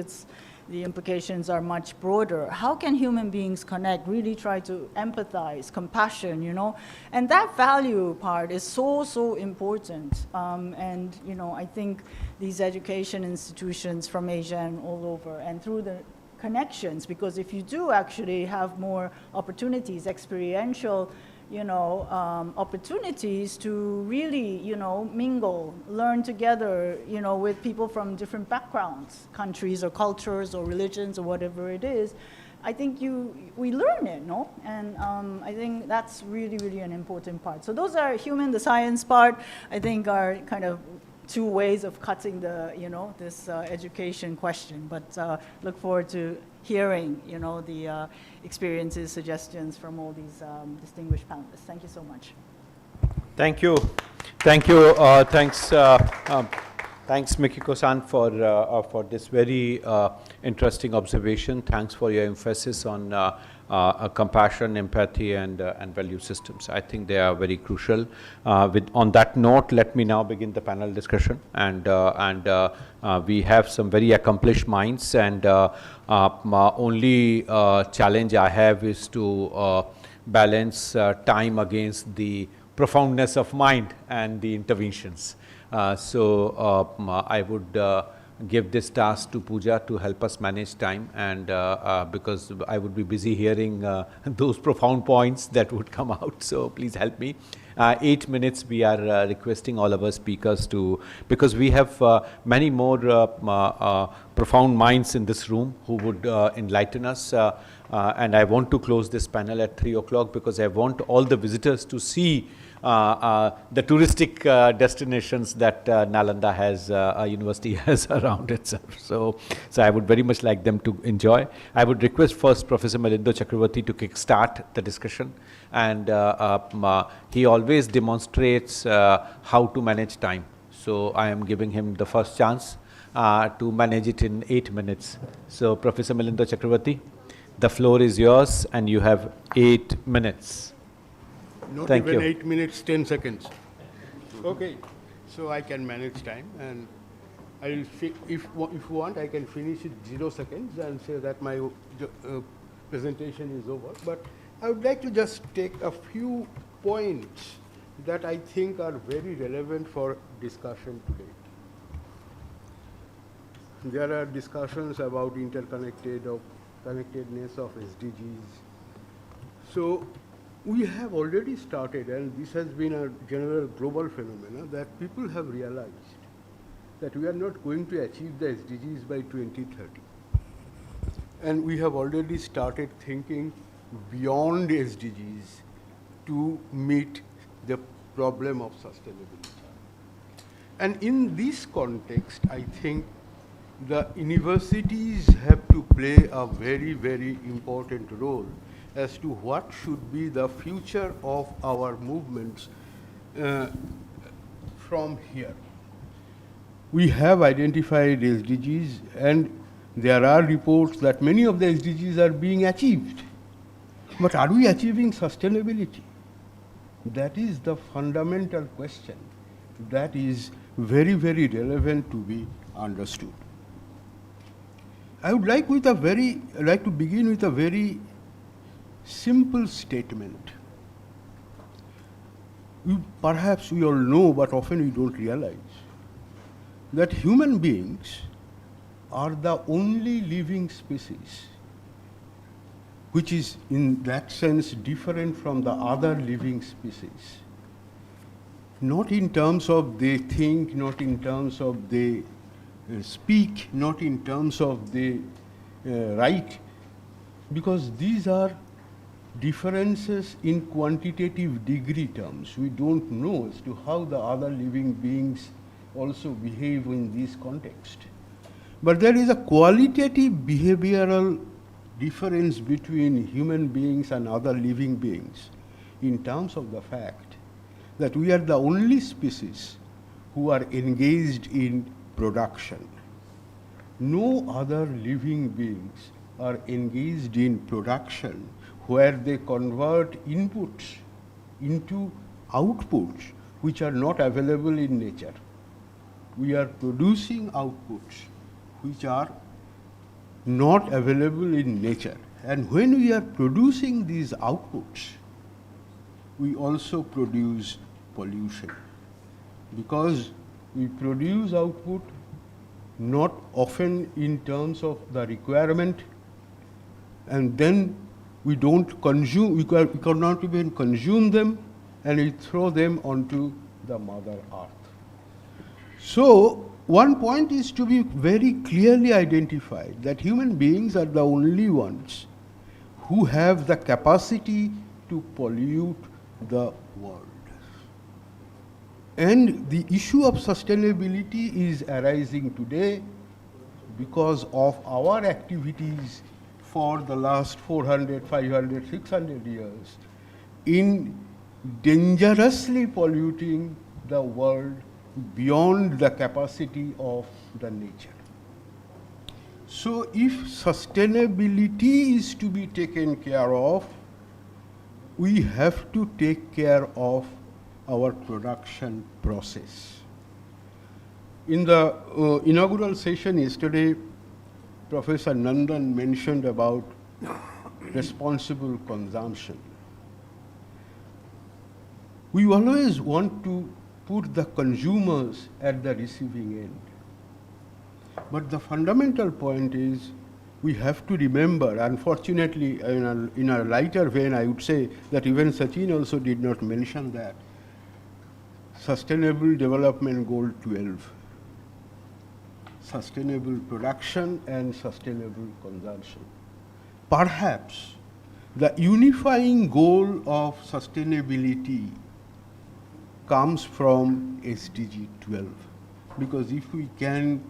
the implications are much broader. How can human beings connect, really try to empathize, compassion, And that value part is so, so important. And, I think these education institutions from Asia and all over, and through the connections, because if you do actually have more opportunities, experiential, opportunities to really, mingle, learn together, with people from different backgrounds, countries or cultures or religions or whatever it is, I think we learn it, no? And I think that's really, really an important part. So those are human, the science part, I think are kind of two ways of cutting the, this education question. But look forward to hearing, the experiences, suggestions from all these distinguished panelists. Thank you so much. Thank you. Thank you. Thanks, Mikiko-san, for this very interesting observation. Thanks for your emphasis on compassion, empathy, and value systems. I think they are very crucial. On that note, let me now begin the panel discussion. And we have some very accomplished minds. And my only challenge I have is to balance time against the profoundness of mind and the interventions. I would give this task to Pooja to help us manage time, and because I would be busy hearing those profound points that would come out, so please help me. 8 minutes we are requesting all of our speakers to, because we have many more profound minds in this room who would enlighten us, and I want to close this panel at 3 o'clock because I want all the visitors to see the touristic destinations that Nalanda has, university has around itself. So I would very much like them to enjoy. I would request first Professor Milindo Chakravarti to kickstart the discussion. And he always demonstrates how to manage time. So I am giving him the first chance to manage it in 8 minutes. So Professor Milindo Chakravarti, the floor is yours and you have 8 minutes. Not Thank even you. 8 minutes, 10 seconds. Okay, so I can manage time, and I'll if you want, I can finish it 0 seconds and say that my presentation is over. But I would like to just take a few points that I think are very relevant for discussion today. There are discussions about connectedness of SDGs. So we have already started, and this has been a general global phenomenon, that people have realized that we are not going to achieve the SDGs by 2030. And we have already started thinking beyond SDGs to meet the problem of sustainability. And in this context, I think the universities have to play a very, very important role as to what should be the future of our movements from here. We have identified SDGs, and there are reports that many of the SDGs are being achieved. But are we achieving sustainability? That is the fundamental question that is very, very relevant to be understood. I would like to begin with a very simple statement. Perhaps we all know, but often we don't realize, that human beings are the only living species which is in that sense different from the other living species. Not in terms of they think, not in terms of they speak, not in terms of they write, because these are differences in quantitative degree terms. We don't know as to how the other living beings also behave in this context. But there is a qualitative behavioral difference between human beings and other living beings in terms of the fact that we are the only species who are engaged in production. No other living beings are engaged in production where they convert inputs into outputs which are not available in nature. We are producing outputs which are not available in nature. And when we are producing these outputs, we also produce pollution, because we produce output not often in terms of the requirement, and then we don't consume, we cannot even consume them, and we throw them onto the Mother Earth. So one point is to be very clearly identified that human beings are the only ones who have the capacity to pollute the world. And the issue of sustainability is arising today because of our activities for the last 400, 500, 600 years in dangerously polluting the world beyond the capacity of the nature. So if sustainability is to be taken care of, we have to take care of our production process. In the inaugural session yesterday, Professor Nandan mentioned about responsible consumption. We always want to put the consumers at the receiving end. But the fundamental point is we have to remember, unfortunately, in a lighter vein, I would say that even Sachin also did not mention that, Sustainable Development Goal 12, sustainable production and sustainable consumption. Perhaps the unifying goal of sustainability comes from SDG 12, because if we can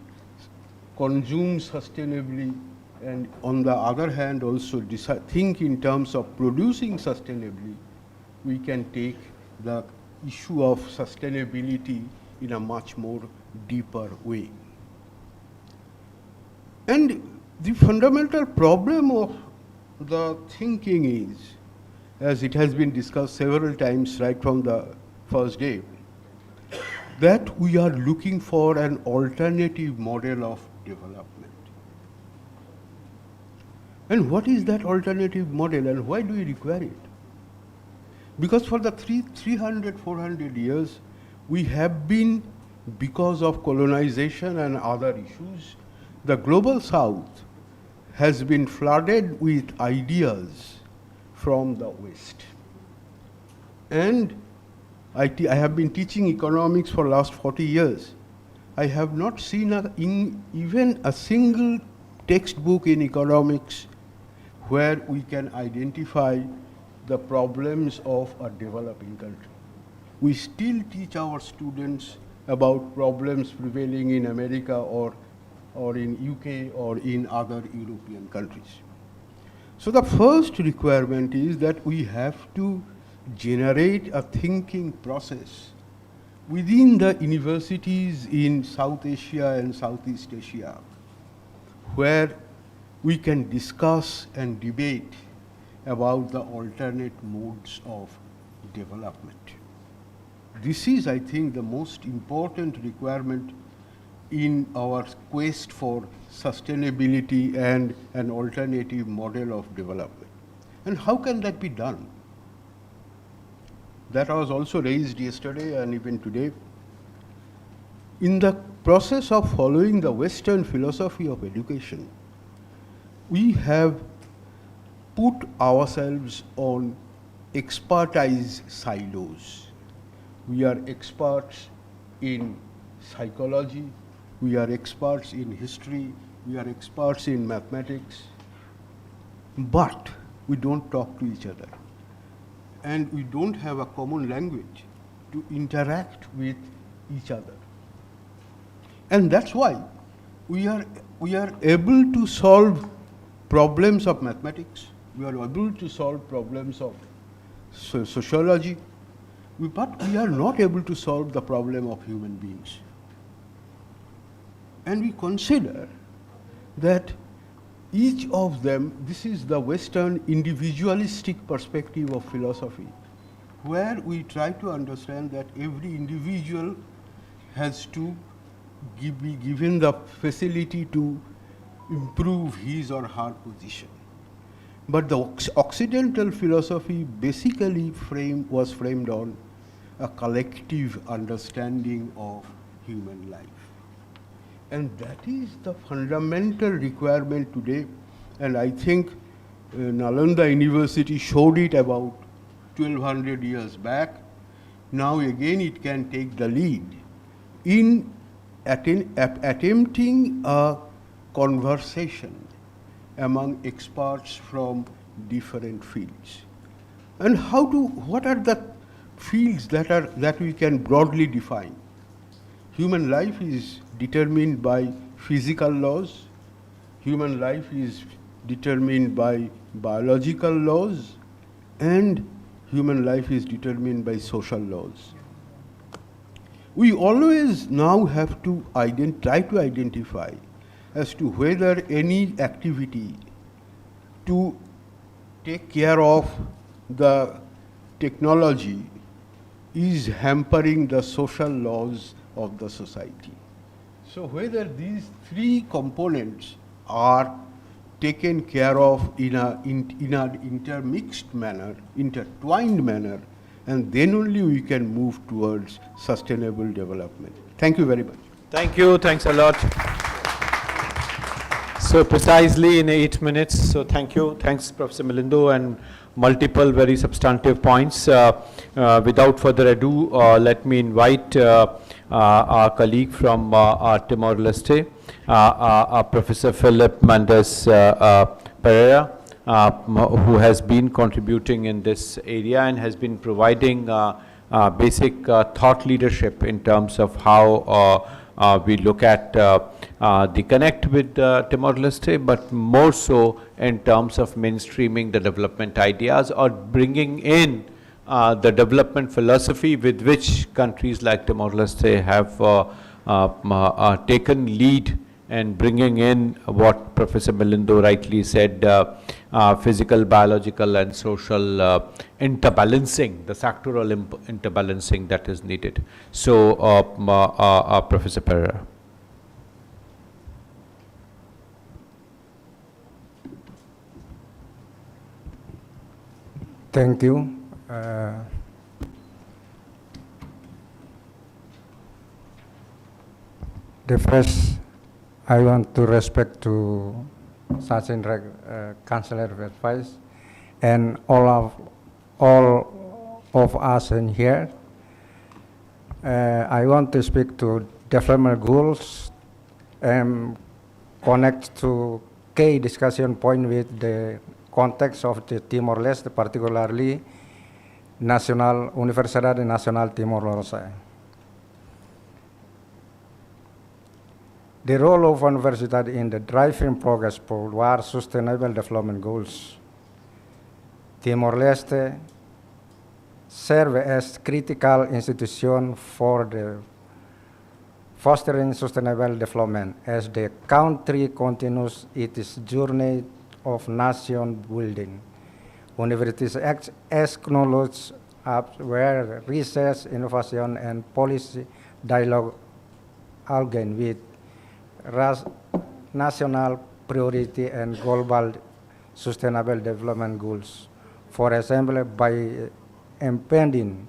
consume sustainably and on the other hand also think in terms of producing sustainably, we can take the issue of sustainability in a much more deeper way. And the fundamental problem of the thinking is, as it has been discussed several times right from the first day, that we are looking for an alternative model of development. And what is that alternative model and why do we require it? Because for the 300, 400 years, we have been, because of colonization and other issues, the global south has been flooded with ideas from the West. And I have been teaching economics for the last 40 years. I have not seen even a single textbook in economics where we can identify the problems of a developing country. We still teach our students about problems prevailing in America or in UK or in other European countries. So the first requirement is that we have to generate a thinking process within the universities in South Asia and Southeast Asia, where we can discuss and debate about the alternate modes of development. This is, I think, the most important requirement in our quest for sustainability and an alternative model of development. And how can that be done? That was also raised yesterday and even today. In the process of following the Western philosophy of education, we have put ourselves on expertise silos. We are experts in psychology, we are experts in history, we are experts in mathematics, but we don't talk to each other. And we don't have a common language to interact with each other. And that's why we are able to solve problems of mathematics, we are able to solve problems of sociology, but we are not able to solve the problem of human beings. And we consider that each of them, this is the Western individualistic perspective of philosophy, where we try to understand that every individual has to be given the facility to improve his or her position. But the Occidental philosophy basically was framed on a collective understanding of human life. And that is the fundamental requirement today, and I think Nalanda University showed it about 1200 years back. Now again it can take the lead in attempting a conversation among experts from different fields. And what are the fields that we can broadly define? Human life is determined by physical laws. Human life is determined by biological laws, and human life is determined by social laws. We always now have to try to identify as to whether any activity to take care of the technology is hampering the social laws of the society. So whether these three components are taken care of in an intermixed manner, intertwined manner, and then only we can move towards sustainable development. Thank you very much. Thank you. Thanks a lot. So precisely in 8 minutes. So thank you. Thanks, Professor Milindo, and multiple very substantive points. Without further ado, let me invite our colleague from Timor-Leste, Professor Philip Mendes Pereira, who has been contributing in this area and has been providing basic thought leadership in terms of how we look at the connect with Timor-Leste, but more so in terms of mainstreaming the development ideas or bringing in the development philosophy with which countries like Timor-Leste have taken lead, and bringing in what Professor Milindo rightly said, physical, biological and social interbalancing, the sectoral interbalancing that is needed. So Professor Pereira. Thank you. The first, I want to respect to Sachin Chancellor of Advice and all of us in here. I want to speak to development goals and connect to key discussion point with the context of the Timor-Leste, particularly Universidad Nacional Timor-Leste. The role of university in the driving progress towards sustainable development goals. Timor-Leste serve as critical institution for the fostering sustainable development as the country continues its journey of nation building. Universities act as knowledge hubs where research, innovation, and policy dialogue align with national priority and global sustainable development goals. For example, by embedding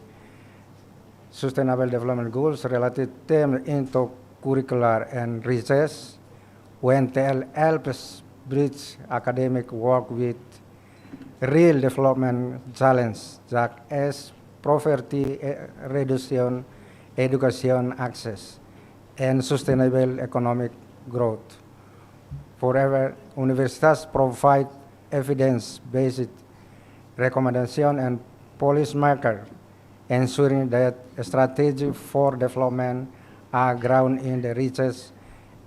sustainable development goals related them into curricular and research, when TL helps bridge academic work with real development challenges such as poverty reduction, education access, and sustainable economic growth. Forever, universities provide evidence-based recommendation and policy maker, ensuring that strategy for development are grounded in the research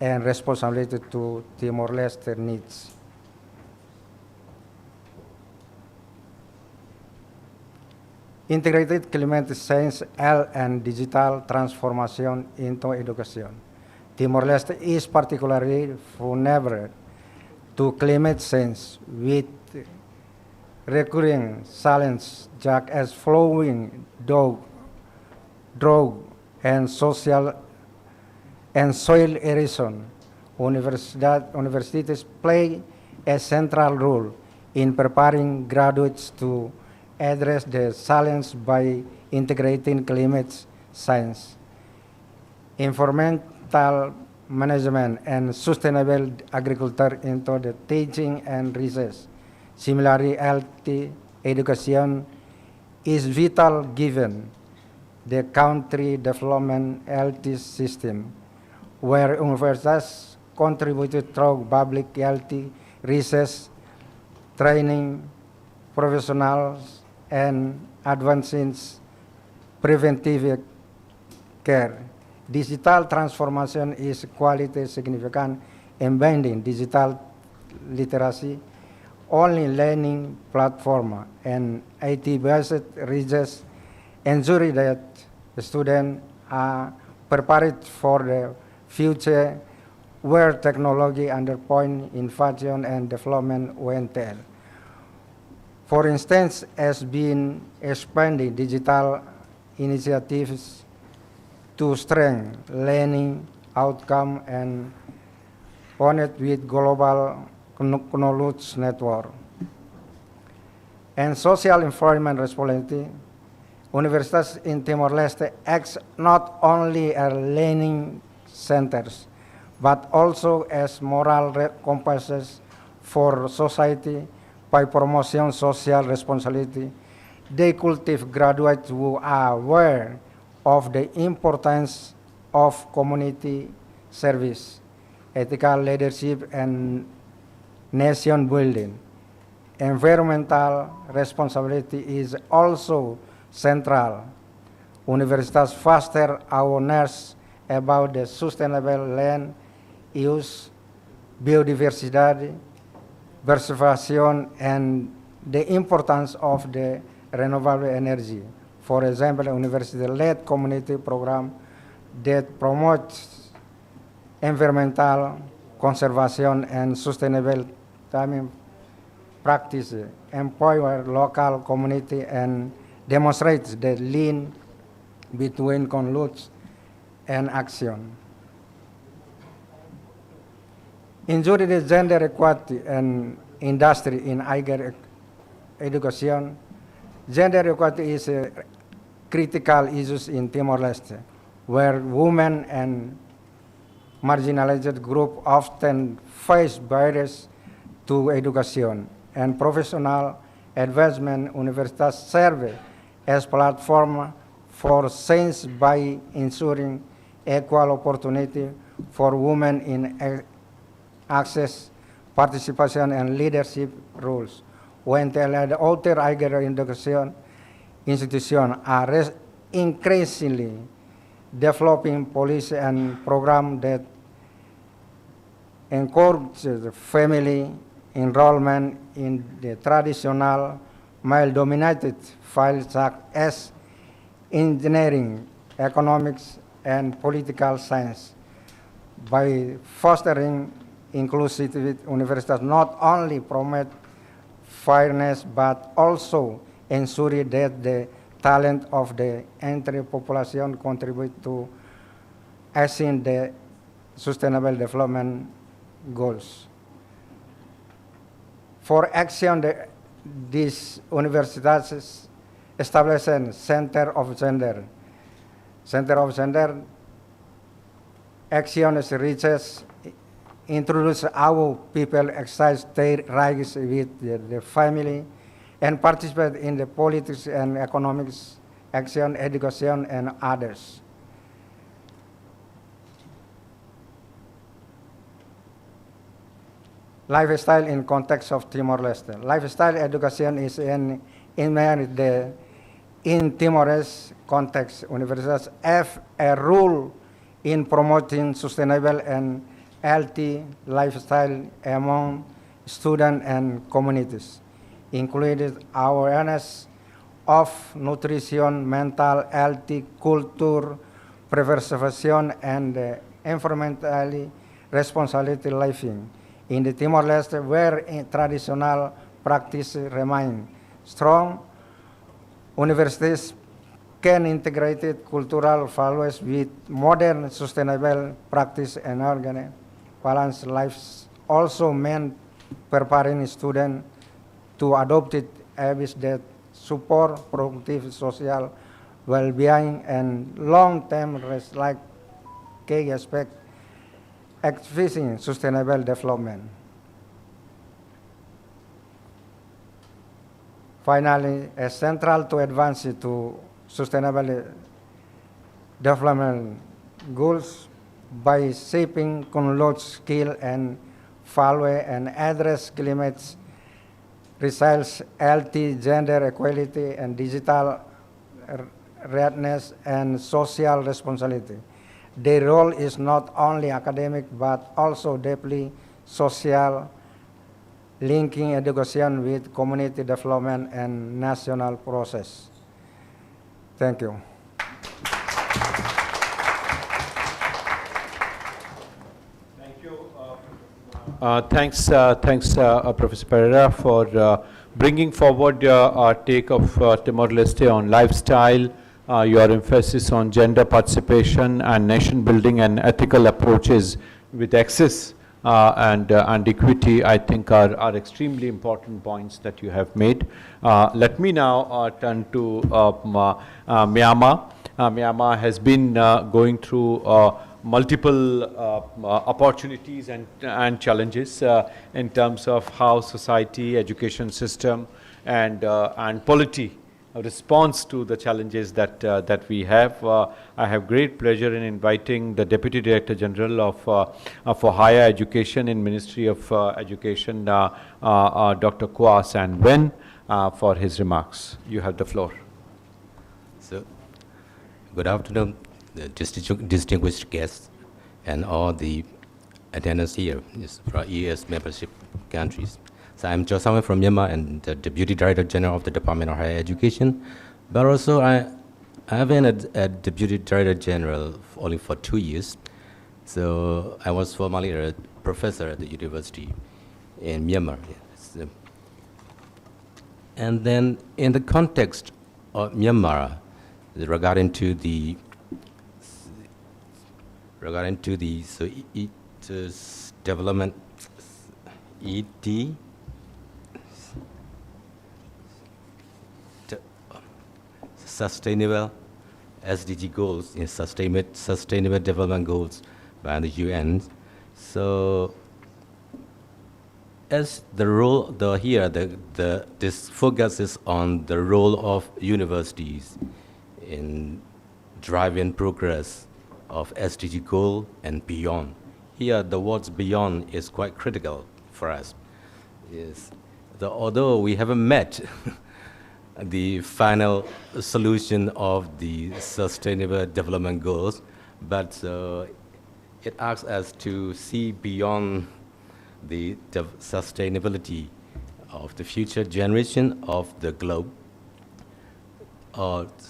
and responsibility to Timor-Leste needs. Integrated climate science, health, and digital transformation into education. Timor-Leste is particularly vulnerable to climate change with recurring challenges such as flowing drought and soil erosion. Universities play a central role in preparing graduates to address the challenge by integrating climate science, environmental management, and sustainable agriculture into the teaching and research. Similarly, healthy education is vital given the country development health system, where universities contributed through public health research, training, professionals, and advancing preventive care. Digital transformation is quality significant embedding digital literacy, only learning platform, and IT-based research ensure that the students are prepared for the future where technology underpins innovation and development when tell. For instance, has been expanding digital initiatives to strengthen learning outcome and connect with global knowledge network. And social environment responsibility, universities in Timor-Leste act not only as learning centers, but also as moral compasses for society by promoting social responsibility. They cultivate graduates who are aware of the importance of community service, ethical leadership, and nation building. Environmental responsibility is also central. Universities foster awareness about the sustainable land use, biodiversity, conservation, and the importance of the renewable energy. For example, university-led community program that promotes environmental conservation and sustainable farming practices, empower local community, and demonstrates the link between knowledge and action. Ensure the gender equality and industry in higher education. Gender equality is a critical issue in Timor-Leste, where women and marginalized groups often face barriers to education and professional advancement. Universities serve as platform for change by ensuring equal opportunity for women in access, participation, and leadership roles. When the other higher education institutions are increasingly developing policy and programs that encourage family enrollment in the traditional male-dominated fields such as engineering, economics, and political science. By fostering inclusivity, universities not only promote fairness but also ensure that the talent of the entire population contribute to achieving the sustainable development goals. For action, these universities establish a center of gender. Center of gender action is reaches introduce how people exercise their rights with the family and participate in the politics and economics, action, education, and others. Lifestyle in context of Timor-Leste. Lifestyle education is in Timor-Leste context. Universities have a role in promoting sustainable and healthy lifestyle among students and communities, including awareness of nutrition, mental health, culture, preservation, and environmentally responsibility living. In the Timor-Leste, where traditional practice remain strong, universities can integrate cultural values with modern sustainable practice and organize balanced lives. Also meant preparing students to adopt habits that support productive social well-being and long-term like key aspect achieving sustainable development. Finally, as central to advance to sustainable development goals by shaping knowledge, skill, and value and address climate results, health, gender equality, and digital readiness and social responsibility. Their role is not only academic but also deeply social, linking education with community development and national process. Thank you. Thanks, Professor Pereira, for bringing forward our take of Timor-Leste on lifestyle, your emphasis on gender participation and nation building and ethical approaches with access and equity, I think are extremely important points that you have made. Let me now turn to Myanmar. Myanmar has been going through multiple opportunities and challenges in terms of how society, education system, and polity responds to the challenges that we have. I have great pleasure in inviting the Deputy Director General for Higher Education in Ministry of Education, Dr. Kwa San Wen, for his remarks. You have the floor. So, good afternoon, the distinguished guests and all the attendants here from EAS membership countries. So I'm Jo Sang-wen from Myanmar and the Deputy Director General of the Department of Higher Education. But also I've been a Deputy Director General only for 2 years. So I was formerly a professor at the university in Myanmar. So, and then in the context of Myanmar, regarding to the development ED sustainable SDG goals in sustainable development goals by the UN. So as the role this focuses on the role of universities in driving progress of SDG goal and beyond. Here, the words beyond is quite critical for us. Yes, although we haven't met the final solution of the sustainable development goals, but it asks us to see beyond the sustainability of the future generation of the globe.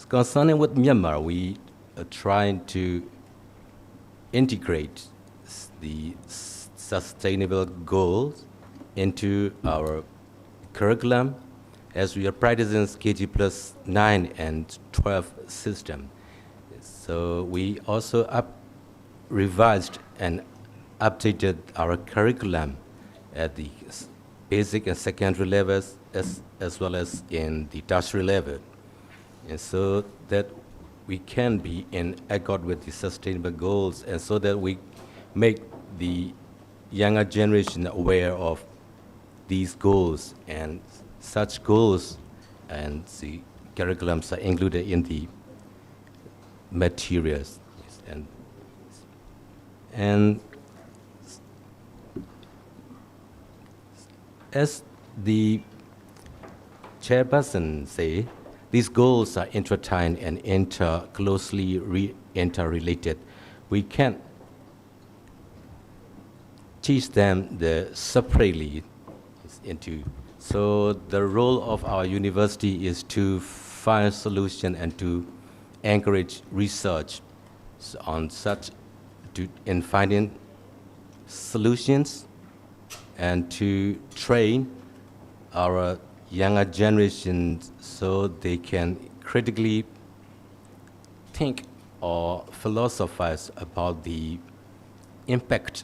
Concerning with Myanmar, we are trying to integrate the sustainable goals into our curriculum as we are practicing KG plus 9 and 12 system. So we also revised and updated our curriculum at the basic and secondary levels as well as in the tertiary level. And so that we can be in accord with the sustainable goals and so that we make the younger generation aware of these goals, and such goals and the curriculums are included in the materials. And as the chairperson say, these goals are intertwined and closely interrelated. We can't teach them separately into. So the role of our university is to find solution and to encourage research on in finding solutions and to train our younger generations so they can critically think or philosophize about the impact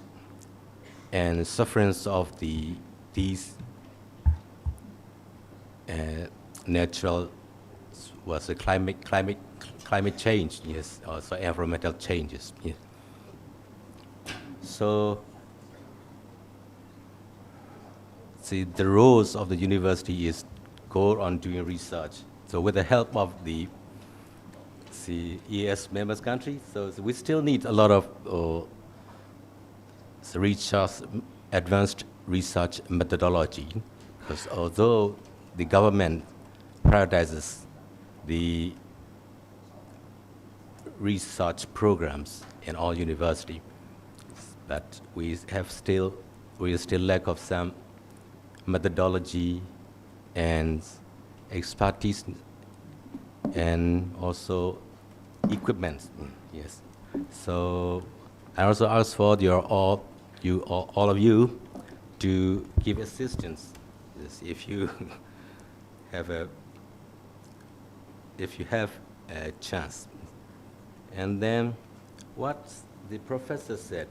and sufferance of these natural climate change, yes, also environmental changes. Yes. So see, the roles of the university is go on doing research. So with the help of the EAS members countries, so we still need a lot of research, advanced research methodology Because although the government prioritizes the research programs in all universities, but we still lack of some methodology and expertise and also equipment. Yes. So I also ask for all of you to give assistance. Yes, if you have a chance. And then what the professor said,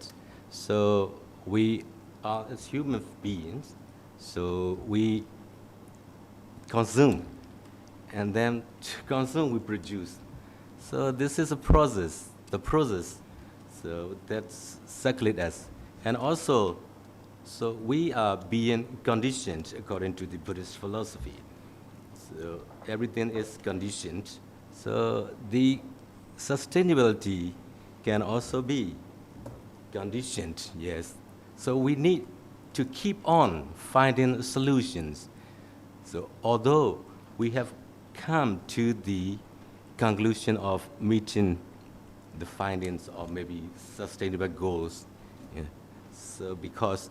so we are as human beings, so we consume, and then to consume we produce. So this is a process, so that's circulate us. And also, so we are being conditioned according to the Buddhist philosophy. So everything is conditioned. So the sustainability can also be conditioned, yes. So we need to keep on finding solutions. So although we have come to the conclusion of meeting the findings of maybe sustainable goals, yeah. So because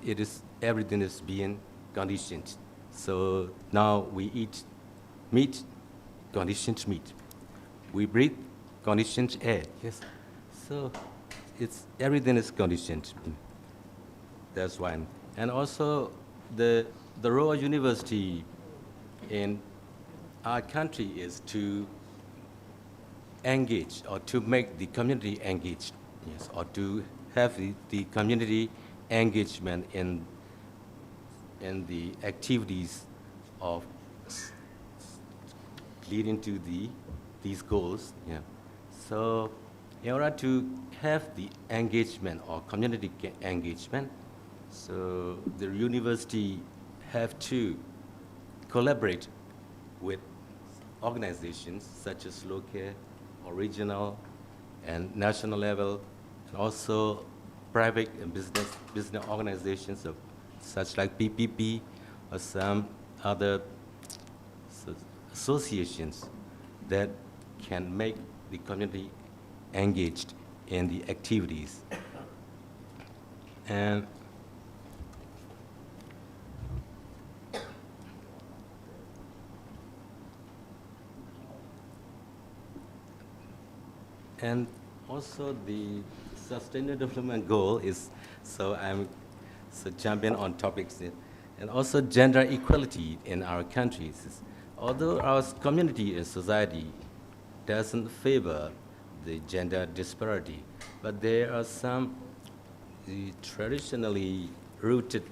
everything is being conditioned. So now we eat meat, conditioned meat. We breathe conditioned air, yes. So everything is conditioned. That's why. And also the role of university in our country is to engage or to make the community engaged, yes, or to have the community engagement in the activities of leading to these goals. Yeah. So in order to have the engagement or community engagement, so the university have to collaborate with organizations such as local or regional and national level, and also private and business organizations of such like PPP or some other associations that can make the community engaged in the activities. And also the Sustainable Development Goal is, so I'm jumping on topics, and also gender equality in our countries. Although our community and society doesn't favor the gender disparity, but there are some traditionally rooted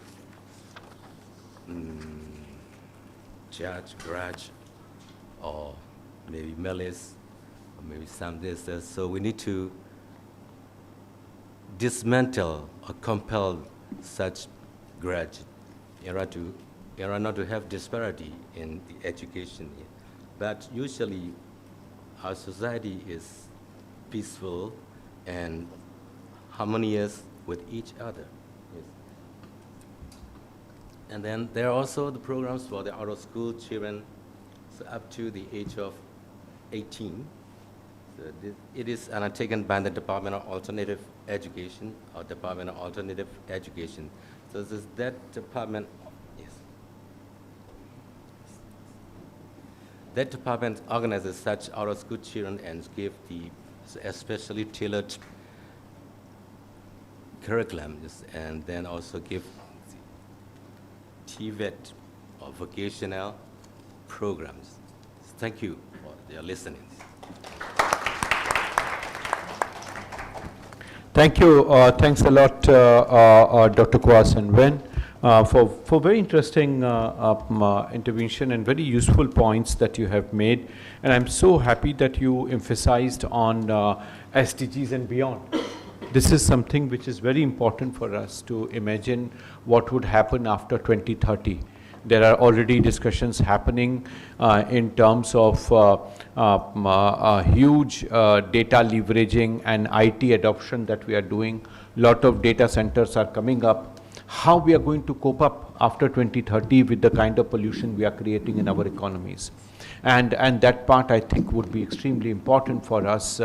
grudge, or maybe malice, or maybe some this. So we need to dismantle or compel such grudge in order not to have disparity in the education. But usually our society is peaceful and harmonious with each other. Yes. And then there are also the programs for the out-of-school children, so up to the age of 18. So it is undertaken by the Department of Alternative Education or Department of Alternative Education. So this is that department. Yes. That department organizes such out-of-school children and give the especially tailored curriculums, and then also give TVET or vocational programs. Thank you for your listening. Thank you. Thanks a lot, Dr. Kwas and Wen, for very interesting intervention and very useful points that you have made. And I'm so happy that you emphasized on SDGs and beyond. This is something which is very important for us to imagine what would happen after 2030. There are already discussions happening in terms of huge data leveraging and IT adoption that we are doing. Lot of data centers are coming up. how we are going to cope up after 2030 with the kind of pollution we are creating in our economies. And that part, I think, would be extremely important for us,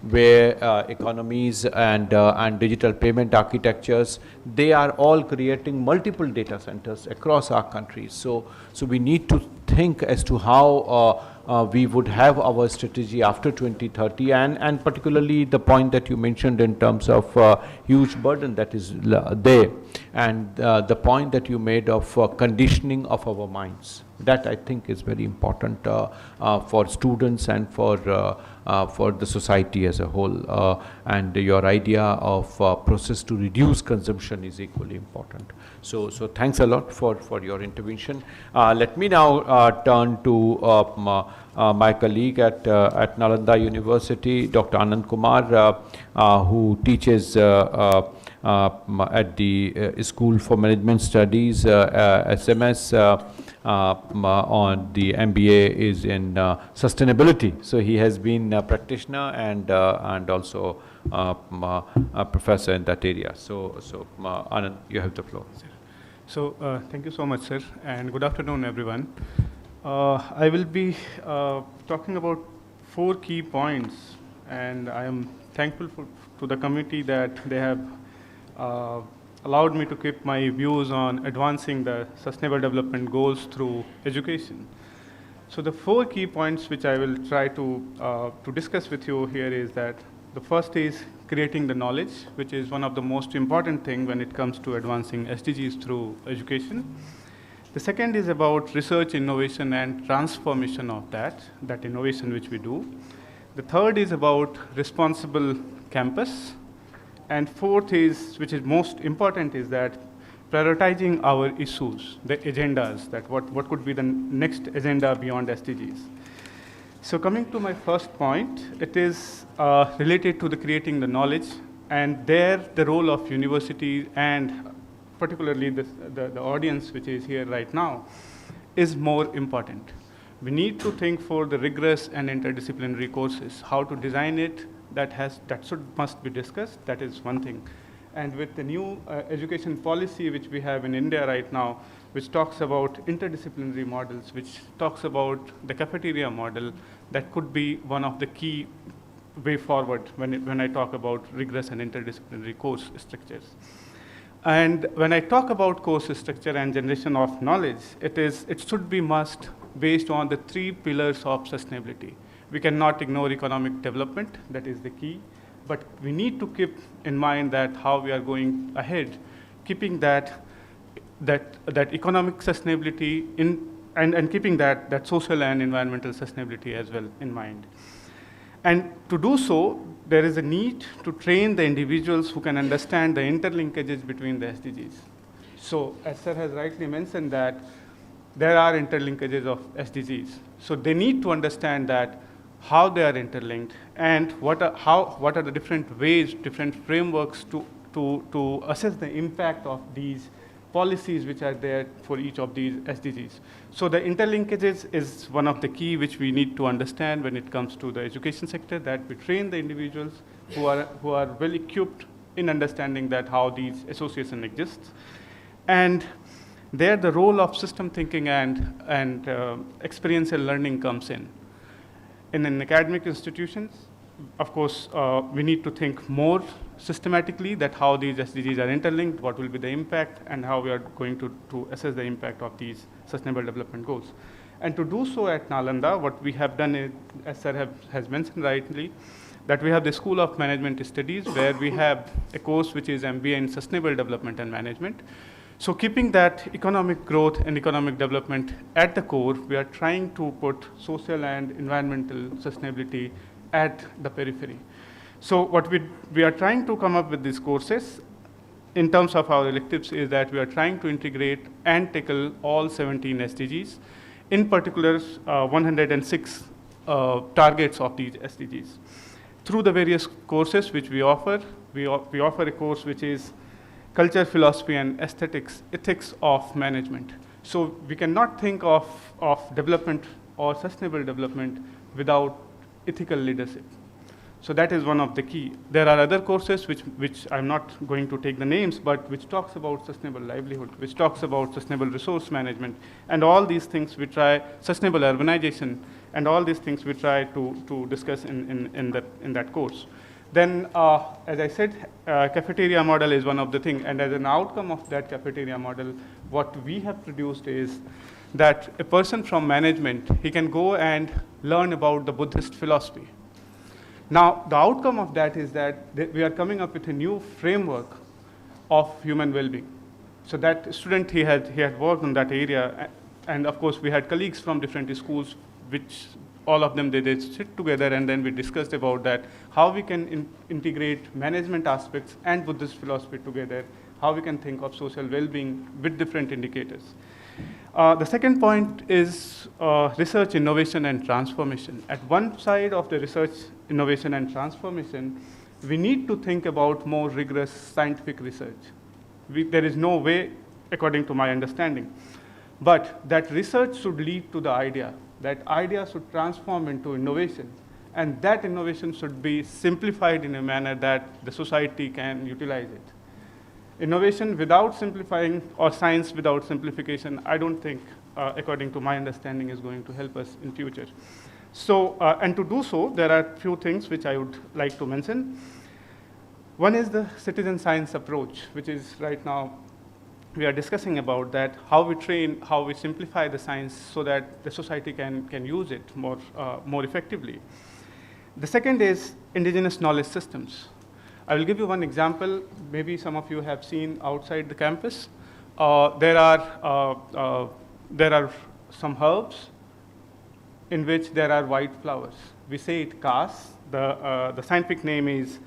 where economies and digital payment architectures, they are all creating multiple data centers across our countries. So we need to think as to how we would have our strategy after 2030, and particularly the point that you mentioned in terms of huge burden that is there, and the point that you made of conditioning of our minds. That, I think, is very important for students and for the society as a whole. And your idea of process to reduce consumption is equally important. So thanks a lot for your intervention. Let me now turn to my colleague at Nalanda University, Dr. Anand Kumar, who teaches at the School for Management Studies, SMS, on the MBA is in sustainability. So he has been a practitioner and also a professor in that area. So Anand, you have the floor. So thank you so much, sir, and good afternoon, everyone. I will be talking about 4 key points, and I am thankful to the committee that they have allowed me to keep my views on advancing the Sustainable Development Goals through education. So the 4 key points which I will try to discuss with you here is that the first is creating the knowledge, which is one of the most important things when it comes to advancing SDGs through education. The second is about research, innovation, and transformation of that innovation which we do. The third is about responsible campus. And fourth is, which is most important, is that prioritizing our issues, the agendas, that what could be the next agenda beyond SDGs. So coming to my first point, it is related to the creating the knowledge, and there the role of universities and particularly the audience which is here right now is more important. We need to think for the rigorous and interdisciplinary courses, how to design it, must be discussed. That is one thing. And with the new education policy which we have in India right now, which talks about interdisciplinary models, which talks about the cafeteria model, that could be one of the key way forward when I talk about rigorous and interdisciplinary course structures. And when I talk about course structure and generation of knowledge, it should be must based on the 3 pillars of sustainability. We cannot ignore economic development, that is the key, but we need to keep in mind that how we are going ahead, keeping that economic sustainability and keeping that social and environmental sustainability as well in mind. And to do so, there is a need to train the individuals who can understand the interlinkages between the SDGs. So as sir has rightly mentioned that there are interlinkages of SDGs. So they need to understand that how they are interlinked and what are the different ways, different frameworks to assess the impact of these policies which are there for each of these SDGs. So the interlinkages is one of the key which we need to understand when it comes to the education sector, that we train the individuals who are well equipped in understanding that how these association exists. And there the role of system thinking and experiential learning comes in. In an academic institutions, of course, we need to think more systematically that how these SDGs are interlinked, what will be the impact, and how we are going to assess the impact of these sustainable development goals. And to do so at Nalanda, what we have done is, as sir has mentioned rightly, that we have the School of Management Studies, where we have a course which is MBA in Sustainable Development and Management. So keeping that economic growth and economic development at the core, we are trying to put social and environmental sustainability at the periphery. So what we are trying to come up with these courses in terms of our electives is that we are trying to integrate and tackle all 17 SDGs, in particular 106 targets of these SDGs. Through the various courses which we offer a course which is Culture, Philosophy, and Ethics of Management. So we cannot think of development or sustainable development without ethical leadership. So that is one of the key. There are other courses which I'm not going to take the names, but which talks about sustainable livelihood, which talks about sustainable resource management, and all these things we try, sustainable urbanization, and all these things we try to discuss in that course. Then, as I said, cafeteria model is one of the things, and as an outcome of that cafeteria model, what we have produced is that a person from management, he can go and learn about the Buddhist philosophy. Now, the outcome of that is that we are coming up with a new framework of human well-being. So that student, he had worked in that area, and of course, we had colleagues from different schools, which all of them, they sit together, and then we discussed about that, how we can integrate management aspects and Buddhist philosophy together, how we can think of social well-being with different indicators. The second point is research, innovation, and transformation. At one side of the research, innovation, and transformation, we need to think about more rigorous scientific research. There is no way, according to my understanding, but that research should lead to the idea. That idea should transform into innovation, and that innovation should be simplified in a manner that the society can utilize it. Innovation without simplifying, or science without simplification, I don't think, according to my understanding, is going to help us in future. So, and to do so, there are few things which I would like to mention. One is the citizen science approach, which is right now, we are discussing about that, how we train, how we simplify the science so that the society can use it more effectively. The second is indigenous knowledge systems. I will give you one example. Maybe some of you have seen outside the campus. There are some herbs in which there are white flowers. We say it cas. The scientific name is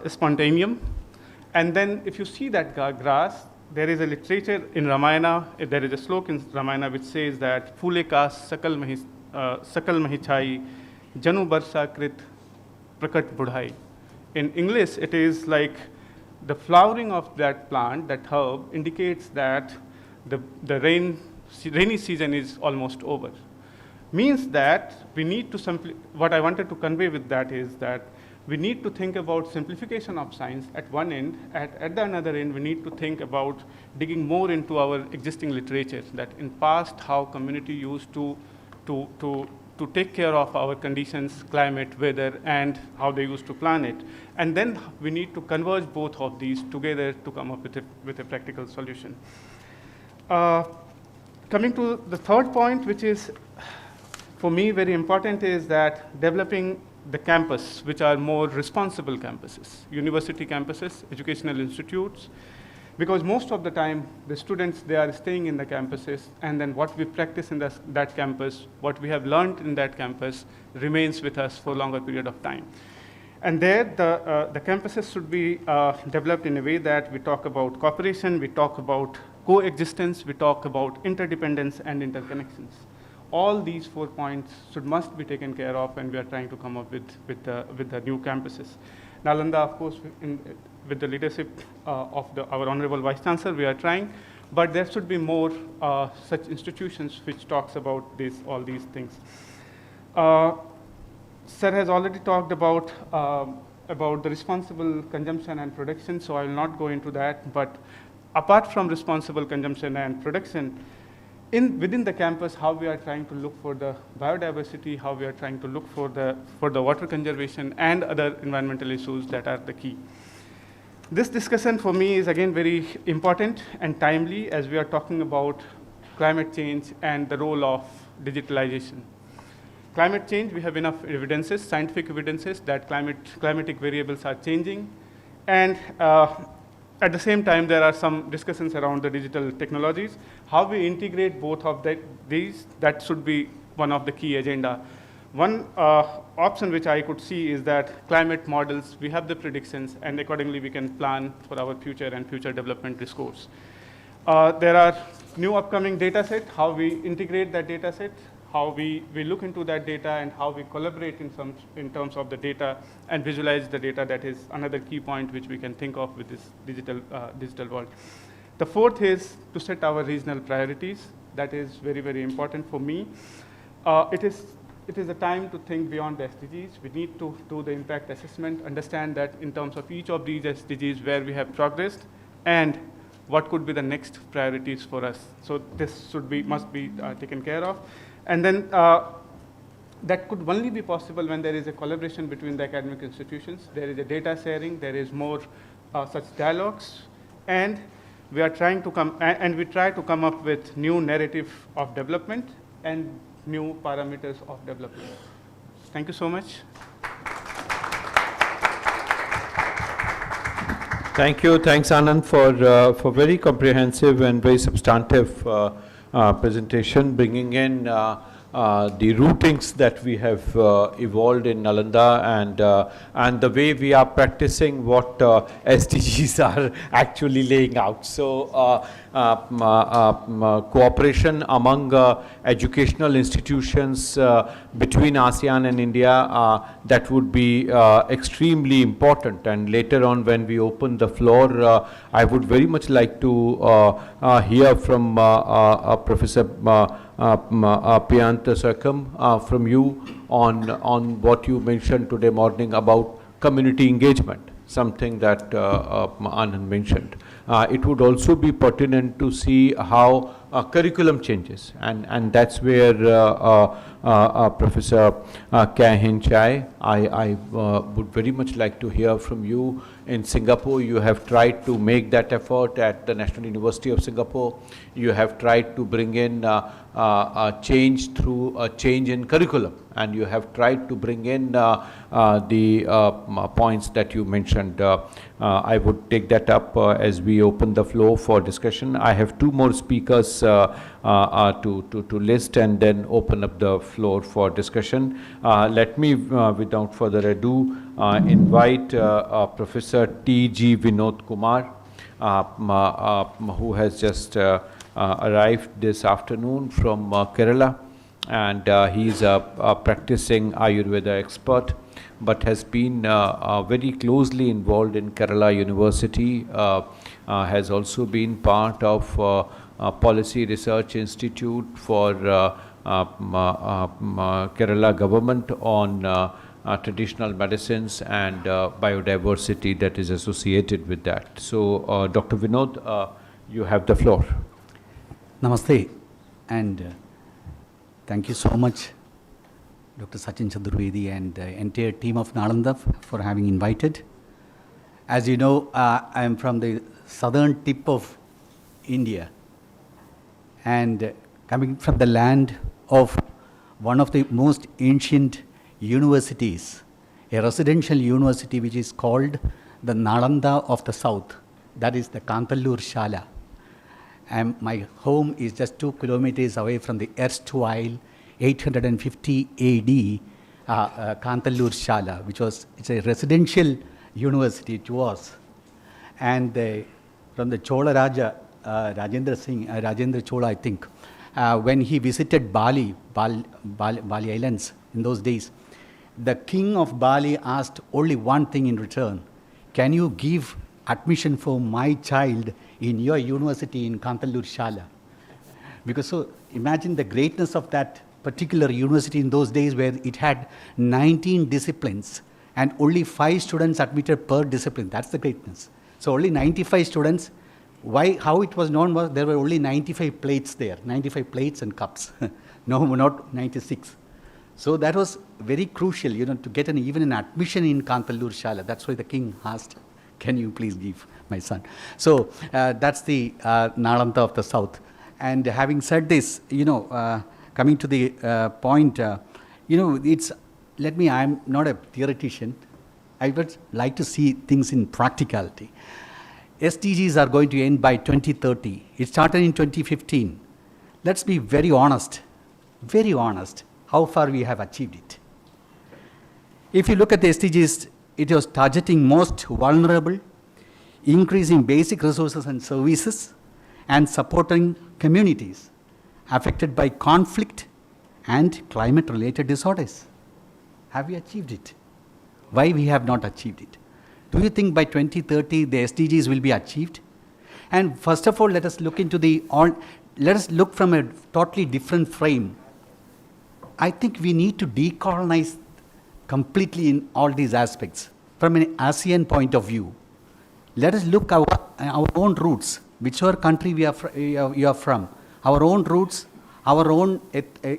spontaneum. And then if you see that grass, there is a literature in Ramayana, there is a slok in Ramayana which says that Phule kas sakal mahichai janu barsa krit prakat budhai. In English, it is like the flowering of that plant, that herb, indicates that the rainy season is almost over. Means that we need to what I wanted to convey with that is that we need to think about simplification of science at one end. At the another end, we need to think about digging more into our existing literature, that in past, how community used to take care of our conditions, climate, weather, and how they used to plan it. And then we need to converge both of these together to come up with a practical solution. Coming to the third point, which is for me very important, is that developing the campus, which are more responsible campuses, university campuses, educational institutes, because most of the time, the students, they are staying in the campuses, and then what we practice in that campus, what we have learned in that campus, remains with us for a longer period of time. And there, the campuses should be developed in a way that we talk about cooperation, we talk about coexistence, we talk about interdependence and interconnections. All these 4 points must be taken care of, and we are trying to come up with the new campuses. Nalanda, of course, with the leadership of our Honorable Vice Chancellor, we are trying, but there should be more such institutions which talks about all these things. Sir has already talked about the responsible consumption and production, so I will not go into that, but apart from responsible consumption and production, within the campus, how we are trying to look for the biodiversity, how we are trying to look for the water conservation and other environmental issues that are the key. This discussion for me is again very important and timely as we are talking about climate change and the role of digitalization. Climate change, we have enough evidences, scientific evidences that climatic variables are changing, and at the same time, there are some discussions around the digital technologies. How we integrate both of these, that should be one of the key agenda. One option which I could see is that climate models, we have the predictions, and accordingly we can plan for our future and future development discourse. There are new upcoming data set, how we integrate that data set, how we look into that data, and how we collaborate in terms of the data and visualize the data. That is another key point which we can think of with this digital world. The fourth is to set our regional priorities. That is very, very important for me. It it is a time to think beyond the SDGs. We need to do the impact assessment, understand that in terms of each of these SDGs where we have progressed and what could be the next priorities for us. So this must be taken care of. And then that could only be possible when there is a collaboration between the academic institutions. There is a data sharing, there is more such dialogues, and we are trying to we try to come up with new narrative of development and new parameters of development. Thank you so much. Thank you. Thanks, Anand, for very comprehensive and very substantive presentation, bringing in the routings that we have evolved in Nalanda and the way we are practicing what SDGs are actually laying out. So cooperation among educational institutions between ASEAN and India, that would be extremely important. And later on when we open the floor, I would very much like to hear from Professor Piyanta Sarkam from you on what you mentioned today morning about community engagement, something that Anand mentioned. It would also be pertinent to see how curriculum changes, and that's where Professor Kya-Hin Chai, I would very much like to hear from you. In Singapore, you have tried to make that effort at the National University of Singapore. You have tried to bring in a change through a change in curriculum, and you have tried to bring in the points that you mentioned. I would take that up as we open the floor for discussion. I have two more speakers to list and then open up the floor for discussion. Let me, without further ado, invite Professor T.G. Vinod Kumar, who has just arrived this afternoon from Kerala, and he's a practicing Ayurveda expert, but has been very closely involved in Kerala University, has also been part of Policy Research Institute for Kerala government on traditional medicines and biodiversity that is associated with that. So Dr. Vinod, you have the floor. Namaste, and thank you so much, Dr. Sachin Chaturvedi and the entire team of Nalanda for having invited. As you know, I am from the southern tip of India, and coming from the land of one of the most ancient universities, a residential university which is called the Nalanda of the South, that is the Kantallur Shala. And my home is just 2 kilometers away from the erstwhile 850 AD Kantallur Shala, which was, it's a residential university, it was. And from the Chola Raja, Rajendra Chola, I think, when he visited Bali Islands in those days, the king of Bali asked only one thing in return: can you give admission for my child in your university in Kantallur Shala? Because so imagine the greatness of that particular university in those days, where it had 19 disciplines and only 5 students admitted per discipline. That's the greatness. So only 95 students. Why? How it was known was there were only 95 plates there, 95 plates and cups. No, not 96. So that was very crucial, you know, to get even an admission in Kantallur Shala. That's why the king asked, can you please give my son? So that's the Nalanda of the South. And having said this, you know, coming to the point, you know, I'm not a theoretician. I would like to see things in practicality. SDGs are going to end by 2030. It started in 2015. Let's be very honest, how far we have achieved it. If you look at the SDGs, it was targeting most vulnerable, increasing basic resources and services, and supporting communities affected by conflict and climate-related disorders. Have we achieved it? Why we have not achieved it? Do you think by 2030 the SDGs will be achieved? And first of all, let us look into let us look from a totally different frame. I think we need to decolonize completely in all these aspects. From an ASEAN point of view, let us look our own roots, whichever country you are from, our own roots, our own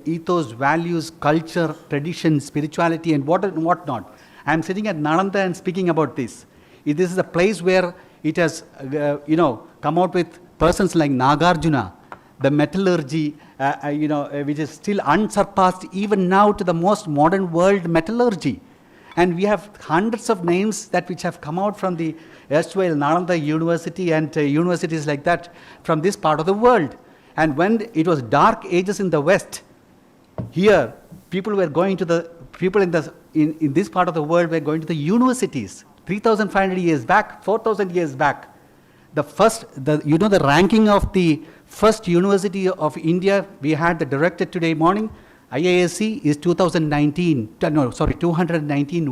ethos, values, culture, tradition, spirituality, and what not. I am sitting at Nalanda and speaking about this. This is a place where it has, come out with persons like Nagarjuna, the metallurgy, which is still unsurpassed even now to the most modern world metallurgy. And we have hundreds of names which have come out from the erstwhile Nalanda University and universities like that from this part of the world. And when it was dark ages in the West, here people were going to the, people in this part of the world were going to the universities 3,500 years back, 4,000 years back. The ranking of the first university of India, we had the director today morning, IISc is 219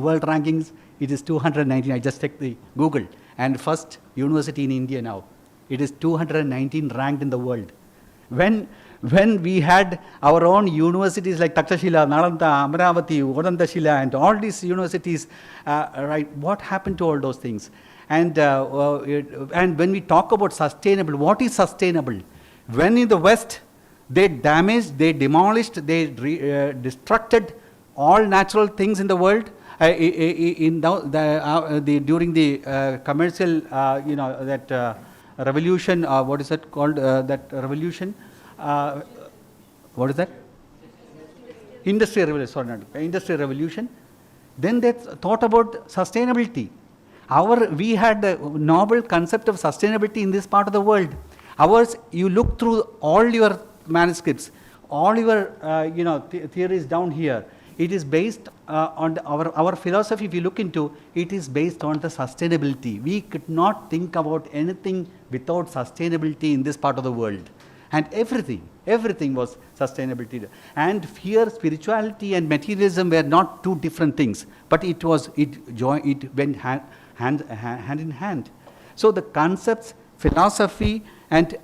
world rankings, it is 219, I just checked the Google, and first university in India now, it is 219 ranked in the world. When we had our own universities like Takshashila, Nalanda, Amravati, Odandashila, and all these universities, what happened to all those things? And when we talk about sustainable, what is sustainable? When in the West, they damaged, they demolished, they destructed all natural things in the world. During the commercial, revolution, what is that called? That revolution? What is that? Industrial revolution. Sorry, not industrial revolution. Then they thought about sustainability. We had the noble concept of sustainability in this part of the world. Ours, you look through all your manuscripts, all your theories down here. It is based on our philosophy. If you look into, it is based on the sustainability. We could not think about anything without sustainability in this part of the world, and everything was sustainability. And here, spirituality and materialism were not two different things, but it went hand in hand. So the concepts, philosophy, and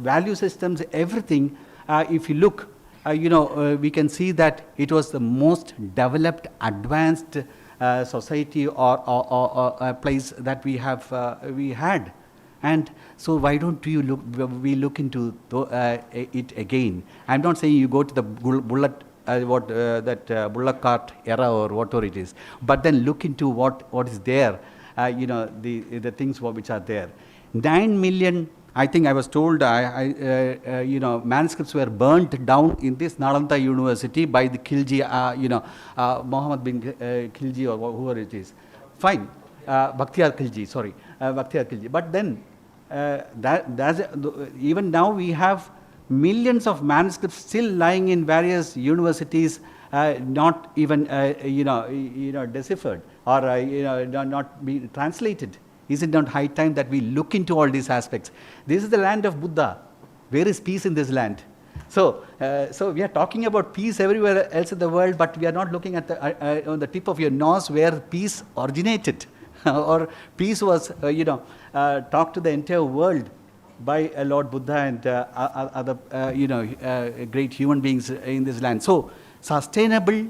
value systems, everything, if you look, we can see that it was the most developed, advanced society or place that we had. And so why don't we look into it again? I'm not saying you go to the bullock cart era or whatever it is, but then look into what is there, the things which are there. 9 million, I think I was told, manuscripts were burnt down in this Nalanda University by the Khilji, Mohammed bin Khilji or whoever it is. Fine, Bakhtiyar Khilji. But then, even now we have millions of manuscripts still lying in various universities, not even deciphered or not be translated. Is it not high time that we look into all these aspects? This is the land of Buddha. Where is peace in this land? So we are talking about peace everywhere else in the world, but we are not looking at on the tip of your nose where peace originated, or peace was, talked to the entire world by Lord Buddha and other, great human beings in this land. So sustainable,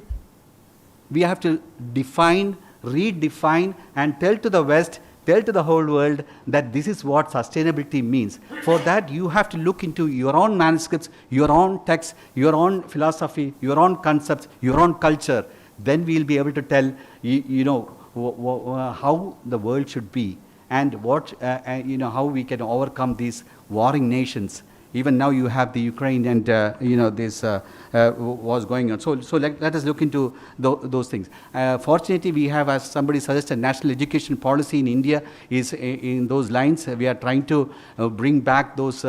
we have to define, redefine, and tell to the West, tell to the whole world that this is what sustainability means. For that, you have to look into your own manuscripts, your own texts, your own philosophy, your own concepts, your own culture. Then we'll be able to tell, how the world should be, and how we can overcome these warring nations. Even now you have the Ukraine and this was going on. So let us look into those things. Fortunately, we have, as somebody suggested, national education policy in India is in those lines. We are trying to bring back those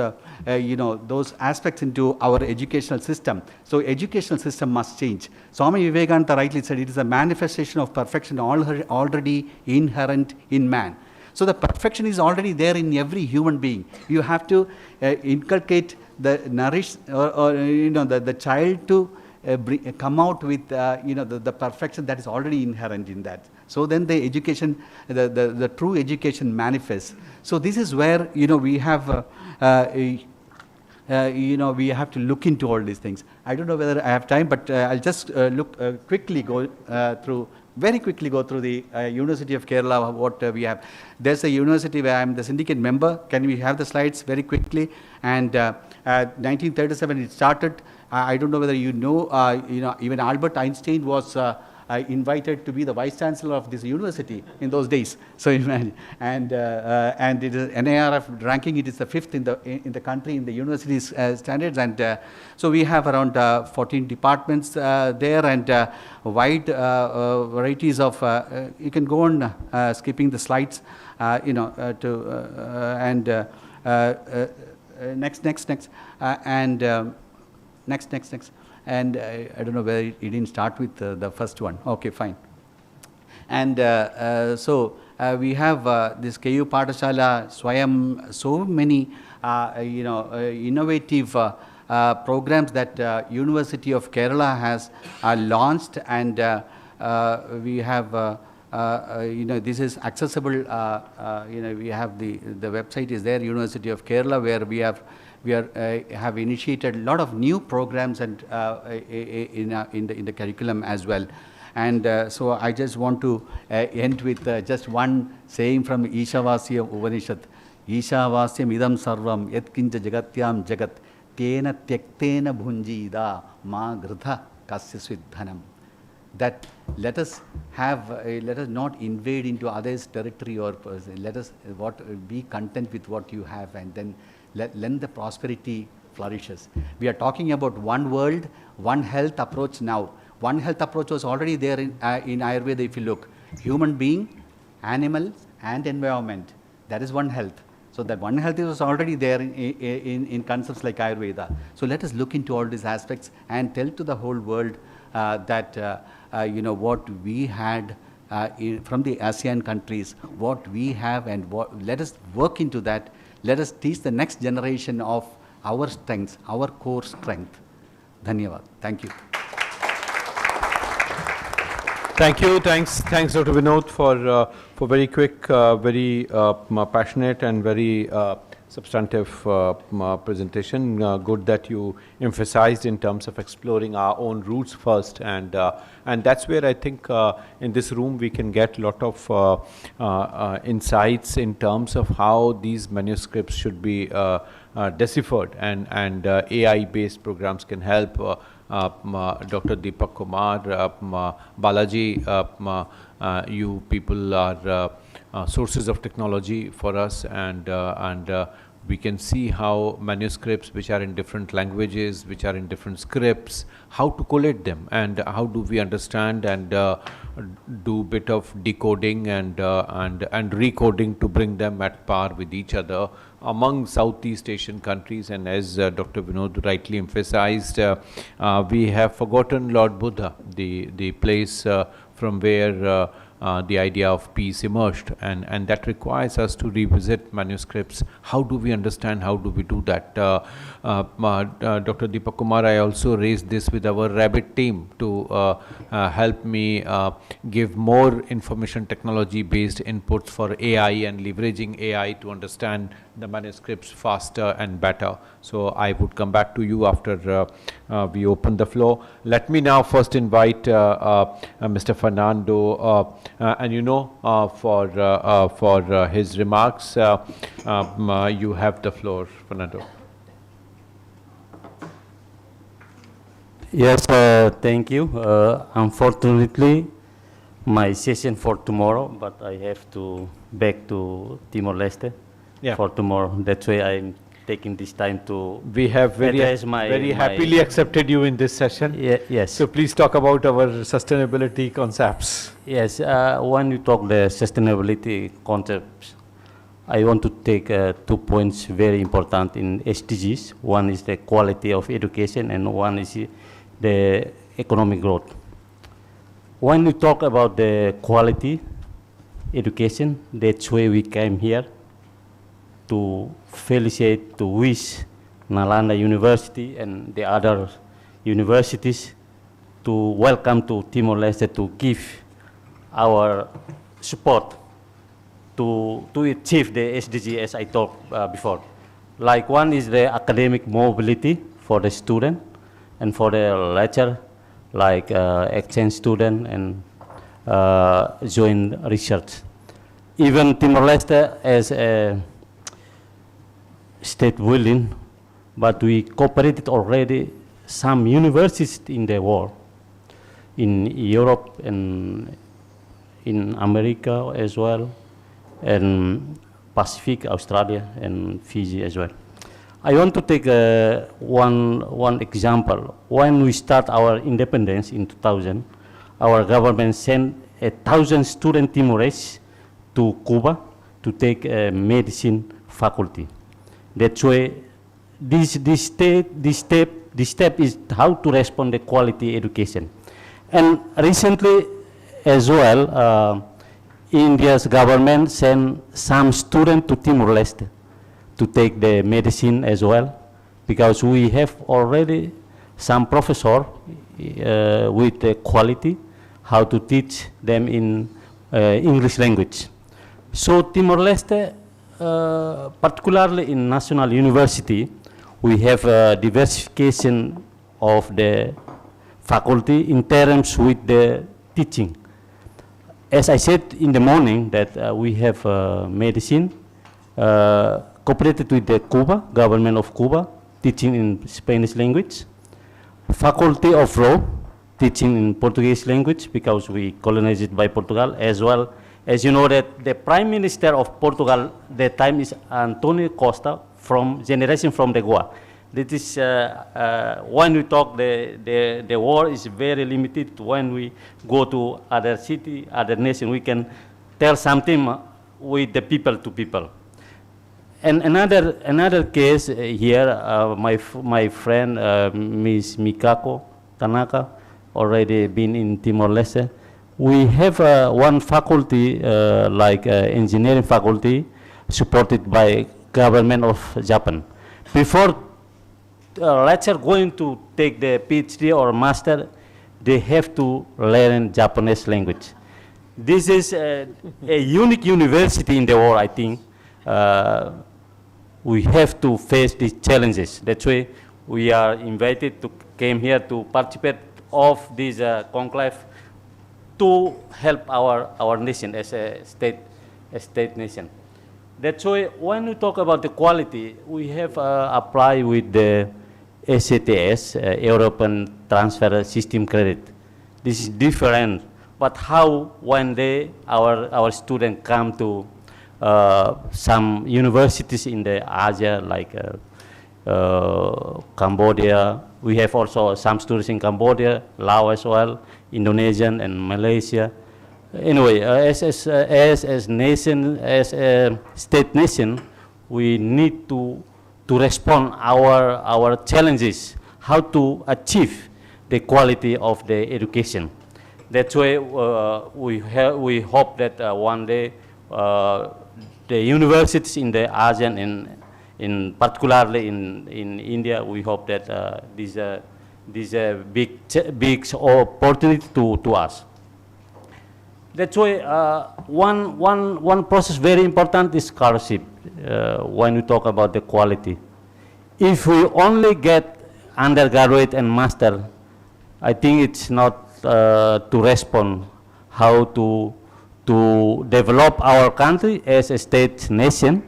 those aspects into our educational system. So educational system must change. Swami Vivekananda rightly said it is a manifestation of perfection already inherent in man. So the perfection is already there in every human being. You have to inculcate the child to come out with the perfection that is already inherent in that. So then the education, the true education manifests. So this is where we have we have to look into all these things. I don't know whether I have time, but I'll just very quickly go through the University of Kerala, what we have. There's a university where I'm the syndicate member. Can we have the slides very quickly? And 1937 it started. I don't know whether you know, even Albert Einstein was invited to be the vice chancellor of this university in those days. So imagine, and it is NIRF ranking. It is the 5th in the country in the university standards, and so we have around 14 departments there, and wide varieties of. You can go on skipping the slides, next, and next. And I don't know whether it didn't start with the first one. Okay, fine. And so we have this KU Pathashala, Swayam, so many innovative programs that University of Kerala has launched, and we have this is accessible. We have the website is there, University of Kerala, where we have initiated a lot of new programs and in the curriculum as well. And so I just want to end with just one saying from Ishavasya Upanishad. Ishavasyam idam sarvam yatkinja jagatyam jagat tena tyaktena bhunjida ma gritha kasya svidhanam. That let us not invade into others' territory, or let us be content with what you have, and then let the prosperity flourishes. We are talking about one world, one health approach now. One health approach was already there in Ayurveda, if you look. Human being, animal, and environment. That is one health. So that one health was already there in concepts like Ayurveda. So let us look into all these aspects and tell to the whole world that what we had from the ASEAN countries, what we have, and let us work into that. Let us teach the next generation of our strengths, our core strength. Dhanyavad. Thank you. Thank you. Thanks, Dr. Vinod, for very quick, very passionate, and very substantive presentation. Good that you emphasized in terms of exploring our own roots first, and that's where I think in this room we can get a lot of insights in terms of how these manuscripts should be deciphered, and AI-based programs can help. Dr. Deepak Kumar, Balaji, you people are sources of technology for us, and we can see how manuscripts which are in different languages, which are in different scripts, how to collate them, and how do we understand and do bit of decoding and recoding to bring them at par with each other among Southeast Asian countries. And as Dr. Vinod rightly emphasized, we have forgotten Lord Buddha, the place from where the idea of peace emerged, and that requires us to revisit manuscripts. How do we understand? How do we do that? Dr. Deepak Kumar, I also raised this with our Rabbit team to help me give more information technology based inputs for AI and leveraging AI to understand the manuscripts faster and better. So I would come back to you after we open the floor. Let me now first invite Mr. Fernando, and for his remarks. You have the floor, Fernando. Yes, thank you. Unfortunately, my session for tomorrow, but I have to back to Timor-Leste for tomorrow. That's why I'm taking this time to We have very happily accepted you in this session. Yes. So please talk about our sustainability concepts. Yes, when you talk the sustainability concepts, I want to take 2 points very important in SDGs. One is the quality of education, and one is the economic growth. When you talk about the quality education, that's why we came here to felicitate, to wish Nalanda University and the other universities to welcome to Timor-Leste, to give our support to achieve the SDG as I talked before. Like one is the academic mobility for the student and for the lecturer, like exchange student and joint research. Even Timor-Leste as a state willing, but we cooperated already some universities in the world, in Europe and in America as well, and Pacific, Australia, and Fiji as well. I want to take one example. When we start our independence in 2000, our government sent 1,000 student Timorese to Cuba to take a medicine faculty. That's why this step is how to respond to quality education. And recently as well, India's government sent some students to Timor-Leste to take the medicine as well, because we have already some professor with the quality, how to teach them in English language. So Timor-Leste, particularly in National University, we have diversification of the faculty in terms with the teaching. As I said in the morning that we have medicine cooperated with the Cuba, government of Cuba, teaching in Spanish language, faculty of law, teaching in Portuguese language because we colonized by Portugal, as well as you know that the Prime Minister of Portugal that time is Antonio Costa, from generation from the Goa. That is when we talk the war is very limited. When we go to other city, other nation, we can tell something with the people to people. And another case here, my friend Ms. Mikako Tanaka already been in Timor-Leste. We have one faculty like engineering faculty supported by government of Japan. Before lecturer going to take the PhD or master, they have to learn Japanese language. This is a unique university in the world, I think. We have to face these challenges. That's why we are invited to came here to participate of this conclave to help our nation as a state nation. That's why when we talk about the quality, we have applied with the SATS, European Transfer System Credit. This is different, but how when our students come to some universities in the Asia, like Cambodia, we have also some students in Cambodia, Laos as well, Indonesian and Malaysia. Anyway, as nation, as a state nation, we need to respond our challenges, how to achieve the quality of the education. That's why we hope that one day the universities in the ASEAN and in particularly in India, we hope that this is a big opportunity to us. That's why one process very important is scholarship when we talk about the quality. If we only get undergraduate and master, I think it's not to respond how to develop our country as a state nation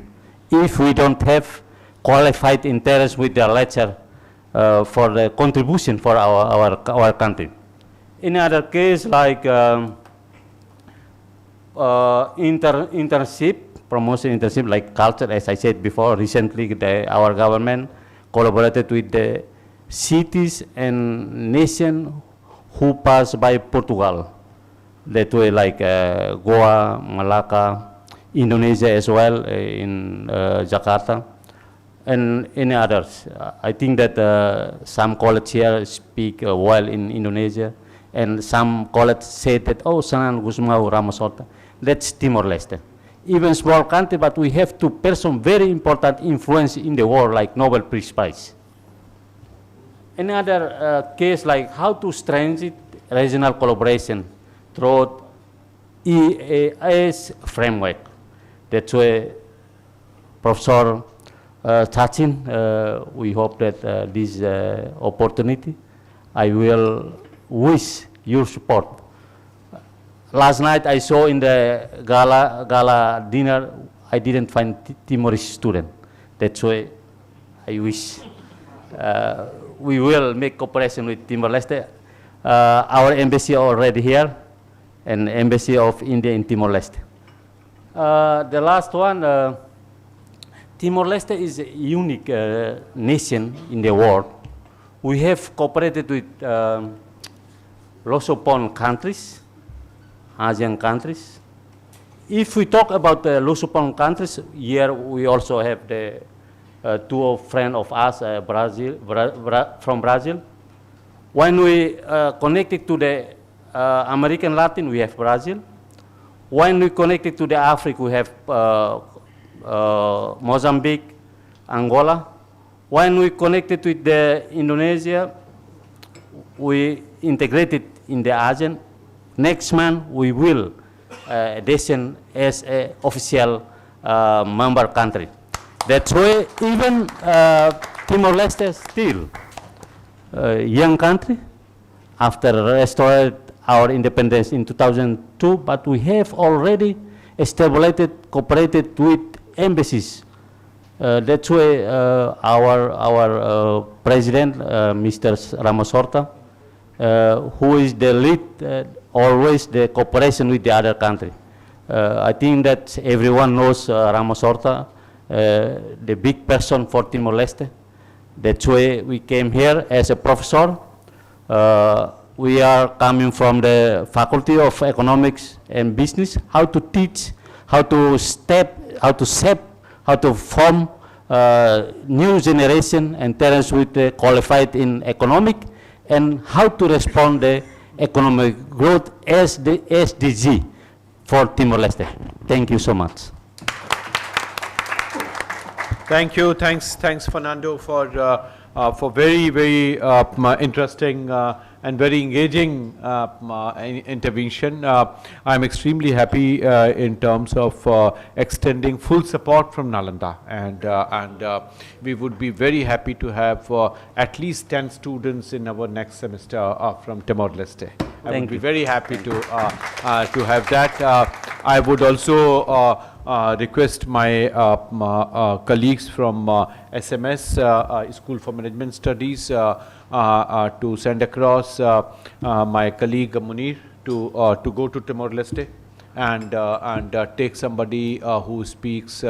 if we don't have qualified interns with the lecture for the contribution for our country. In other case, like internship, promotion internship, like culture, as I said before, recently our government collaborated with the cities and nation who pass by Portugal. That way, like Goa, Malacca, Indonesia as well, in Jakarta, and any others. I think that some college here speak well in Indonesia, and some college say that, oh, Sanan Gusmau Ramosota, that's Timor-Leste. Even small country, but we have two persons very important influence in the world, like Nobel Peace Prize. Another case, like how to strengthen regional collaboration through EAS framework. That's why Professor Sachin, we hope that this opportunity, I will wish your support. Last night I saw in the gala dinner, I didn't find Timorese student. That's why I wish we will make cooperation with Timor-Leste. Our embassy already here, and embassy of India in Timor-Leste. The last one, Timor-Leste is a unique nation in the world. We have cooperated with Lusophone countries, Asian countries. If we talk about the Lusophone countries, here we also have the two friends of us, from Brazil. When we connected to the American Latin, we have Brazil. When we connected to the Africa, we have Mozambique, Angola. When we connected with the Indonesia, we integrated in the ASEAN. Next month, we will addition as an official member country. That's why even Timor-Leste is still a young country after restored our independence in 2002, but we have already established, cooperated with embassies. That's why our president, Mr. Ramos Horta, who is the lead, always the cooperation with the other country. I think that everyone knows Ramos Horta, the big person for Timor-Leste. That's why we came here as a professor. We are coming from the Faculty of Economics and Business, how to teach, how to shape, how to form new generation and talents with qualified in economic, and how to respond the economic growth as the SDG for Timor-Leste. Thank you so much. Thank you. Thanks, Fernando, for very interesting and very engaging intervention. I'm extremely happy in terms of extending full support from Nalanda, and we would be very happy to have at least 10 students in our next semester from Timor-Leste. I would be very happy to have that. I would also request my colleagues from SMS, School for Management Studies, to send across my colleague Munir to go to Timor-Leste and take somebody who speaks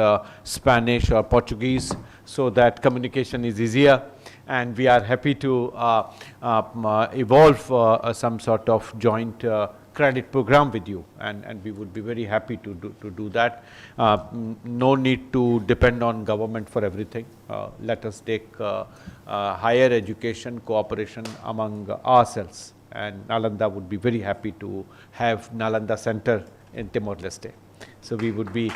Spanish or Portuguese, so that communication is easier. And we are happy to evolve some sort of joint credit program with you, and we would be very happy to do that. No need to depend on government for everything. Let us take higher education cooperation among ourselves, and Nalanda would be very happy to have Nalanda Center in Timor-Leste. So we would be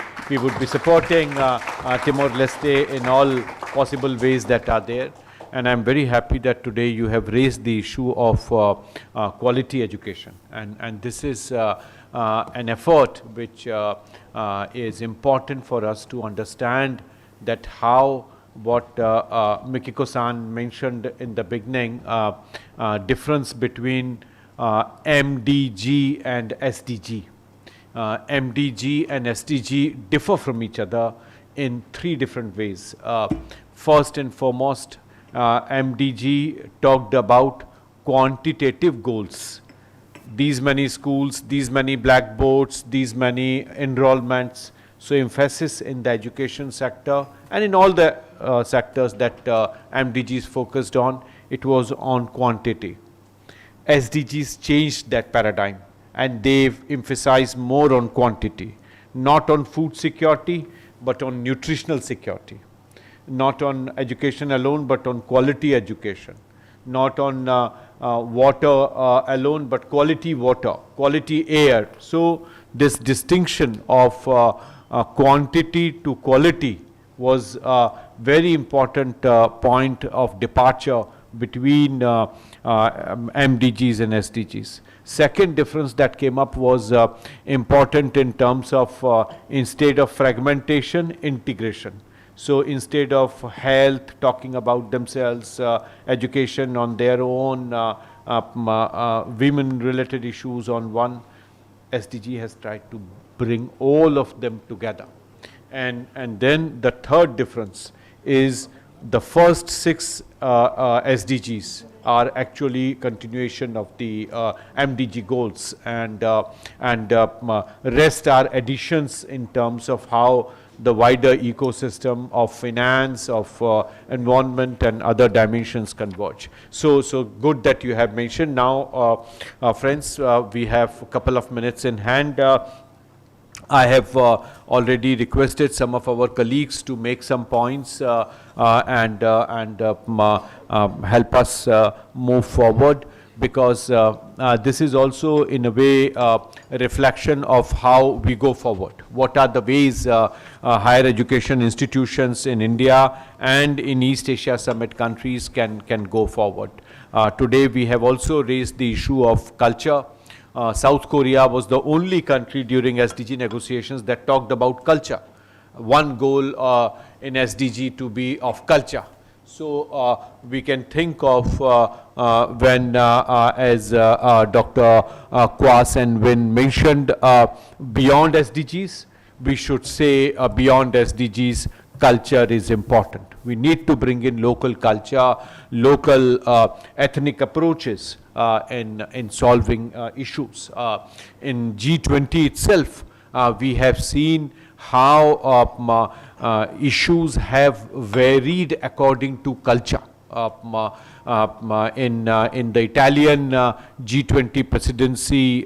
supporting Timor-Leste in all possible ways that are there. And I'm very happy that today you have raised the issue of quality education. And this is an effort which is important for us to understand that how what Mikiko-san mentioned in the beginning, difference between MDG and SDG. MDG and SDG differ from each other in 3 different ways. First and foremost, MDG talked about quantitative goals. These many schools, these many blackboards, these many enrollments. So emphasis in the education sector and in all the sectors that MDGs focused on, it was on quantity. SDGs changed that paradigm, and they've emphasized more on quantity, not on food security, but on nutritional security. Not on education alone, but on quality education. Not on water alone, but quality water, quality air. So this distinction of quantity to quality was a very important point of departure between MDGs and SDGs. Second difference that came up was important in terms of instead of fragmentation, integration. So instead of health, talking about themselves, education on their own, women-related issues on one, SDG has tried to bring all of them together. And then the third difference is the first 6 SDGs are actually continuation of the MDG goals, and rest are additions in terms of how the wider ecosystem of finance, of environment and other dimensions converge. So good that you have mentioned. Now, friends, we have a couple of minutes in hand. I have already requested some of our colleagues to make some points and help us move forward, because this is also in a way a reflection of how we go forward. What are the ways higher education institutions in India and in East Asia Summit countries can go forward. Today we have also raised the issue of culture. South Korea was the only country during SDG negotiations that talked about culture. One goal in SDG to be of culture. So we can think of when, as Dr. Kwas and Win mentioned, beyond SDGs, we should say beyond SDGs, culture is important. We need to bring in local culture, local ethnic approaches in solving issues. In G20 itself, we have seen how issues have varied according to culture. In the Italian G20 presidency,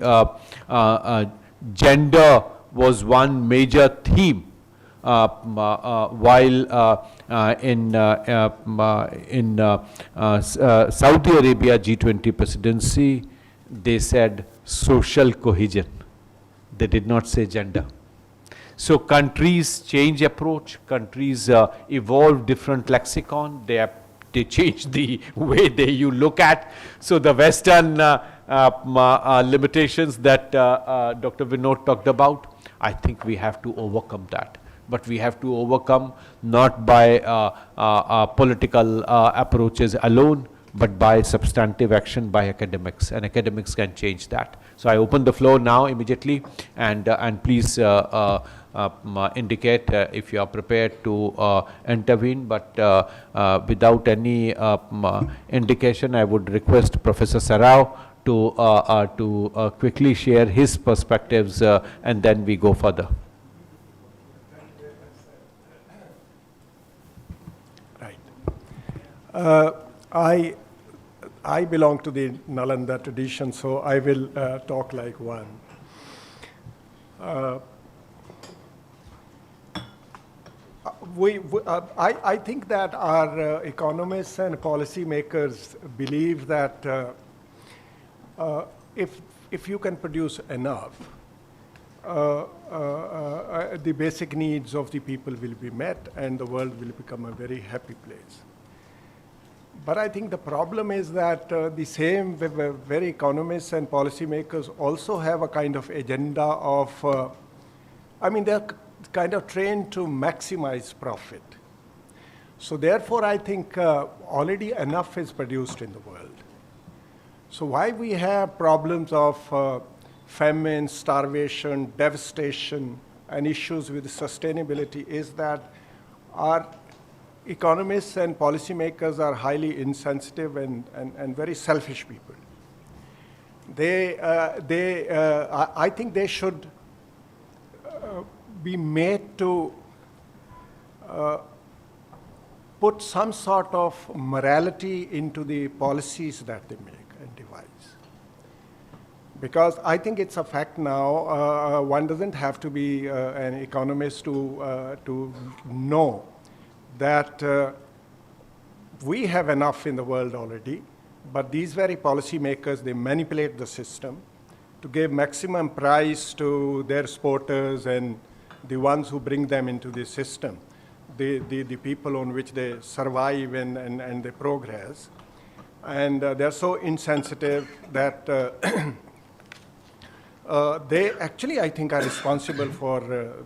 gender was one major theme. While in Saudi Arabia G20 presidency, they said social cohesion. They did not say gender. So countries change approach, countries evolve different lexicon, they change the way you look at. So the Western limitations that Dr. Vinod talked about, I think we have to overcome that. But we have to overcome not by political approaches alone, but by substantive action by academics, and academics can change that. So I open the floor now immediately, and please indicate if you are prepared to intervene, but without any indication, I would request Professor Sarao to quickly share his perspectives, and then we go further. I belong to the Nalanda tradition, so I will talk like one. I think that our economists and policymakers believe that if you can produce enough, the basic needs of the people will be met and the world will become a very happy place. But I think the problem is that the same very economists and policymakers also have a kind of agenda of, they're kind of trained to maximize profit. So therefore, I think already enough is produced in the world. So why we have problems of famine, starvation, devastation, and issues with sustainability is that our economists and policymakers are highly insensitive and very selfish people. I think they should be made to put some sort of morality into the policies that they make and devise. Because I think it's a fact now, one doesn't have to be an economist to know that we have enough in the world already, but these very policymakers, they manipulate the system to give maximum price to their supporters and the ones who bring them into the system, the people on which they survive and they progress. And they're so insensitive that they actually, I think, are responsible for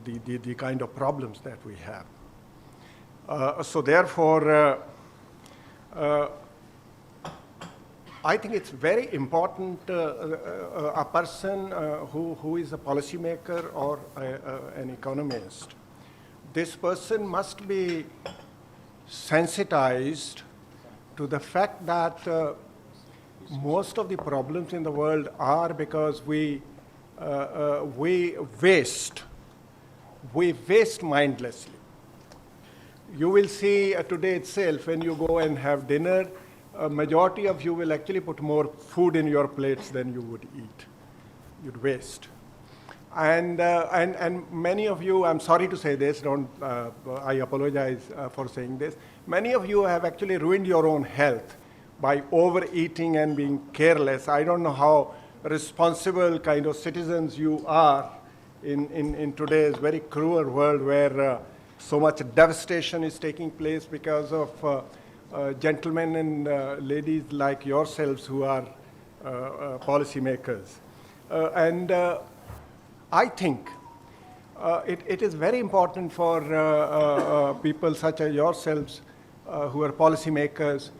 the kind of problems that we have. So therefore, I think it's very important a person who is a policymaker or an economist, this person must be sensitized to the fact that most of the problems in the world are because we waste mindlessly. You will see today itself when you go and have dinner, a majority of you will actually put more food in your plates than you would eat. You'd waste. And many of you, I'm sorry to say this, I apologize for saying this, many of you have actually ruined your own health by overeating and being careless. I don't know how responsible kind of citizens you are in today's very cruel world where so much devastation is taking place because of gentlemen and ladies like yourselves who are policymakers. I think it is very important for people such as yourselves who are policymakers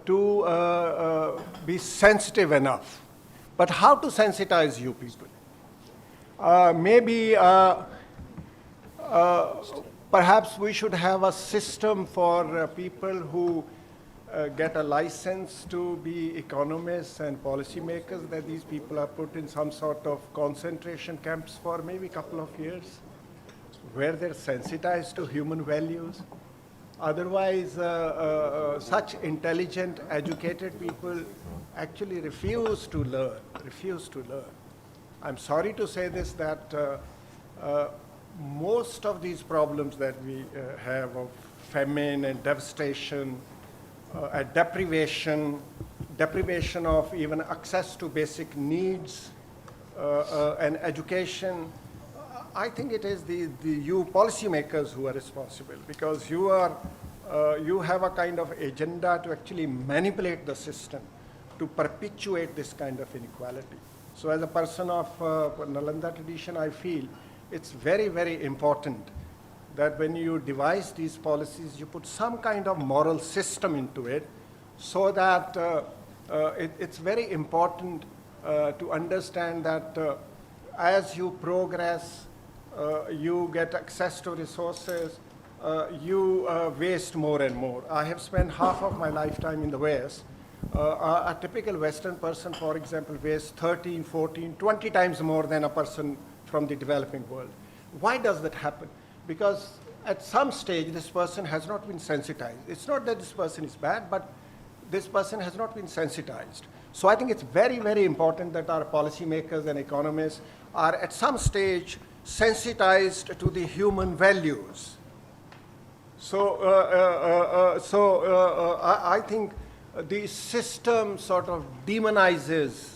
to be sensitive enough. But how to sensitize you people? Maybe perhaps we should have a system for people who get a license to be economists and policymakers, that these people are put in some sort of concentration camps for maybe a couple of years, where they're sensitized to human values. Otherwise, such intelligent, educated people actually refuse to learn. I'm sorry to say this, that most of these problems that we have of famine and devastation, deprivation of even access to basic needs and education, I think it is you policymakers who are responsible, because you have a kind of agenda to actually manipulate the system to perpetuate this kind of inequality. So as a person of Nalanda tradition, I feel it's very, very important that when you devise these policies, you put some kind of moral system into it, so that it's very important to understand that as you progress, you get access to resources, you waste more and more. I have spent half of my lifetime in the West. A typical Western person, for example, wastes 13, 14, 20 times more than a person from the developing world. Why does that happen? Because at some stage, this person has not been sensitized. It's not that this person is bad, but this person has not been sensitized. So I think it's very, very important that our policymakers and economists are at some stage sensitized to the human values. So, I think the system sort of demonizes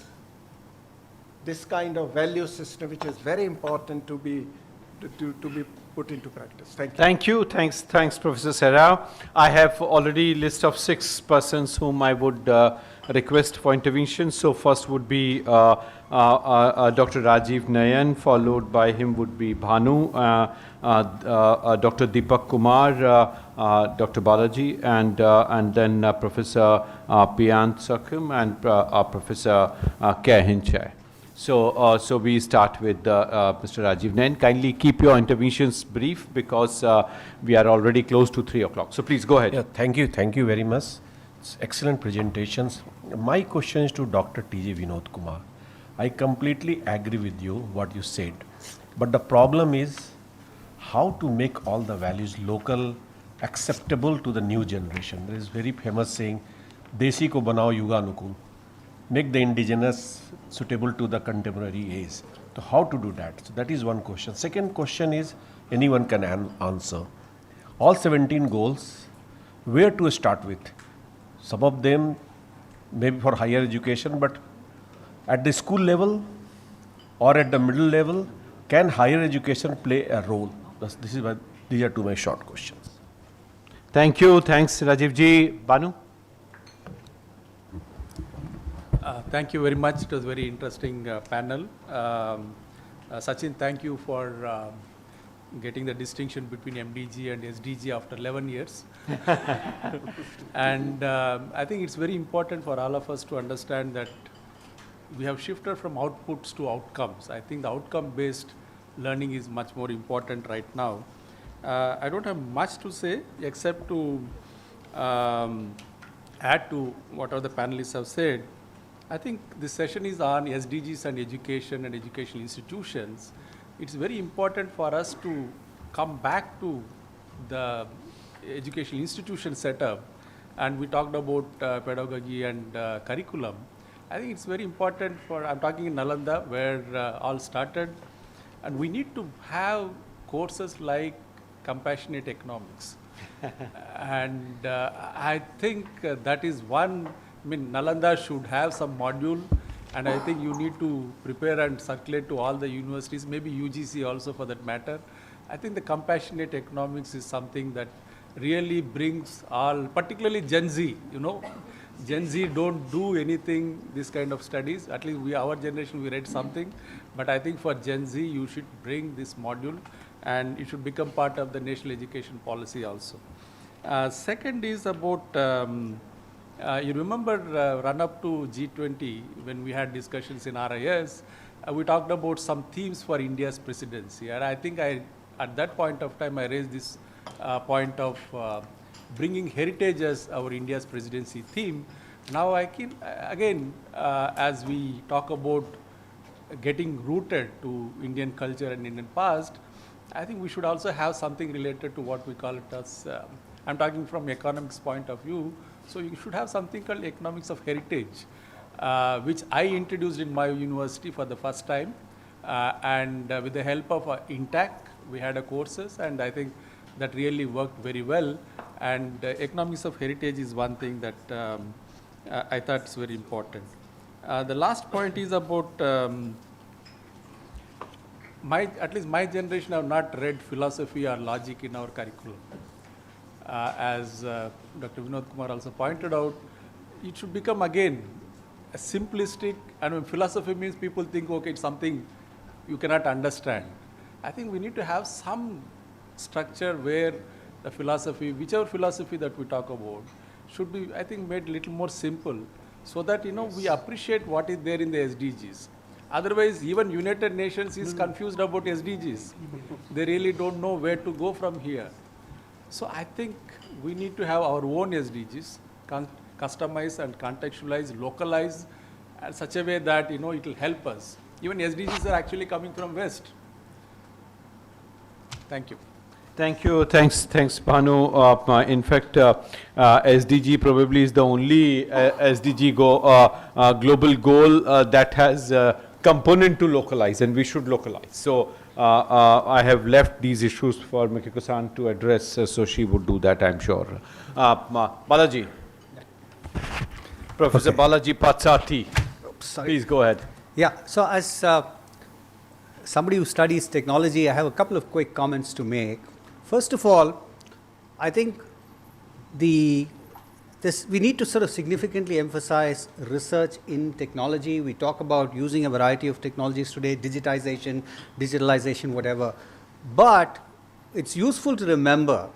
this kind of value system, which is very important to be put into practice. Thank you. Thank you. Thanks, Professor Serrao. I have already a list of 6 persons whom I would request for intervention. So first would be Dr. Rajiv Nayan, followed by him would be Bhanu, Dr. Deepak Kumar, Dr. Balaji, and then Professor Piant Sakhim and Professor K. Hinchai. So we start with Mr. Rajiv Nayan. Kindly keep your interventions brief, because we are already close to 3 o'clock. So please go ahead. Yeah, thank you very much. It's excellent presentations. My question is to Dr. T.J. Vinod Kumar. I completely agree with you what you said, but the problem is how to make all the values local acceptable to the new generation. There is very famous saying, "Desi ko banao yuga anukul." Make the indigenous suitable to the contemporary age. So how to do that? So that is one question. Second question is, anyone can answer. All 17 goals, where to start with? Some of them maybe for higher education, but at the school level or at the middle level, can higher education play a role? These are 2 my short questions. Thank you. Thanks, Rajiv ji. Banu? Thank you very much. It was a very interesting panel. Sachin, thank you for getting the distinction between MDG and SDG after 11 years. And I think it's very important for all of us to understand that we have shifted from outputs to outcomes. I think the outcome-based learning is much more important right now. I don't have much to say except to add to what all the panelists have said. I think this session is on SDGs and education and educational institutions. It's very important for us to come back to the educational institution setup, and we talked about pedagogy and curriculum. I think it's very important for, I'm talking in Nalanda where all started, and we need to have courses like compassionate economics. And I think that is one, I mean, Nalanda should have some module, and I think you need to prepare and circulate to all the universities, maybe UGC also for that matter. I think the compassionate economics is something that really brings all, particularly Gen Z, you know. Gen Z don't do anything, this kind of studies. At least we, our generation, we read something. But I think for Gen Z, you should bring this module, and it should become part of the national education policy also. Second is about, you remember run up to G20 when we had discussions in RIS, we talked about some themes for India's presidency. And I think at that point of time, I raised this point of bringing heritage as our India's presidency theme. Now I can, again, as we talk about getting rooted to Indian culture and Indian past, I think we should also have something related to what we call it as, I'm talking from economics point of view, so you should have something called economics of heritage, which I introduced in my university for the first time, and with the help of INTAC, we had a courses, and I think that really worked very well. And economics of heritage is one thing that I thought is very important. The last point is about at least my generation have not read philosophy or logic in our curriculum. As Dr. Vinod Kumar also pointed out, it should become again a simplistic, and when philosophy means people think, okay, it's something you cannot understand. I think we need to have some structure where the philosophy, whichever philosophy that we talk about, should be, I think, made a little more simple, so that, you know, we appreciate what is there in the SDGs. Otherwise, even United Nations is confused about SDGs. They really don't know where to go from here. So I think we need to have our own SDGs, customize and contextualize, localize, in such a way that, you know, it will help us. Even SDGs are actually coming from West. Thank you. Thank you. Thanks, Bhanu. In fact, SDG probably is the only SDG global goal that has component to localize, and we should localize. So I have left these issues for Mikiko-san to address, so she would do that, I'm sure. Balaji. Professor Balaji Patsati. Please go ahead. Yeah, so as somebody who studies technology, I have a couple of quick comments to make. First of all, I think we need to sort of significantly emphasize research in technology. We talk about using a variety of technologies today, digitization, digitalization, whatever. But it's useful to remember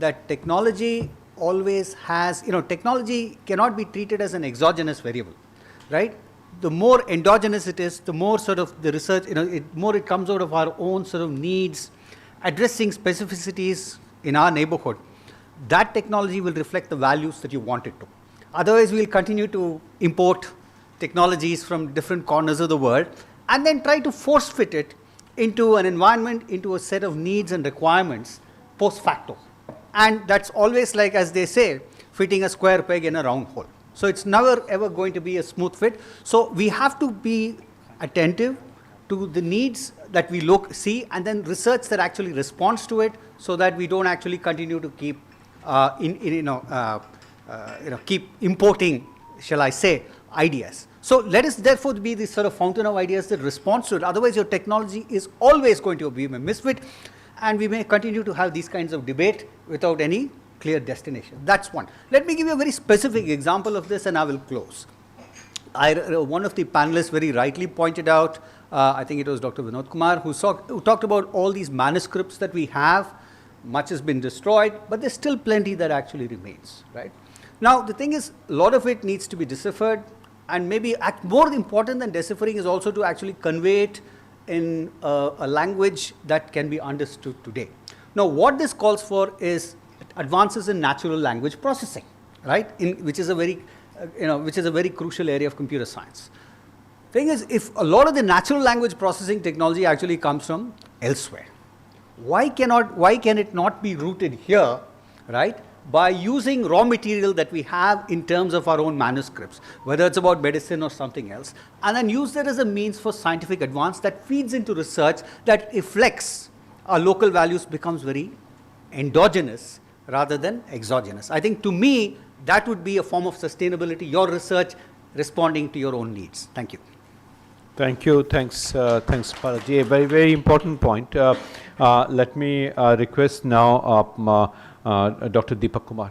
that technology always has, you know, technology cannot be treated as an exogenous variable, right? The more endogenous it is, the more sort of the research, you know, more it comes out of our own sort of needs, addressing specificities in our neighborhood. That technology will reflect the values that you want it to. Otherwise, we'll continue to import technologies from different corners of the world and then try to force fit it into an environment, into a set of needs and requirements post facto. And that's always, like, as they say, fitting a square peg in a round hole. So it's never ever going to be a smooth fit. So we have to be attentive to the needs that we see, and then research that actually responds to it, so that we don't actually continue to keep keep importing, shall I say, ideas. So let us therefore be this sort of fountain of ideas that responds to it. Otherwise, your technology is always going to be a misfit, and we may continue to have these kinds of debate without any clear destination. That's one. Let me give you a very specific example of this, and I will close. one of the panelists very rightly pointed out, I think it was Dr. Vinod Kumar, who talked about all these manuscripts that we have. Much has been destroyed, but there's still plenty that actually remains, right? Now, the thing is, a lot of it needs to be deciphered, and maybe more important than deciphering is also to actually convey it in a language that can be understood today. Now, what this calls for is advances in natural language processing, right? Which is a very crucial area of computer science. Thing is, if a lot of the natural language processing technology actually comes from elsewhere, why can it not be rooted here, right? By using raw material that we have in terms of our own manuscripts, whether it's about medicine or something else, and then use that as a means for scientific advance that feeds into research that reflects our local values, becomes very endogenous rather than exogenous. I think to me, that would be a form of sustainability, your research responding to your own needs. Thank you. Thank you. Thanks, Balaji. A very, very important point. Let me request now Dr. Deepak Kumar.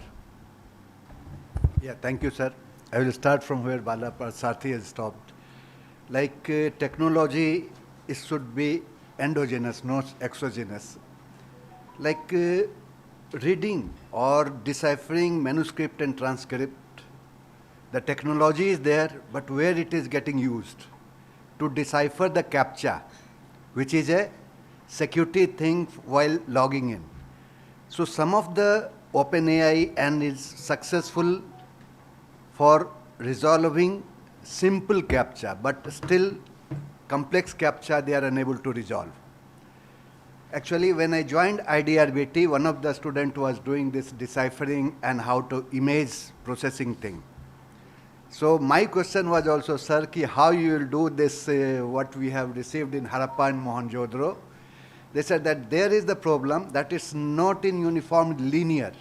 Yeah, thank you, sir. I will start from where Bala Sarthi has stopped. Like technology, it should be endogenous, not exogenous. Like reading or deciphering manuscript and transcript, the technology is there, but where it is getting used to decipher the CAPTCHA, which is a security thing while logging in. So some of the OpenAI and is successful for resolving simple CAPTCHA, but still complex CAPTCHA they are unable to resolve. Actually, when I joined IDRBT, one of the students was doing this deciphering and how to image processing thing. So my question was also, sir, how you will do this, what we have received in Harappa and Mohenjo-daro. They said that there is the problem that it's not in uniform linear.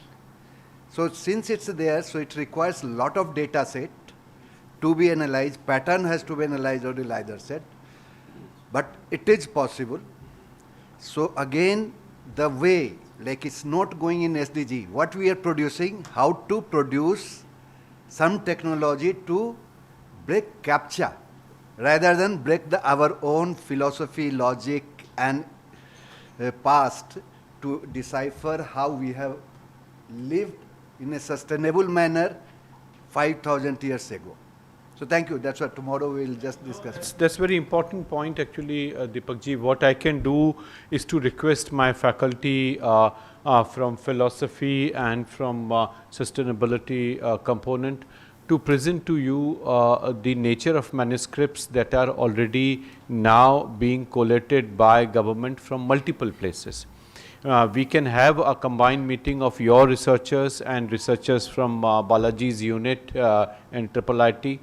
So since it's there, so it requires a lot of data set to be analyzed, pattern has to be analyzed or Elidor said, but it is possible. So again, the way, like it's not going in SDG, what we are producing, how to produce some technology to break CAPTCHA rather than break our own philosophy, logic and past to decipher how we have lived in a sustainable manner 5,000 years ago. So thank you. That's what tomorrow we'll just discuss. That's very important point actually, Deepak ji. What I can do is to request my faculty from philosophy and from sustainability component to present to you the nature of manuscripts that are already now being collated by government from multiple places. We can have a combined meeting of your researchers and researchers from Balaji's unit and IIIT,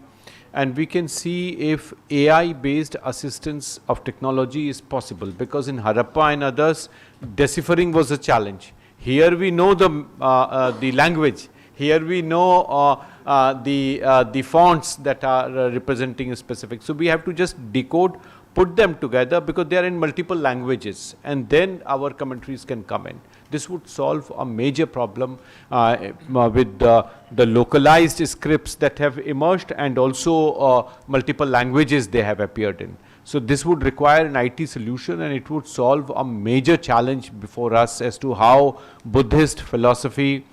and we can see if AI-based assistance of technology is possible, because in Harappa and others, deciphering was a challenge. Here we know the language. Here we know the fonts that are representing a specific. So we have to just decode, put them together because they are in multiple languages, and then our commentaries can come in. This would solve a major problem with the localized scripts that have emerged and also multiple languages they have appeared in. So this would require an IT solution, and it would solve a major challenge before us as to how Buddhist philosophy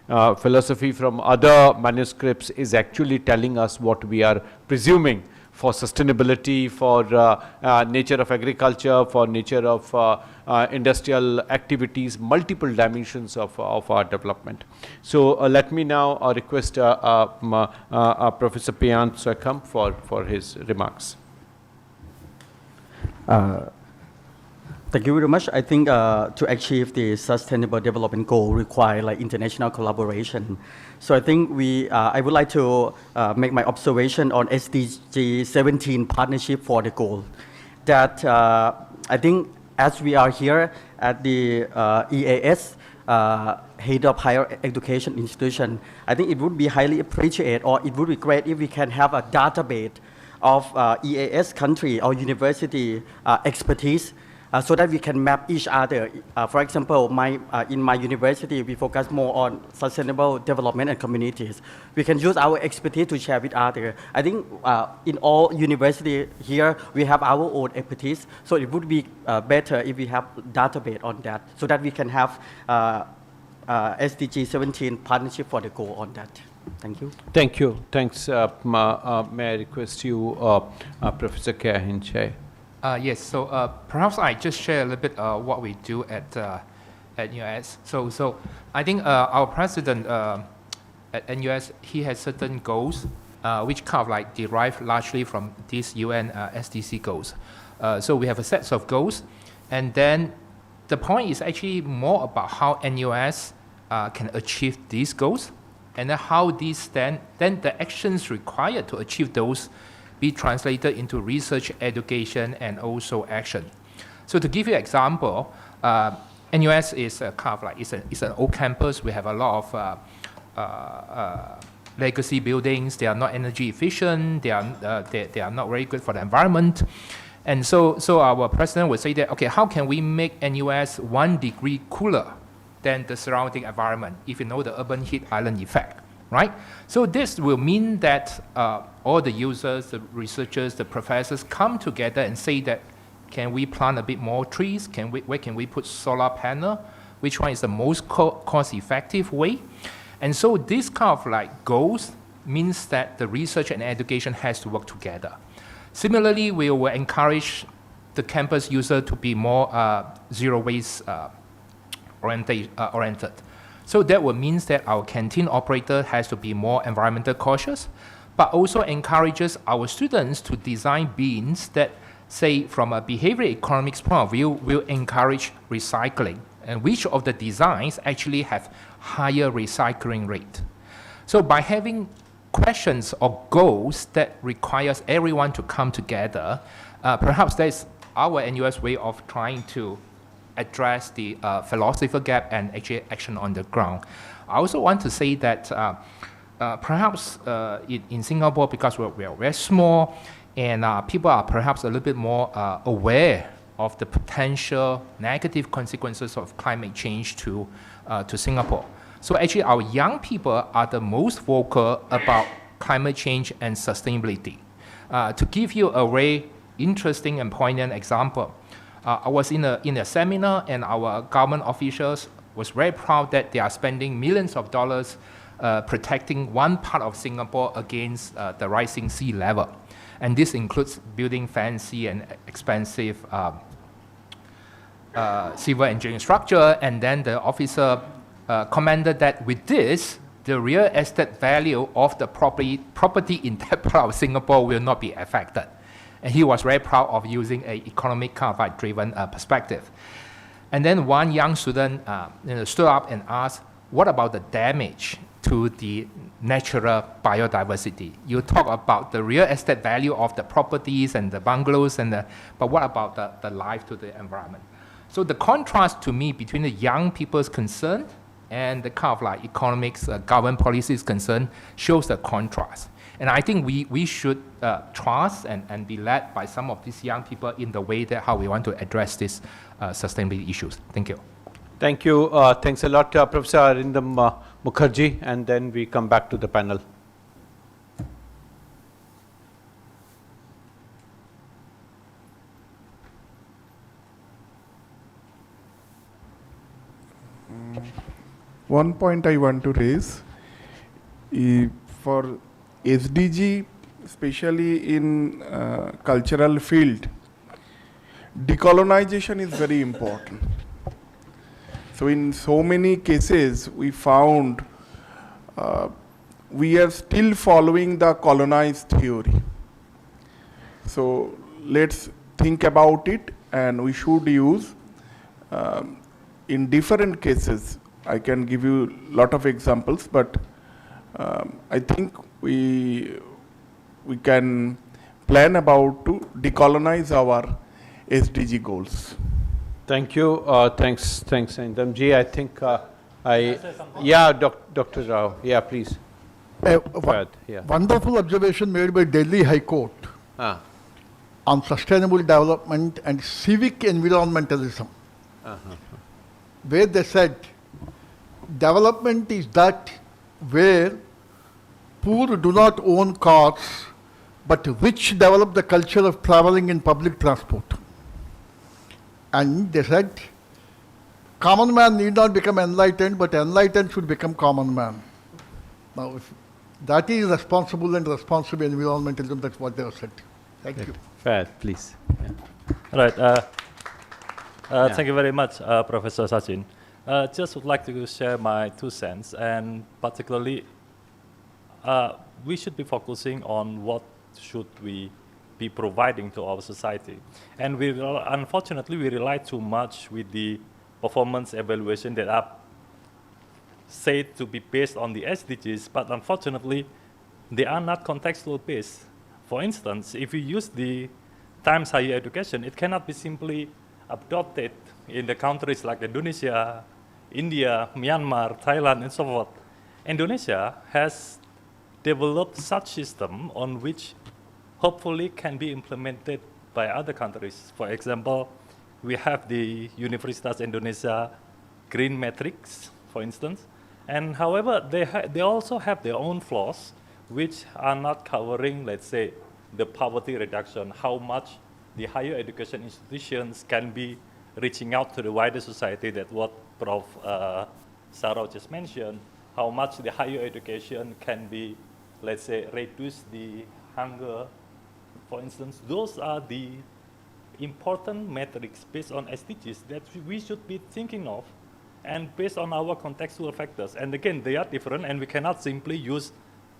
from other manuscripts is actually telling us what we are presuming for sustainability, for nature of agriculture, for nature of industrial activities, multiple dimensions of our development. So let me now request Professor Piyant Soekam for his remarks. Thank you very much. I think to achieve the Sustainable Development Goal require like international collaboration. So I think I would like to make my observation on SDG 17 partnership for the goal. That I think as we are here at the EAS, head of higher education institution, I think it would be highly appreciated, or it would be great if we can have a database of EAS country or university expertise so that we can map each other. For example, in my university, we focus more on sustainable development and communities. We can use our expertise to share with others. I think in all universities here, we have our own expertise, so it would be better if we have database on that, so that we can have SDG 17 partnership for the goal on that. Thank you. Thank you. Thanks. May I request you, Professor Kyahinche? Yes, so perhaps I just share a little bit what we do at NUS. So I think our president at NUS, he has certain goals which kind of like derive largely from these UN SDC goals. So we have a set of goals, and then the point is actually more about how NUS can achieve these goals, and then how these then the actions required to achieve those be translated into research, education, and also action. So to give you an example, NUS is kind of like, it's an old campus. We have a lot of legacy buildings. They are not energy efficient. They are not very good for the environment. And so our president would say that, okay, how can we make NUS 1 degree cooler than the surrounding environment, if you know the urban heat island effect, right? So this will mean that all the users, the researchers, the professors come together and say that, can we plant a bit more trees? Where can we put solar panel? Which one is the most cost-effective way? And so this kind of like goals means that the research and education has to work together. Similarly, we will encourage the campus user to be more zero waste oriented. So that would mean that our canteen operator has to be more environmental cautious, but also encourages our students to design bins that, say, from a behavioral economics point of view, will encourage recycling, and which of the designs actually have higher recycling rate. So by having questions or goals that requires everyone to come together, perhaps that's our NUS way of trying to address the philosophical gap and actually action on the ground. I also want to say that perhaps in Singapore, because we're very small, and people are perhaps a little bit more aware of the potential negative consequences of climate change to Singapore. So actually our young people are the most vocal about climate change and sustainability. To give you a very interesting and poignant example, I was in a seminar, and our government officials was very proud that they are spending millions of dollars protecting one part of Singapore against the rising sea level. And this includes building fancy and expensive civil engineering structure. And then the officer commented that with this, the real estate value of the property in that part of Singapore will not be affected. And he was very proud of using an economic kind of driven perspective. And then one young student stood up and asked, what about the damage to the natural biodiversity? You talk about the real estate value of the properties and the bungalows, but what about the life to the environment? So the contrast to me between the young people's concern and the kind of like economics, government policies concern shows the contrast. And I think we should trust and be led by some of these young people in the way that how we want to address these sustainability issues. Thank you. Thank you. Thanks a lot, Professor Arindam Mukherjee, and then we come back to the panel. One point I want to raise, for SDG, especially in cultural field, decolonization is very important. So in so many cases, we found we are still following the colonized theory. So let's think about it, and we should use in different cases. I can give you a lot of examples, but I think we can plan about to decolonize our SDG goals. Thank you. Thanks, Arindamji. I think Dr. Rao. Yeah, please. Wonderful observation made by Delhi High Court. on sustainable development and civic environmentalism, where they said development is that where poor do not own cars, but rich develop the culture of traveling in public transport. And they said, common man need not become enlightened, but enlightened should become common man. Now, if that is responsible and responsible environmentalism, that's what they have said. Thank you. Fair, please. Right. Thank you very much, Professor Sachin. Just would like to share my 2 cents, and particularly, we should be focusing on what should we be providing to our society. And unfortunately, we rely too much with the performance evaluation that are said to be based on the SDGs, but unfortunately, they are not contextual based. For instance, if you use the Times Higher Education, it cannot be simply adopted in the countries like Indonesia, India, Myanmar, Thailand, and so forth. Indonesia has developed such system on which hopefully can be implemented by other countries. For example, we have the Universitas Indonesia Green Matrix, for instance, and however, they also have their own flaws, which are not covering, let's say, the poverty reduction, how much the higher education institutions can be reaching out to the wider society, that what Prof. Sarao just mentioned, how much the higher education can be, let's say, reduce the hunger. For instance, those are the important metrics based on SDGs that we should be thinking of, and based on our contextual factors. And again, they are different, and we cannot simply use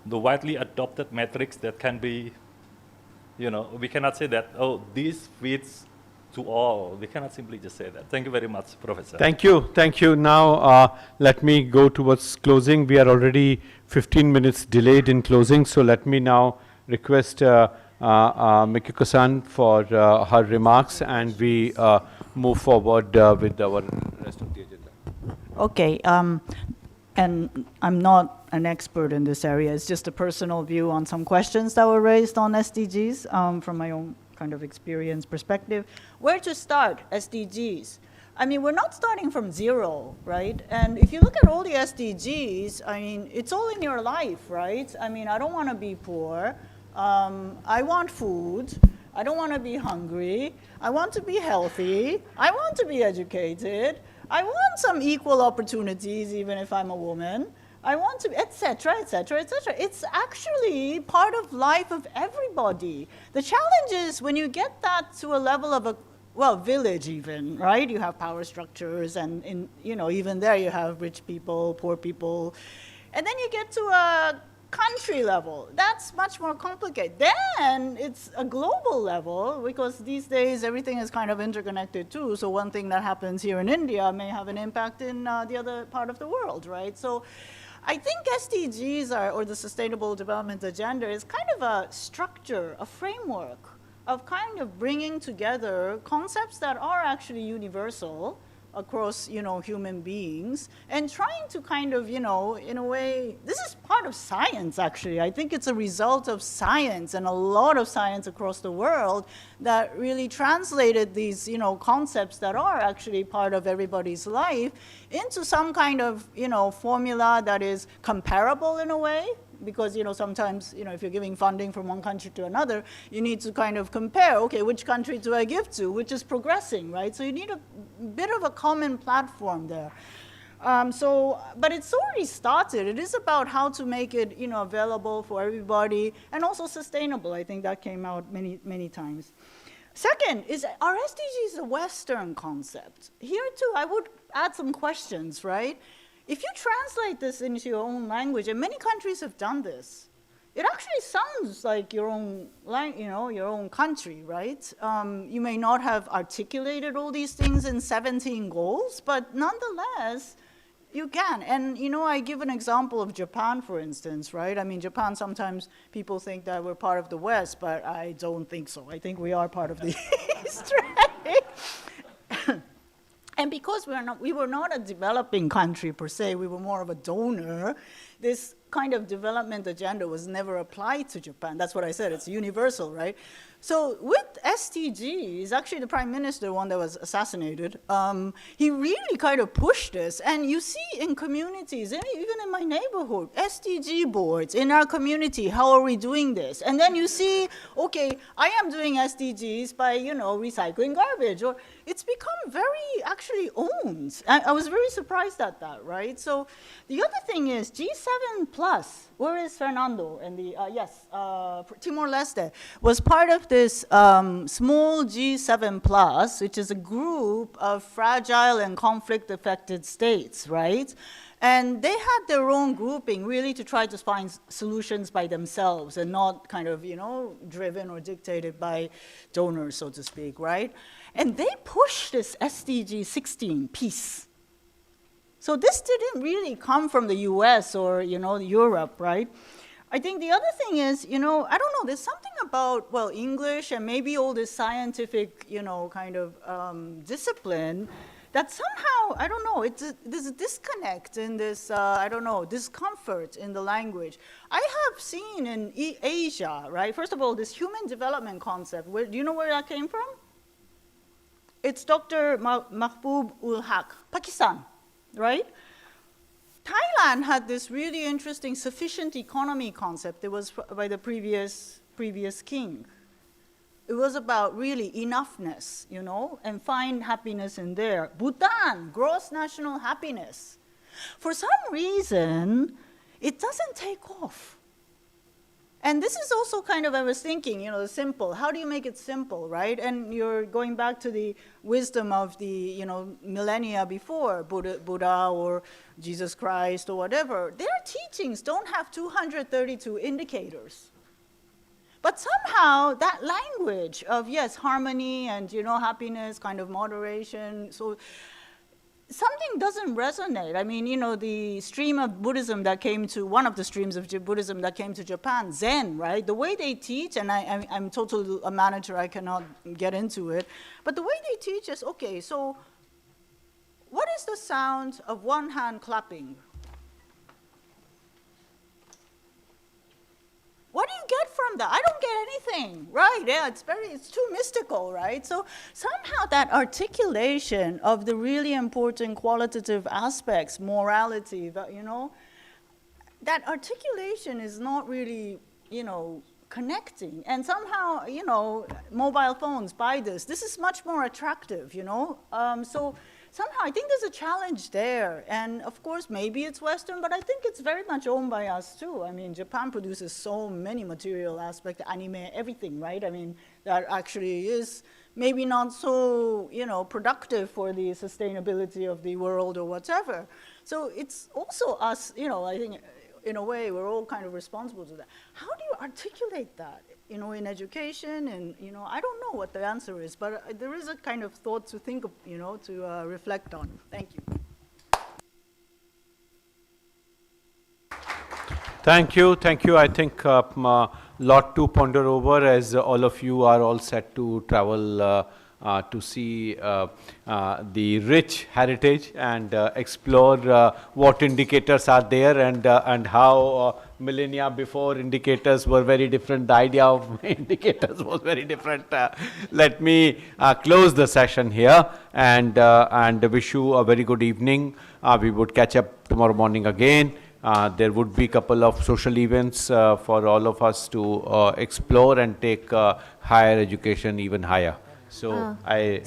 the widely adopted metrics that can be, we cannot say that, oh, this fits to all. We cannot simply just say that. Thank you very much, Professor. Thank you. Thank you. Now, let me go towards closing. We are already 15 minutes delayed in closing, so let me now request Mikiko-san for her remarks, and we move forward with our rest of the agenda. Okay, and I'm not an expert in this area. It's just a personal view on some questions that were raised on SDGs from my own kind of experience perspective. Where to start SDGs? I mean, we're not starting from zero, right? And if you look at all the SDGs, I mean, it's all in your life, right? I mean, I don't want to be poor. I want food. I don't want to be hungry. I want to be healthy. I want to be educated. I want some equal opportunities, even if I'm a woman. I want to, et cetera, et cetera, et cetera. It's actually part of life of everybody. The challenge is when you get that to a level of a village even, right? You have power structures, and even there you have rich people, poor people. And then you get to a country level. That's much more complicated. Then it's a global level, because these days everything is kind of interconnected too. So one thing that happens here in India may have an impact in the other part of the world, right? So I think SDGs or the Sustainable Development Agenda is kind of a structure, a framework of kind of bringing together concepts that are actually universal across, human beings, and trying to kind of, in a way, this is part of science, actually. I think it's a result of science, and a lot of science across the world that really translated these, concepts that are actually part of everybody's life into some kind of, formula that is comparable in a way. Because, sometimes, if you're giving funding from one country to another, you need to kind of compare, okay, which country do I give to, which is progressing, right? So you need a bit of a common platform there. But it's already started. It is about how to make it, available for everybody, and also sustainable. I think that came out many, many times. Second is, are SDGs a Western concept? Here, too, I would add some questions, right? If you translate this into your own language, and many countries have done this, it actually sounds like your own, your own country, right? You may not have articulated all these things in 17 goals, but nonetheless, you can. And, I give an example of Japan, for instance, right? I mean, Japan, sometimes people think that we're part of the West, but I don't think so. I think we are part of the East, right? And because we were not a developing country per se, we were more of a donor, this kind of development agenda was never applied to Japan. That's what I said, it's universal, right? So with SDGs, actually the prime minister, the one that was assassinated, he really kind of pushed this. And you see in communities, even in my neighborhood, SDG boards in our community, how are we doing this? And then you see, okay, I am doing SDGs by, recycling garbage, or it's become very actually owned. I was very surprised at that, right? So the other thing is G7 Plus, where is Fernando? And the, Timor-Leste was part of this small G7 Plus, which is a group of fragile and conflict-affected states, right? And they had their own grouping really to try to find solutions by themselves and not kind of, driven or dictated by donors, so to speak, right? And they pushed this SDG 16, peace. So this didn't really come from the US or, Europe, right? I think the other thing is, I don't know, there's something about, well, English and maybe all this scientific, kind of discipline that somehow, I don't know, there's a disconnect in this, discomfort in the language. I have seen in Asia, right, first of all, this human development concept, do you know where that came from? It's Dr. Mahbub ul Haq, Pakistan, right? Thailand had this really interesting sufficient economy concept. It was by the previous king. It was about really enoughness, and find happiness in there. Bhutan, gross national happiness. For some reason, it doesn't take off. And this is also kind of, I was thinking, simple. How do you make it simple, right? And you're going back to the wisdom of the, millennia before, Buddha or Jesus Christ or whatever. Their teachings don't have 232 indicators. But somehow that language of, yes, harmony and, happiness, kind of moderation, so something doesn't resonate. I mean, the stream of Buddhism that came to, one of the streams of Buddhism that came to Japan, Zen, right? The way they teach, and I'm totally a manager, I cannot get into it, but the way they teach is, okay, so what is the sound of one hand clapping? What do you get from that? I don't get anything, right? Yeah, it's too mystical, right? So somehow that articulation of the really important qualitative aspects, morality, that articulation is not really, connecting. And somehow, mobile phones buy this. This is much more attractive, So somehow I think there's a challenge there. And of course, maybe it's Western, but I think it's very much owned by us too. I mean, Japan produces so many material aspects, anime, everything, right? I mean, that actually is maybe not so, productive for the sustainability of the world or whatever. So it's also us, I think, in a way, we're all kind of responsible to that. How do you articulate that, in education? And, I don't know what the answer is, but there is a kind of thought to think of, to reflect on. Thank you. Thank you. I think a lot to ponder over, as all of you are all set to travel to see the rich heritage and explore what indicators are there and how millennia before indicators were very different. The idea of indicators was very different. Let me close the session here and wish you a very good evening. We would catch up tomorrow morning again. There would be a couple of social events for all of us to explore and take higher education even higher. So with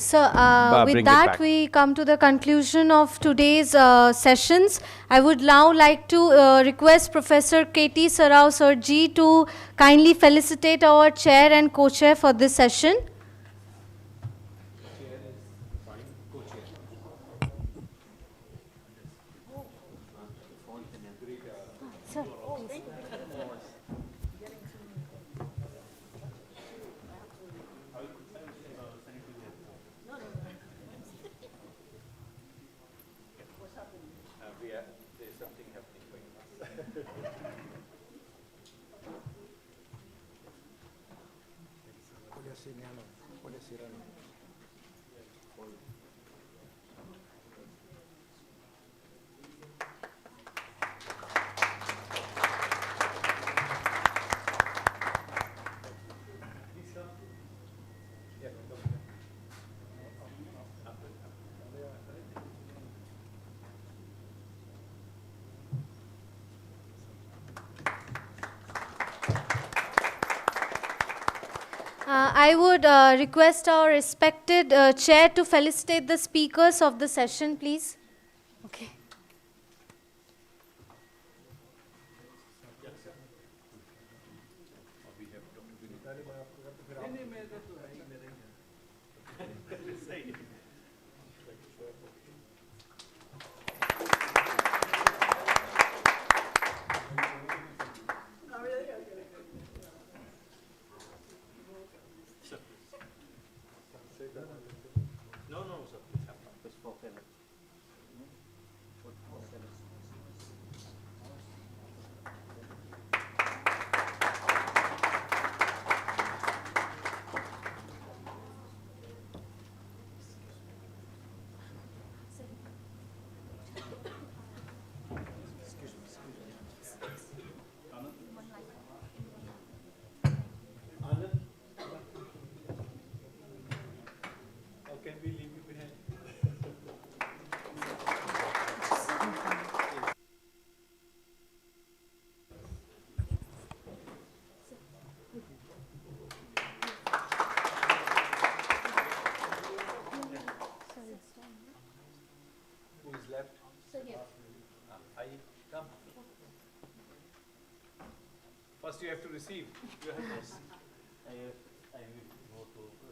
that, we come to the conclusion of today's sessions. I would now like to request Professor K.T. Sarao Sir-ji to kindly felicitate our chair and co-chair for this session. I would request our respected chair to felicitate the speakers of the session, please. Okay. First you have to receive. You have to I will go to